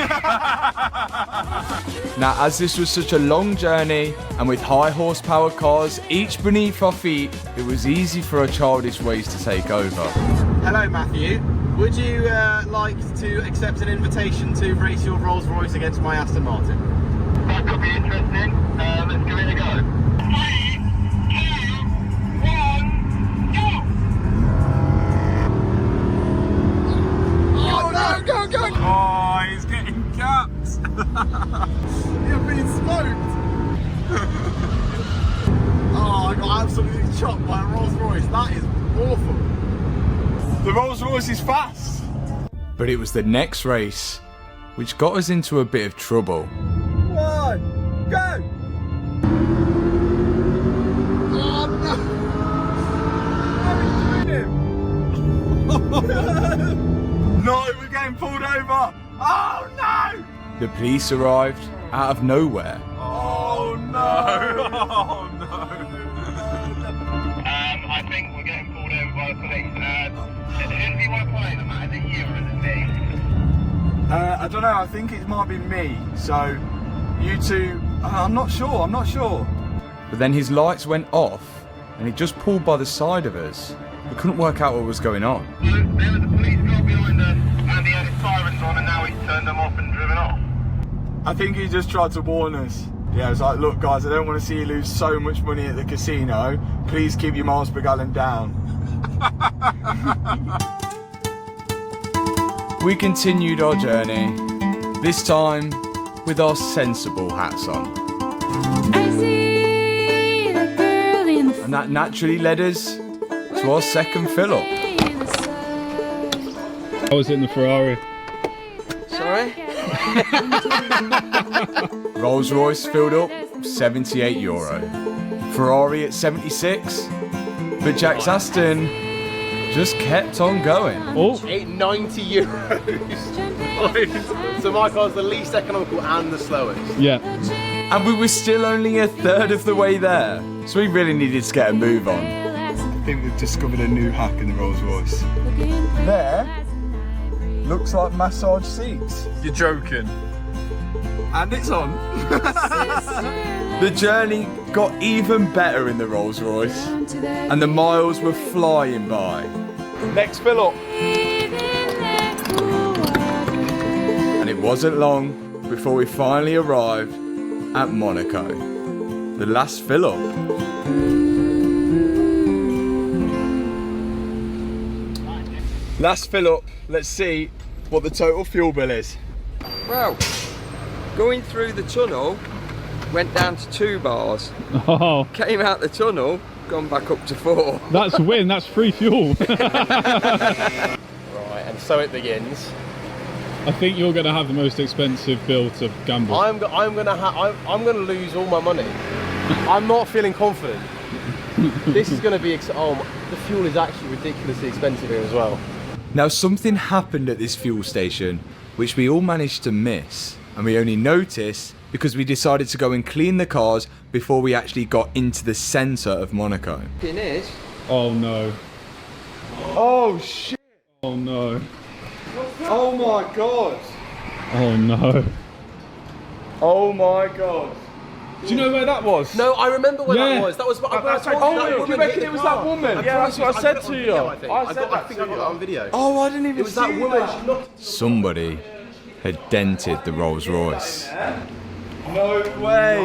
Now, as this was such a long journey, and with high horsepower cars each beneath our feet, it was easy for our childish ways to take over. Hello, Matthew. Would you like to accept an invitation to race your Rolls Royce against my Aston Martin? That could be interesting. Let's give it a go. 3, 2, 1, go! Oh no, go! Oh, he's getting capped. You've been smoked. Oh, I got absolutely chopped by a Rolls Royce. That is awful. The Rolls Royce is fast! But it was the next race which got us into a bit of trouble. 1, go! Oh no! How are you doing him? No, we're getting pulled over! Oh no! The police arrived out of nowhere. Oh no! Oh no! I think we're getting pulled over by the police. Who do you want to pull over, Matt? Is it you or is it me? I don't know, I think it might be me. So, you two, I'm not sure. But then his lights went off and he just pulled by the side of us. We couldn't work out what was going on. There was a police car behind us and he had his sirens on and now he's turned them off and driven off. I think he just tried to warn us. Yeah, it was like, look guys, I don't want to see you lose so much money at the casino. Please keep your miles per gallon down. We continued our journey. This time, with our sensible hats on. And that naturally led us to our second fill-up. I was in the Ferrari. Sorry? Rolls Royce filled up, €78. Ferrari at 76. But Jack's Aston just kept on going. Oh, €90. So my car's the least economical and the slowest. Yeah. And we were still only a third of the way there. So we really needed to get a move on. I think we've discovered a new hack in the Rolls Royce. There looks like massage seats. You're joking. And it's on. The journey got even better in the Rolls Royce. And the miles were flying by. Next fill up. And it wasn't long before we finally arrived at Monaco. The last fill up. Last fill up. Let's see what the total fuel bill is. Well, going through the tunnel, went down to 2 bars. Oh. Came out the tunnel, gone back up to 4. That's a win, that's free fuel. Right, and so it begins. I think you're going to have the most expensive bill to gamble. I'm gonna lose all my money. I'm not feeling confident. This is gonna be the fuel is actually ridiculously expensive here as well. Now something happened at this fuel station which we all managed to miss, and we only noticed because we decided to go and clean the cars before we actually got into the centre of Monaco. It is. Oh no. Oh shit. Oh no. Oh my god. Oh no. Oh my god. Do you know where that was? No, I remember where Yeah. that was. That was. I told you that do woman you reckon hit it the was car. that woman? I Yeah, promise that's what I said to you. I think I got that on video. Oh, I didn't even It was see that woman. that. She knocked. Somebody had dented the Rolls Royce. No way.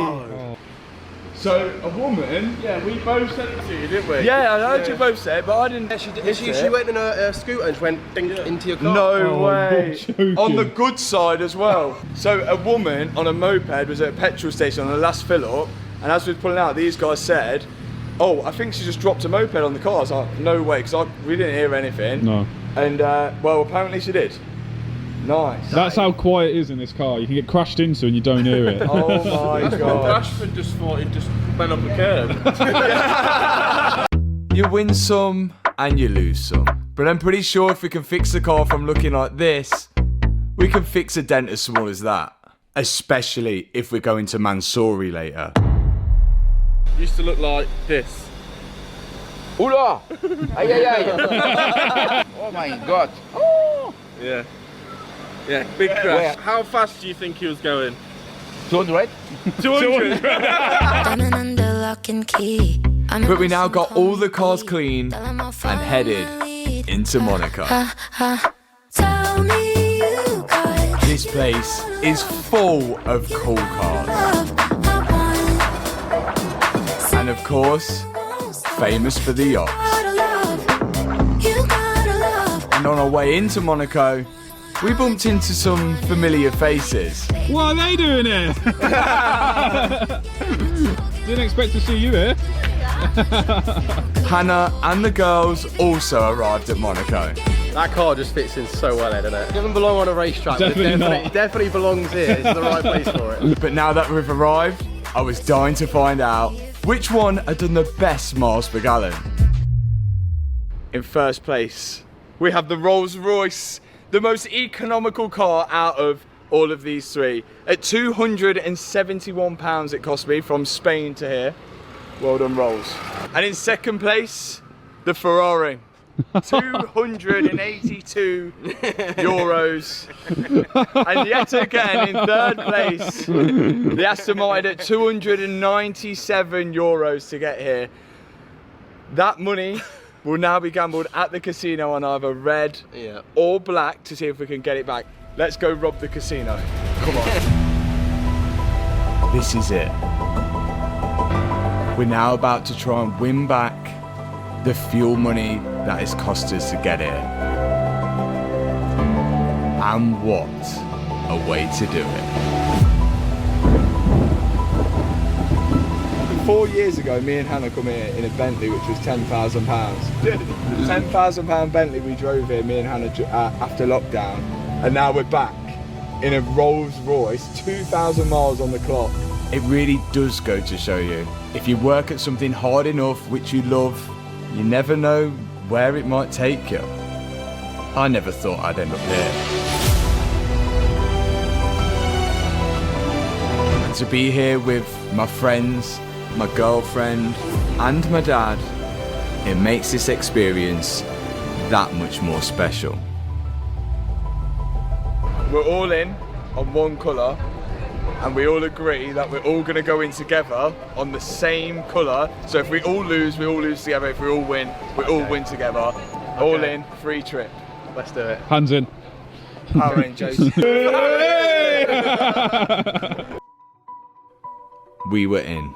So a woman, yeah, we both said it to you, didn't we? Yeah, I heard you both say it, but I didn't. Yeah, she went in a scooter and she went ding into your car. No way. joking. On the good side as well. So a woman on a moped was at a petrol station on the last fill up, and as we were pulling out, these guys said, "Oh, I think she just dropped a moped on the car." I was like, "No way," because we didn't hear anything. No. And well, apparently she did. Nice. That's how quiet it is in this car. You can get crashed into and you don't hear it. Oh my god. Rashford just thought he just went up a curb. You win some and you lose some. But I'm pretty sure if we can fix the car from looking like this, we can fix a dent as small as that. Especially if we're going to Mansory later. Used to look like this. Hola! Ay, ay, ay. Oh my god. Oh. Yeah. Yeah, big crash. Where? How fast do you think he was going? 200? 200? But we now got all the cars clean and headed into Monaco. This place is full of cool cars. And of course, famous for the yachts. And on our way into Monaco, we bumped into some familiar faces. What are they doing here? Didn't expect to see you here. Hannah and the girls also arrived at Monaco. That car just fits in so well, doesn't it? It doesn't belong on a racetrack, Definitely but not. it definitely belongs here. It's the right place for it. But now that we've arrived, I was dying to find out which one had done the best miles per gallon. In first place, we have the Rolls Royce, the most economical car out of all of these three. At £271 it cost me from Spain to here. Well done, Rolls. And in second place, the Ferrari. €282. And yet again, in third place, the Aston Martin at €297 to get here. That money will now be gambled at the casino on either red or black to see if we can get it back. Let's go rob the casino. Come on. This is it. We're now about to try and win back the fuel money that has cost us to get here. And what a way to do it. years ago, me and Hannah come here in a Bentley, which was £10,000. £10,000 Bentley we drove here, me and Hannah, after lockdown, and now we're back in a Rolls Royce, 2,000 miles on the clock. It really does go to show you, if you work at something hard enough which you love, you never know where it might take you. I never thought I'd end up here. And to be here with my friends, my girlfriend, and my dad, it makes this experience that much more special. We're all in on one colour, and we all agree that we're all going to go in together on the same colour. So if we all lose together. If we all win, we all win together. All in, free trip. Let's do it. Hands in. Power Rangers. We were in.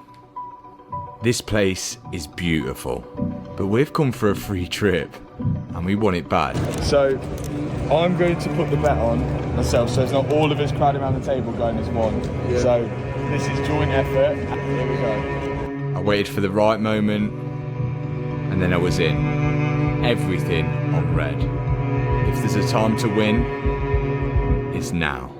This place is beautiful, but we've come for a free trip and we want it bad. So I'm going to put the bet on myself, so it's not all of us crowding around the table going as one. Yeah. So this is joint effort. Here we go. I waited for the right moment and then I was in. Everything on red. If there's a time to win, it's now.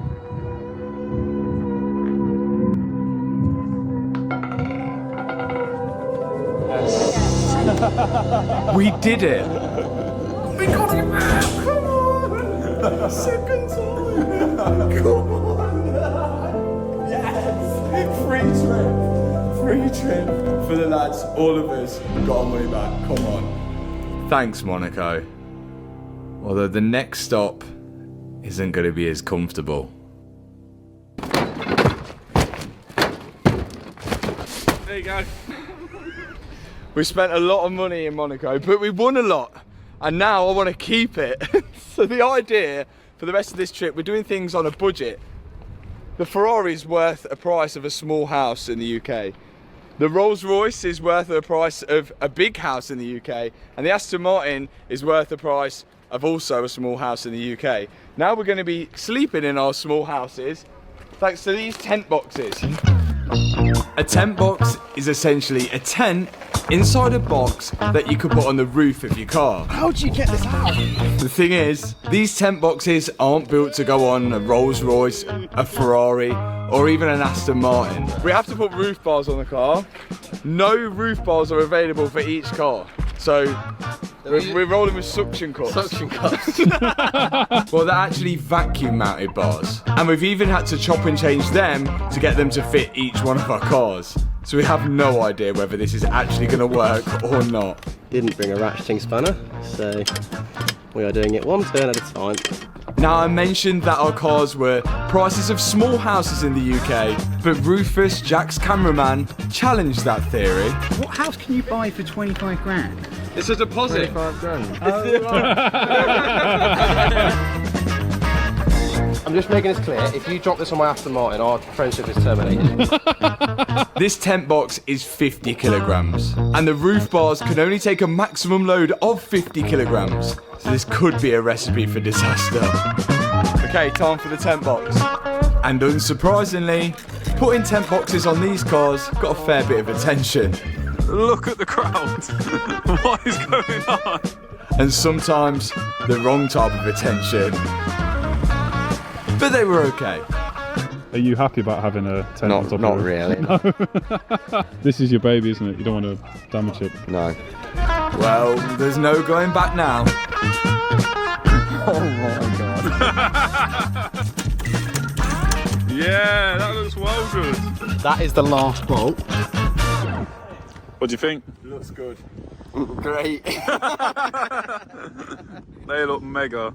We did it! We got it, man! Come on! Second time! Come on! Yes! Free trip for the lads, all of us got our money back. Come on. Thanks, Monaco. Although the next stop isn't going to be as comfortable. There you go. We spent a lot of money in Monaco, but we won a lot. And now I want to keep it. So the idea for the rest of this trip, we're doing things on a budget. The Ferrari's worth a price of a small house in the UK. The Rolls Royce is worth the price of a big house in the UK. And the Aston Martin is worth the price of also a small house in the UK. Now we're going to be sleeping in our small houses thanks to these tent boxes. A tent box is essentially a tent inside a box that you could put on the roof of your car. How'd you get this out? The thing is, these tent boxes aren't built to go on a Rolls Royce, a Ferrari, or even an Aston Martin. We have to put roof bars on the car. No roof bars are available for each car. So we're rolling with suction cups. Suction cups. Well, they're actually vacuum mounted bars. And we've even had to chop and change them to get them to fit each one of our cars. So we have no idea whether this is actually going to work or not. Didn't bring a ratcheting spanner, so we are doing it one turn at a time. Now, I mentioned that our cars were prices of small houses in the UK, but Rufus, Jack's cameraman, challenged that theory. What house can you buy for 25 grand? It's a deposit. 25 grand. Oh, I'm just making this clear, if you drop this on my Aston Martin, our friendship is terminated. This tent box is 50 kilograms, and the roof bars can only take a maximum load of 50 kilograms. So this could be a recipe for disaster. Okay, time for the tent box. And unsurprisingly, putting tent boxes on these cars got a fair bit of attention. Look at the crowd. What is going on? And sometimes the wrong type of attention. But they were okay. Are you happy about having a tent on top of it? Not really. No. This is your baby, isn't it? You don't want to damage it. No. Well, there's no going back now. Oh my god. Yeah, that looks well good. That is the last bolt. What do you think? Looks good. Great. They look mega.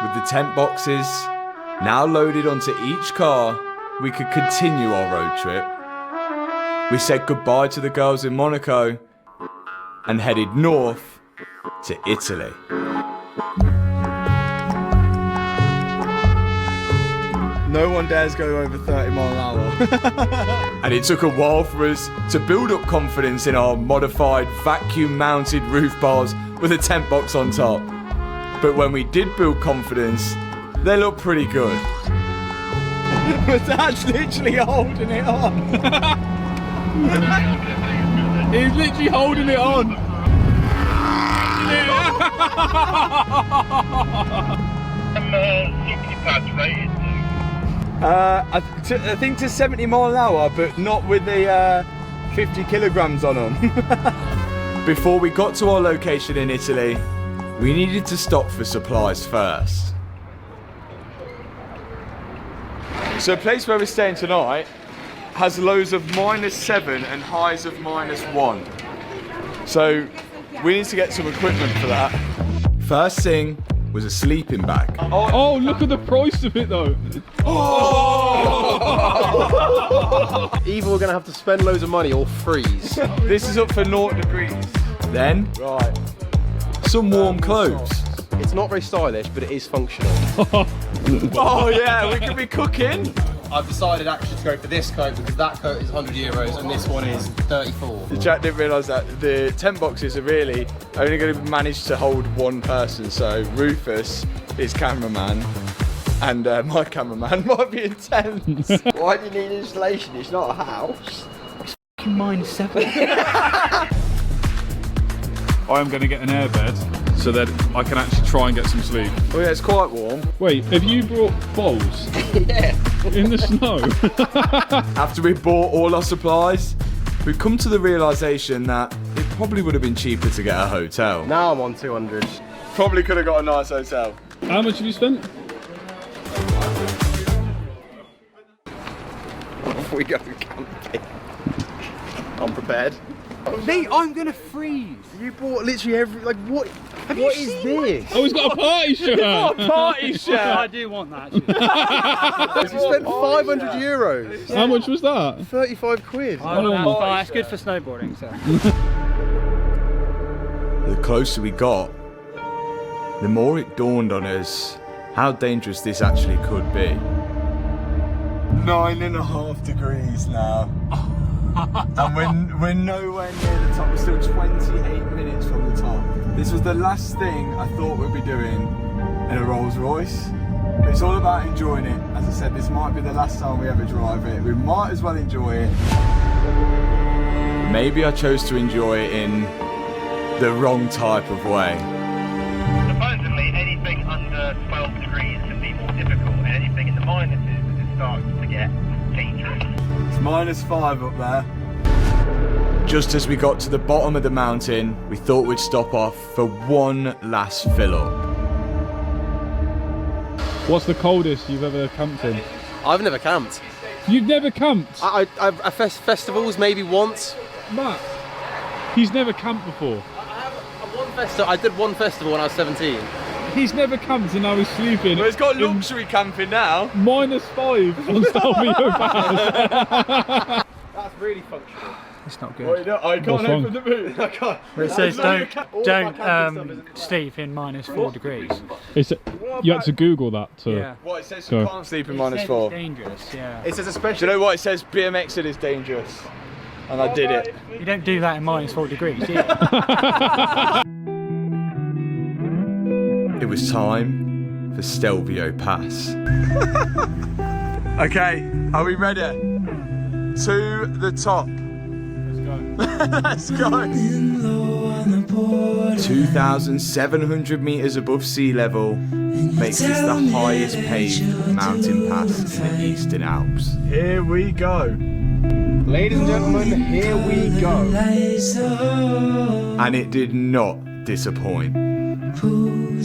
With the tent boxes now loaded onto each car, we could continue our road trip. We said goodbye to the girls in Monaco and headed north to Italy. No one dares go over 30 miles an hour. And it took a while for us to build up confidence in our modified vacuum-mounted roof bars with a tent box on top. But when we did build confidence, they looked pretty good. My dad's literally holding it on. He's literally holding it on. I think to 70 mile an hour, but not with the 50 kilograms on them. Before we got to our location in Italy, we needed to stop for supplies first. So the place where we're staying tonight has lows of -7 and highs of -1. So we need to get some equipment for that. First thing was a sleeping bag. Oh, look at the price of it though. Either we're going to have to spend loads of money or freeze. This is up for 0 degrees. Then, right, some warm clothes. It's not very stylish, but it is functional. Oh yeah, we could be cooking. I've decided actually to go for this coat because that coat is €100 and this one is 34. Jack didn't realise that the tent boxes are really only going to manage to hold one person. So Rufus is cameraman, and my cameraman might be in tents. Why do you need insulation? It's not a house. It's -7. I am going to get an airbed so that I can actually try and get some sleep. Oh yeah, it's quite warm. Wait, have you brought bowls? Yeah. In the snow? After we bought all our supplies, we've come to the realisation that it probably would have been cheaper to get a hotel. Now I'm on 200. Probably could have got a nice hotel. How much have you spent? Off we go camping. I'm prepared. Mate, I'm gonna freeze. You bought literally every, like, what? Have What you is seen this? Oh, he's got a party shirt. Got a party shirt. I do want that actually. You spent €500. How much was that? 35 quid. That's good for snowboarding, so. The closer we got, the more it dawned on us how dangerous this actually could be. 9.5 degrees now. And we're nowhere near the top. We're still 28 minutes from the top. This was the last thing I thought we'd be doing in a Rolls Royce. But it's all about enjoying it. As I said, this might be the last time we ever drive it. We might as well enjoy it. Maybe I chose to enjoy it in the wrong type of way. Supposedly anything under 12 degrees can be more difficult, and anything in the minuses it starts to get dangerous. It's -5 up there. Just as we got to the bottom of the mountain, we thought we'd stop off for one last fill-up. What's the coldest you've ever camped in? I've never camped. You've never camped? I've festivals maybe once. Matt, he's never camped before. I did one festival when I was 17. He's never camped and now he's sleeping. Well, he's got luxury camping now. -5 on Stelvio Pass. That's really functional. It's not good. Well, I can't open the boot. I can't. It says don't sleep in -4 degrees. You had to Google that to Yeah. What, it says go. you can't sleep in -4? It's dangerous, yeah. It says Do especially. you know what it says? BMXing is dangerous. And I did it. You don't do that in -4 degrees, do you? It was time for Stelvio Pass. Okay, are we ready? To the top. Let's go. 2,700 meters above sea level makes this the highest paved mountain pass in the Eastern Alps. Here we go. Ladies and gentlemen, here we go. And it did not disappoint.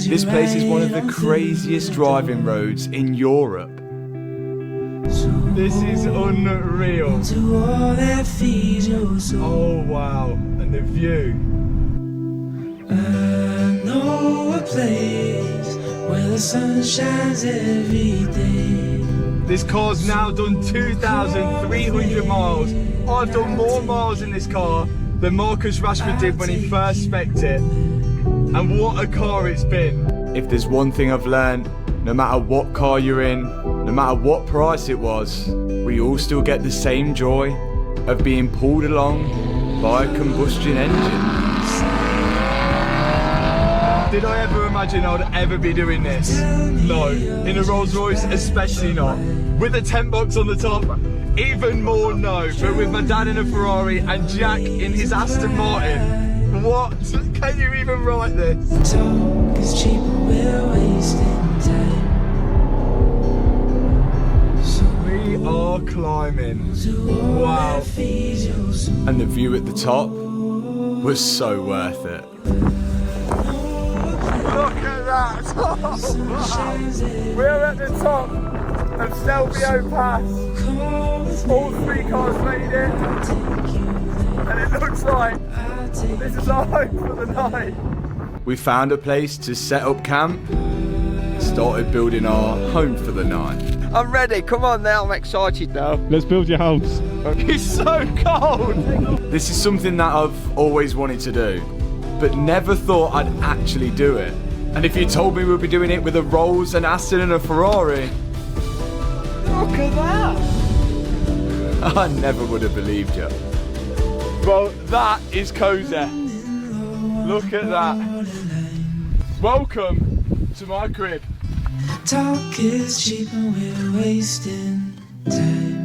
This place is one of the craziest driving roads in Europe. This is unreal. Oh wow, and the view. I know a place where the sun shines every day. This car's now done 2,300 miles. I've done more miles in this car than Marcus Rashford did when he first spec'd it. And what a car it's been. If there's one thing I've learned, no matter what car you're in, no matter what price it was, we all still get the same joy of being pulled along by a combustion engine. Did I ever imagine I'd ever be doing this? No. In a Rolls Royce, especially not. With a tent box on the top, even more no. But with my dad in a Ferrari and Jack in his Aston Martin, what? Can you even write this? We are climbing. Wow. And the view at the top was so worth it. Look at that! Oh, wow. We're at the top of Stelvio Pass. All 3 cars made it. And it looks like this is our home for the night. We found a place to set up camp. Started building our home for the night. I'm ready, come on now, I'm excited now. Let's build your house. It's so cold! This is something that I've always wanted to do, but never thought I'd actually do it. And if you told me we'd be doing it with a Rolls, an Aston and a Ferrari, look at that! I never would have believed you. Well, that is cozy. Look at that. Welcome to my crib. Talk is cheap and we're wasting time.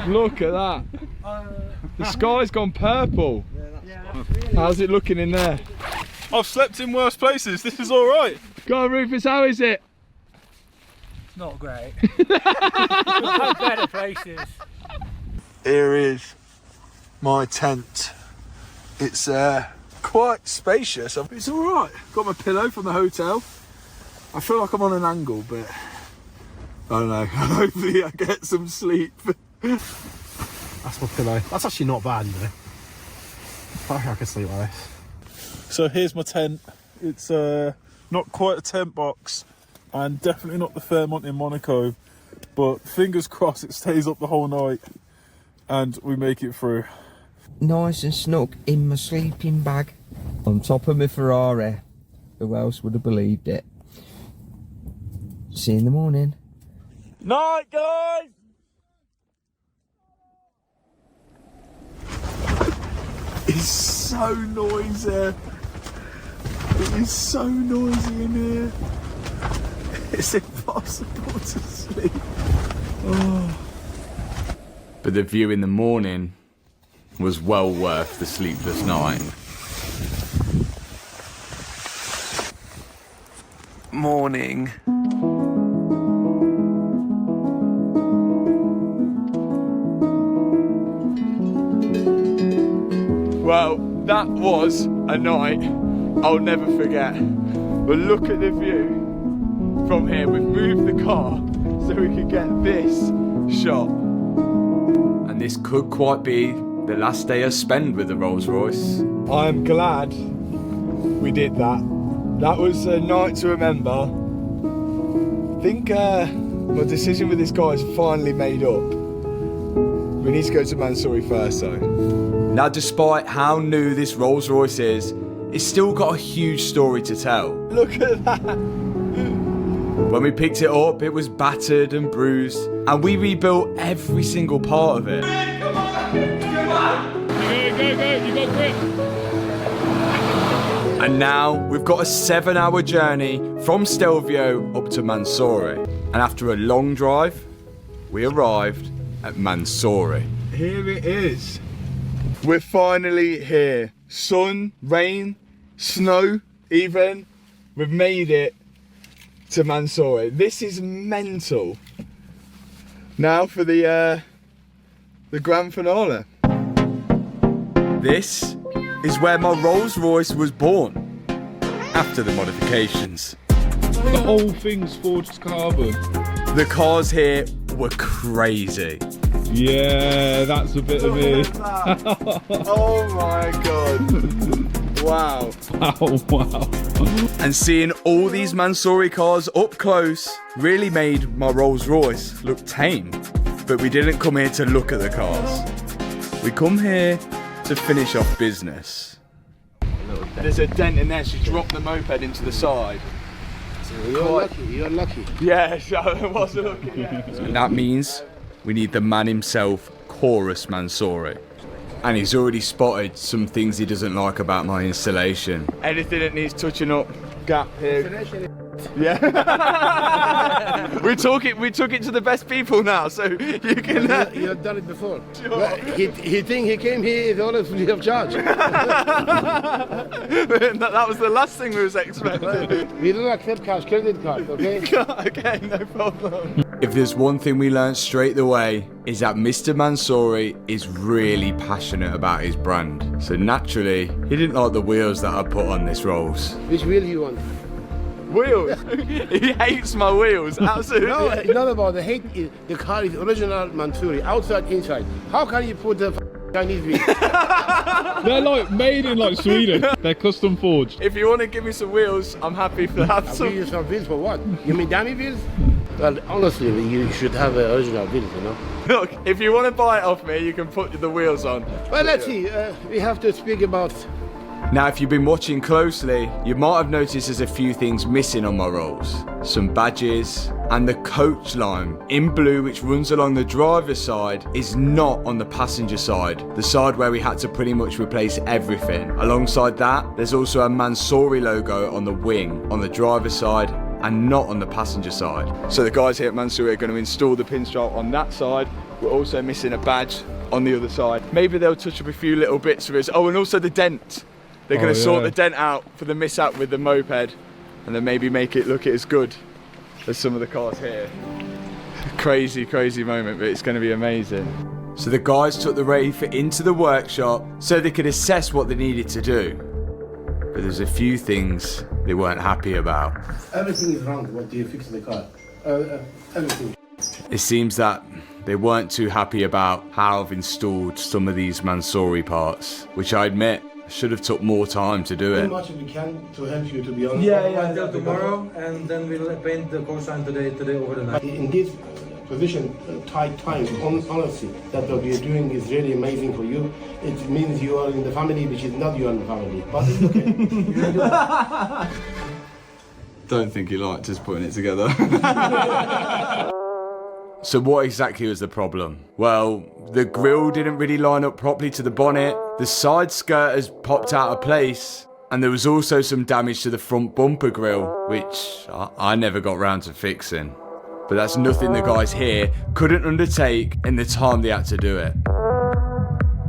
Look at that. The sky's gone purple. How's it looking in there? I've slept in worse places. This is all right. Go on, Rufus, how is it? It's not great. I've better places. Here is my tent. It's quite spacious. It's all right. Got my pillow from the hotel. I feel like I'm on an angle, but I don't know. Hopefully I get some sleep. That's my pillow. That's actually not bad, though. I think I can sleep like this. So here's my tent. It's not quite a tent box and definitely not the Fairmont in Monaco, but fingers crossed it stays up the whole night and we make it through. Nice and snug in my sleeping bag. On top of my Ferrari. Who else would have believed it? See you in the morning. Night, guys! It's so noisy. It is so noisy in here. It's impossible to sleep. Oh. But the view in the morning was well worth the sleepless night. Morning. Well, that was a night I'll never forget. But look at the view from here. We've moved the car so we could get this shot. And this could quite be the last day I spend with the Rolls Royce. I'm glad we did that. That was a night to remember. I think my decision with this guy is finally made up. We need to go to Mansory first though. Now, despite how new this Rolls Royce is, it's still got a huge story to tell. Look at that! When we picked it up, it was battered and bruised, and we rebuilt every single part of it. Come on! Come on! Go, you got grip! And now we've got a 7-hour journey from Stelvio up to Mansory. And after a long drive, we arrived at Mansory. Here it is. We're finally here. Sun, rain, snow, even. We've made it to Mansory. This is mental. Now for the grand finale. This is where my Rolls Royce was born after the modifications. The whole thing's forged carbon. The cars here were crazy. Yeah, that's a bit of me. Oh my god. Wow. Oh wow. And seeing all these Mansory cars up close really made my Rolls Royce look tame. But we didn't come here to look at the cars. We come here to finish off business. There's a dent in there, she dropped the moped into the side. You're lucky. Yeah, so it wasn't looking. And that means we need the man himself porous Mansory. And he's already spotted some things he doesn't like about my installation. Anything that needs touching up, gap here. Yeah. we took it to the best people now, so you can. You have done it before. Sure. Well, he think he came here is always free of charge. that was the last thing we was expecting. We don't accept cash, credit card, okay? Okay, no problem. If there's one thing we learned straight away, is that Mr. Mansory is really passionate about his brand. So naturally, he didn't like the wheels that I put on this Rolls. Which wheel do you want? Wheels? He hates my wheels, absolutely. No, it's not about the hate. The car is original Mansory, outside, inside. How can you put the Chinese wheels? They're like made in like Sweden. They're custom forged. If you want to give me some wheels, I'm happy to have some. I'll give you some wheels for what? You mean dummy wheels? Well, honestly, you should have original wheels, you know. Look, if you want to buy it off me, you can put the wheels on. Well, let's see. We have to speak about. Now, if you've been watching closely, you might have noticed there's a few things missing on my Rolls. Some badges, and the coach line in blue, which runs along the driver's side, is not on the passenger side, the side where we had to pretty much replace everything. Alongside that, there's also a Mansory logo on the wing, on the driver's side, and not on the passenger side. So the guys here at Mansory are going to install the pinstripe on that side. We're also missing a badge on the other side. Maybe they'll touch up a few little bits of it. Oh, and also the dent. They're going to sort the dent out for the mishap with the moped, and then maybe make it look as good as some of the cars here. Crazy, crazy moment, but it's going to be amazing. So the guys took the Wraith into the workshop so they could assess what they needed to do. But there's a few things they weren't happy about. Everything is wrong. What do you fix the car? Everything. It seems that they weren't too happy about how I've installed some of these Mansory parts, which I admit should have took more time to do it. As much as we can to help you, to be honest. Yeah, until tomorrow, and then we'll paint the coastline today over the night. In this position, tight time, honestly, that what you're doing is really amazing for you. It means you are in the family, which is not you in the family, but it's okay. Don't think he liked us putting it together. So what exactly was the problem? Well, the grille didn't really line up properly to the bonnet, the side skirt has popped out of place, and there was also some damage to the front bumper grille, which I never got round to fixing. But that's nothing the guys here couldn't undertake in the time they had to do it.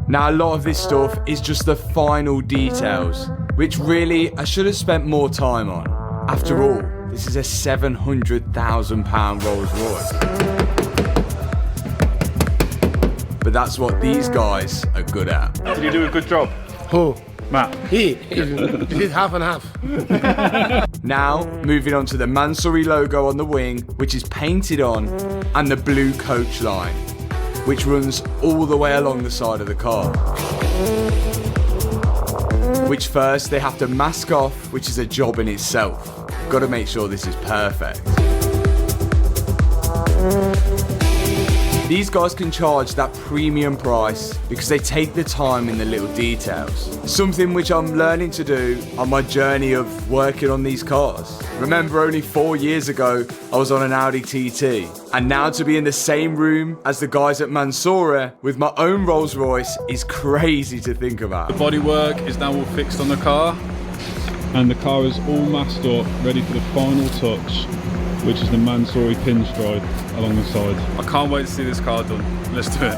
Now, a lot of this stuff is just the final details, which really I should have spent more time on. After all, this is a £700,000 Rolls Royce. But that's what these guys are good at. Did you do a good job? Who? Matt. This is half and half. Now, moving on to the Mansory logo on the wing, which is painted on, and the blue coach line, which runs all the way along the side of the car. Which first they have to mask off, which is a job in itself. Got to make sure this is perfect. These guys can charge that premium price because they take the time in the little details. Something which I'm learning to do on my journey of working on these cars. Remember, only 4 years ago, I was on an Audi TT. And now to be in the same room as the guys at Mansory with my own Rolls Royce is crazy to think about. The bodywork is now all fixed on the car. And the car is all masked up, ready for the final touch, which is the Mansory pinstripe along the side. I can't wait to see this car done. Let's do it.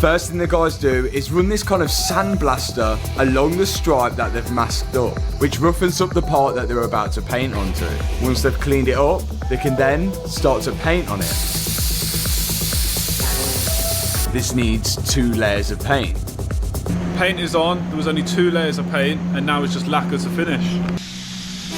First thing the guys do is run this kind of sandblaster along the stripe that they've masked up, which roughens up the part that they're about to paint onto. Once they've cleaned it up, they can then start to paint on it. This needs 2 layers of paint. Paint is on, there was only 2 layers of paint, and now it's just lacquer to finish.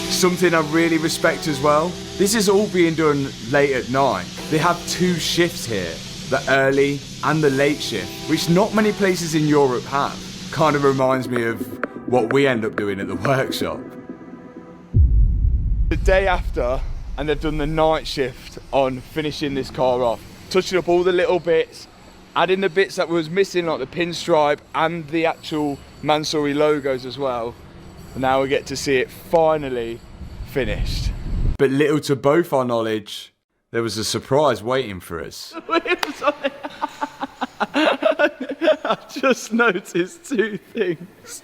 Something I really respect as well, this is all being done late at night. They have 2 shifts here, the early and the late shift, which not many places in Europe have. Kind of reminds me of what we end up doing at the workshop. The day after, and they've done the night shift on finishing this car off, touching up all the little bits, adding the bits that was missing, like the pinstripe and the actual Mansory logos as well. And now we get to see it finally finished. But little to both our knowledge, there was a surprise waiting for us. I just noticed two things.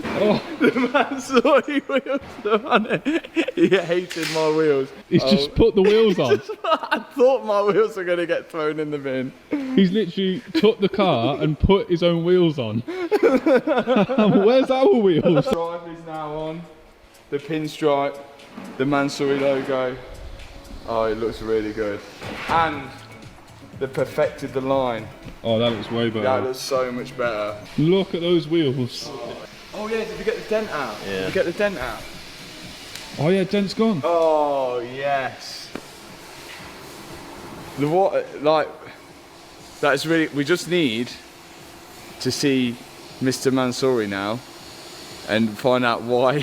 Oh. The Mansory wheels are on it. He hated my wheels. He's just put the wheels on. I thought my wheels were going to get thrown in the bin. He's literally took the car and put his own wheels on. Where's our wheels? The drive is now on. The pinstripe, the Mansory logo. Oh, it looks really good. And they perfected the line. Oh, that looks way better. That looks so much better. Look at those wheels. Oh yeah, did we get the dent out? Yeah. Did we get the dent out? Oh yeah, dent's gone. Oh yes. The what? Like, that's really. We just need to see Mr. Mansory now and find out why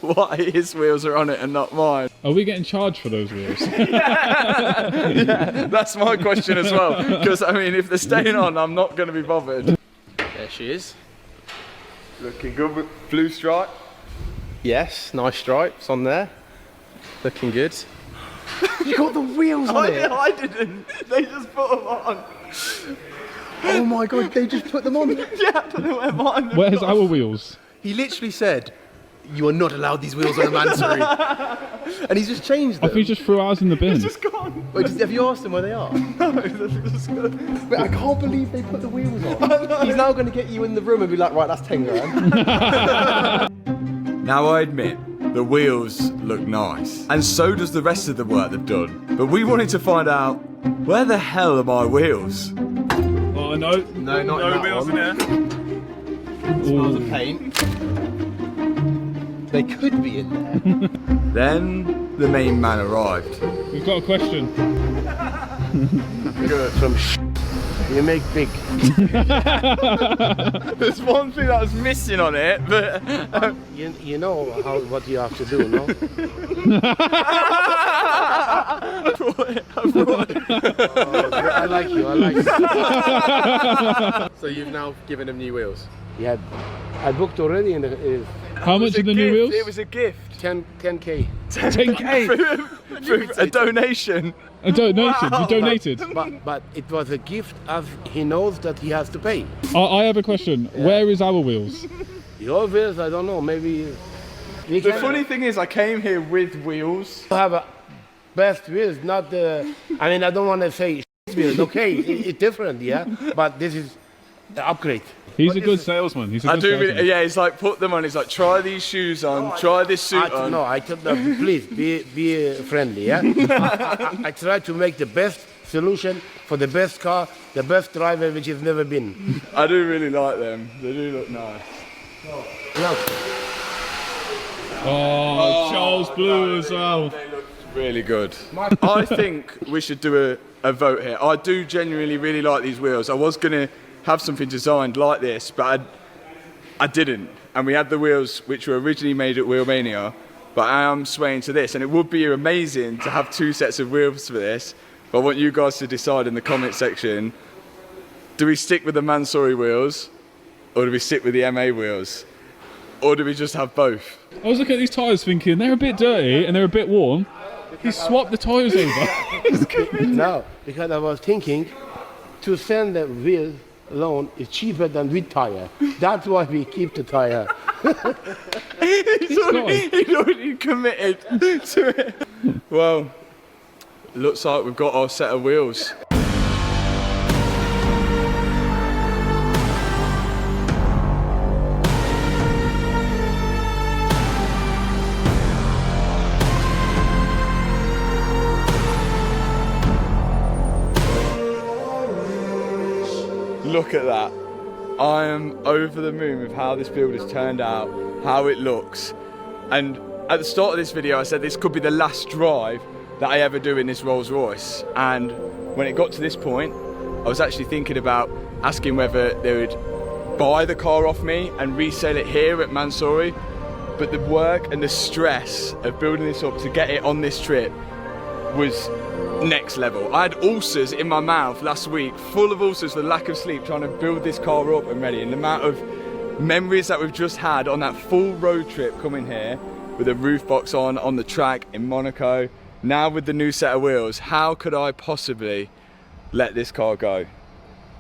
why his wheels are on it and not mine. Are we getting charged for those wheels? Yeah, that's my question as well. Because I mean, if they're staying on, I'm not going to be bothered. There she is. Looking good with blue stripe. Yes, nice stripes on there. Looking good. You got the wheels on it. I didn't. They just put them on. Oh my god, they just put them on. Yeah, I don't know where mine. Where's our wheels? He literally said, "You are not allowed these wheels on the Mansory," and he's just changed them. I think he just threw ours in the bin. It's just gone. Wait, have you asked him where they are? No, they're just gone. But I can't believe they put the wheels on. He's now going to get you in the room and be like, right, that's 10 grand. Now I admit, the wheels look nice. And so does the rest of the work they've done. But we wanted to find out, where the hell are my wheels? Oh no. No, not in that wheels one. in here. Smells of paint. They could be in there. Then the main man arrived. We've got a question. Good. Some you make big. There's one thing that was missing on it, but you know what you have to do, no? I like you. I like you. So you've now given him new wheels? Yeah, I booked already. How much are the new wheels? It was a gift. 10k. 10k for a donation. A donation? Wow. You donated? But it was a gift as he knows that he has to pay. I have a question. Yeah. Where is our wheels? Your wheels, I don't know. Maybe. The funny thing is, I came here with wheels. You have a best wheels, not the. I mean, I don't want to say wheels. Okay, it's different, yeah. But this is the upgrade. He's a good salesman. He's a good salesman. Yeah, he's like, put them on. He's like, try these shoes on, try this suit on. No, I told them, please be friendly, yeah. I try to make the best solution for the best car, the best driver which has never been. I do really like them. They do look nice. Look. Oh, Charles Blue as well. They look really good. I think we should do a vote here. I do genuinely really like these wheels. I was going to have something designed like this, but I didn't. And we had the wheels which were originally made at Wheelmania, but I am swaying to this. And it would be amazing to have two sets of wheels for this. But I want you guys to decide in the comment section, do we stick with the Mansory wheels, or do we stick with the MA wheels? Or do we just have both? I was looking at these tyres thinking, they're a bit dirty and they're a bit worn. He swapped the tyres over. No, because I was thinking to send the wheels alone is cheaper than with tire. That's why we keep the tire. He's already committed to it. Well, looks like we've got our set of wheels. Look at that. I am over the moon with how this build has turned out, how it looks. And at the start of this video I said this could be the last drive that I ever do in this Rolls Royce. And when it got to this point, I was actually thinking about asking whether they would buy the car off me and resell it here at Mansory. But the work and the stress of building this up to get it on this trip was next level. I had ulcers in my mouth last week, full of ulcers for the lack of sleep, trying to build this car up and ready. And the amount of memories that we've just had on that full road trip coming here with a roof box on the track in Monaco, now with the new set of wheels, how could I possibly let this car go?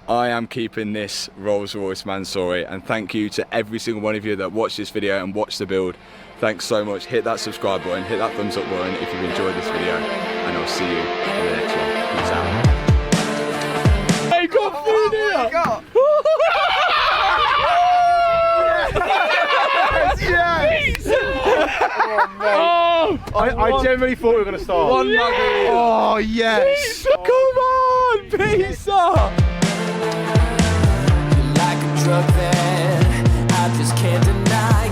I am keeping this Rolls Royce Mansory, and thank you to every single one of you that watched this video and watched the build. Thanks so much. Hit that subscribe button, hit that thumbs up button if you've enjoyed this video, and I'll see you in the next one. Peace out. Hey, got food here! Yes! Oh, I generally thought we were going to start. One nugget. Oh, yes! Pizza, come on! Pizza! Like a drug that I just can't